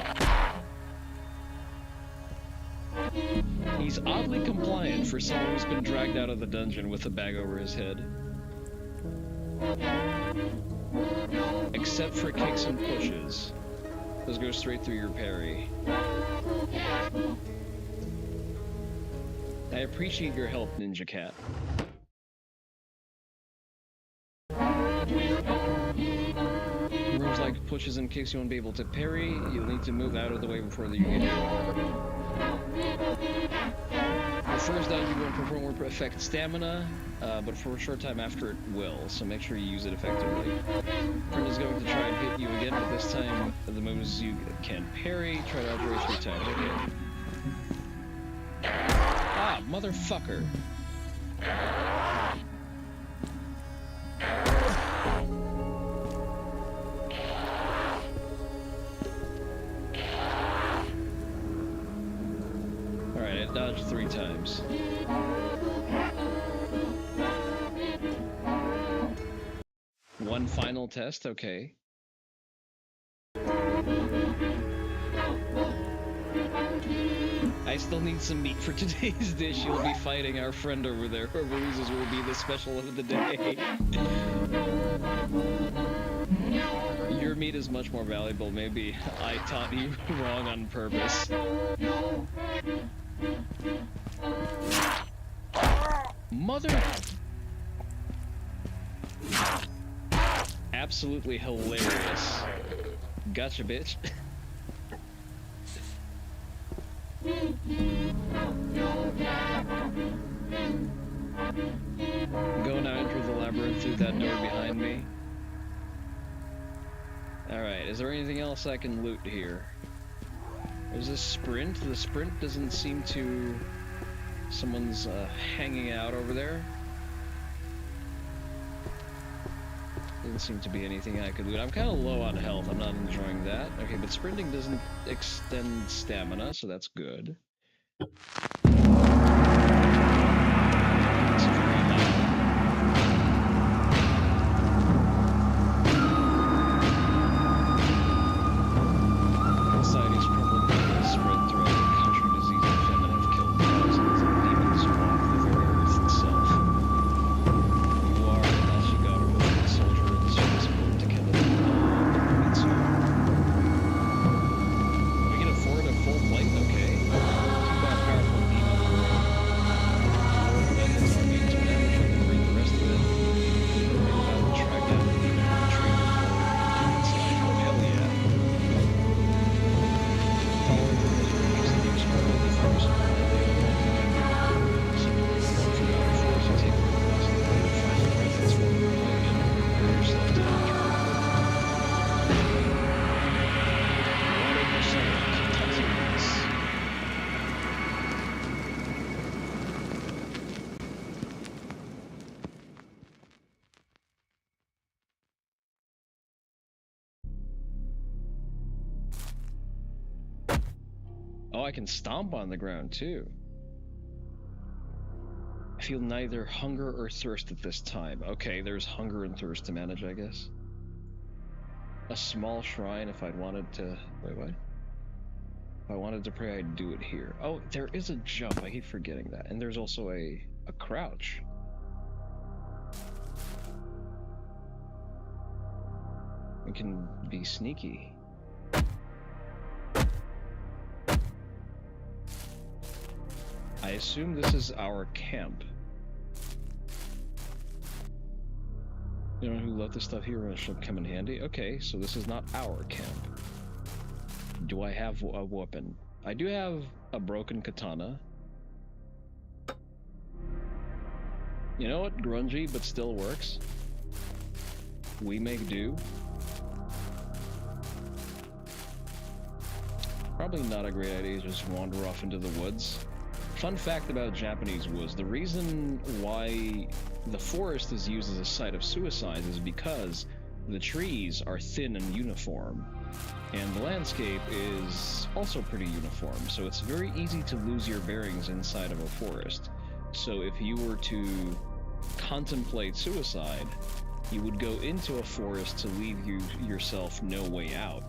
[SPEAKER 1] He's oddly compliant for someone who's been dragged out of the dungeon with a bag over his head. Except for kicks and pushes. Those go straight through your parry. I appreciate your help, Ninja Cat. Moves like pushes and kicks you won't be able to parry. You'll need to move out of the way before you get hit. The first down you won't perform will affect stamina, but for a short time after it will, so make sure you use it effectively. Friend is going to try and hit you again, but this time the moves you can parry. Try to operate 3 times, okay? Ah, motherfucker. Alright, it dodged 3 times. One final test, okay. I still need some meat for today's dish. You'll be fighting our friend over there. Whoever loses will be the special of the day. Your meat is much more valuable. Maybe I taught you wrong on purpose. Mother... Absolutely hilarious. Gotcha, bitch. Go now, enter the labyrinth through that door behind me. Alright, is there anything else I can loot here? There's a sprint. The sprint doesn't seem to... Someone's hanging out over there. Doesn't seem to be anything I could loot. I'm kind of low on health. I'm not enjoying that. Okay, but sprinting doesn't extend stamina, so that's good. Society's crumbled and spread throughout the country. Disease and famine have killed thousands, and demons walk the very earth itself. You are, as you got a soldier in the service boat to kill it. It's you. We can afford a full plate? Okay. Too bad powerful demon. Then this army to damage and then read the rest of it. Maybe I will track down the demon and retrieve it for inside. Oh, hell yeah. Follow the villagers and use for all the first. Oh, I can stomp on the ground too. I feel neither hunger or thirst at this time. Okay, there's hunger and thirst to manage, I guess. A small shrine if I'd wanted to... Wait, what? If I wanted to pray, I'd do it here. Oh, there is a jump. I keep forgetting that. And there's also a crouch. We can be sneaky. I assume this is our camp. You know who left this stuff here and it should come in handy? Okay, so this is not our camp. Do I have a weapon? I do have a broken katana. You know what? Grungy, but still works. We make do. Probably not a great idea to just wander off into the woods. Fun fact about Japanese woods, the reason why the forest is used as a site of suicide is because the trees are thin and uniform, and the landscape is also pretty uniform, so it's very easy to lose your bearings inside of a forest. So if you were to contemplate suicide, you would go into a forest to leave yourself no way out.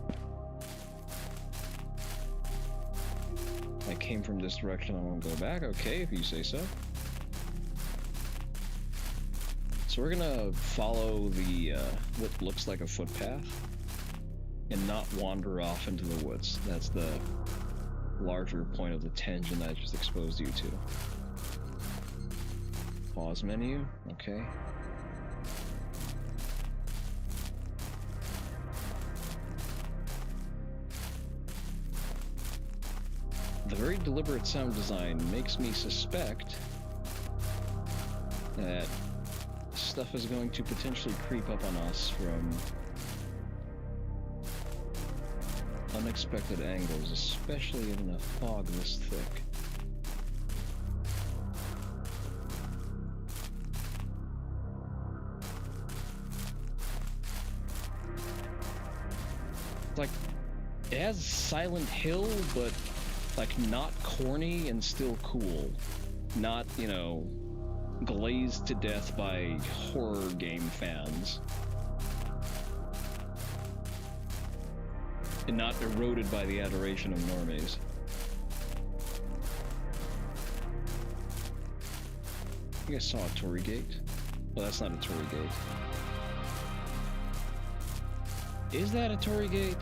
[SPEAKER 1] I came from this direction, I won't go back. Okay, if you say so. So we're gonna follow the, what looks like a footpath and not wander off into the woods. That's the larger point of the tangent I just exposed you to. Pause menu, okay. The very deliberate sound design makes me suspect that stuff is going to potentially creep up on us from unexpected angles, especially in a fog this thick. Like, it has Silent Hill, but like not corny and still cool. Not, you know, glazed to death by horror game fans. and not eroded by the adoration of normies. I think I saw a Torii gate. Well, that's not a Torii gate. Is that a Torii gate?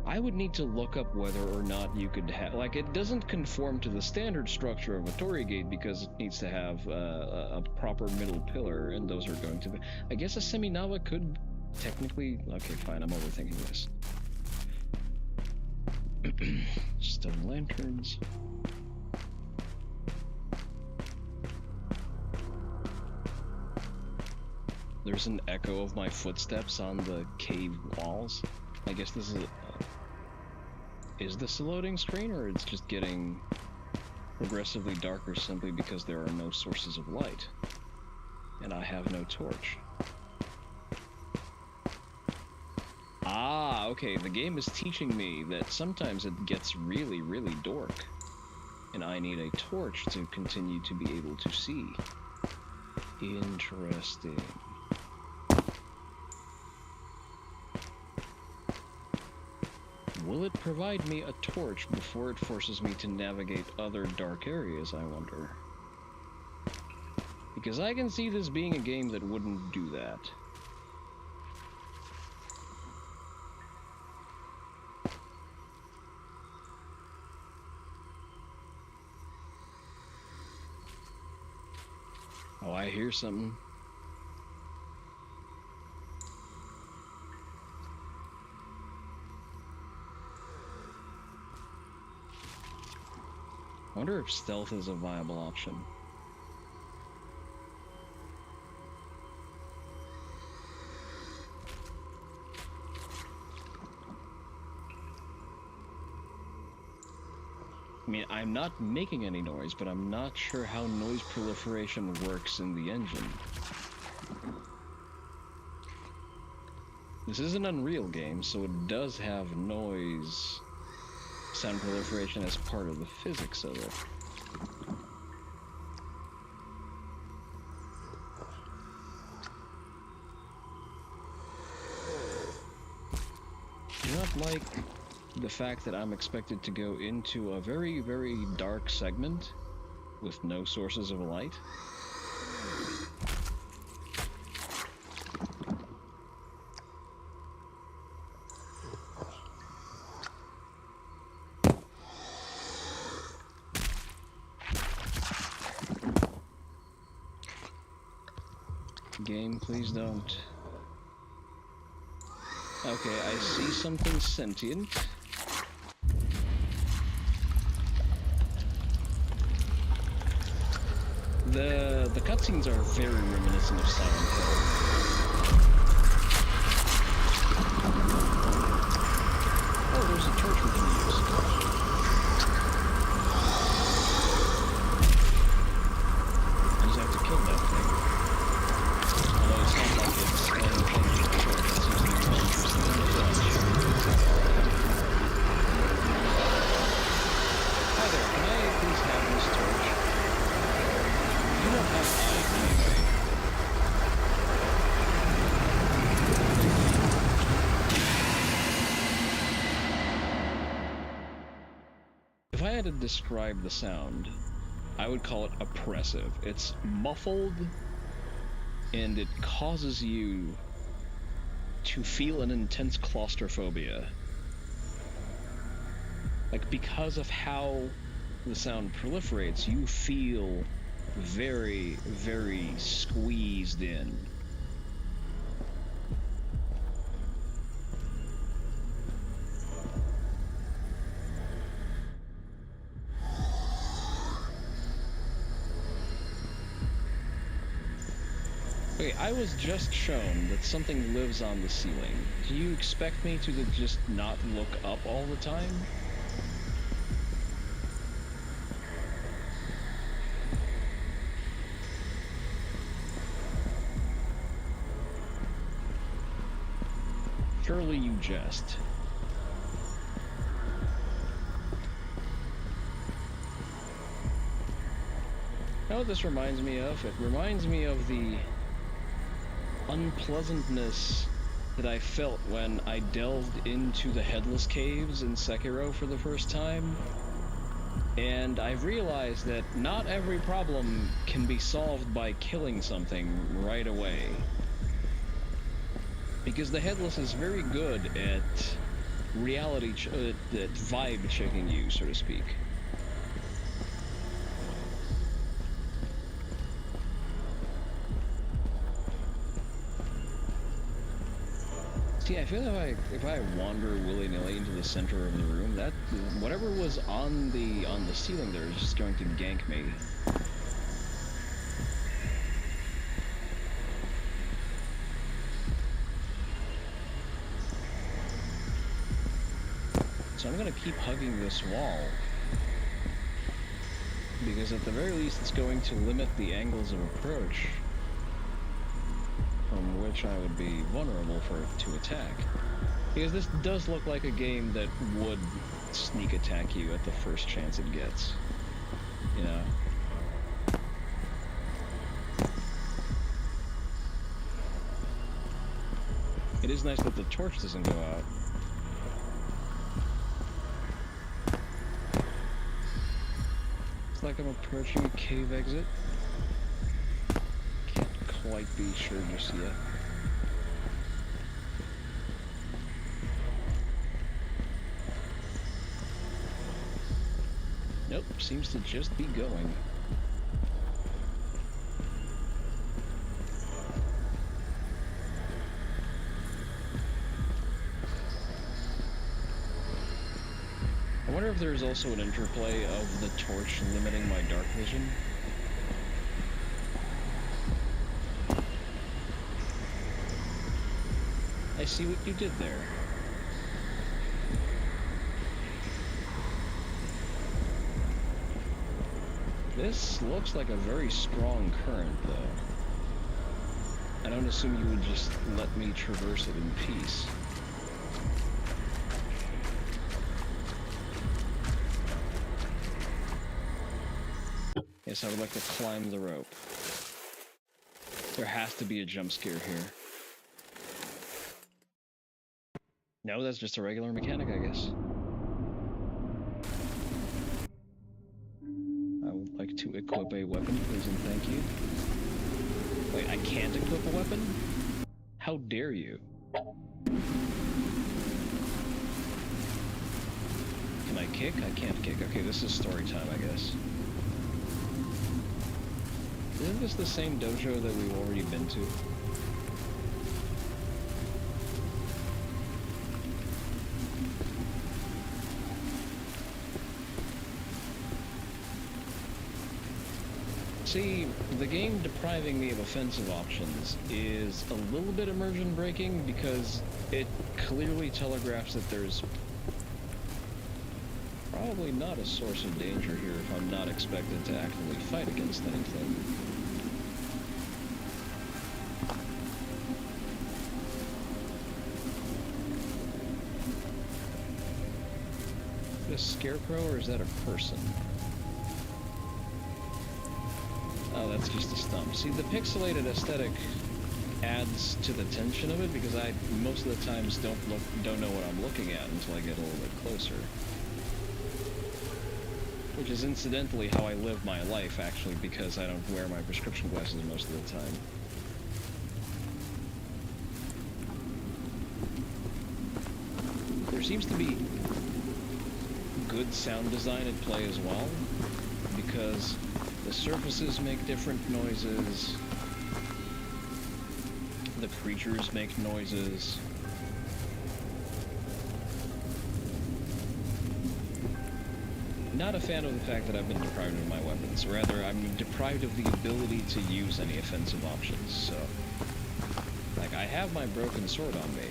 [SPEAKER 1] I would need to look up whether or not you could have, like, it doesn't conform to the standard structure of a Torii gate because it needs to have a proper middle pillar, and those are going to be, I guess a Seminawa could technically, okay, fine, I'm overthinking this. Stone lanterns. There's an echo of my footsteps on the cave walls. I guess this is this a loading screen, or it's just getting progressively darker simply because there are no sources of light, and I have no torch. Ah, okay, the game is teaching me that sometimes it gets really, really dark, and I need a torch to continue to be able to see. Interesting. Will it provide me a torch before it forces me to navigate other dark areas, I wonder? Because I can see this being a game that wouldn't do that. Oh, I hear something. I wonder if stealth is a viable option. I mean, I'm not making any noise, but I'm not sure how noise proliferation works in the engine. This is an Unreal game, so it does have noise, sound proliferation as part of the physics of it. Do you not like the fact that I'm expected to go into a very, very dark segment with no sources of light? Game, please don't. Okay, I see something sentient. The cutscenes are very reminiscent of Silent Hill. Oh, there's a torch we can use. I just have to kill that thing. Although it's not like it's anything to the torch, it seems to be more interesting than the flash. Hi there, can I please have this torch? You don't have light anyway. If I had to describe the sound, I would call it oppressive. It's muffled, and it causes you to feel an intense claustrophobia. Like, because of how the sound proliferates, you feel very, very squeezed in. Okay, I was just shown that something lives on the ceiling. Do you expect me to just not look up all the time? Surely you jest. You know what this reminds me of? It reminds me of the unpleasantness that I felt when I delved into the Headless Caves in Sekiro for the first time. And I realized that not every problem can be solved by killing something right away. Because the Headless is very good at at vibe checking you, so to speak. See, I feel if I wander willy-nilly into the center of the room, that whatever was on the ceiling there is just going to gank me. So I'm gonna keep hugging this wall, because at the very least it's going to limit the angles of approach from which I would be vulnerable for it to attack. Because this does look like a game that would sneak attack you at the first chance it gets. You know? It is nice that the torch doesn't go out. It's like I'm approaching a cave exit. Quite be sure just yet. Nope, seems to just be going. I wonder if there's also an interplay of the torch limiting my dark vision. I see what you did there. This looks like a very strong current, though. I don't assume you would just let me traverse it in peace. Yes, I would like to climb the rope. There has to be a jump scare here. No, that's just a regular mechanic, I guess. I would like to equip a weapon, please and thank you. Wait, I can't equip a weapon? How dare you? Can I kick? I can't kick. Okay, this is story time, I guess. Isn't this the same dojo that we've already been to? See, the game depriving me of offensive options is a little bit immersion breaking because it clearly telegraphs that there's probably not a source of danger here if I'm not expected to actively fight against anything. Is that a scarecrow or is that a person? Oh, that's just a stump. See, the pixelated aesthetic adds to the tension of it because I most of the times don't know what I'm looking at until I get a little bit closer. Which is incidentally how I live my life, actually, because I don't wear my prescription glasses most of the time. There seems to be good sound design at play as well, because the surfaces make different noises, the creatures make noises. Not a fan of the fact that I've been deprived of my weapons. Rather, I'm deprived of the ability to use any offensive options, so... Like, I have my broken sword on me.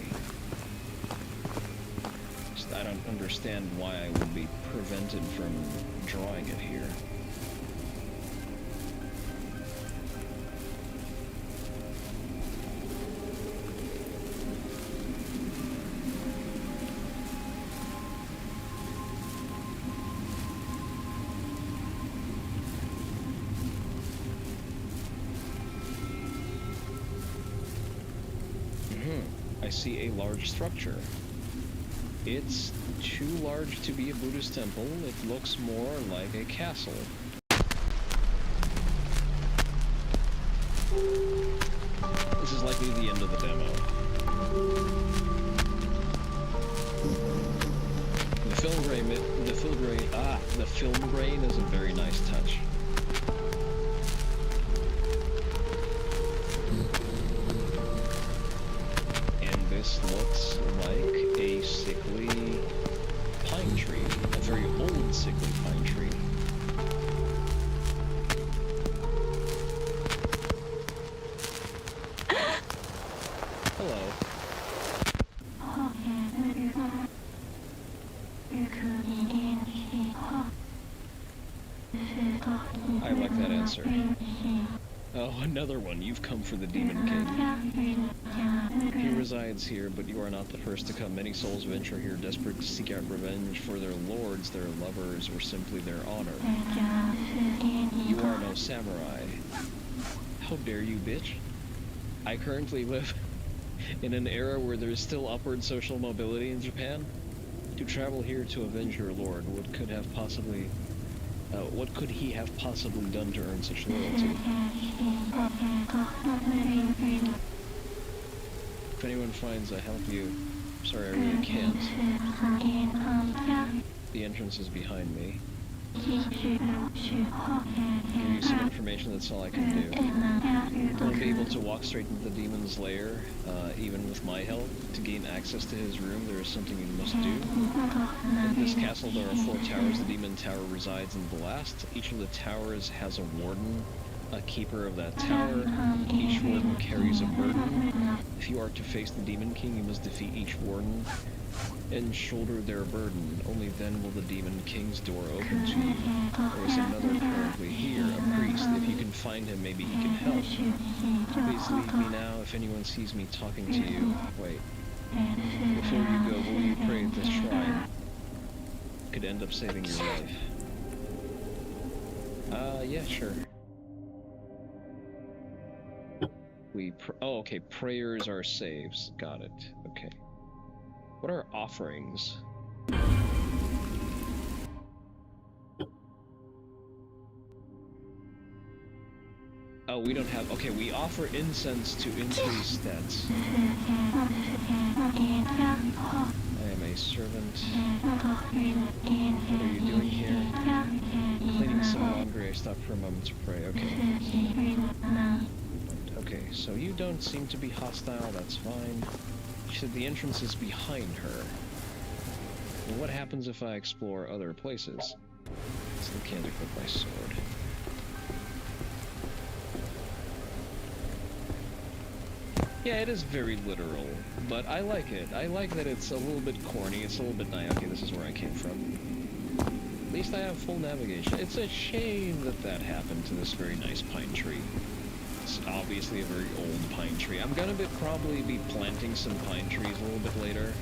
[SPEAKER 1] Just, I don't understand why I would be prevented from drawing it here. see a large structure. It's too large to be a Buddhist temple. It looks more like a castle. This is likely the end of the demo. The film grain is a very nice touch. And this looks like a sickly pine tree, a very old sickly pine tree. Hello. I like that answer. Oh, another one. You've come for the Demon King. He resides here, but you are not the first to come. Many souls venture here, desperate to seek out revenge for their lords, their lovers, or simply their honor. You are no samurai. How dare you, bitch? I currently live in an era where there is still upward social mobility in Japan. To travel here to avenge your lord, what could he have possibly done to earn such loyalty? If anyone finds I help you, sorry, I really can't. The entrance is behind me. Give you some information, that's all I can do. I won't be able to walk straight into the demon's lair, even with my help. To gain access to his room, there is something you must do. In this castle, there are 4 towers. The demon tower resides in the last. Each of the towers has a warden, a keeper of that tower. Each warden carries a burden. If you are to face the Demon King, you must defeat each warden and shoulder their burden. Only then will the Demon King's door open to you. There is another currently here, a priest. If you can find him, maybe he can help. Please leave me now if anyone sees me talking to you. Wait. Before you go, will you pray at this shrine? Could end up saving your life. Yeah, sure. Oh, okay, prayers are saves. Got it. Okay. What are offerings? Oh, we don't have... Okay, we offer incense to increase stats. I am a servant. What are you doing here? Cleaning some laundry. I stopped for a moment to pray. Okay. Okay, so you don't seem to be hostile. That's fine. She said the entrance is behind her. Well, what happens if I explore other places? Still can't equip my sword. Yeah, it is very literal, but I like it. I like that it's a little bit corny, it's a little bit okay, this is where I came from. At least I have full navigation. It's a shame that that happened to this very nice pine tree. It's obviously a very old pine tree. I'm gonna probably be planting some pine trees a little bit later,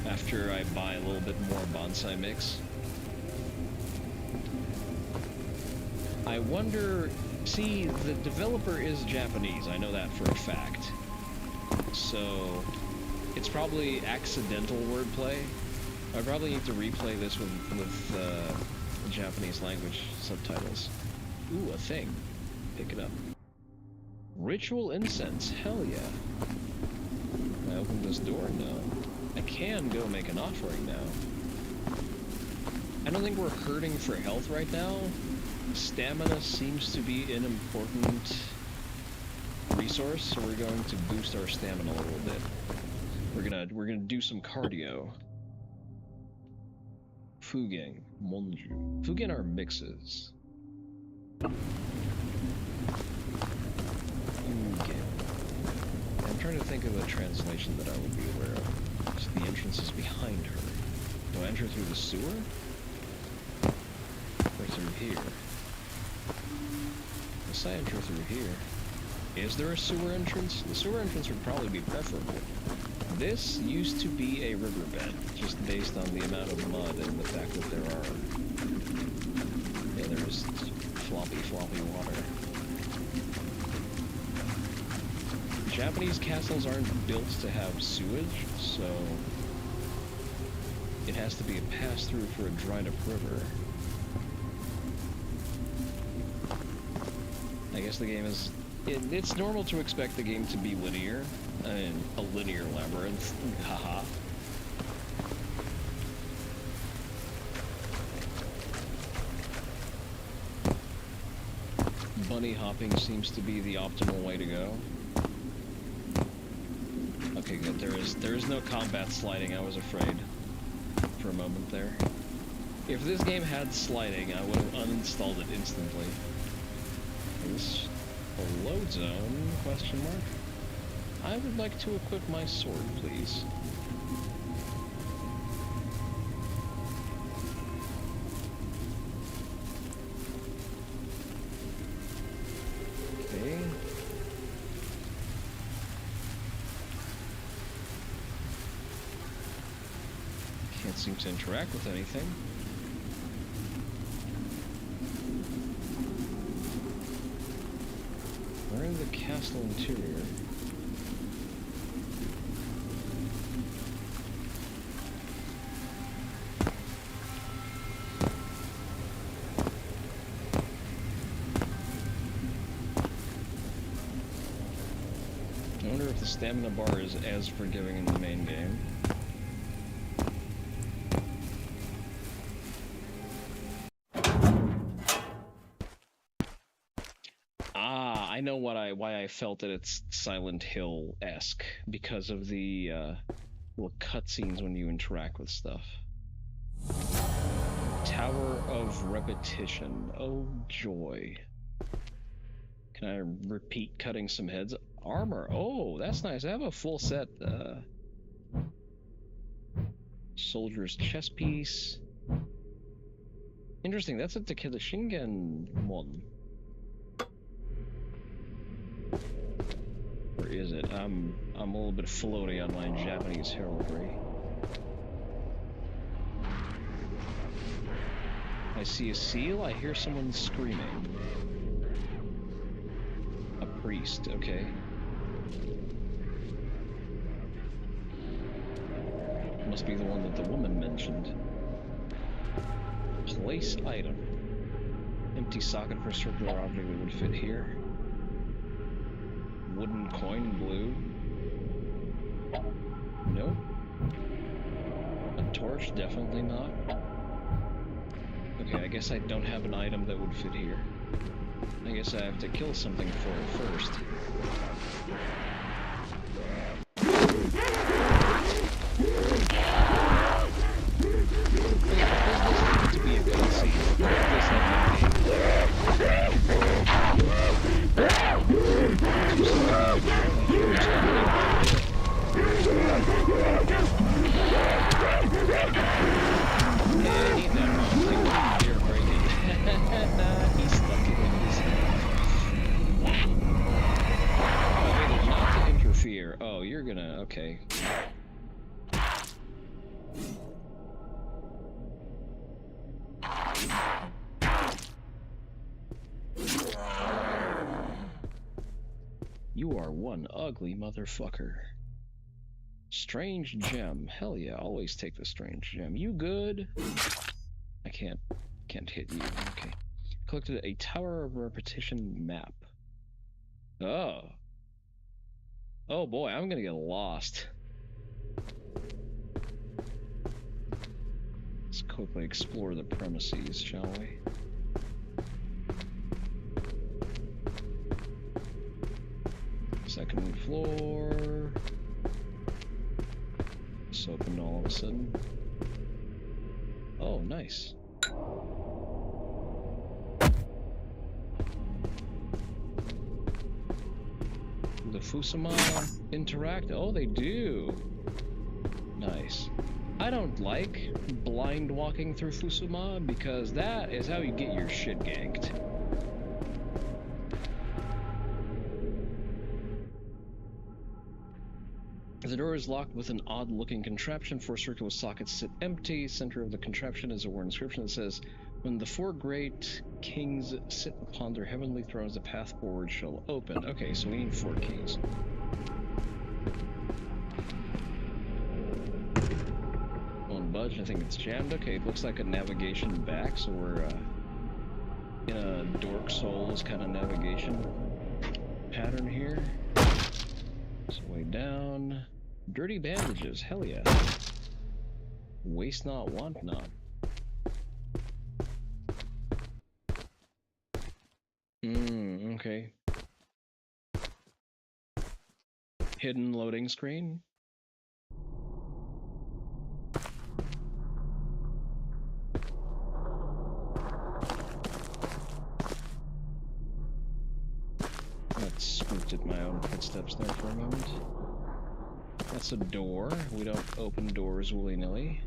[SPEAKER 1] after I buy a little bit more bonsai mix. I wonder... See, the developer is Japanese, I know that for a fact. So, it's probably accidental wordplay. I probably need to replay this with Japanese language subtitles. Ooh, a thing. Pick it up. Ritual incense, hell yeah. Can I open this door? No. I can go make an offering now. I don't think we're hurting for health right now. Stamina seems to be an important resource, so we're going to boost our stamina a little bit. We're gonna do some cardio. Fugen, Monju. Fugen are mixes. Fugen. I'm trying to think of a translation that I would be aware of. So the entrance is behind her. Do I enter through the sewer? Or through here? Unless I enter through here. Is there a sewer entrance? The sewer entrance would probably be preferable. This used to be a riverbed, just based on the amount of mud and the fact that there are... Yeah, there's floppy water. Japanese castles aren't built to have sewage, so it has to be a pass-through for a dried-up river. I guess the game is... It's normal to expect the game to be linear. I mean, a linear labyrinth. Haha. Bunny hopping seems to be the optimal way to go. Okay, good. There is no combat sliding. I was afraid for a moment there. If this game had sliding, I would have uninstalled it instantly. Is a load zone? Question mark. I would like to equip my sword, please. Okay. Can't seem to interact with anything. We're in the castle interior. I wonder if the stamina bar is as forgiving in the main game. I know why I felt that it's Silent Hill-esque, because of the little cutscenes when you interact with stuff. Tower of Repetition. Oh joy. Can I repeat cutting some heads? Armor. Oh, that's nice. I have a full set. Soldier's chest piece. Interesting. That's a Takeda Shingen one. Or is it? I'm a little bit floaty on my Japanese heraldry. I see a seal. I hear someone screaming. A priest. Okay. Must be the one that the woman mentioned. Place item. Empty socket for circular object that would fit here. Wooden coin blue. Nope. A torch, definitely not. Okay, I guess I don't have an item that would fit here. I guess I have to kill something for it first. To be a cutscene. This He's stuck in his not to interfere. Oh, you're gonna okay. You are one ugly motherfucker. Strange gem. Hell yeah, always take the strange gem. You good? I can't hit you. Okay. Collected a Tower of Repetition map. Oh. Oh boy, I'm gonna get lost. Let's quickly explore the premises, shall we? Second floor. It's open all of a sudden. Oh, nice. The Fusuma interact? Oh, they do. Nice. I don't like blind walking through Fusuma because that is how you get your shit ganked. The door is locked with an odd-looking contraption. 4 circular sockets sit empty. Center of the contraption is a word inscription that says, "When the 4 great kings sit upon their heavenly thrones, the path forward shall open." Okay, so we need 4 keys. garage. I think it's jammed. Okay, it looks like a navigation back, so we're in a Dork Souls kind of navigation pattern here. It's way down. Dirty bandages, hell yeah. Waste not, want not. Okay. Hidden loading screen. Got spooked at my own footsteps there for a moment. That's a door. We don't open doors willy-nilly.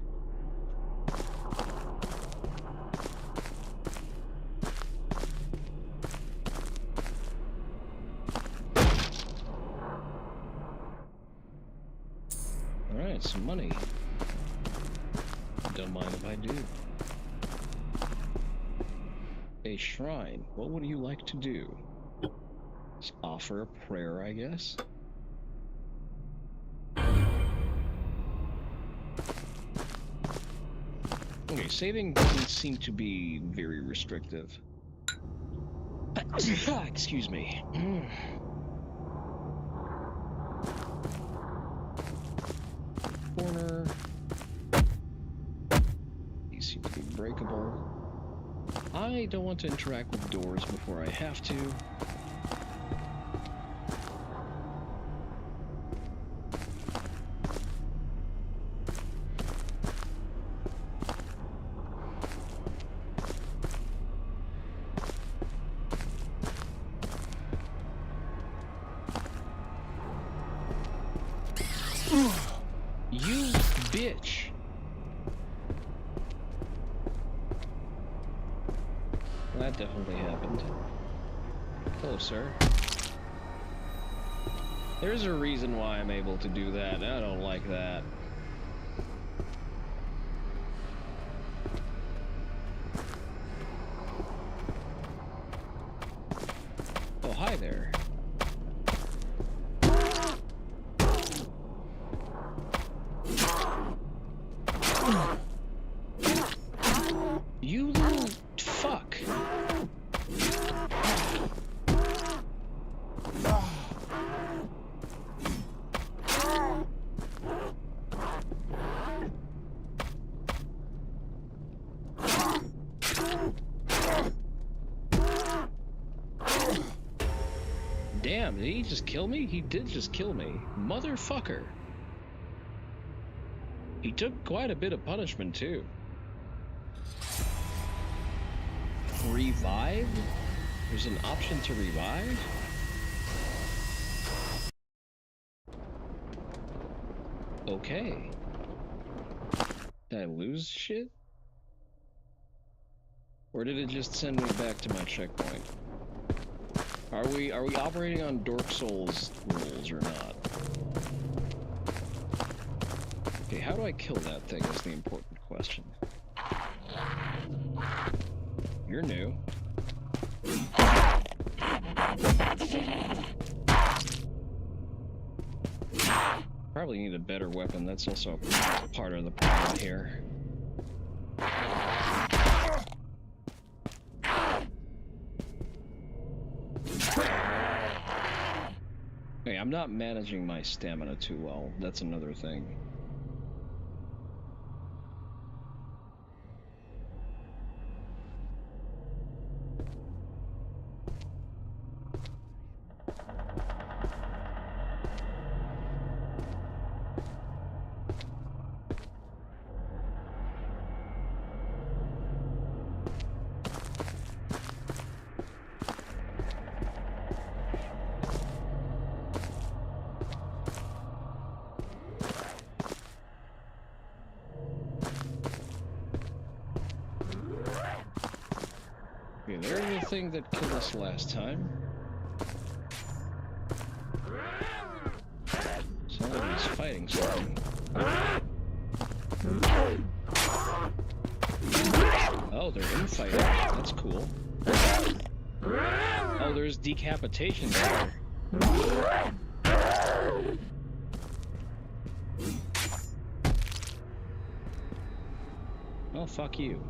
[SPEAKER 1] Alright, some money. Don't mind if I do. A shrine. What would you like to do? Just offer a prayer, I guess. Okay, saving doesn't seem to be very restrictive. Excuse me. Corner. These seem to be breakable. I don't want to interact with doors before I have to. You bitch. That definitely happened. Hello, sir. There's a reason why I'm able to do that. I don't like that. Oh, hi there. You little fuck. Damn, did he just kill me? He did just kill me. Motherfucker. He took quite a bit of punishment, too. Revive? There's an option to revive? Okay. Did I lose shit? Or did it just send me back to my checkpoint? Are we operating on Dork Souls rules or not? Okay, how do I kill that thing is the important question. You're new. Probably need a better weapon. That's also part of the problem here. Okay, I'm not managing my stamina too well. That's another thing. Okay, there's the thing that killed us last time. Somebody's fighting something. Oh, they're infighting. That's cool. Oh, there's decapitation there. Well, fuck you.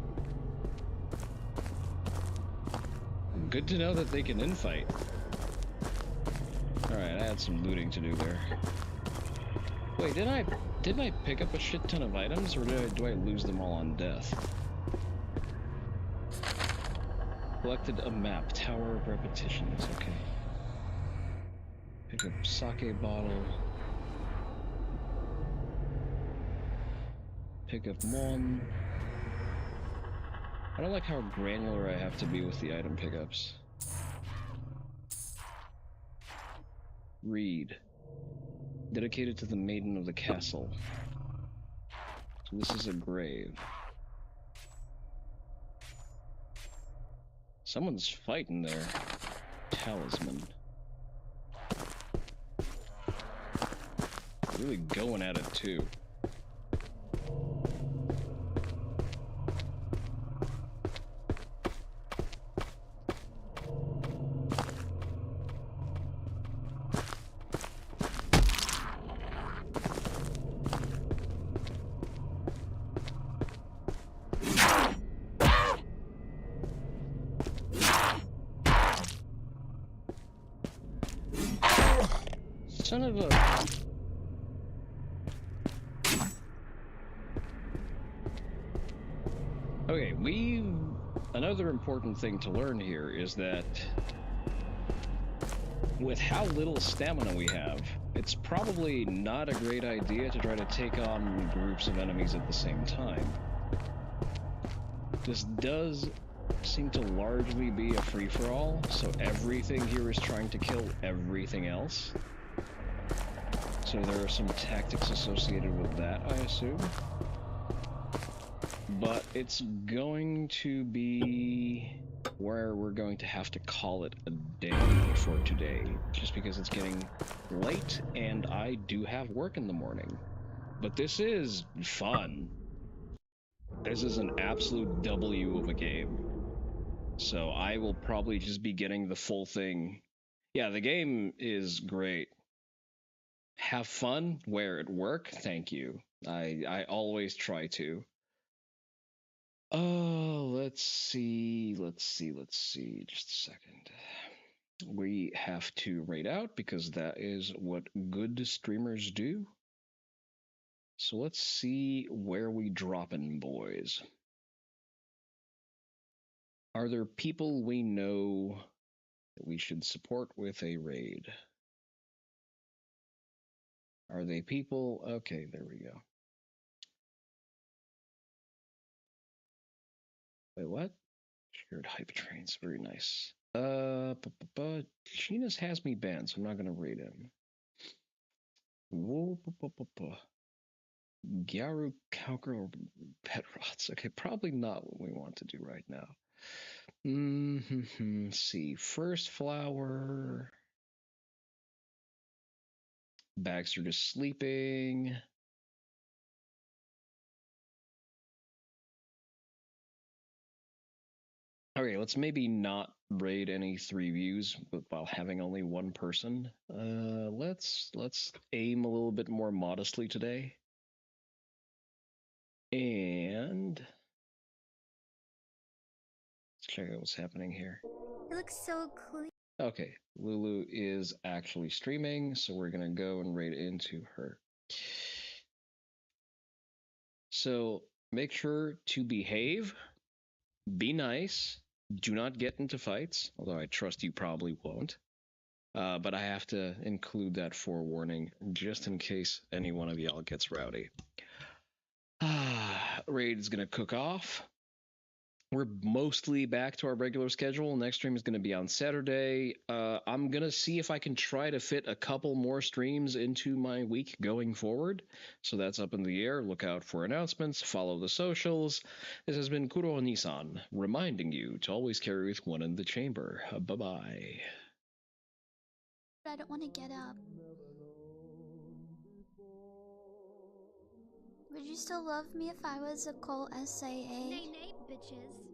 [SPEAKER 1] Good to know that they can infight. Alright, I had some looting to do there. Wait, didn't I pick up a shit ton of items, or do I lose them all on death? Collected a map, Tower of Repetitions, okay. Pick up sake bottle. Pick up Mon. I don't like how granular I have to be with the item pickups. Read. Dedicated to the Maiden of the Castle. So this is a grave. Someone's fighting there. Talisman. Really going at it too. Son of a... Okay, another important thing to learn here is that with how little stamina we have, it's probably not a great idea to try to take on groups of enemies at the same time. This does seem to largely be a free-for-all, so everything here is trying to kill everything else. So there are some tactics associated with that, I assume. But it's going to be where we're going to have to call it a day for today, just because it's getting late and I do have work in the morning. But this is fun. This is an absolute W of a game. So I will probably just be getting the full thing. Yeah, the game is great. Have fun where at work? Thank you. I always try to. Oh, let's see. Just a second. We have to raid out because that is what good streamers do. So let's see where we dropping, boys. Are there people we know that we should support with a raid? Are they people? Okay, there we go. Wait, what? Shared hype trains, very nice. Sheena's has me banned, so I'm not gonna raid him. Gyaru Cowgirl Pet Rots. Okay, probably not what we want to do right now. Let's see. First flower. Baxter just sleeping. Okay, let's maybe not raid any 3 views, but while having only 1 person. Let's aim a little bit more modestly today. And let's check out what's happening here.
[SPEAKER 16] It looks so clean.
[SPEAKER 1] Okay, Lulu is actually streaming, so we're gonna go and raid into her. So make sure to behave, be nice, do not get into fights, although I trust you probably won't. But I have to include that forewarning just in case any one of y'all gets rowdy. Raid is gonna cook off. We're mostly back to our regular schedule. Next stream is going to be on Saturday. I'm going to see if I can try to fit a couple more streams into my week going forward. So that's up in the air. Look out for announcements. Follow the socials. This has been Kuro Onii-san, reminding you to always carry with one in the chamber. Bye-bye.
[SPEAKER 16] I don't want to get up. Would you still love me if I was a cult SAA?
[SPEAKER 9] Nay, nay, bitches.